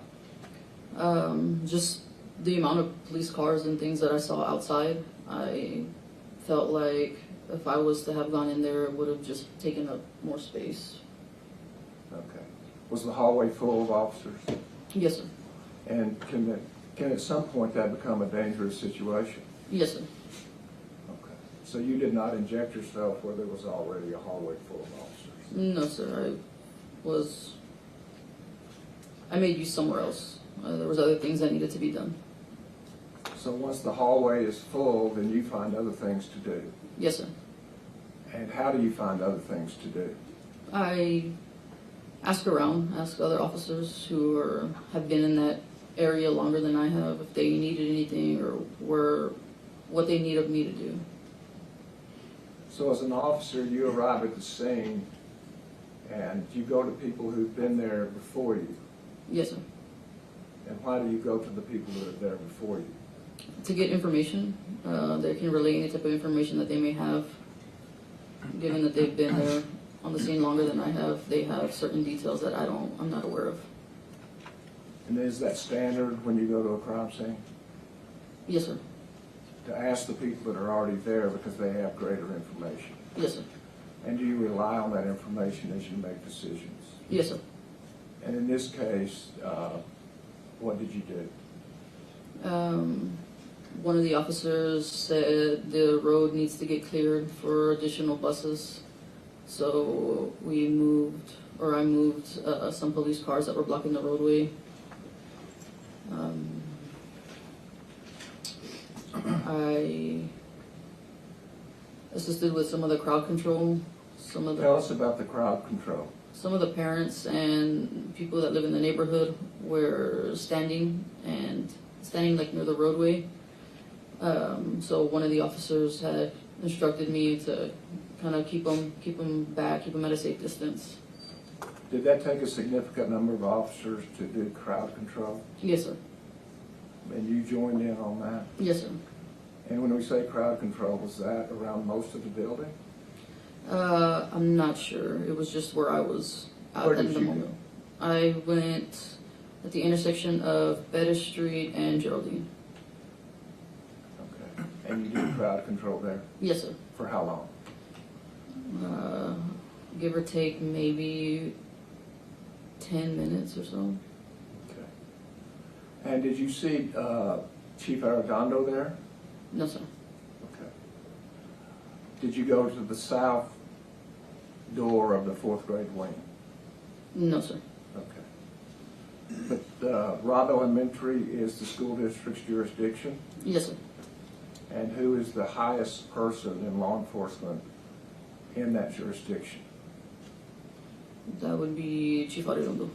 Just the amount of police cars and things that I saw outside. I felt like if I was to have gone in there, it would have just taken up more space. Okay. Was the hallway full of officers? Yes, sir. And can at some point that become a dangerous situation? Yes, sir. Okay. So you did not inject yourself where there was already a hallway full of officers? No, sir. I made use somewhere else. There was other things that needed to be done. So once the hallway is full, then you find other things to do? Yes, sir. And how do you find other things to do? I ask around, ask other officers who have been in that area longer than I have if they needed anything or what they need of me to do. So as an officer, you arrive at the scene and you go to people who've been there before you. Yes, sir. And why do you go to the people that are there before you? To get information. They can relay any type of information that they may have. Given that they've been there on the scene longer than I have, they have certain details that I'm not aware of. And is that standard when you go to a crime scene? Yes, sir. To ask the people that are already there because they have greater information? Yes, sir. And do you rely on that information as you make decisions? Yes, sir. And in this case, what did you do? One of the officers said the road needs to get cleared for additional buses. So I moved some police cars that were blocking the roadway. I assisted with some of the crowd control. Tell us about the crowd control. Some of the parents and people that live in the neighborhood were standing near the roadway. So one of the officers had instructed me to kind of keep them back, keep them at a safe distance. Did that take a significant number of officers to do crowd control? Yes, sir. And you joined in on that? Yes, sir. And when we say crowd control, was that around most of the building? I'm not sure. It was just where I was out Where at did the you moment. go? I went at the intersection of Bettis Street and Geraldine. Okay. And you did crowd control there? Yes, sir. For how long? Give or take maybe 10 minutes or so. Okay. And did you see Chief Arredondo there? No, sir. Okay. Did you go to the south door of the 4th grade wing? No, sir. Okay. But Robb Elementary is the school district's jurisdiction? Yes, sir. And who is the highest person in law enforcement in that jurisdiction? That would be Chief Arredondo.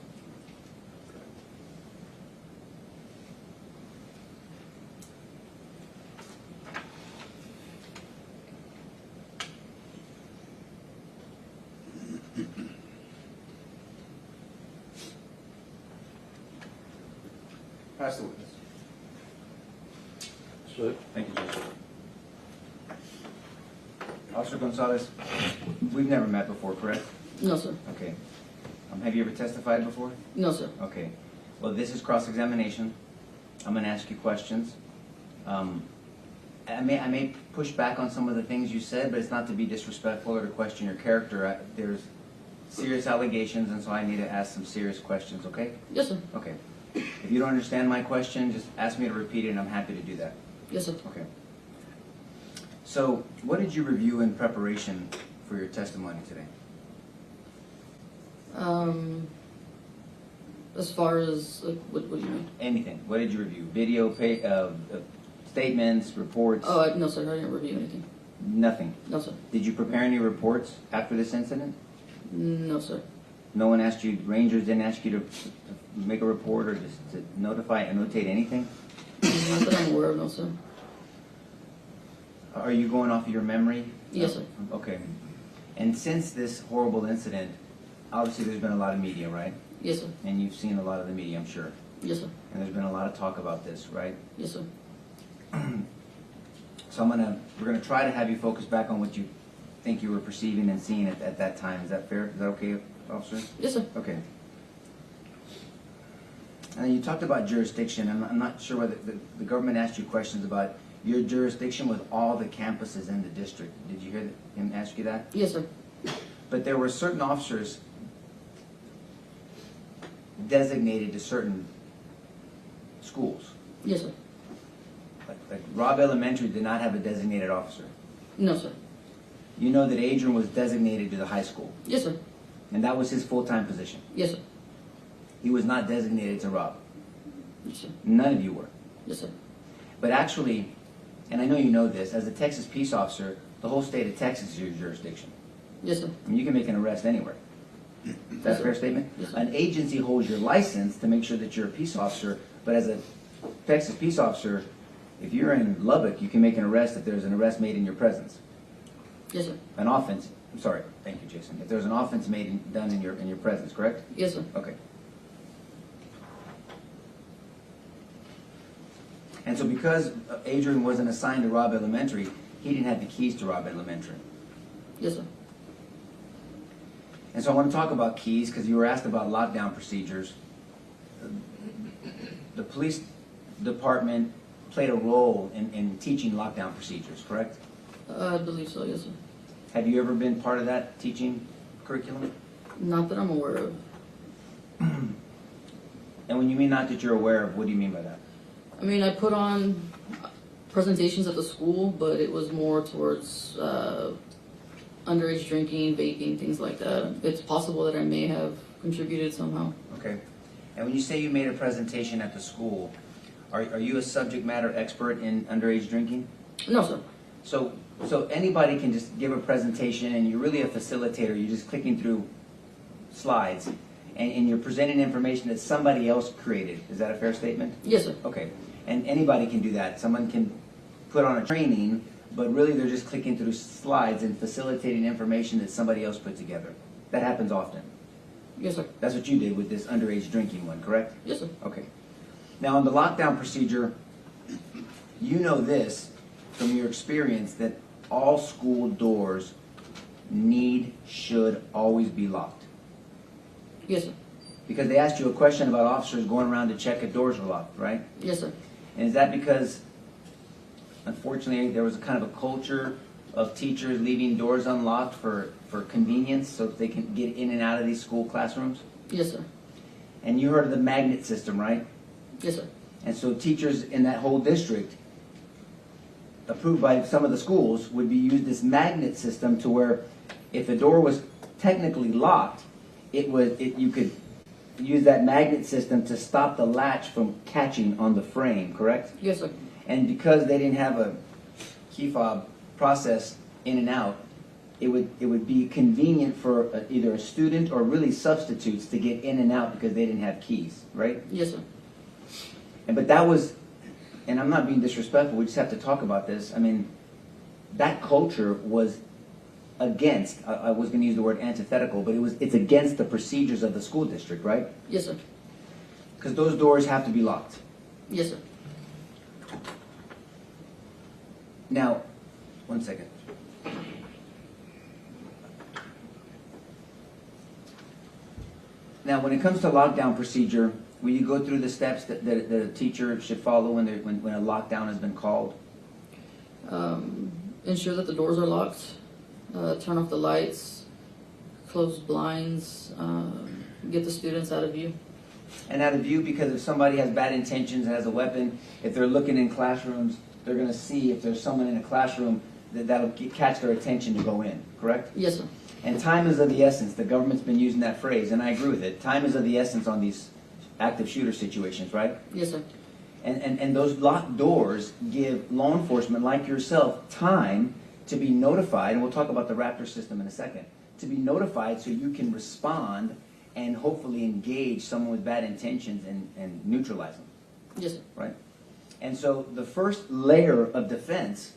Pass the witness. So, Thank you, Judge. Officer Gonzales, we've never met before, correct? No, sir. Okay. Have you ever testified before? No, sir. Okay. Well, this is cross-examination. I'm going to ask you questions. I may push back on some of the things you said, but it's not to be disrespectful or to question your character. There's serious allegations, and so I need to ask some serious questions, okay? Yes, sir. Okay. If you don't understand my question, just ask me to repeat it, and I'm happy to do that. Yes, sir. Okay. So, what did you review in preparation for your testimony today? As far as, like, what do you mean? Anything. What did you review? Video, statements, reports? Oh, no, sir. I didn't review anything. Nothing. No, sir. Did you prepare any reports after this incident? No, sir. No one asked you, Rangers didn't ask you to make a report or just to notify, annotate anything? Not that I'm aware of, no, sir. Are you going off of your memory? Yes, sir. Okay. And since this horrible incident, obviously there's been a lot of media, right? Yes, sir. And you've seen a lot of the media, I'm sure. Yes, sir. And there's been a lot of talk about this, right? Yes, sir. So we're gonna try to have you focus back on what you think you were perceiving and seeing at that time. Is that fair? Is that okay, officer? Yes, sir. Okay. You talked about jurisdiction. I'm not sure whether the government asked you questions about your jurisdiction with all the campuses in the district. Did you hear him ask you that? Yes, sir. But there were certain officers designated to certain schools. Yes, sir. Like Robb Elementary did not have a designated officer. No, sir. You know that Adrian was designated to the high school. Yes, sir. And that was his full-time position. Yes, sir. He was not designated to Robb. Yes, sir. None of you were. Yes, sir. But actually, and I know you know this, as a Texas peace officer, the whole state of Texas is your jurisdiction. Yes, sir. I mean, you can make an arrest anywhere. Is that a fair statement? Yes, sir. An agency holds your license to make sure that you're a peace officer, but as a Texas peace officer, if you're in Lubbock, you can make an arrest if there's an arrest made in your presence. Yes, sir. An offense, I'm sorry, thank you, Jason. If there's an offense done in your presence, correct? Yes, sir. Okay. And so because Adrian wasn't assigned to Robb Elementary, he didn't have the keys to Robb Elementary. Yes, sir. And so I want to talk about keys because you were asked about lockdown procedures. The police department played a role in teaching lockdown procedures, correct? I believe so, yes, sir. Have you ever been part of that teaching curriculum? Not that I'm aware of. And when you mean not that you're aware of, what do you mean by that? I mean, I put on presentations at the school, but it was more towards underage drinking, vaping, things like that. It's possible that I may have contributed somehow. Okay. And when you say you made a presentation at the school, are you a subject matter expert in underage drinking? No, sir. So anybody can just give a presentation and you're really a facilitator. You're just clicking through slides and you're presenting information that somebody else created. Is that a fair statement? Yes, sir. Okay. And anybody can do that. Someone can put on a training, but really they're just clicking through slides and facilitating information that somebody else put together. That happens often. Yes, sir. That's what you did with this underage drinking one, correct? Yes, sir. Okay. Now, on the lockdown procedure, you know this from your experience that all school doors should always be locked. Yes, sir. Because they asked you a question about officers going around to check if doors were locked, right? Yes, sir. And is that because, unfortunately, there was a kind of a culture of teachers leaving doors unlocked for convenience so that they can get in and out of these school classrooms? Yes, sir. And you heard of the magnet system, right? Yes, sir. And so teachers in that whole district, approved by some of the schools, would be used this magnet system to where if a door was technically locked, you could use that magnet system to stop the latch from catching on the frame, correct? Yes, sir. And because they didn't have a key fob process in and out, it would be convenient for either a student or really substitutes to get in and out because they didn't have keys, right? Yes, sir. But that was, and I'm not being disrespectful, we just have to talk about this. I mean, that culture was against, I was going to use the word antithetical, but it's against the procedures of the school district, right? Yes, sir. Because those doors have to be locked. Yes, sir. Now, one second. Now, when it comes to lockdown procedure, will you go through the steps that a teacher should follow when a lockdown has been called? Ensure that the doors are locked, turn off the lights, close blinds, get the students out of view. And out of view, because if somebody has bad intentions and has a weapon, if they're looking in classrooms, they're going to see if there's someone in a classroom that'll catch their attention to go in, correct? Yes, sir. And time is of the essence. The government's been using that phrase, and I agree with it. Time is of the essence on these active shooter situations, right? Yes, sir. And those locked doors give law enforcement like yourself time to be notified, and we'll talk about the Raptor system in a second, to be notified so you can respond and hopefully engage someone with bad intentions and neutralize them. Yes, sir. Right? And so the first layer of defense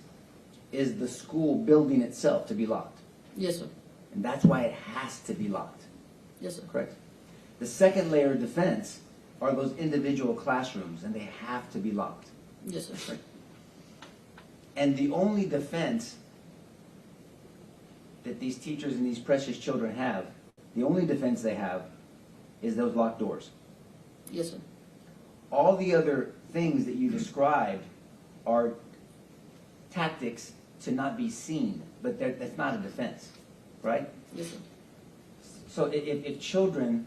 is the school building itself to be locked. Yes, sir. And that's why it has to be locked. Yes, sir. Correct? The second layer of defense are those individual classrooms, and they have to be locked. Yes, sir. Right? And the only defense that these teachers and these precious children have, the only defense they have, is those locked doors. Yes, sir. All the other things that you described are tactics to not be seen, but that's not a defense, right? Yes, sir. So if children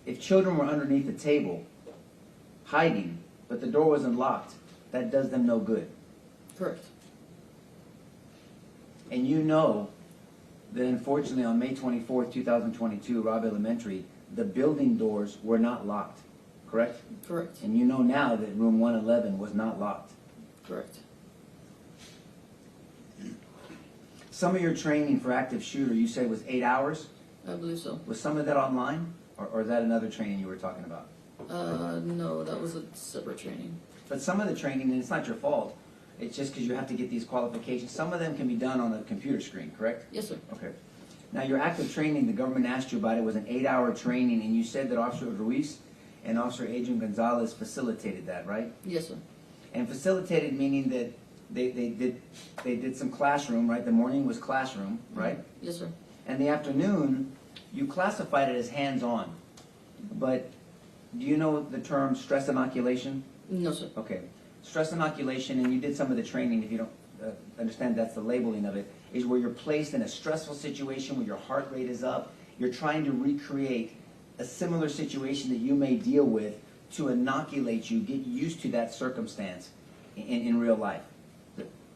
were underneath the table, hiding, but the door wasn't locked, that does them no good. Correct. And you know that unfortunately on May 24th, 2022, Robb Elementary, the building doors were not locked, correct? Correct. And you know now that room 111 was not locked. Correct. Some of your training for active shooter, you said was 8 hours? I believe so. Was some of that online? Or is that another training you were talking about? No, that was a separate training. But some of the training, and it's not your fault, it's just because you have to get these qualifications. Some of them can be done on a computer screen, correct? Yes, sir. Okay. Now, your active training, the government asked you about it, was an 8-hour training, and you said that Officer Ruiz and Officer Adrian Gonzales facilitated that, right? Yes, sir. And facilitated meaning that they did some classroom, right? The morning was classroom, right? Yes, sir. And the afternoon, you classified it as hands-on. But do you know the term stress inoculation? No, sir. Okay. Stress inoculation, and you did some of the training, if you don't understand that's the labeling of it, is where you're placed in a stressful situation where your heart rate is up. You're trying to recreate a similar situation that you may deal with to inoculate you, get used to that circumstance in real life.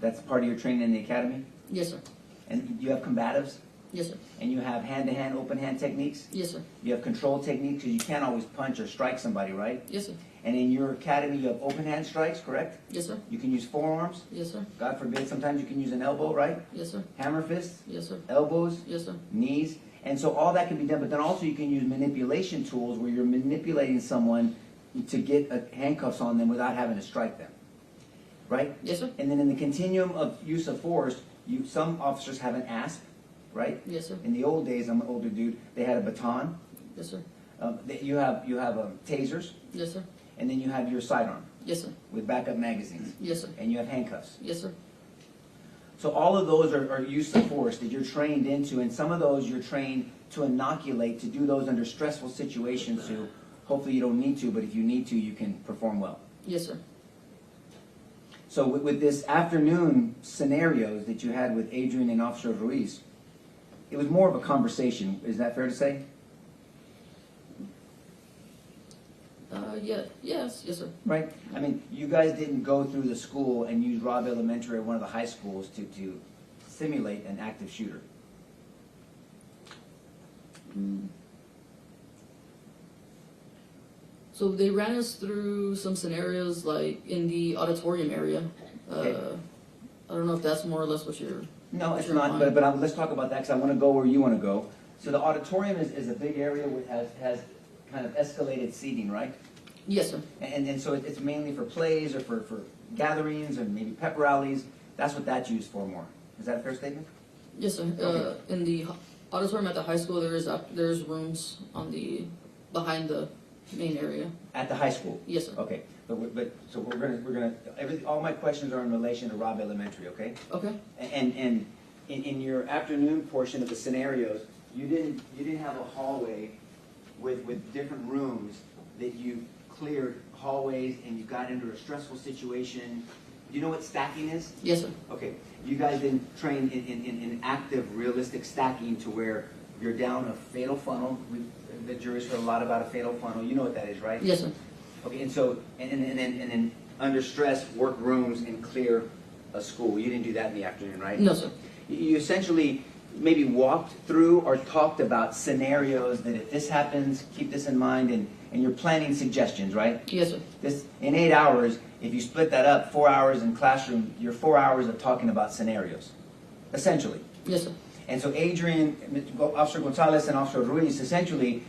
That's part of your training in the academy? Yes, sir. And you have combatives? Yes, sir. And you have hand-to-hand, open-hand techniques? Yes, sir. You have control techniques, because you can't always punch or strike somebody, right? Yes, sir. And in your academy, you have open-hand strikes, correct? Yes, sir. You can use forearms. Yes, sir. God forbid, sometimes you can use an elbow, right? Yes, sir. Hammer fists, Yes, sir. elbows, Yes, sir. knees. And so all that can be done, but then also you can use manipulation tools where you're manipulating someone to get handcuffs on them without having to strike them, right? Yes, sir. And then in the continuum of use of force, some officers have an ASP, right? Yes, sir. In the old days, I'm an older dude, they had a baton. Yes, sir. You have tasers, Yes, sir. and then you have your sidearm Yes, sir. with backup magazines, Yes, sir. and you have handcuffs. Yes, sir. So all of those are use of force that you're trained into, and some of those you're trained to inoculate, to do those under stressful situations, so hopefully you don't need to, but if you need to, you can perform well. Yes, sir. So with this afternoon scenarios that you had with Adrian and Officer Ruiz, it was more of a conversation. Is that fair to say? Yeah. Yes. Yes, sir. Right? I mean, you guys didn't go through the school and use Robb Elementary or one of the high schools to simulate an active shooter. So they ran us through some scenarios like in the auditorium area. Okay. I don't know if that's more or less what you're... No, what it's you're not, implying. but let's talk about that because I want to go where you want to go. So the auditorium is a big area which has kind of escalated seating, right? Yes, sir. And so it's mainly for plays or for gatherings or maybe pep rallies. That's what that's used for more. Is that a fair statement? Yes, sir. Okay. In the auditorium at the high school, there's rooms on the behind the main area. At the high school? Yes, sir. Okay, so we're gonna, all my questions are in relation to Robb Elementary, okay? Okay. And in your afternoon portion of the scenarios, you didn't have a hallway with different rooms that you cleared hallways and you got into a stressful situation. Do you know what stacking is? Yes, sir. Okay, you guys didn't train in active, realistic stacking to where you're down a fatal funnel. The jury's heard a lot about a fatal funnel. You know what that is, right? Yes, sir. Okay, and so, and then under stress, work rooms and clear a school. You didn't do that in the afternoon, right? No, sir. You essentially maybe walked through or talked about scenarios that if this happens, keep this in mind, and you're planning suggestions, right? Yes, sir. This, in 8 hours, if you split that up, 4 hours in classroom, you're 4 hours of talking about scenarios, essentially. Yes, sir. And so Adrian, Officer Gonzales and Officer Ruiz essentially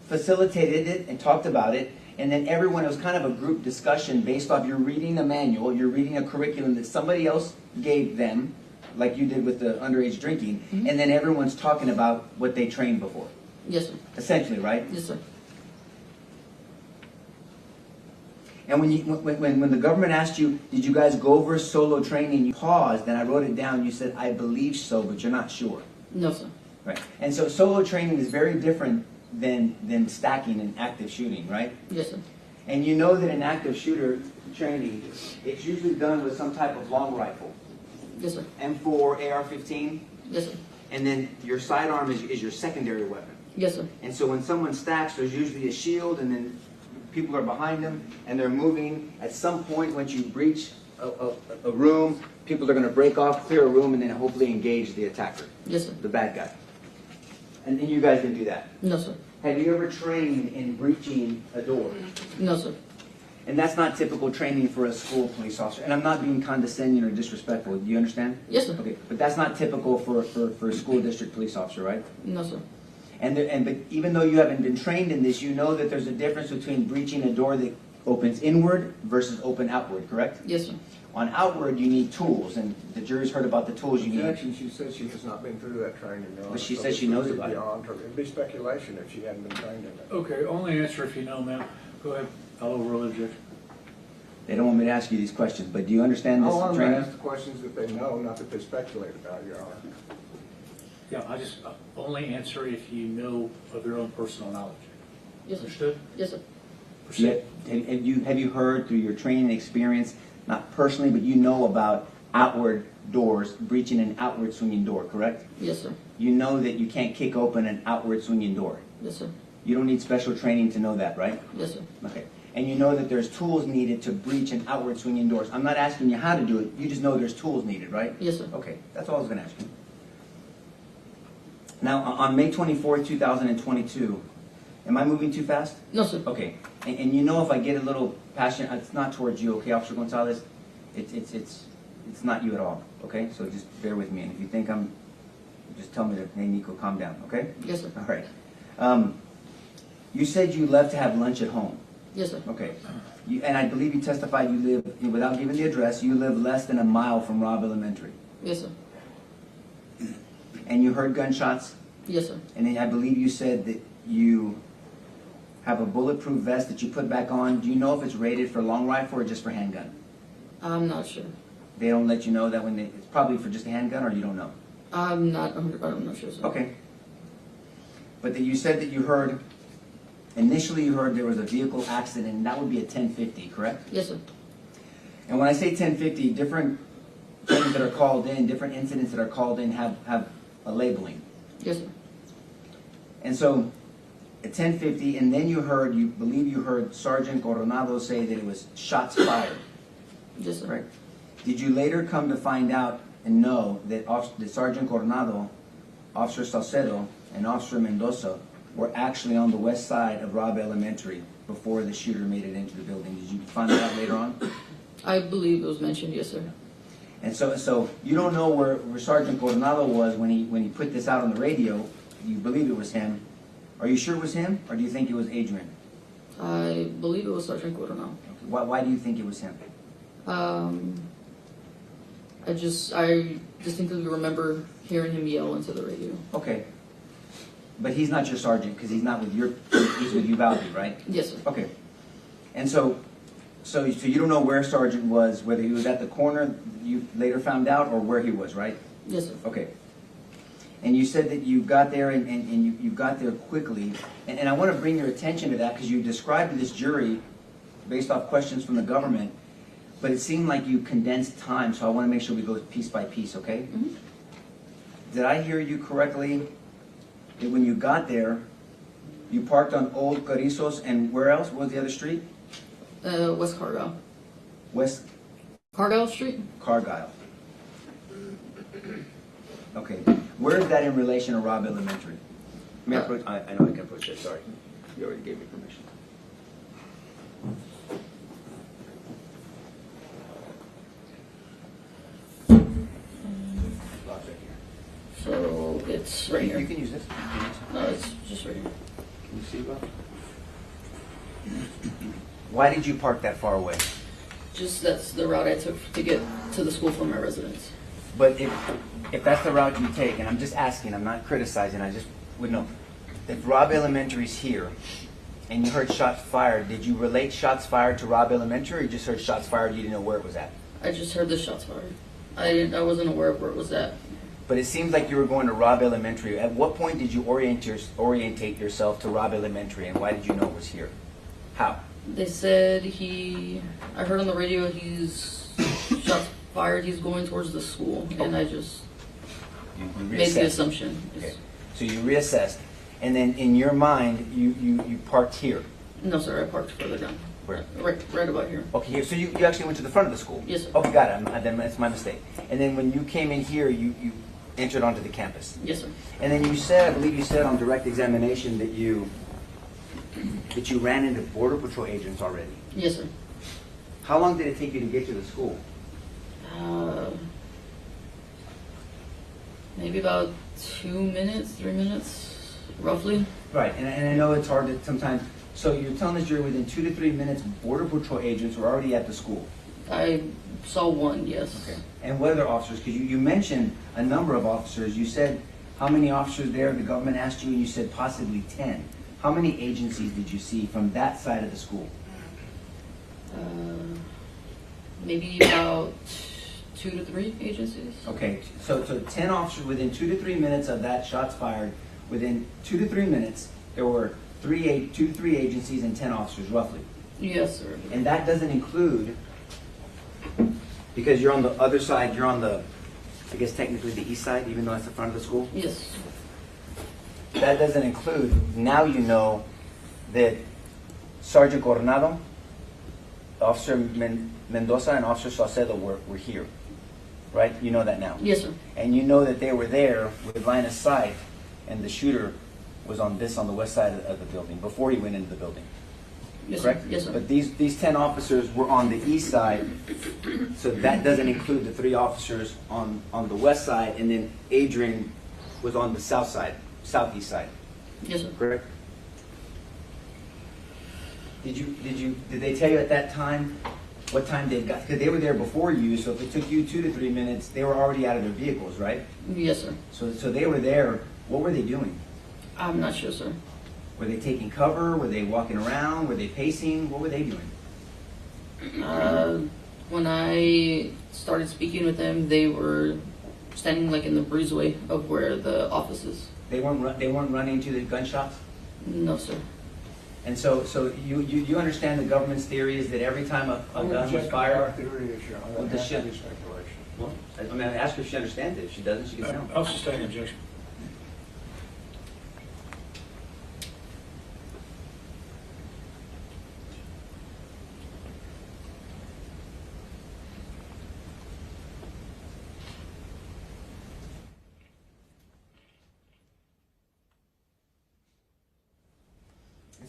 facilitated it and talked about it, and then everyone, it was kind of a group discussion based off you're reading a manual, you're reading a curriculum that somebody else gave them, like you did with the underage drinking, and then everyone's talking about what they trained before. Yes, sir. Essentially, right? Yes, sir. And when the government asked you, did you guys go over solo training, you paused, and I wrote it down, you said, I believe so, but you're not sure. No, sir. Right. And so solo training is very different than stacking and active shooting, right? Yes, sir. And you know that in active shooter training, it's usually done with some type of long rifle. Yes, sir. M4, AR-15. Yes, sir. And then your sidearm is your secondary weapon. Yes, sir. And so when someone stacks, there's usually a shield, and then people are behind them, and they're moving. At some point, once you breach a room, people are going to break off, clear a room, and then hopefully engage the attacker. Yes, sir. The bad guy. And you guys didn't do that. No, sir. Have you ever trained in breaching a door? No, sir. And that's not typical training for a school police officer. And I'm not being condescending or disrespectful. Do you understand? Yes, sir. Okay, but that's not typical for a school district police officer, right? No, sir. But even though you haven't been trained in this, you know that there's a difference between breaching a door that opens inward versus open outward, correct? Yes, sir. On outward, you need tools, and the jury's heard about the tools you need. Objection, she said she has not been through that training, Your Honor. But she so says this she would knows be about it. beyond her. It'd be speculation if she hadn't been trained in it. Okay, only answer if you know, ma'am. Go ahead. I'll overrule the objection. They don't want me to ask you these questions, but do you understand this All I'm going to training? ask the questions that they know, not that they speculate about, Your Honor. Yeah, I just only answer if you know of your own personal knowledge. Yes, sir. Understood? Yes, sir. Proceed. Have you heard through your training experience, not personally, but you know about outward doors, breaching an outward swinging door, correct? Yes, sir. You know that you can't kick open an outward swinging door. Yes, sir. You don't need special training to know that, right? Yes, sir. Okay. And you know that there's tools needed to breach an outward swinging doors. I'm not asking you how to do it. You just know there's tools needed, right? Yes, sir. Okay. That's all I was going to ask you. Now, on May 24th, 2022, am I moving too fast? No, sir. Okay. And you know if I get a little passionate, it's not towards you, okay, Officer Gonzales? It's not you at all, okay? So just bear with me. And if you think I'm, just tell me to, hey, Nico, calm down, okay? Yes, sir. All right. You said you left to have lunch at home. Yes, sir. Okay. And I believe you testified you live, without giving the address, you live less than a mile from Robb Elementary. Yes, sir. And you heard gunshots? Yes, sir. And then I believe you said that you have a bulletproof vest that you put back on. Do you know if it's rated for long rifle or just for handgun? I'm not sure. They don't let you know that when it's probably for just a handgun, or you don't know? I'm not sure, sir. Okay. But that you said that you heard, initially you heard there was a vehicle accident, and that would be a 1050, correct? Yes, sir. And when I say 1050, different things that are called in, different incidents that are called in have a labeling. Yes, sir. And so at 1050, and then you believe you heard Sergeant Coronado say that it was shots fired. Yes, sir. Right? Did you later come to find out and know that Sergeant Coronado, Officer Salcedo, and Officer Mendoza were actually on the west side of Robb Elementary before the shooter made it into the building? Did you find that out later on? I believe it was mentioned, yes, sir. And so you don't know where Sergeant Coronado was when he put this out on the radio. You believe it was him. Are you sure it was him, or do you think it was Adrian? I believe it was Sergeant Coronado. Why do you think it was him? I distinctly remember hearing him yell into the radio. Okay. But he's not your sergeant because he's not with he's with Uvalde, right? Yes, sir. Okay. And so you don't know where Sergeant was, whether he was at the corner, you later found out, or where he was, right? Yes, sir. Okay. And you said that you got there and you got there quickly. And I want to bring your attention to that because you described to this jury, based off questions from the government, but it seemed like you condensed time, so I want to make sure we go piece by piece, okay? Mm-hmm. Did I hear you correctly that when you got there, you parked on Old Carrizos and where else? What was the other street? West Cargyle. West Cargyle Street? Cargyle. Okay. Where is that in relation to Robb Elementary? May I approach? I know I can approach it, sorry. You already gave me permission. So it's right here. You can use this. No, it's just right here. Can you see, Bob? Why did you park that far away? Just that's the route I took to get to the school from my residence. But if that's the route you take, and I'm just asking, I'm not criticizing, I just would know. If Robb Elementary's here, and you heard shots fired, did you relate shots fired to Robb Elementary, or you just heard shots fired, you didn't know where it was at? I just heard the shots fired. I wasn't aware of where it was at. But it seems like you were going to Robb Elementary. At what point did you orientate yourself to Robb Elementary, and why did you know it was here? How? They said I heard on the radio he's shots fired, he's going towards the school, and I just made the assumption. Okay. So you reassessed, and then in your mind, you parked here. No, sir, I parked further down. Where? Right about here. Okay, here. So you actually went to the front of the school? Yes, sir. Okay, got it. Then that's my mistake. And then when you came in here, you entered onto the campus? Yes, sir. And then you said, I believe you said on direct examination that you ran into Border Patrol agents already. Yes, sir. How long did it take you to get to the school? Maybe about 2 minutes, 3 minutes, roughly. Right, and I know it's hard to sometimes. So you're telling us you're within 2 to 3 minutes, Border Patrol agents were already at the school? I saw one, yes. Okay. And what other officers? Because you mentioned a number of officers. You said how many officers there? The government asked you, and you said possibly 10. How many agencies did you see from that side of the school? Maybe about 2 to 3 agencies. Okay, so 10 officers within 2 to 3 minutes of that shots fired. Within 2 to 3 minutes, there were 2 to 3 agencies and 10 officers, roughly. Yes, sir. And that doesn't include, because you're on the other side, you're on the, I guess technically the east side, even though that's the front of the school? Yes. That doesn't include, now you know that Sergeant Coronado, Officer Mendoza, and Officer Saucedo were here, right? You know that now? Yes, sir. And you know that they were there with line of sight, and the shooter was on the west side of the building, before he went into the building. Yes, Correct? sir. Yes, sir. But these 10 officers were on the east side, so that doesn't include the 3 officers on the west side, and then Adrian was on the south side, southeast side. Yes, sir. Correct? Did they tell you at that time what time they got? Because they were there before you, so if it took you 2 to 3 minutes, they were already out of their vehicles, right? Yes, sir. So they were there. What were they doing? I'm not sure, sir. Were they taking cover? Were they walking around? Were they pacing? What were they doing? When I started speaking with them, they were standing like in the breezeway of where the office is. They weren't running to the gunshots? No, sir. And so you understand the government's theory is that every time a gun was fired? Our theory is, Your Honor, Well, that has to be speculation. Well, I mean, I asked her if she understands it. If she doesn't, she can tell. I'll sustain the objection.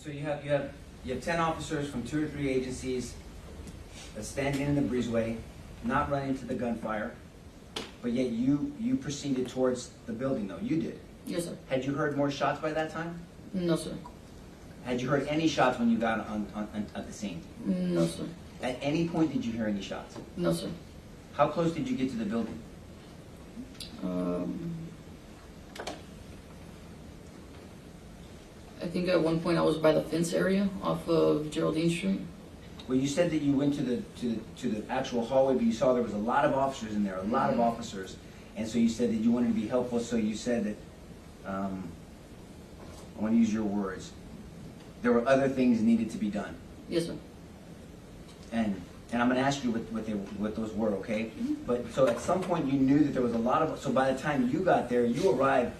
So you have 10 officers from 2 or 3 agencies standing in the breezeway, not running to the gunfire, but yet you proceeded towards the building, though. You did. Yes, sir. Had you heard more shots by that time? No, sir. Had you heard any shots when you got at the scene? No, sir. At any point did you hear any shots? No, sir. How close did you get to the building? I think at one point I was by the fence area off of Geraldine Street. Well, you said that you went to the actual hallway, but you saw there was a lot of officers in there, a lot of officers, and so you said that you wanted to be helpful. So you said that I want to use your words. There were other things needed to be done. Yes, sir. And I'm going to ask you what those were, okay? But so at some point you knew that there was a lot of. So by the time you got there, you arrived.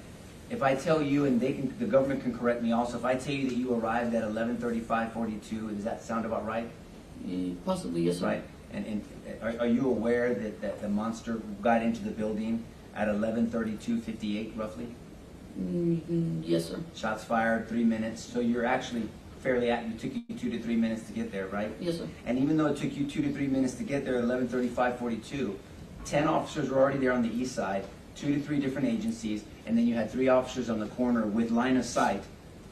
If I tell you, and the government can correct me also, if I tell you that you arrived at 11:35:42, does that sound about right? Possibly, yes, sir. Right. And are you aware that the monster got into the building at 11:32:58 roughly? Yes, sir. Shots fired, 3 minutes. So you're actually it took you 2 to 3 minutes to get there, right? Yes, sir. And even though it took you 2 to 3 minutes to get there at 11:35:42, 10 officers were already there on the east side, 2 to 3 different agencies, and then you had 3 officers on the corner with line of sight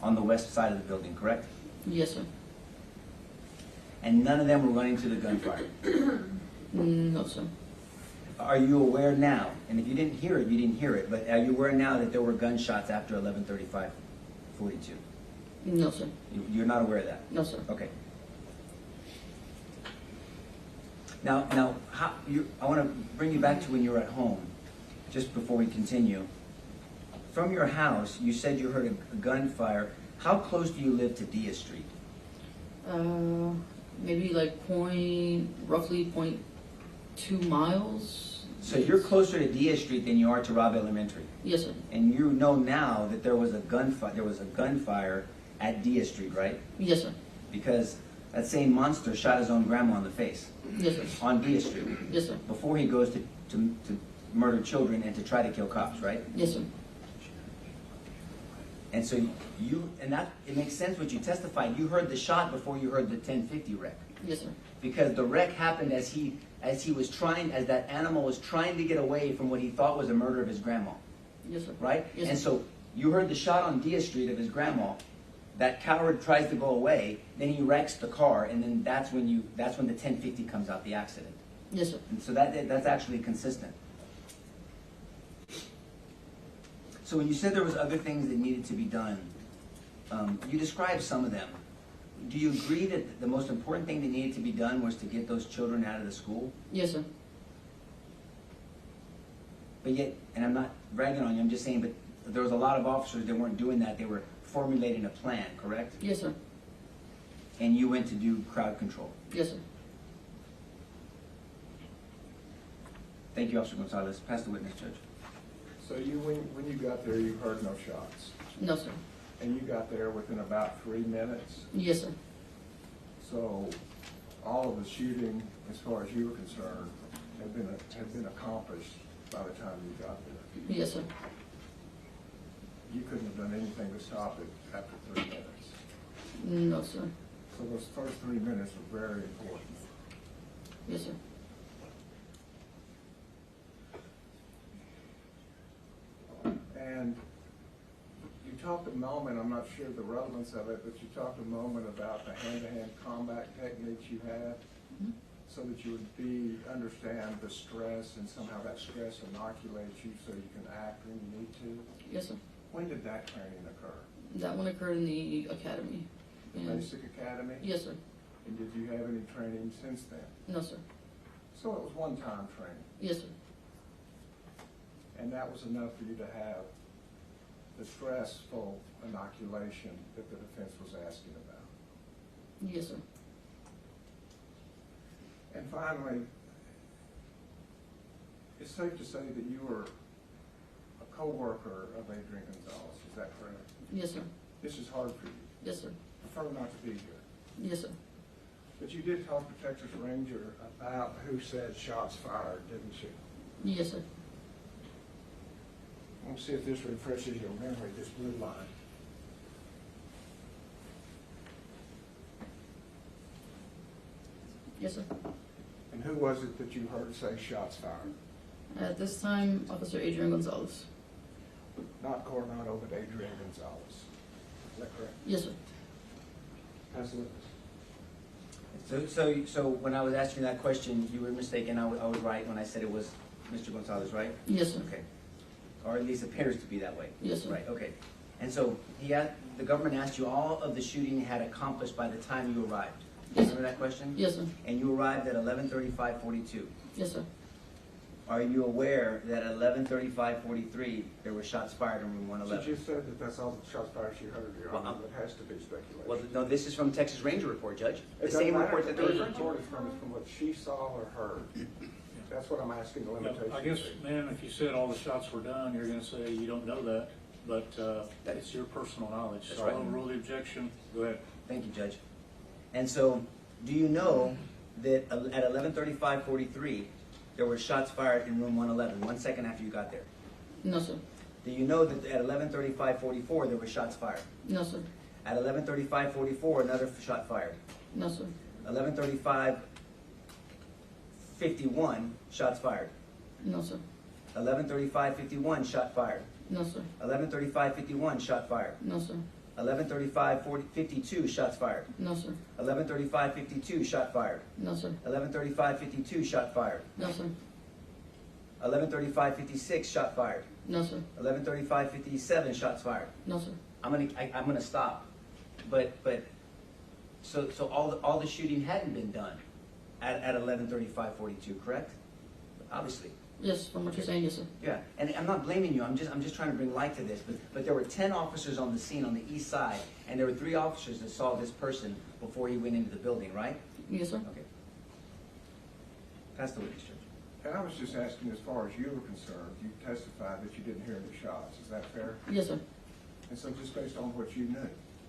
on the west side of the building, correct? Yes, sir. And none of them were running to the gunfire. No, sir. Are you aware now, and if you didn't hear it, you didn't hear it, but are you aware now that there were gunshots after 11:35:42? No, sir. You're not aware of that? No, sir. Okay. Now, I want to bring you back to when you were at home, just before we continue. From your house, you said you heard a gunfire. How close do you live to Diaz Street? Maybe like roughly 0.2 miles. So you're closer to Diaz Street than you are to Robb Elementary. Yes, sir. And you know now that there was a gunfire at Diaz Street, right? Yes, sir. Because that same monster shot his own grandma in the face. Yes, sir. On Diaz Street. Yes, sir. Before he goes to murder children and to try to kill cops, right? Yes, sir. And so it makes sense what you testified. You heard the shot before you heard the 1050 wreck. Yes, sir. Because the wreck happened as that animal was trying to get away from what he thought was a murder of his grandma. Yes, sir. Right? Yes, and sir. so you heard the shot on Diaz Street of his grandma. That coward tries to go away, then he wrecks the car, and then that's when the 1050 comes out, the accident. Yes, sir. And so that's actually consistent. So when you said there was other things that needed to be done, you described some of them. Do you agree that the most important thing that needed to be done was to get those children out of the school? Yes, sir. But yet, and I'm not bragging on you, I'm just saying, but there was a lot of officers that weren't doing that. They were formulating a plan, correct? Yes, sir. And you went to do crowd control. Yes, sir. Thank you, Officer Gonzales. Pass the witness, Judge. So when you got there, you heard no shots? No, sir. And you got there within about 3 minutes? Yes, sir. So all of the shooting, as far as you were concerned, had been accomplished by the time you got there? Yes, sir. You couldn't have done anything to stop it after 3 minutes? No, sir. So those first 3 minutes were very important? Yes, sir. And you talked a moment, I'm not sure the relevance of it, but you talked a moment about the hand-to-hand combat techniques you had, so that you would understand the stress, and somehow that stress inoculates you so you can act when you need to. Yes, sir. When did that training occur? That one occurred in the academy. The basic academy? Yes, sir. And did you have any training since then? No, sir. So it was one-time training? Yes, sir. And that was enough for you to have the stressful inoculation that the defense was asking about? Yes, sir. And finally, it's safe to say that you were a co-worker of Adrian Gonzales, is that correct? Yes, sir. This is hard for you. Yes, sir. Prefer not to be here. Yes, sir. But you did talk to Texas Ranger about who said shots fired, didn't you? Yes, sir. Let's see if this refreshes your memory, this blue line. Yes, sir. And who was it that you heard say shots fired? At this time, Officer Adrian Gonzales. Not Coronado, but Adrian Gonzales. Is that correct? Yes, sir. Pass the witness. So when I was asking that question, you were mistaken. I was right when I said it was Mr. Gonzales, right? Yes, sir. Okay. Or at least appears to be that way. Yes, sir. Right, okay. And so the government asked you all of the shooting had accomplished by the time you arrived. Remember that question? Yes, sir. And you arrived at 11:35:42. Yes, sir. Are you aware that at 11:35:43 there were shots fired in room She 111? just said that that's all the shots fired she heard, Your Well, Honor. It has to be speculation. Well, no, this is from Texas Ranger report, Judge. The It same doesn't report matter that if they're the referring to. report is from what she saw or heard. That's what I'm asking the Yeah, limitation. I guess, ma'am, if you said all the shots were done, you're gonna say you don't know that, but it's your personal knowledge. That's So right. I'll rule the objection. Go ahead. Thank you, Judge. And so, do you know that at 11:35:43 there were shots fired in room 111, 1 second after you got there? No, sir. Do you know that at 11:35:44 there were shots fired? No, sir. At 11:35:44 another shot fired. No, sir. 11:35:51 shots fired. No, sir. 11:35:51 shot fired. No, sir. 11:35:51 shot fired. No, sir. 11:35:52 shots fired. No, sir. 11:35:52 shot fired. No, sir. 11:35:52 shot fired. No, sir. 11:35:56 shot fired. No, sir. 11:35:57 shots fired. No, sir. I'm gonna stop, but so all the shooting hadn't been done at 11:35:42, correct? Obviously. Yes, from what you're saying, yes, sir. Yeah, and I'm not blaming you. I'm just trying to bring light to this. But there were 10 officers on the scene on the east side, and there were 3 officers that saw this person before he went into the building, right? Yes, sir. Okay. Pass the witness, Judge. And I was just asking, as far as you were concerned, you testified that you didn't hear any shots. Is that fair? Yes, sir. And so just based on what you knew,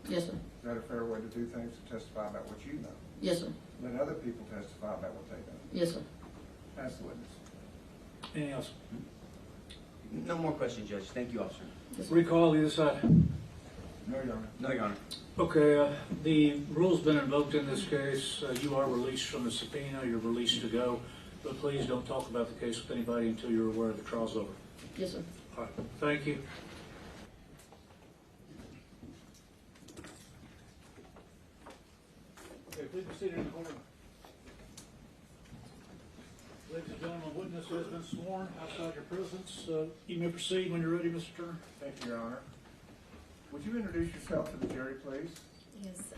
Yes, sir. is that a fair way to do things, to testify about what you know? Yes, sir. Let other people testify about what they know. Yes, sir. Pass the witness. Anything else? No more questions, Judge. Thank you, officer. Recall either side. No, Your Honor. No, Your Honor. Okay, the rule's been invoked in this case. You are released from the subpoena. You're released to go. But please don't talk about the case with anybody until you're aware the trial's over. Yes, sir. All right. Thank you. Okay, please be seated in the corner. Ladies and gentlemen, witness has been sworn outside your presence. You may proceed when you're ready, Mr. Turner. Thank you, Your Honor. Would you introduce yourself to the jury, please? Yes,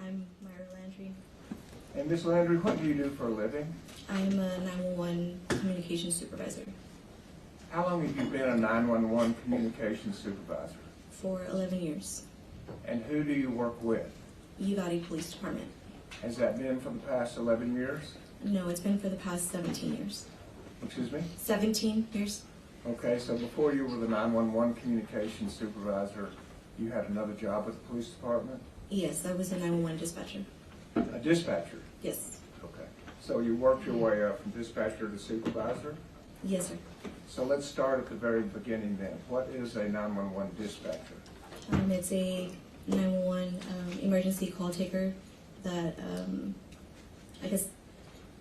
I'm Myra Landry. And Ms. Landry, what do you do for a living? I'm a 911 communications supervisor How long have you been a 911 communications supervisor? for 11 years. And who do you work with? Uvalde Police Department. Has that been for the past 11 years? No, it's been for the past 17 years. Excuse me? 17 years? Okay, so before you were the 911 communications supervisor, you had another job with the police department? Yes, I was a 911 dispatcher. A dispatcher? Yes. Okay. So you worked your way up from dispatcher to supervisor? Yes, sir. So let's start at the very beginning then. What is a 911 dispatcher? It's a 911 emergency call taker that I guess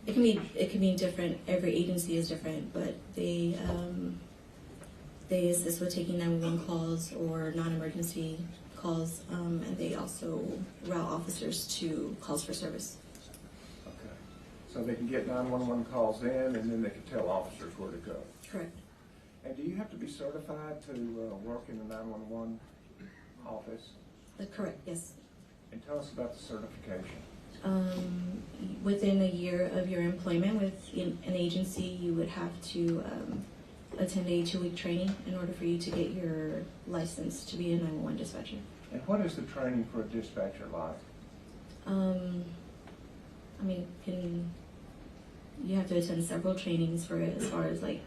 it can be different. Every agency is different, but they assist with taking 911 calls or non-emergency calls, and they also route officers to calls for service. Okay. So they can get 911 calls in and then they can tell officers where to go. Correct. And do you have to be certified to work in the 911 office? Correct. Yes. And tell us about the certification. Within a year of your employment with an agency, you would have to attend a 2-week training in order for you to get your license to be a 911 dispatcher. And what is the training for a dispatcher like? I mean, you have to attend several trainings for it as far as like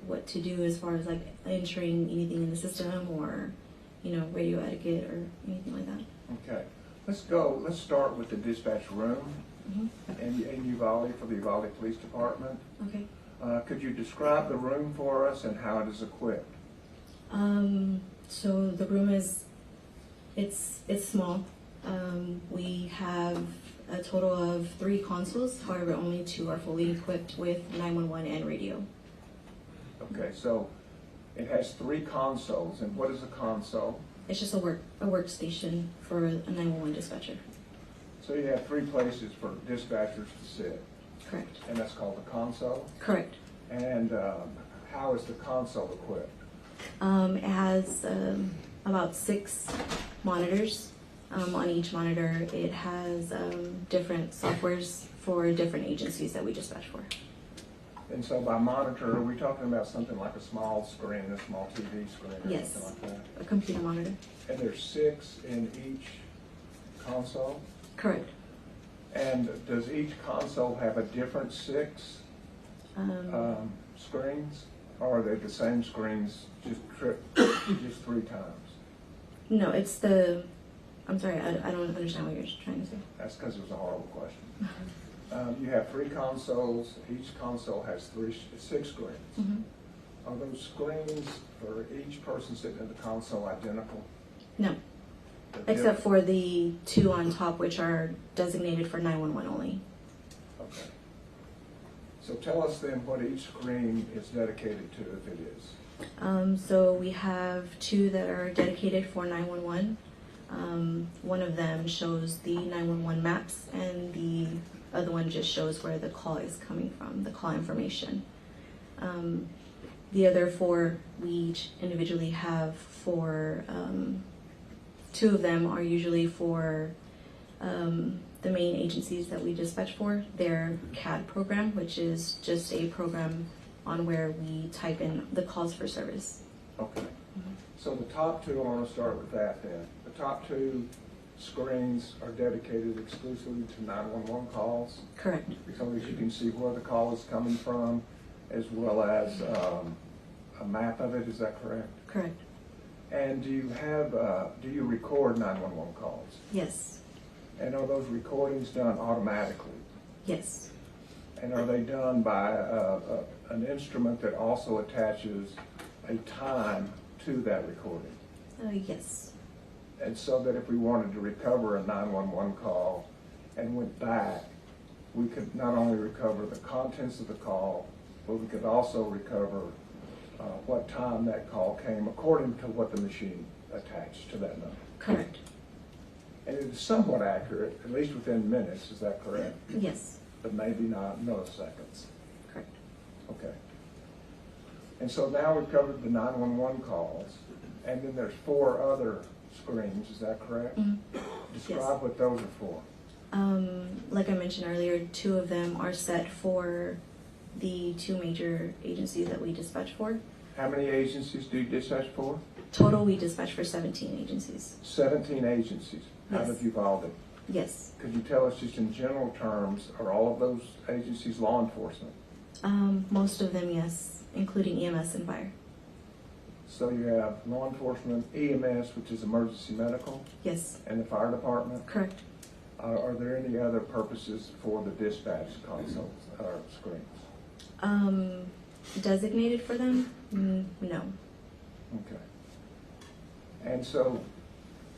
what to do as far as like entering anything in the system or, radio etiquette or anything like that. Okay. Let's start with the dispatch room in Uvalde for the Uvalde Police Department. Okay. Could you describe the room for us and how it is equipped? So the room it's small. We have a total of 3 consoles, however only 2 are fully equipped with 911 and radio. Okay, so it has 3 consoles, and what is a console? It's just a workstation for a 911 dispatcher. So you have 3 places for dispatchers to sit. Correct. And that's called a console? Correct. And how is the console equipped? It has about 6 monitors. On each monitor, it has different softwares for different agencies that we dispatch for. And so by monitor, are we talking about something like a small screen, a small TV screen or Yes, something like that? a computer monitor. And there's 6 in each console? Correct. And does each console have a different 6 screens? Or are they the same screens, just 3 times? No, it's I'm sorry, I don't understand what you're trying to say. That's because it was a horrible question. You have 3 consoles. Each console has 6 screens. Mm-hmm. Are those screens for each person sitting in the console identical? No, except for the 2 on top, which are designated for 911 only. Okay. So tell us then what each screen is dedicated to, if it is. So we have 2 that are dedicated for 911. One of them shows the 911 maps, and the other one just shows where the call is coming from, the call information. The other 4 we each individually have for, 2 of them are usually for the main agencies that we dispatch for, their CAD program, which is just a program on where we type in the calls for service. Okay. So the top 2, I want to start with that then. The top 2 screens are dedicated exclusively to 911 calls? Correct. So that you can see where the call is coming from, as well as a map of it, is that correct? Correct. And do you record 911 calls? Yes. And are those recordings done automatically? Yes. And are they done by an instrument that also attaches a time to that recording? Yes. And so that if we wanted to recover a 911 call and went back, we could not only recover the contents of the call, but we could also recover what time that call came according to what the machine attached to that number. Correct. And it is somewhat accurate, at least within minutes, is that correct? Yes. But maybe not milliseconds. Correct. Okay. And so now we've covered the 911 calls, and then there's 4 other screens, is that correct? Mm-hmm. Describe Yes. what those are for. Like I mentioned earlier, 2 of them are set for the 2 major agencies that we dispatch for. How many agencies do you dispatch for? Total, we dispatch for 17 agencies. 17 agencies out Yes. of Uvalde. Yes. Could you tell us just in general terms, are all of those agencies law enforcement? Most of them, yes, including EMS and fire. So you have law enforcement, EMS, which is emergency medical? Yes. And the fire department? Correct. Are there any other purposes for the dispatch consoles or screens? Designated for them? No. Okay. And so,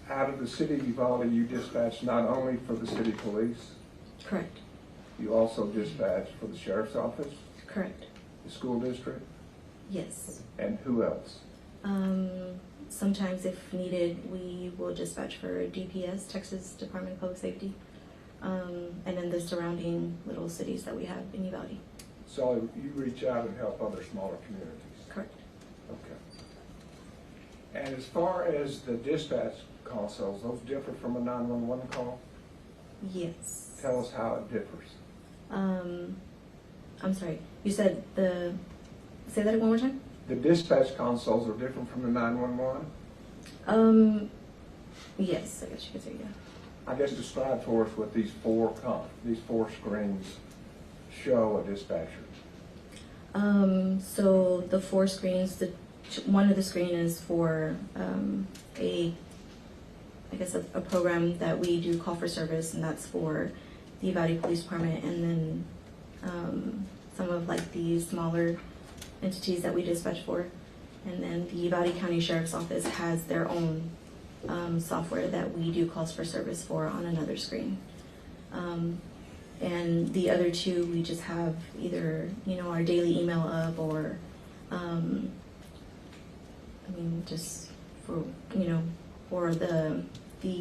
out of the city of Uvalde, you dispatch not only for the city police, Correct. you also dispatch for the sheriff's office, Correct. the school district, Yes. and who else? Sometimes, if needed, we will dispatch for DPS, Texas Department of Public Safety, and then the surrounding little cities that we have in Uvalde. So you reach out and help other smaller communities? Correct. Okay. And as far as the dispatch consoles, those differ from a 911 call? Yes. Tell us how it differs. I'm sorry. You said say that one more time? The dispatch consoles are different from the 911? Yes, I guess you could say, yeah. I guess describe for us what these 4 screens show a dispatcher. So the 4 screens, one of the screen is for a program that we do call for service, and that's for the Uvalde Police Department, and then some of like the smaller entities that we dispatch for, and then the Uvalde County Sheriff's Office has their own software that we do calls for service for on another screen. And the other 2, we just have either, our daily email up or, just for, or the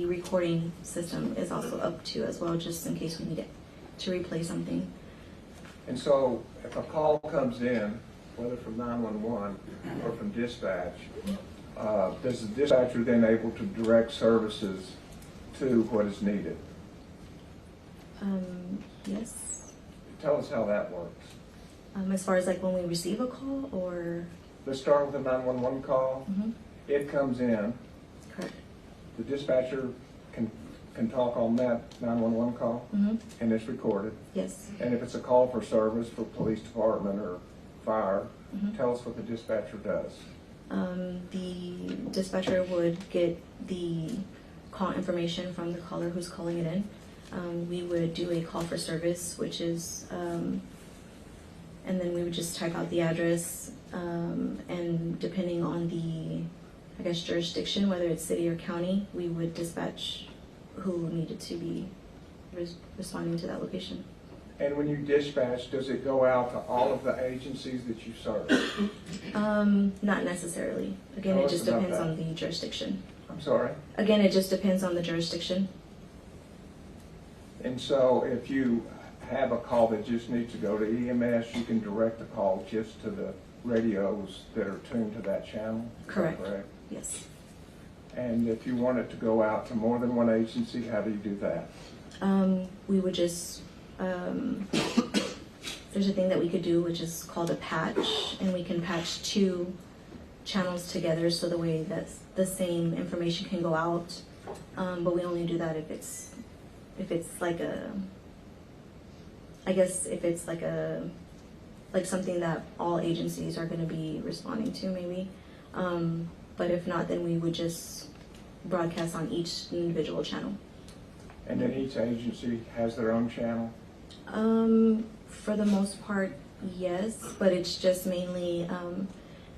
recording system is also up to as well, just in case we need it to replay something. And so if a call comes in, whether from 911 or from dispatch, does the dispatcher then able to direct services to what is needed? Yes. Tell us how that works. As far as like when we receive a call, or Let's start with a 911 call. It comes in. correct. The dispatcher can talk on that 911 call, and it's recorded. Yes. And if it's a call for service for police department or fire, tell us what the dispatcher does. The dispatcher would get the call information from the caller who's calling it in. We would do a call for service, which is, and then we would just type out the address, and depending on the, I guess, jurisdiction, whether it's city or county, we would dispatch who needed to be responding to that location. And when you dispatch, does it go out to all of the agencies that you serve? Not necessarily. Again, Tell it us just about depends that. on the jurisdiction. I'm sorry? Again, it just depends on the jurisdiction. And so if you have a call that just needs to go to EMS, you can direct the call just to the radios that are tuned to that channel? Is that Correct. correct? Yes. And if you want it to go out to more than one agency, how do you do that? We would just, there's a thing that we could do which is called a patch, and we can patch two channels together so the way that the same information can go out. But we only do that if it's like a, I guess if it's like a, like something that all agencies are going to be responding to maybe. But if not, then we would just broadcast on each individual channel. And then each agency has their own channel? For the most part, yes, but it's just mainly,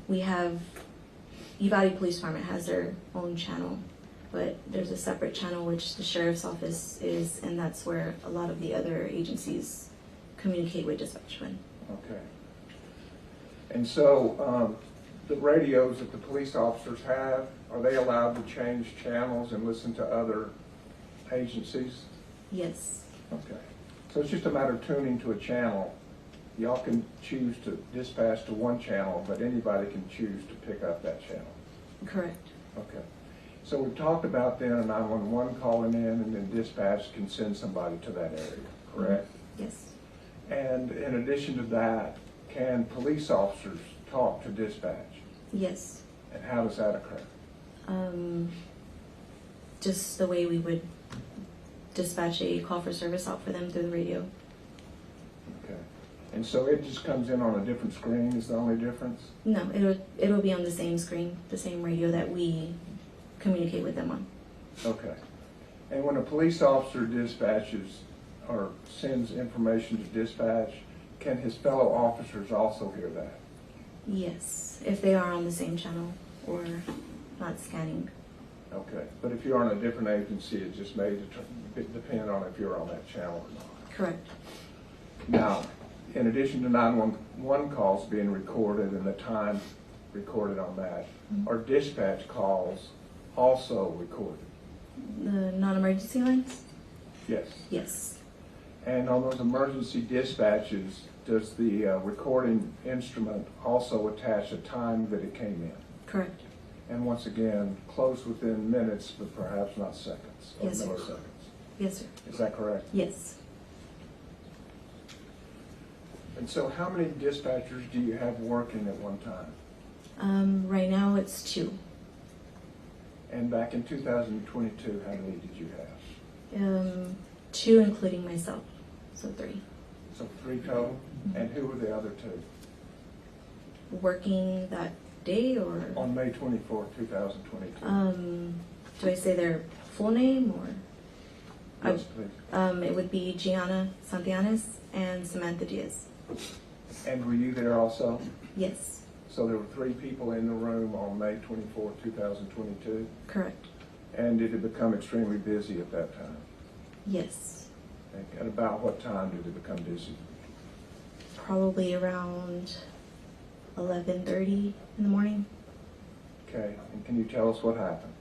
we have, Uvalde Police Department has their own channel, but there's a separate channel which the Sheriff's Office is, and that's where a lot of the other agencies communicate with dispatch with. Okay. And so the radios that the police officers have, are they allowed to change channels and listen to other agencies? Yes. Okay. So it's just a matter of tuning to a channel. Y'all can choose to dispatch to one channel, but anybody can choose to pick up that channel. Correct. Okay. So we've talked about then a 911 calling in, and then dispatch can send somebody to that area, correct? Yes. And in addition to that, can police officers talk to dispatch? Yes. And how does that occur? Just the way we would dispatch a call for service out for them through the radio. Okay. And so it just comes in on a different screen is the only difference? No, it'll be on the same screen, the same radio that we communicate with them on. Okay. And when a police officer dispatches or sends information to dispatch, can his fellow officers also hear that? Yes, if they are on the same channel or not scanning. Okay. But if you're on a different agency, it just may depend on if you're on that channel or not. Correct. Now, in addition to 911 calls being recorded and the time recorded on that, are dispatch calls also recorded? The non-emergency lines? Yes. Yes. And on those emergency dispatches, does the recording instrument also attach a time that it came in? Correct. And once again, close within minutes, but perhaps not seconds or Yes, sir. milliseconds. Yes, sir. Is that correct? Yes. And so how many dispatchers do you have working at one time? Right now it's 2. And back in 2022, how many did you have? 2 including myself, so 3. So 3 total? And who were the other 2? Working that day or? On May 24, 2022. Do I say their full name or? Yes, please. It would be Gianna Santianes and Samantha Diaz. And were you there also? Yes. So there were 3 people in the room on May 24, 2022? Correct. And did it become extremely busy at that time? Yes. At about what time did it become busy? Probably around 11:30 in the morning. Okay, and can you tell us what happened?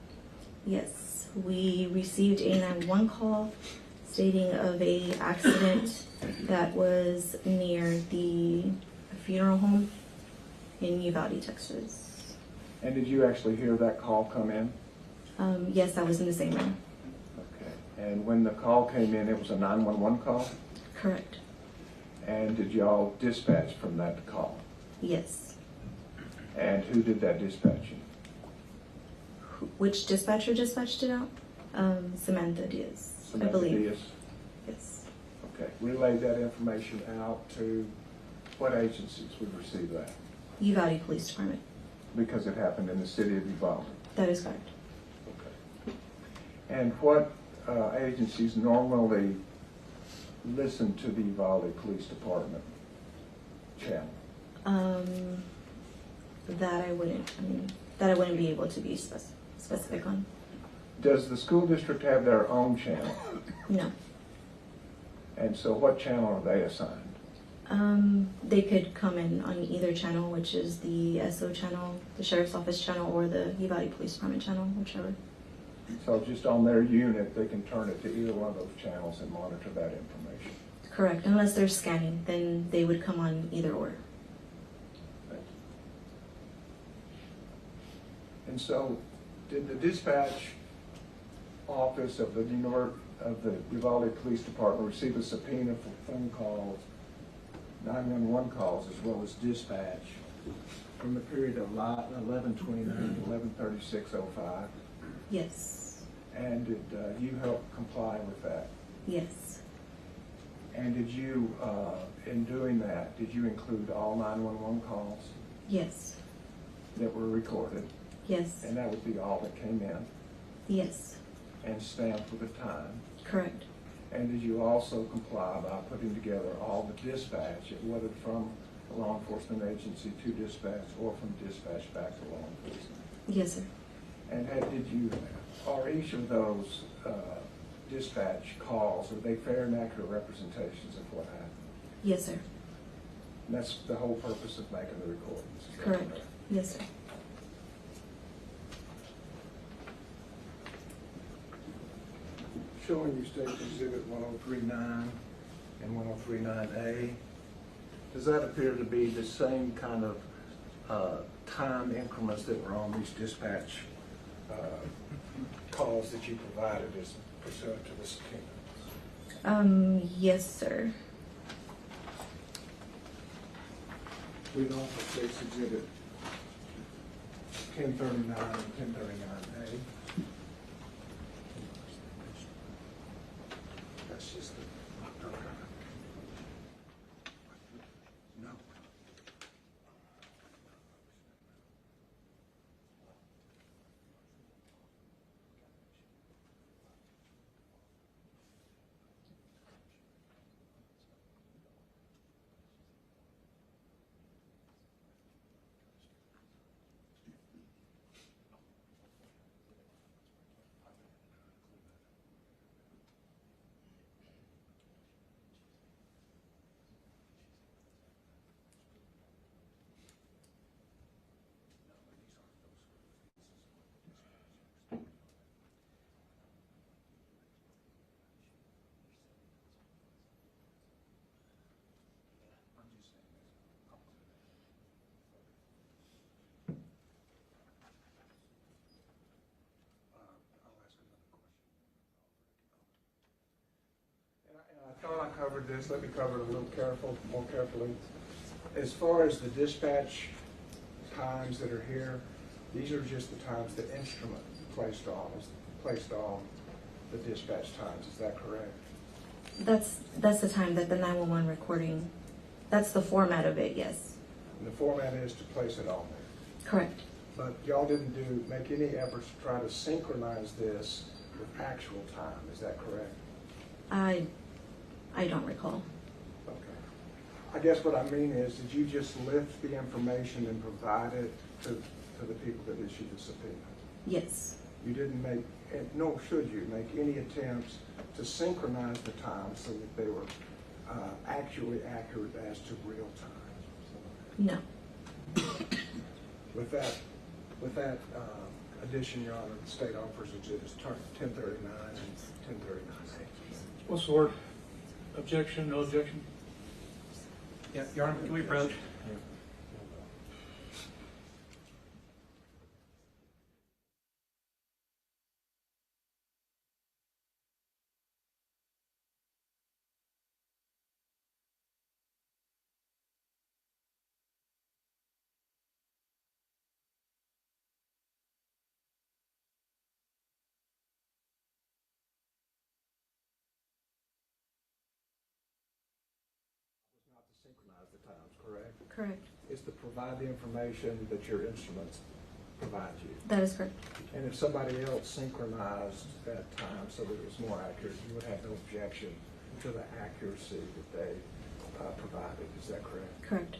Yes. We received a 911 call stating of a accident that was near the funeral home in Uvalde, Texas. And did you actually hear that call come in? Yes, I was in the same room. Okay. And when the call came in, it was a 911 call? Correct. And did y'all dispatch from that call? Yes. And who did that dispatching? Which dispatcher dispatched it out? Samantha Diaz, I believe. Diaz? Yes. Okay. Relayed that information out to what agencies would receive that? Uvalde Police Department. Because it happened in the city of Uvalde. That is correct. Okay. And what agencies normally listen to the Uvalde Police Department channel? That I wouldn't be able to be specific on. Does the school district have their own channel? No. And so what channel are they assigned? They could come in on either channel, which is the SO channel, the Sheriff's Office channel, or the Uvalde Police Department channel, whichever. So just on their unit, they can turn it to either one of those channels and monitor that information? Correct. Unless they're scanning, then they would come on either or. And so, did the dispatch office of the Uvalde Police Department receive a subpoena for phone calls, 911 calls, as well as dispatch from the period of 11/29 to 11/36/05? Yes. And did you help comply with that? Yes. And did you, in doing that, did you include all 911 calls? Yes. That were recorded? Yes. And that would be all that came in? Yes. And stamped with a time? Correct. And did you also comply by putting together all the dispatch, whether from a law enforcement agency to dispatch or from dispatch back to law enforcement? Yes, sir. And are each of those dispatch calls, are they fair and accurate representations of what happened? Yes, sir. And that's the whole purpose of making the recordings? Correct. Yes, sir. Showing you State Exhibit 1039 and 1039A, does that appear to be the same kind of time increments that were on these dispatch calls that you provided as pursuant to the subpoena? Yes, sir. We'd also State's Exhibit 1039 and 1039A. That's just the, no. I thought I covered this. Let me cover it a little more carefully. As far as the dispatch times that are here, these are just the times the instrument placed on the dispatch times. Is that correct? That's the time that the 911 recording, that's the format of it, yes. And the format is to place it on there. Correct. But y'all didn't make any efforts to try to synchronize this with actual time. Is that correct? I don't recall. Okay. I guess what I mean is, did you just lift the information and provide it to the people that issued the subpoena? Yes. You didn't make, nor should you, make any attempts to synchronize the times so that they were actually accurate as to real time? No. With that addition, Your Honor, the state offers exhibits 1039 and 1039A. What's the word? Objection, no objection? Yeah, Your Honor, can we approach? synchronize the times, correct? Correct. It's to provide the information that your instruments provide you. That is correct. And if somebody else synchronized that time so that it was more accurate, you would have no objection to the accuracy that they provided. Is that correct? Correct.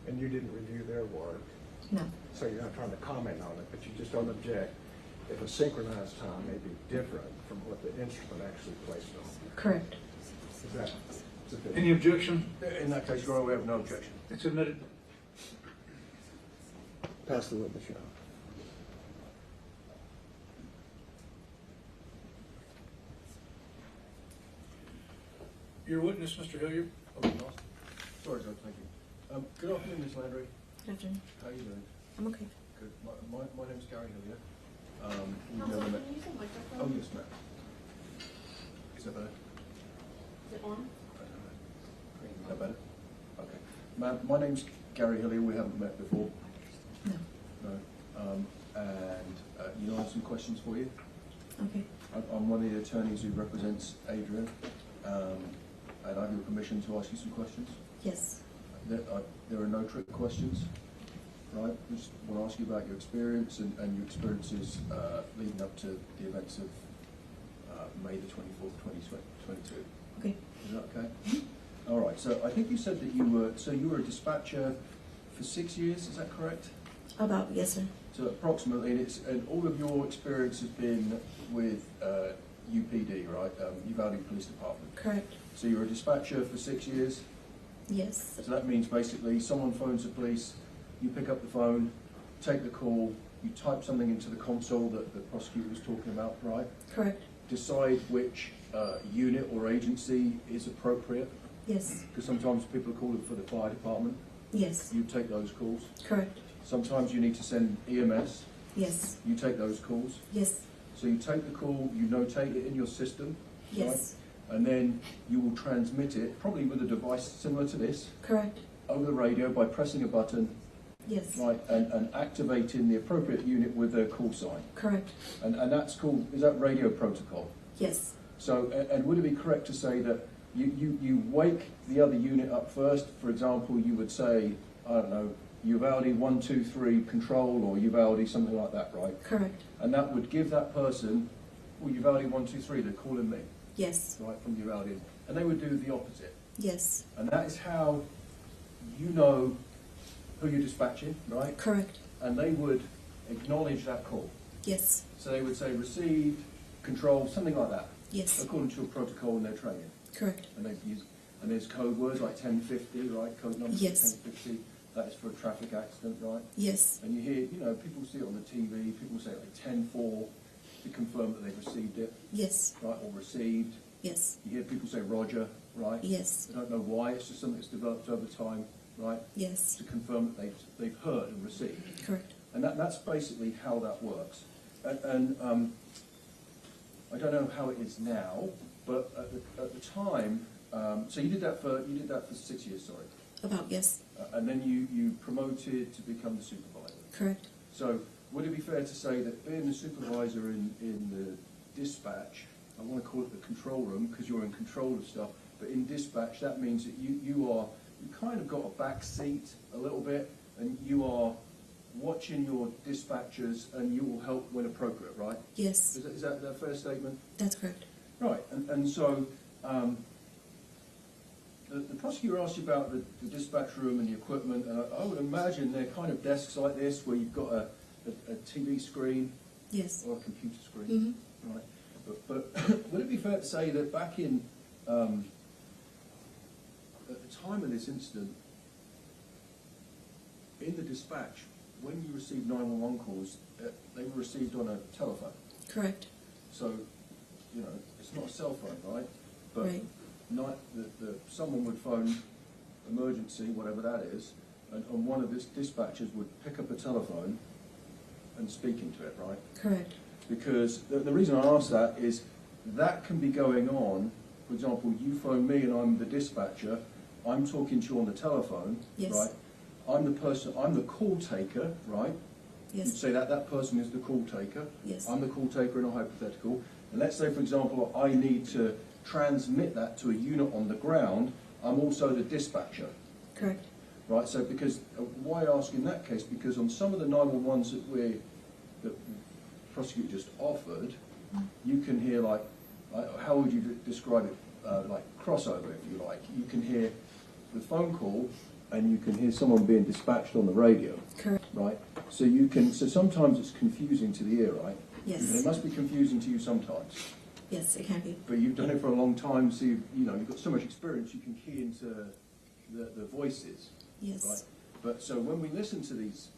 And you didn't review their work, No. so you're not trying to comment on it, but you just don't object if a synchronized time may be different from what the instrument actually placed on. Correct. Is that sufficient? Any objection? In that case, Your Honor, we have no objection. It's admitted. Pass the witness, Your Honor. Your witness, Mr. Hilliard. Sorry, Judge, thank you. Good afternoon, Ms. Landry. Good afternoon. How are you doing? I'm okay. Good. My name's Gary Hilliard. We've Counsel, never can met. you use a microphone? Oh, yes, ma'am. Is that better? Is it on? Is that better? Okay. Ma'am, my name's Gary Hilliard. We haven't met before. No. No. You know, I have some questions for you. Okay. I'm one of the attorneys who represents Adrian, and I have your permission to ask you some questions. Yes. There are no trick questions, right? I just want to ask you about your experience and your experiences leading up to the events of May the 24th, 2022. Okay. Is that okay? All right. So I think you said that you were a dispatcher for 6 years. Is that correct? About, yes, sir. So approximately, and all of your experience has been with UPD, right? Uvalde Police Department. Correct. So you were a dispatcher for 6 years. Yes. So that means basically someone phones the police, you pick up the phone, take the call, you type something into the console that the prosecutor was talking about, right? Correct. Decide which unit or agency is appropriate, Yes. because sometimes people are calling for the fire department. Yes. You take those calls. Correct. Sometimes you need to send EMS. Yes. You take those calls. Yes. So you take the call, you notate it in your system. Yes. Right? And then you will transmit it, probably with a device similar to this, Correct. over the radio by pressing a button, Yes. right, and activating the appropriate unit with a call sign. Correct. And that's called, is that radio protocol? Yes. So, and would it be correct to say that you wake the other unit up first? For example, you would say, I don't know, Uvalde 123 control, or Uvalde something like that, right? Correct. And that would give that person, well, Uvalde 123, they're calling me. Yes. Right, from Uvalde. And they would do the opposite. Yes. And that is how you know who you're dispatching, right? Correct. And they would acknowledge that call. Yes. So they would say received, control, something like that. Yes. According to a protocol in their training. Correct. And they use, and there's code words like 1050, right? Code numbers Yes. 1050. That is for a traffic accident, right? Yes. And you hear, you know, people see it on the TV, people say like 10-4 to confirm that they've received it. Yes. Right, or received. Yes. You hear people say Roger, right? Yes. They don't know why, it's just something that's developed over time, right? Yes. To confirm that they've heard and received. Correct. And that's basically how that works. And I don't know how it is now, but at the time, so you did that for 6 years, sorry. About, yes. And then you promoted to become the supervisor. Correct. So would it be fair to say that being the supervisor in the dispatch, I want to call it the control room because you're in control of stuff, but in dispatch that means that you kind of got a back seat a little bit, and you are watching your dispatchers and you will help when appropriate, right? Yes. Is that a fair statement? That's correct. Right, and so the prosecutor asked you about the dispatch room and the equipment, and I would imagine they're kind of desks like this where you've got a TV screen. Yes. Or a computer screen. Mm-hmm. Right. But would it be fair to say that back in, at the time of this incident, in the dispatch, when you received 911 calls, they were received on a telephone? Correct. So, you know, it's not a cell phone, right? But right. Someone would phone emergency, whatever that is, and one of the dispatchers would pick up a telephone and speak into it, right? Correct. Because the reason I ask that is that can be going on. For example, you phone me and I'm the dispatcher. I'm talking to you on the telephone, yes. right? I'm the call taker, right? Yes. You'd say that person is the call taker. Yes. I'm the call taker in a hypothetical. And let's say, for example, I need to transmit that to a unit on the ground. I'm also the dispatcher, Correct. Right, so because, why ask in that case? Because on some of the 911s that the prosecutor just offered, you can hear like, how would you describe it, like crossover if you like. You can hear the phone call and you can hear someone being dispatched on the radio. Correct. Right, so sometimes it's confusing to the ear, right? Yes. And it must be confusing to you sometimes. Yes, it can be. But you've done it for a long time, so you've got so much experience, you can key into the voices. Yes. Right? But so when we listen to these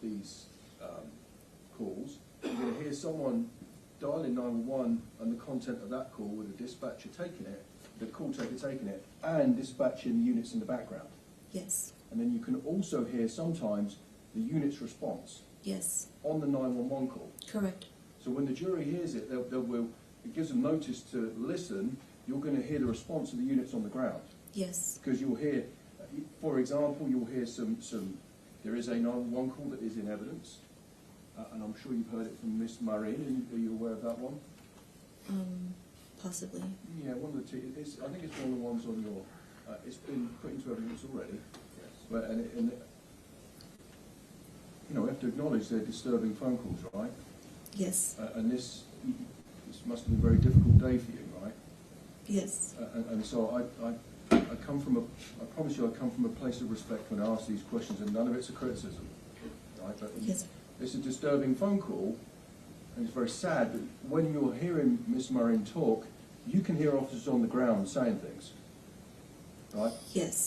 calls, you're going to hear someone dialing 911 and the content of that call with the dispatcher taking it, the call taker taking it, and dispatching units in the background. Yes. And then you can also hear sometimes the unit's response. Yes. On the 911 call. Correct. So when the jury hears it, it gives them notice to listen. You're going to hear the response of the units on the ground. Yes. Because you'll hear, for example, you'll hear there is a 911 call that is in evidence, and I'm sure you've heard it from Miss Maureen. Are you aware of that one? Possibly. Yeah, one of the two. I think it's one of the ones on your. It's been put into evidence already. Yes. But we have to acknowledge they're disturbing phone calls, right? Yes. And this must have been a very difficult day for you, right? Yes. And so I come from I promise you I come from a place of respect when I ask these questions, and none of it's a criticism, right? But yes. It's a disturbing phone call, and it's very sad that when you're hearing Miss Maureen talk, you can hear officers on the ground saying things, right? Yes.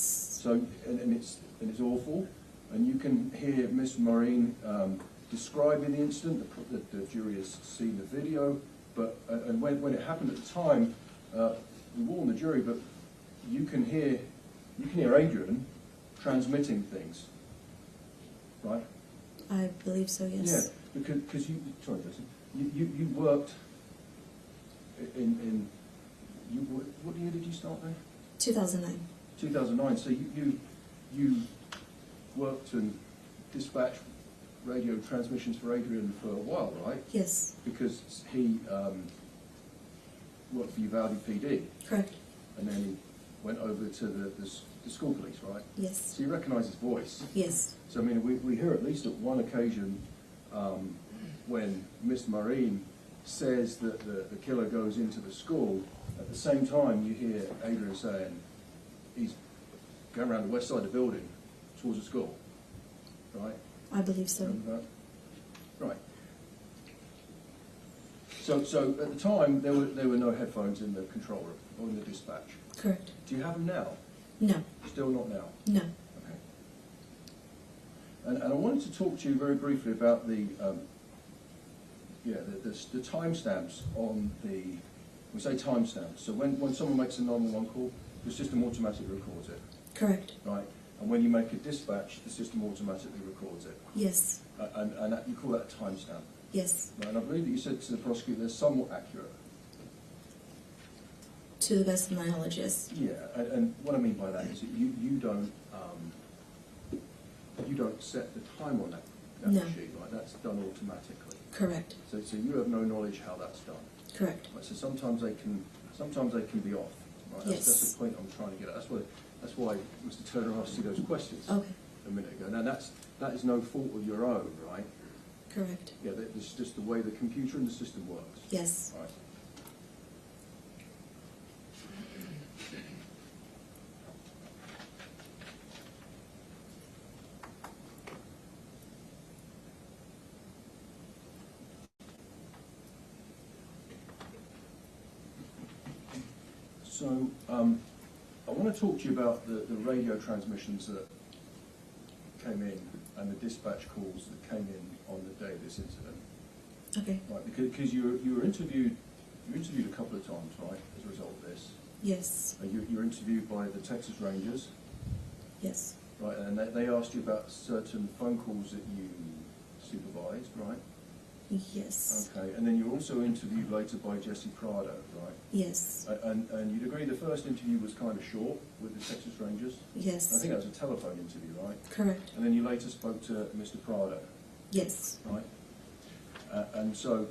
So, and it's awful, and you can hear Miss Maureen describing the incident. The jury has seen the video, but and when it happened at the time, we warned the jury, but you can hear Adrian transmitting things, right? I believe so. Yes. Yeah, because you worked in what year did you start there? 2009. 2009. So you worked and dispatched radio transmissions for Adrian for a while, right? Yes. Because he worked for Uvalde PD. Correct. And then he went over to the school police, right? Yes. So you recognise his voice. Yes. So I mean, we hear at least at one occasion when Miss Maureen says that the killer goes into the school. At the same time, you hear Adrian saying he's going around the west side of the building towards the school, right? I believe so. Right. So at the time, there were no headphones in the control room or in the dispatch. Correct. Do you have them now? No. Still not now? No. Okay. And I wanted to talk to you very briefly about the timestamps on we say timestamps. So when someone makes a 911 call, the system automatically records it. Correct. Right. And when you make a dispatch, the system automatically records it. Yes. And you call that a timestamp. Yes. Right. And I believe that you said to the prosecutor they're somewhat accurate. To the best of my knowledge, yes. Yeah. And what I mean by that is that you don't set the time on that No. machine, right? That's done automatically. Correct. So you have no knowledge how that's done. Correct. Right, so sometimes they can be off. Right? Yes. That's the point I'm trying to get at. That's why Mr. Turner asked you those questions a minute ago. Now that is no fault of your own, right? Correct. Yeah, it's just the way the computer and the system works. Yes. Right. So I want to talk to you about the radio transmissions that came in and the dispatch calls that came in on the day of this incident. Okay. Right, because you were interviewed a couple of times, right, as a result of this. Yes. You were interviewed by the Texas Rangers. Yes. Right, and they asked you about certain phone calls that you supervised, right? Yes. Okay, and then you were also interviewed later by Jesse Prado, right? Yes. And you'd agree the first interview was kind of short with the Texas Rangers? Yes. I think that was a telephone interview, right? Correct. And then you later spoke to Mr. Prado? Yes. Right? And so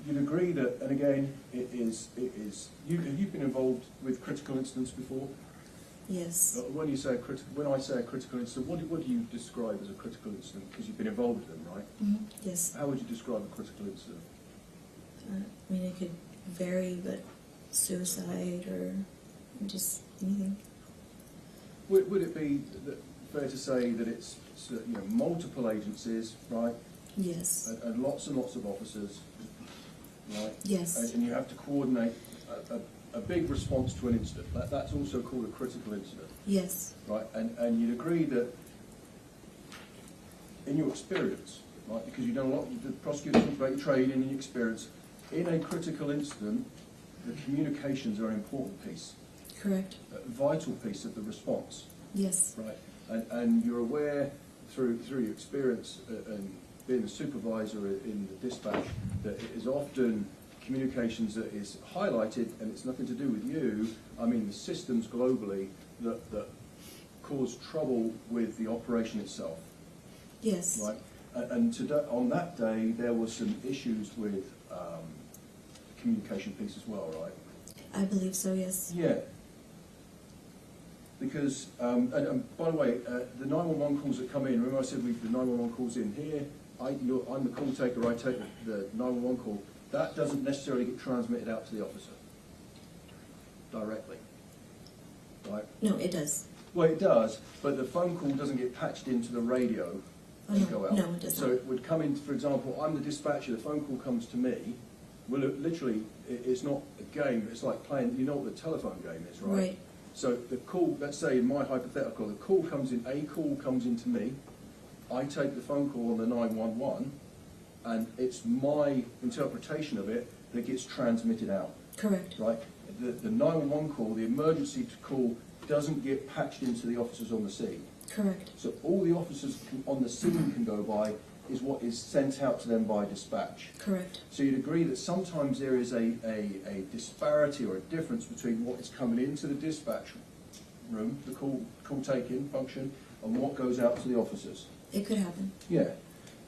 you'd agree that, and again, have you been involved with critical incidents before? Yes. When you say when I say a critical incident, what do you describe as a critical incident? Because you've been involved with them, right? Mm-hmm. Yes. How would you describe a critical incident? I mean, it could vary, but suicide or just anything. Would it be fair to say that it's multiple agencies, right? Yes. And lots of officers, right? Yes. And you have to coordinate a big response to an incident. That's also called a critical incident. Yes. Right, and you'd agree that in your experience, right, because you've done a lot, the prosecutors talk about your training and your experience, in a critical incident, the communications are an important piece. Correct. A vital piece of the response. Yes. Right, and you're aware through your experience and being a supervisor in the dispatch that it is often communications that is highlighted, and it's nothing to do with you. I mean the systems globally that cause trouble with the operation itself. Yes. Right, and today, on that day there were some issues with the communication piece as well, right? I believe so. Yes. Yeah. Because, and by the way, the 911 calls that come in, remember I said the 911 calls in here, I'm the call taker, I take the 911 call, that doesn't necessarily get transmitted out to the officer directly, right? No, it does. Well, it does, but the phone call doesn't get patched into the radio and go out. No, it does So not. it would come in, for example, I'm the dispatcher, the phone call comes to me, well, literally, it's not a game, it's like playing, you know what the telephone game is, right? Right. So the call, let's say in my hypothetical, the call comes in, a call comes into me, I take the phone call on the 911, and it's my interpretation of it that gets transmitted out. Correct. Right? The 911 call, the emergency call, doesn't get patched into the officers on the scene. Correct. So all the officers on the scene can go by is what is sent out to them by dispatch. Correct. So you'd agree that sometimes there is a disparity or a difference between what is coming into the dispatch room, the call taking function, and what goes out to the officers. It could happen. Yeah.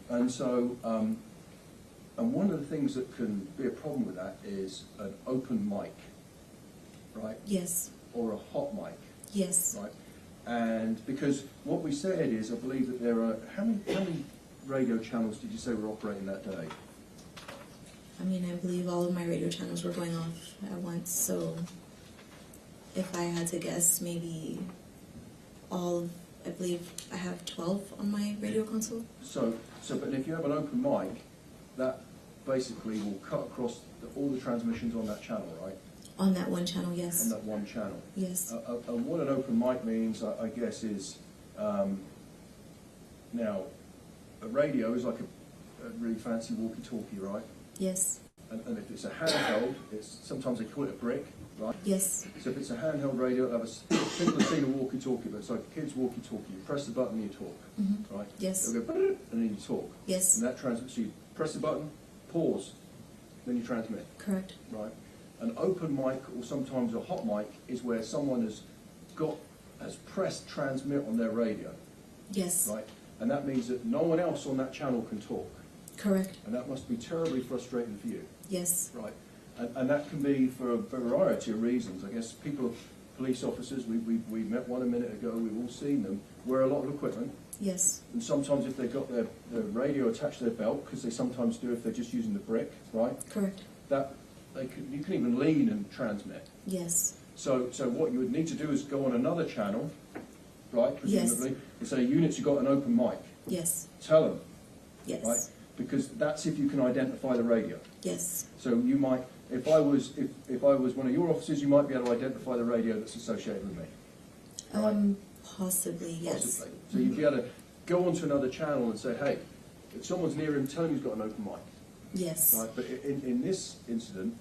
And so, and one of the things that can be a problem with that is an open mic, right? Yes. Or a hot mic. Yes. Right. And because what we said is, I believe that there are, how many radio channels did you say were operating that day? I mean, I believe all of my radio channels were going off at once, so if I had to guess, maybe I believe I have 12 on my radio console. So, but if you have an open mic, that basically will cut across all the transmissions on that channel, right? On that one channel, yes. On that one channel. Yes. And what an open mic means, I guess, is now a radio is like a really fancy walkie-talkie, right? Yes. And if it's a handheld, sometimes they call it a brick, right? Yes. So if it's a handheld radio, it'll have people have seen a walkie-talkie, but it's like a kid's walkie-talkie. You press the button, you talk, Mm-hmm. right? Yes. It'll go, and then you talk. Yes. And that transmits. So you press the button, pause, then you transmit. Correct. Right. An open mic, or sometimes a hot mic, is where someone has pressed transmit on their radio. Yes. Right. And that means that no one else on that channel can talk. Correct. And that must be terribly frustrating for you. Yes. Right. And that can be for a variety of reasons. I guess police officers, we met one a minute ago, we've all seen them, wear a lot of equipment. Yes. And sometimes if they've got their radio attached to their belt, because they sometimes do if they're just using the brick, right? Correct. You can even lean and transmit. Yes. So what you would need to do is go on another channel, right, presumably, Yes. and say, units, you've got an open mic. Yes. Tell them. Yes. Right? Because that's if you can identify the radio. Yes. So you might, if I was one of your officers, you might be able to identify the radio that's associated with me. Right? Possibly, yes. Possibly. So you'd be able to go onto another channel and say, hey, if someone's near him, tell him he's got an open mic. Yes. Right? But in this incident,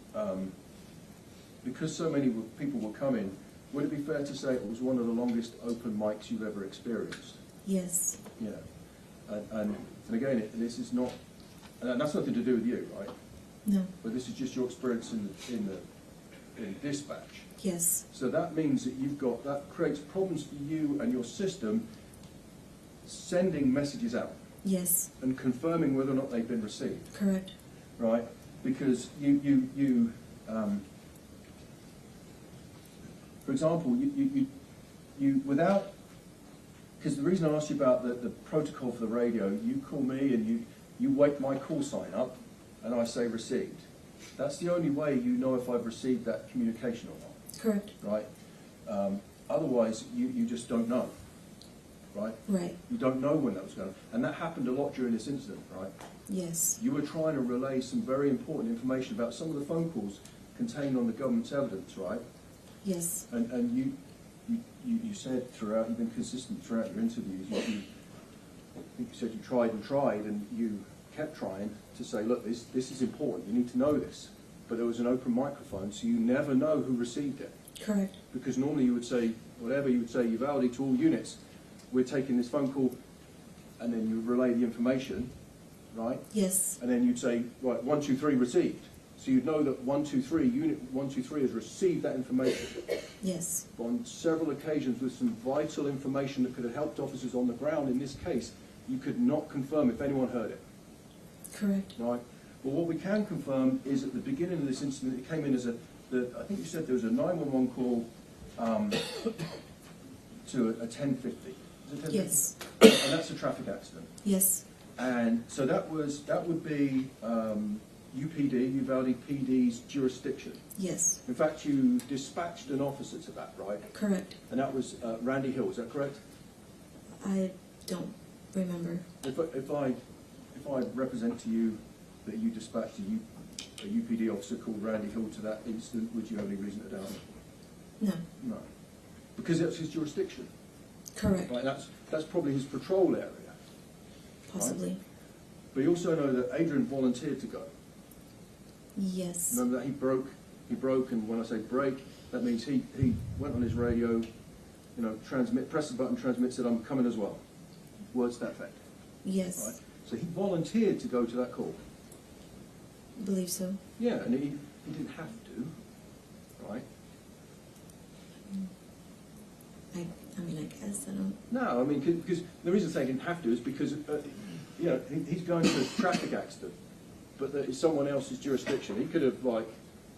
because so many people were coming, would it be fair to say it was one of the longest open mics you've ever experienced? Yes. Yeah. And again, this is not, and that's nothing to do with you, right? No. But this is just your experience in dispatch. Yes. So that means that that creates problems for you and your system sending messages out. Yes. And confirming whether or not they've been received. Correct. Right? Because for example, you without, because the reason I asked you about the protocol for the radio, you call me and you wake my call sign up and I say received. That's the only way you know if I've received that communication or not. Correct. Right? Otherwise, you just don't know. Right? Right. You don't know when that was going to, and that happened a lot during this incident, right? Yes. You were trying to relay some very important information about some of the phone calls contained on the government's evidence, right? Yes. And you said throughout, you've been consistent throughout your interviews, I think you said you tried and you kept trying to say, look, this is important, you need to know this. But there was an open microphone, so you never know who received it. Correct. Because normally you would say, whatever, you would say, Uvalde to all units, we're taking this phone call, and then you relay the information, right? Yes. And then you'd say, right, 1, 2, 3 received. So you'd know that 1, 2, 3, unit 1, 2, 3 has received that information. Yes. On several occasions with some vital information that could have helped officers on the ground in this case, you could not confirm if anyone heard it. Correct. Right? Well, what we can confirm is at the beginning of this incident, it came in as I think you said there was a 911 call to a 1050. Is it 1050? Yes. And that's a traffic accident. Yes. And so that would be UPD, Uvalde PD's jurisdiction. Yes. In fact, you dispatched an officer to that, right? Correct. And that was Randy Hill, is that correct? I don't remember. If I represent to you that you dispatched a UPD officer called Randy Hill to that incident, would you have any reason to doubt it? No. No. Because that's his jurisdiction. Correct. Right, that's probably his patrol area. Possibly. Right? But you also know that Adrian volunteered to go. Yes. Remember that he broke, and when I say break, that means he went on his radio, pressed the button, transmit, said, I'm coming as well. Words to that effect. Yes. Right? So he volunteered to go to that call. I believe so. Yeah, and he didn't have to, right? I mean, I guess I don't. No, I mean, because the reason I say he didn't have to is because, he's going to a traffic accident, but that is someone else's jurisdiction. He could have, I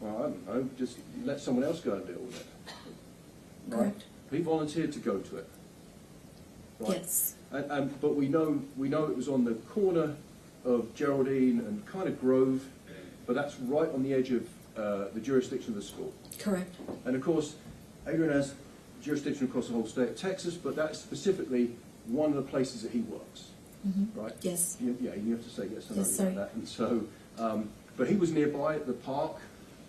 don't know, just let someone else go and deal with it. Right? Correct. He volunteered to go to it. Right? Yes. But we know it was on the corner of Geraldine and kind of Grove, but that's right on the edge of the jurisdiction of the school. Correct. And of course, Adrian has jurisdiction across the whole state of Texas, but that's specifically one of the places that he works. Mm-hmm. Right? Yes. You have to say yes or no Yes, sorry. about that. And so, but he was nearby at the park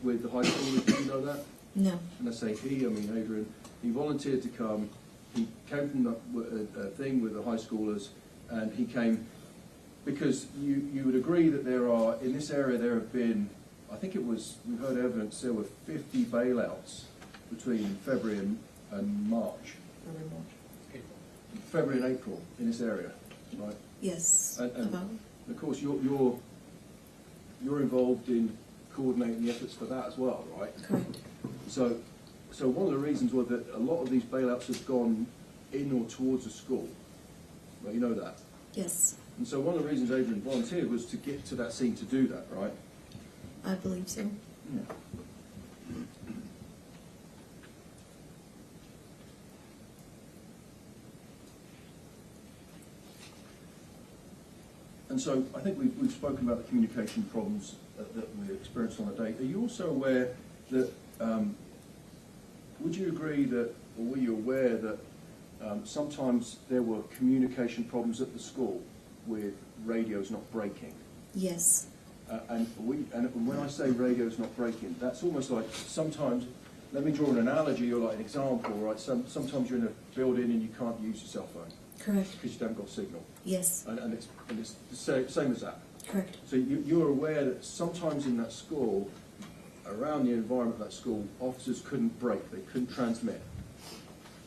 with the high schoolers. Did you know that? No. And I say he, I mean Adrian. He volunteered to come. He came from the thing with the high schoolers, and he came because you would agree that in this area there have been, I think we've heard evidence, there were 50 bailouts between February and March. February and April in this area, right? Yes. And of course you're involved in coordinating the efforts for that as well, right? Correct. So one of the reasons was that a lot of these bailouts have gone in or towards a school. Well, you know that. Yes. And so one of the reasons Adrian volunteered was to get to that scene to do that, right? I believe so. Yeah. And so I think we've spoken about the communication problems that we experienced on the day. Are you also aware that, would you agree that, or were you aware that sometimes there were communication problems at the school with radios not breaking? Yes. And when I say radios not breaking, that's almost like sometimes, let me draw an analogy or like an example, right? Sometimes you're in a building and you can't use your cell phone. Correct. Because you don't got signal. Yes. And it's the same as that. Correct. So you're aware that sometimes in that school, around the environment of that school, officers couldn't break, they couldn't transmit.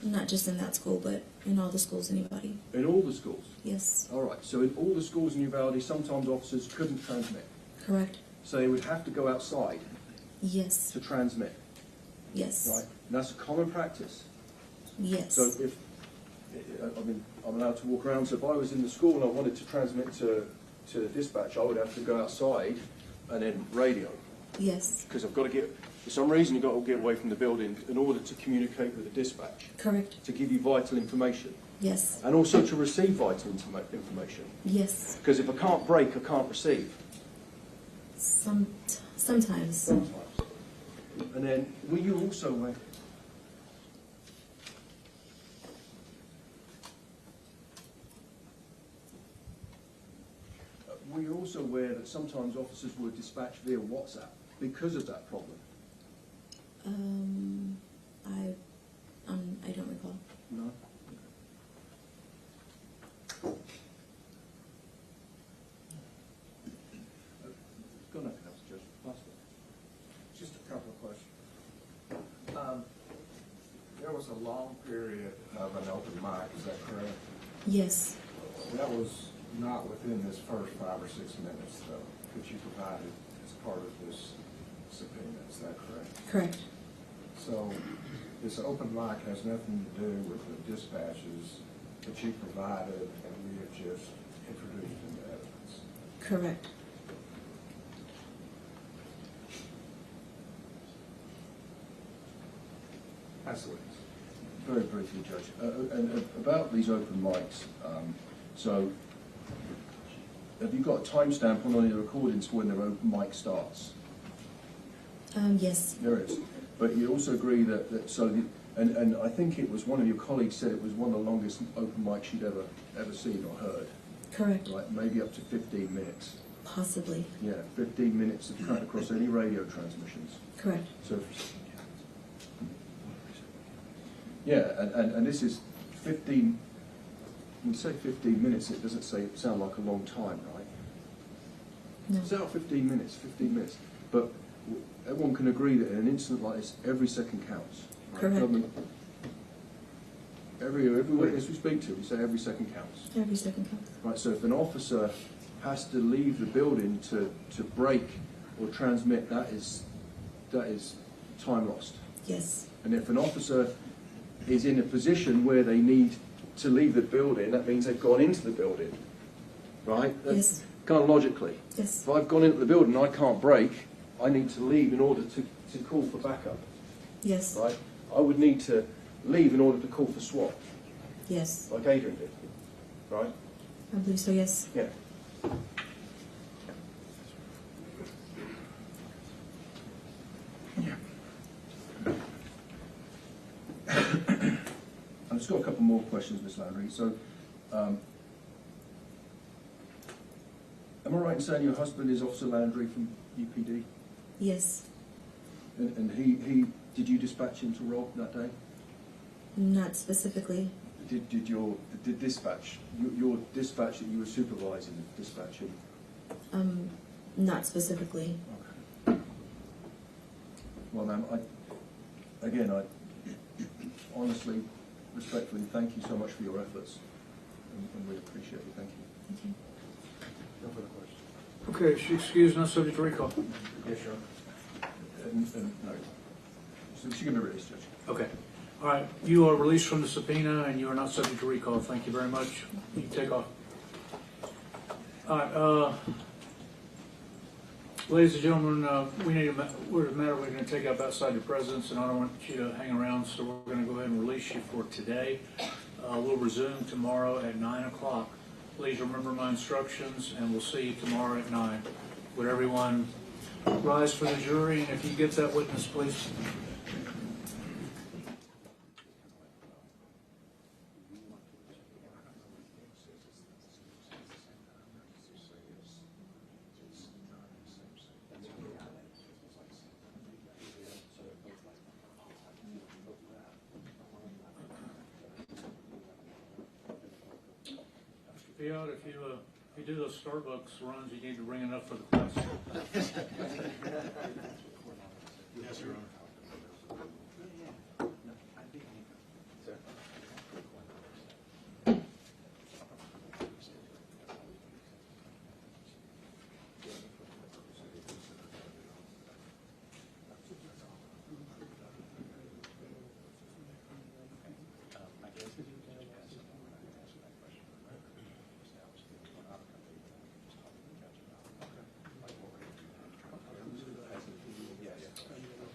Not just in that school, but in all the schools, anybody. In all the schools? Yes. All right, so in all the schools in Uvalde, sometimes officers couldn't transmit. Correct. So they would have to go outside. Yes. To transmit. Yes. Right, and that's a common practice. Yes. So I'm allowed to walk around, so if I was in the school and I wanted to transmit to the dispatch, I would have to go outside and then radio. Yes. Because I've got to get, For some reason, you've got to get away from the building in order to communicate with the dispatch, Correct. to give you vital information, Yes. and also to receive vital information. Yes. Because if I can't break, I can't receive. Sometimes. Sometimes. And then, were you also aware? Were you also aware that sometimes officers were dispatched via WhatsApp because of that problem? I don't recall. No. Got nothing else, Judge. Last one. Just a couple of questions. There was a long period of an open mic, is that correct? Yes. That was not within this first 5 or 6 minutes, though, that you provided as part of this subpoena, is that correct? Correct. So this open mic has nothing to do with the dispatches that you provided and we have just introduced into evidence? Correct. Absolutely. Very briefly, Judge. And about these open mics, so have you got a timestamp on any of the recordings for when their open mic starts? Yes. There is. But you also agree and I think it was one of your colleagues said it was one of the longest open mics you'd ever seen or heard. Correct. Right, maybe up to 15 minutes. Possibly. Yeah, 15 minutes of cut across any radio transmissions. Correct. So, yeah, and this is 15, when you say 15 minutes, it doesn't sound like a long time, right? No. It's out 15 minutes. But everyone can agree that in an incident like this, every second counts. Right? Correct. Government, every witness we speak to, we say every second counts. Every second counts. Right, so if an officer has to leave the building to break or transmit, that is time lost. Yes. And if an officer is in a position where they need to leave the building, that means they've gone into the building, right? Yes. Kind of logically. Yes. If I've gone into the building and I can't break, I need to leave in order to call for backup, Yes. right? I would need to leave in order to call for SWAT, Yes. like Adrian did, right? I believe so, yes. Yeah. I've just got a couple more questions, Ms. Landry. So, am I right in saying your husband is Officer Landry from UPD? Yes. And he did you dispatch him to Robb that day? Not specifically. Did dispatch your dispatch that you were supervising dispatch him? Not specifically. Okay. Well, ma'am, I honestly, respectfully, thank you so much for your efforts, and we appreciate it. Thank you. Thank you. No further questions. Okay, she excused, not subject to recall. Yes, sir. No. So she can be released, Judge. Okay. All right, you are released from the subpoena and you are not subject to recall. Thank you very much. You can take off. All right, ladies and gentlemen, we need we're going to take up outside the presence, and I don't want you to hang around, so we're going to go ahead and release you for today. We'll resume tomorrow at 9 o'clock. Please remember my instructions, and we'll see you tomorrow at 9. Would everyone rise for the jury, and if you get that witness, please. Fiat, if you do those Starbucks runs, you need to bring enough for the class. Yes, Your Honor.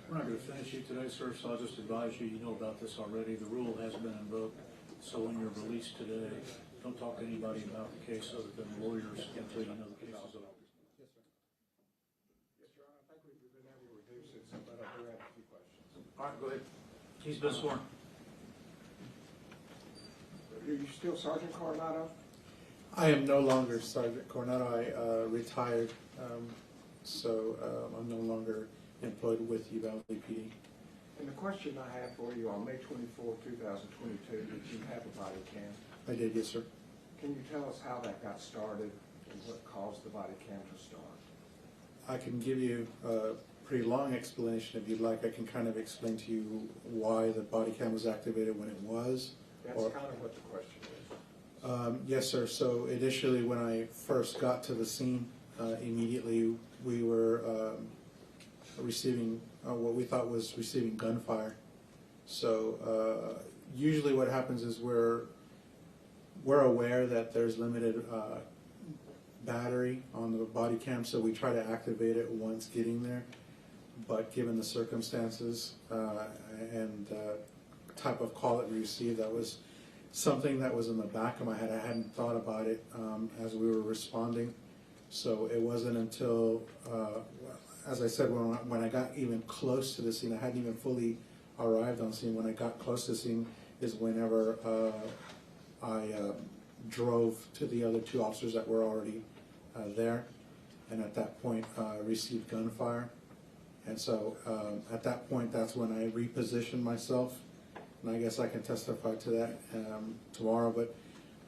We're not to finish you today, sir, so I'll just advise you, you know about this already. The rule has been invoked, so when you're released today, don't talk to anybody about the case other than lawyers until you know the case is over. Yes, sir. Yes, Your Honor, I think we've been able to reduce it, but I do have a few questions. All right, go ahead. He's been sworn. Are you still Sergeant Coronado? I am no longer Sergeant Coronado. I retired, so I'm no longer employed with Uvalde PD. And the question I have for you, on May 24, 2022, did you have a body cam? I did, yes, sir. Can you tell us how that got started and what caused the body cam to start? I can give you a pretty long explanation if you'd like. I can kind of explain to you why the body cam was activated when it was. That's kind of what the question is. Yes, sir. So initially, when I first got to the scene, immediately we were receiving what we thought was receiving gunfire. So usually what happens is we're aware that there's limited battery on the body cam, so we try to activate it once getting there. But given the circumstances and type of call that we received, that was something that was in the back of my head. I hadn't thought about it as we were responding. So it wasn't until, as I said, when I got even close to the scene, I hadn't even fully arrived on scene. When I got close to the scene is whenever I drove to the other two officers that were already there, and at that point received gunfire. And so at that point, that's when I repositioned myself. And I guess I can testify to that tomorrow, but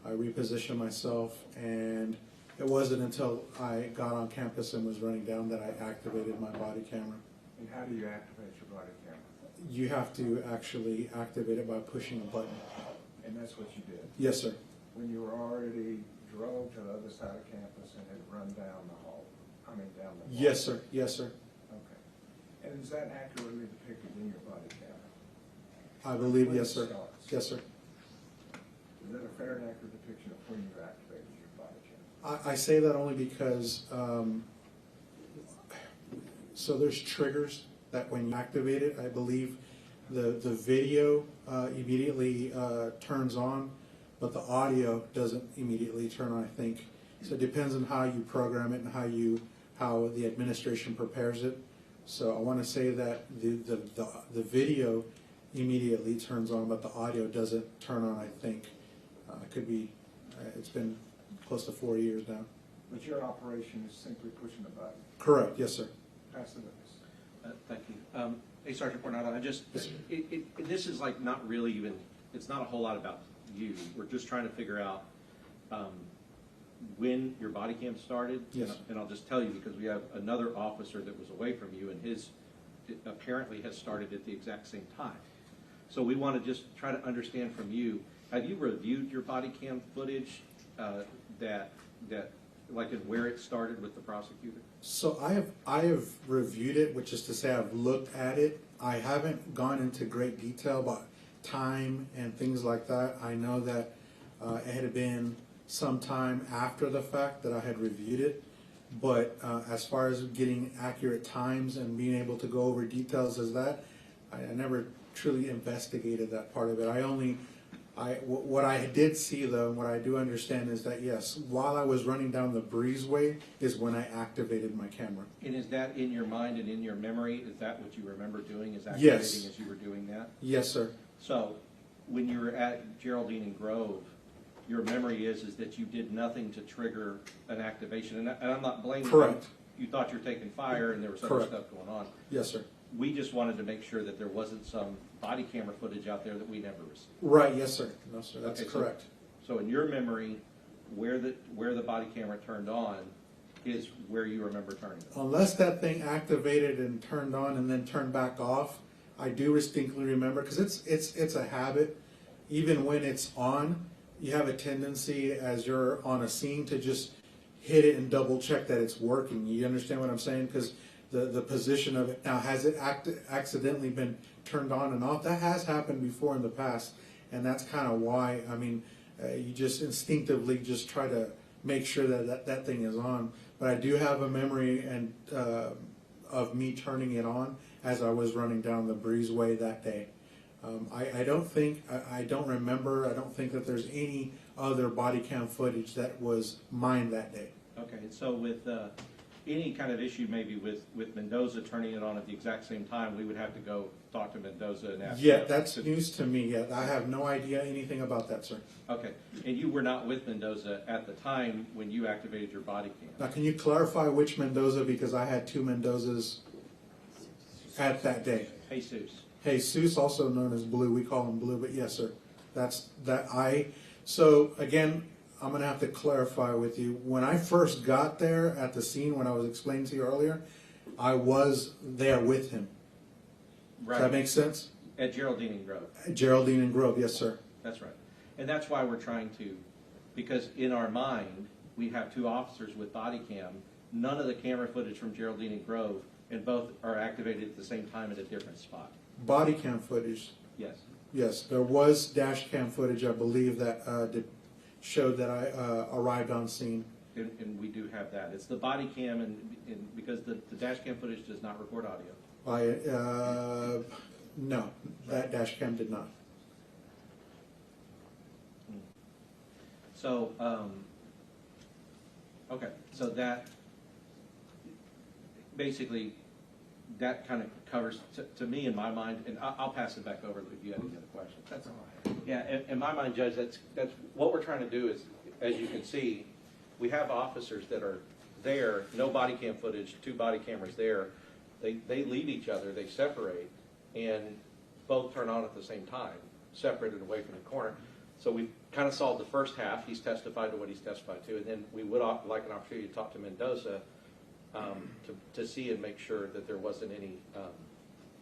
I repositioned myself, and it wasn't until I got on campus and was running down that I activated my body camera. And how do you activate your body camera? You have to actually activate it by pushing a button. And that's what you did? Yes, sir. When you were already drove to the other side of campus and had run down the hall, down the hall? Yes, sir. Yes, sir. Okay. And is that accurately depicted in your body camera? I believe, When yes, it sir. starts? Yes, sir. Is that a fair and accurate depiction of when you activated your body camera? I say that only because, so there's triggers that when you activate it, I believe the video immediately turns on, but the audio doesn't immediately turn on, I think. So it depends on how you program it and how the administration prepares it. So I want to say that the video immediately turns on, but the audio doesn't turn on, I think. It could be, it's been close to 4 years now. But your operation is simply pushing a button? Correct, yes, sir. Pass the witness. Thank you. Hey, Sergeant Coronado, this is like not really even, it's not a whole lot about you. We're just trying to figure out when your body cam started. Yes. And I'll just tell you because we have another officer that was away from you, and his apparently has started at the exact same time. So we want to just try to understand from you, have you reviewed your body cam footage that like in where it started with the prosecutor? So I have reviewed it, which is to say I've looked at it. I haven't gone into great detail about time and things like that. I know that it had been some time after the fact that I had reviewed it, but as far as getting accurate times and being able to go over details as that, I never truly investigated that part of it. What I did see though, and what I do understand is that yes, while I was running down the breezeway is when I activated my camera. And is that in your mind and in your memory? Is that what you remember doing, is activating Yes. as you were doing that? Yes, sir. So when you were at Geraldine and Grove, your memory is that you did nothing to trigger an activation. And I'm not blaming Correct. you. You thought you were taking fire and there was other Correct. stuff going on. Yes, sir. We just wanted to make sure that there wasn't some body camera footage out there that we never received. Right, yes, sir. No, sir, that's Okay, correct. So in your memory, where the body camera turned on is where you remember turning it on. Unless that thing activated and turned on and then turned back off, I do distinctly remember, because it's a habit. Even when it's on, you have a tendency as you're on a scene to just hit it and double check that it's working. You understand what I'm saying? Because the position of it. Now, has it accidentally been turned on and off? That has happened before in the past, and that's kind of why, I mean, you just instinctively just try to make sure that thing is on. But I do have a memory and of me turning it on as I was running down the breezeway that day. I don't think, I don't remember, I don't think that there's any other body cam footage that was mine that day. Okay, so with any kind of issue maybe with Mendoza turning it on at the exact same time, we would have to go talk to Mendoza and ask. Yeah, that's news to me. Yeah, I have no idea anything about that, sir. Okay, and you were not with Mendoza at the time when you activated your body cam? Now, can you clarify which Mendoza, because I had two Mendozas at that day. Jesus. Jesus, also known as Blue. We call him Blue, but yes, sir. That's that So again, I'm going to have to clarify with you. When I first got there at the scene, when I was explaining to you earlier, I was there with him. Right. Does that make sense? At Geraldine and Grove. Geraldine and Grove, yes, sir. That's right. And that's why we're trying to, because in our mind, we have two officers with body cam, none of the camera footage from Geraldine and Grove, and both are activated at the same time at a different spot. Body cam footage. Yes. Yes, there was dash cam footage, I believe, that showed that I arrived on scene. And we do have that. It's the body cam, and because the dash cam footage does not record audio. No, that dash cam did not. So, okay, so that, basically, that kind of covers, to me, in my mind, and I'll pass it back over if you have any other questions. That's all right. Yeah, in my mind, Judge, that's what we're trying to do is, as you can see, we have officers that are there, no body cam footage, two body cameras there. They leave each other, they separate, and both turn on at the same time, separated away from the corner. So we kind of solved the first half. He's testified to what he's testified to, and then we would like an opportunity to talk to Mendoza to see and make sure that there wasn't any,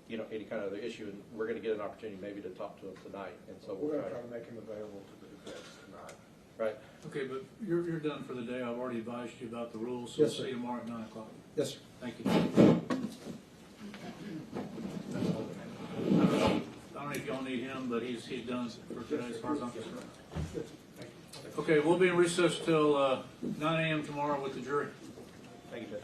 any kind of other issue. And we're going to get an opportunity maybe to talk to him tonight. And so we're going to try to make him available to the defense tonight. Right. Okay, but you're done for the day. I've already advised you about the rules. So Yes, we'll sir. see you tomorrow at 9 o'clock. Yes, sir. Thank you. I don't know if y'all need him, but he's done for today as far as I'm concerned. Okay, we'll be in recess till 9 a.m. tomorrow with the jury. Thank you, Judge.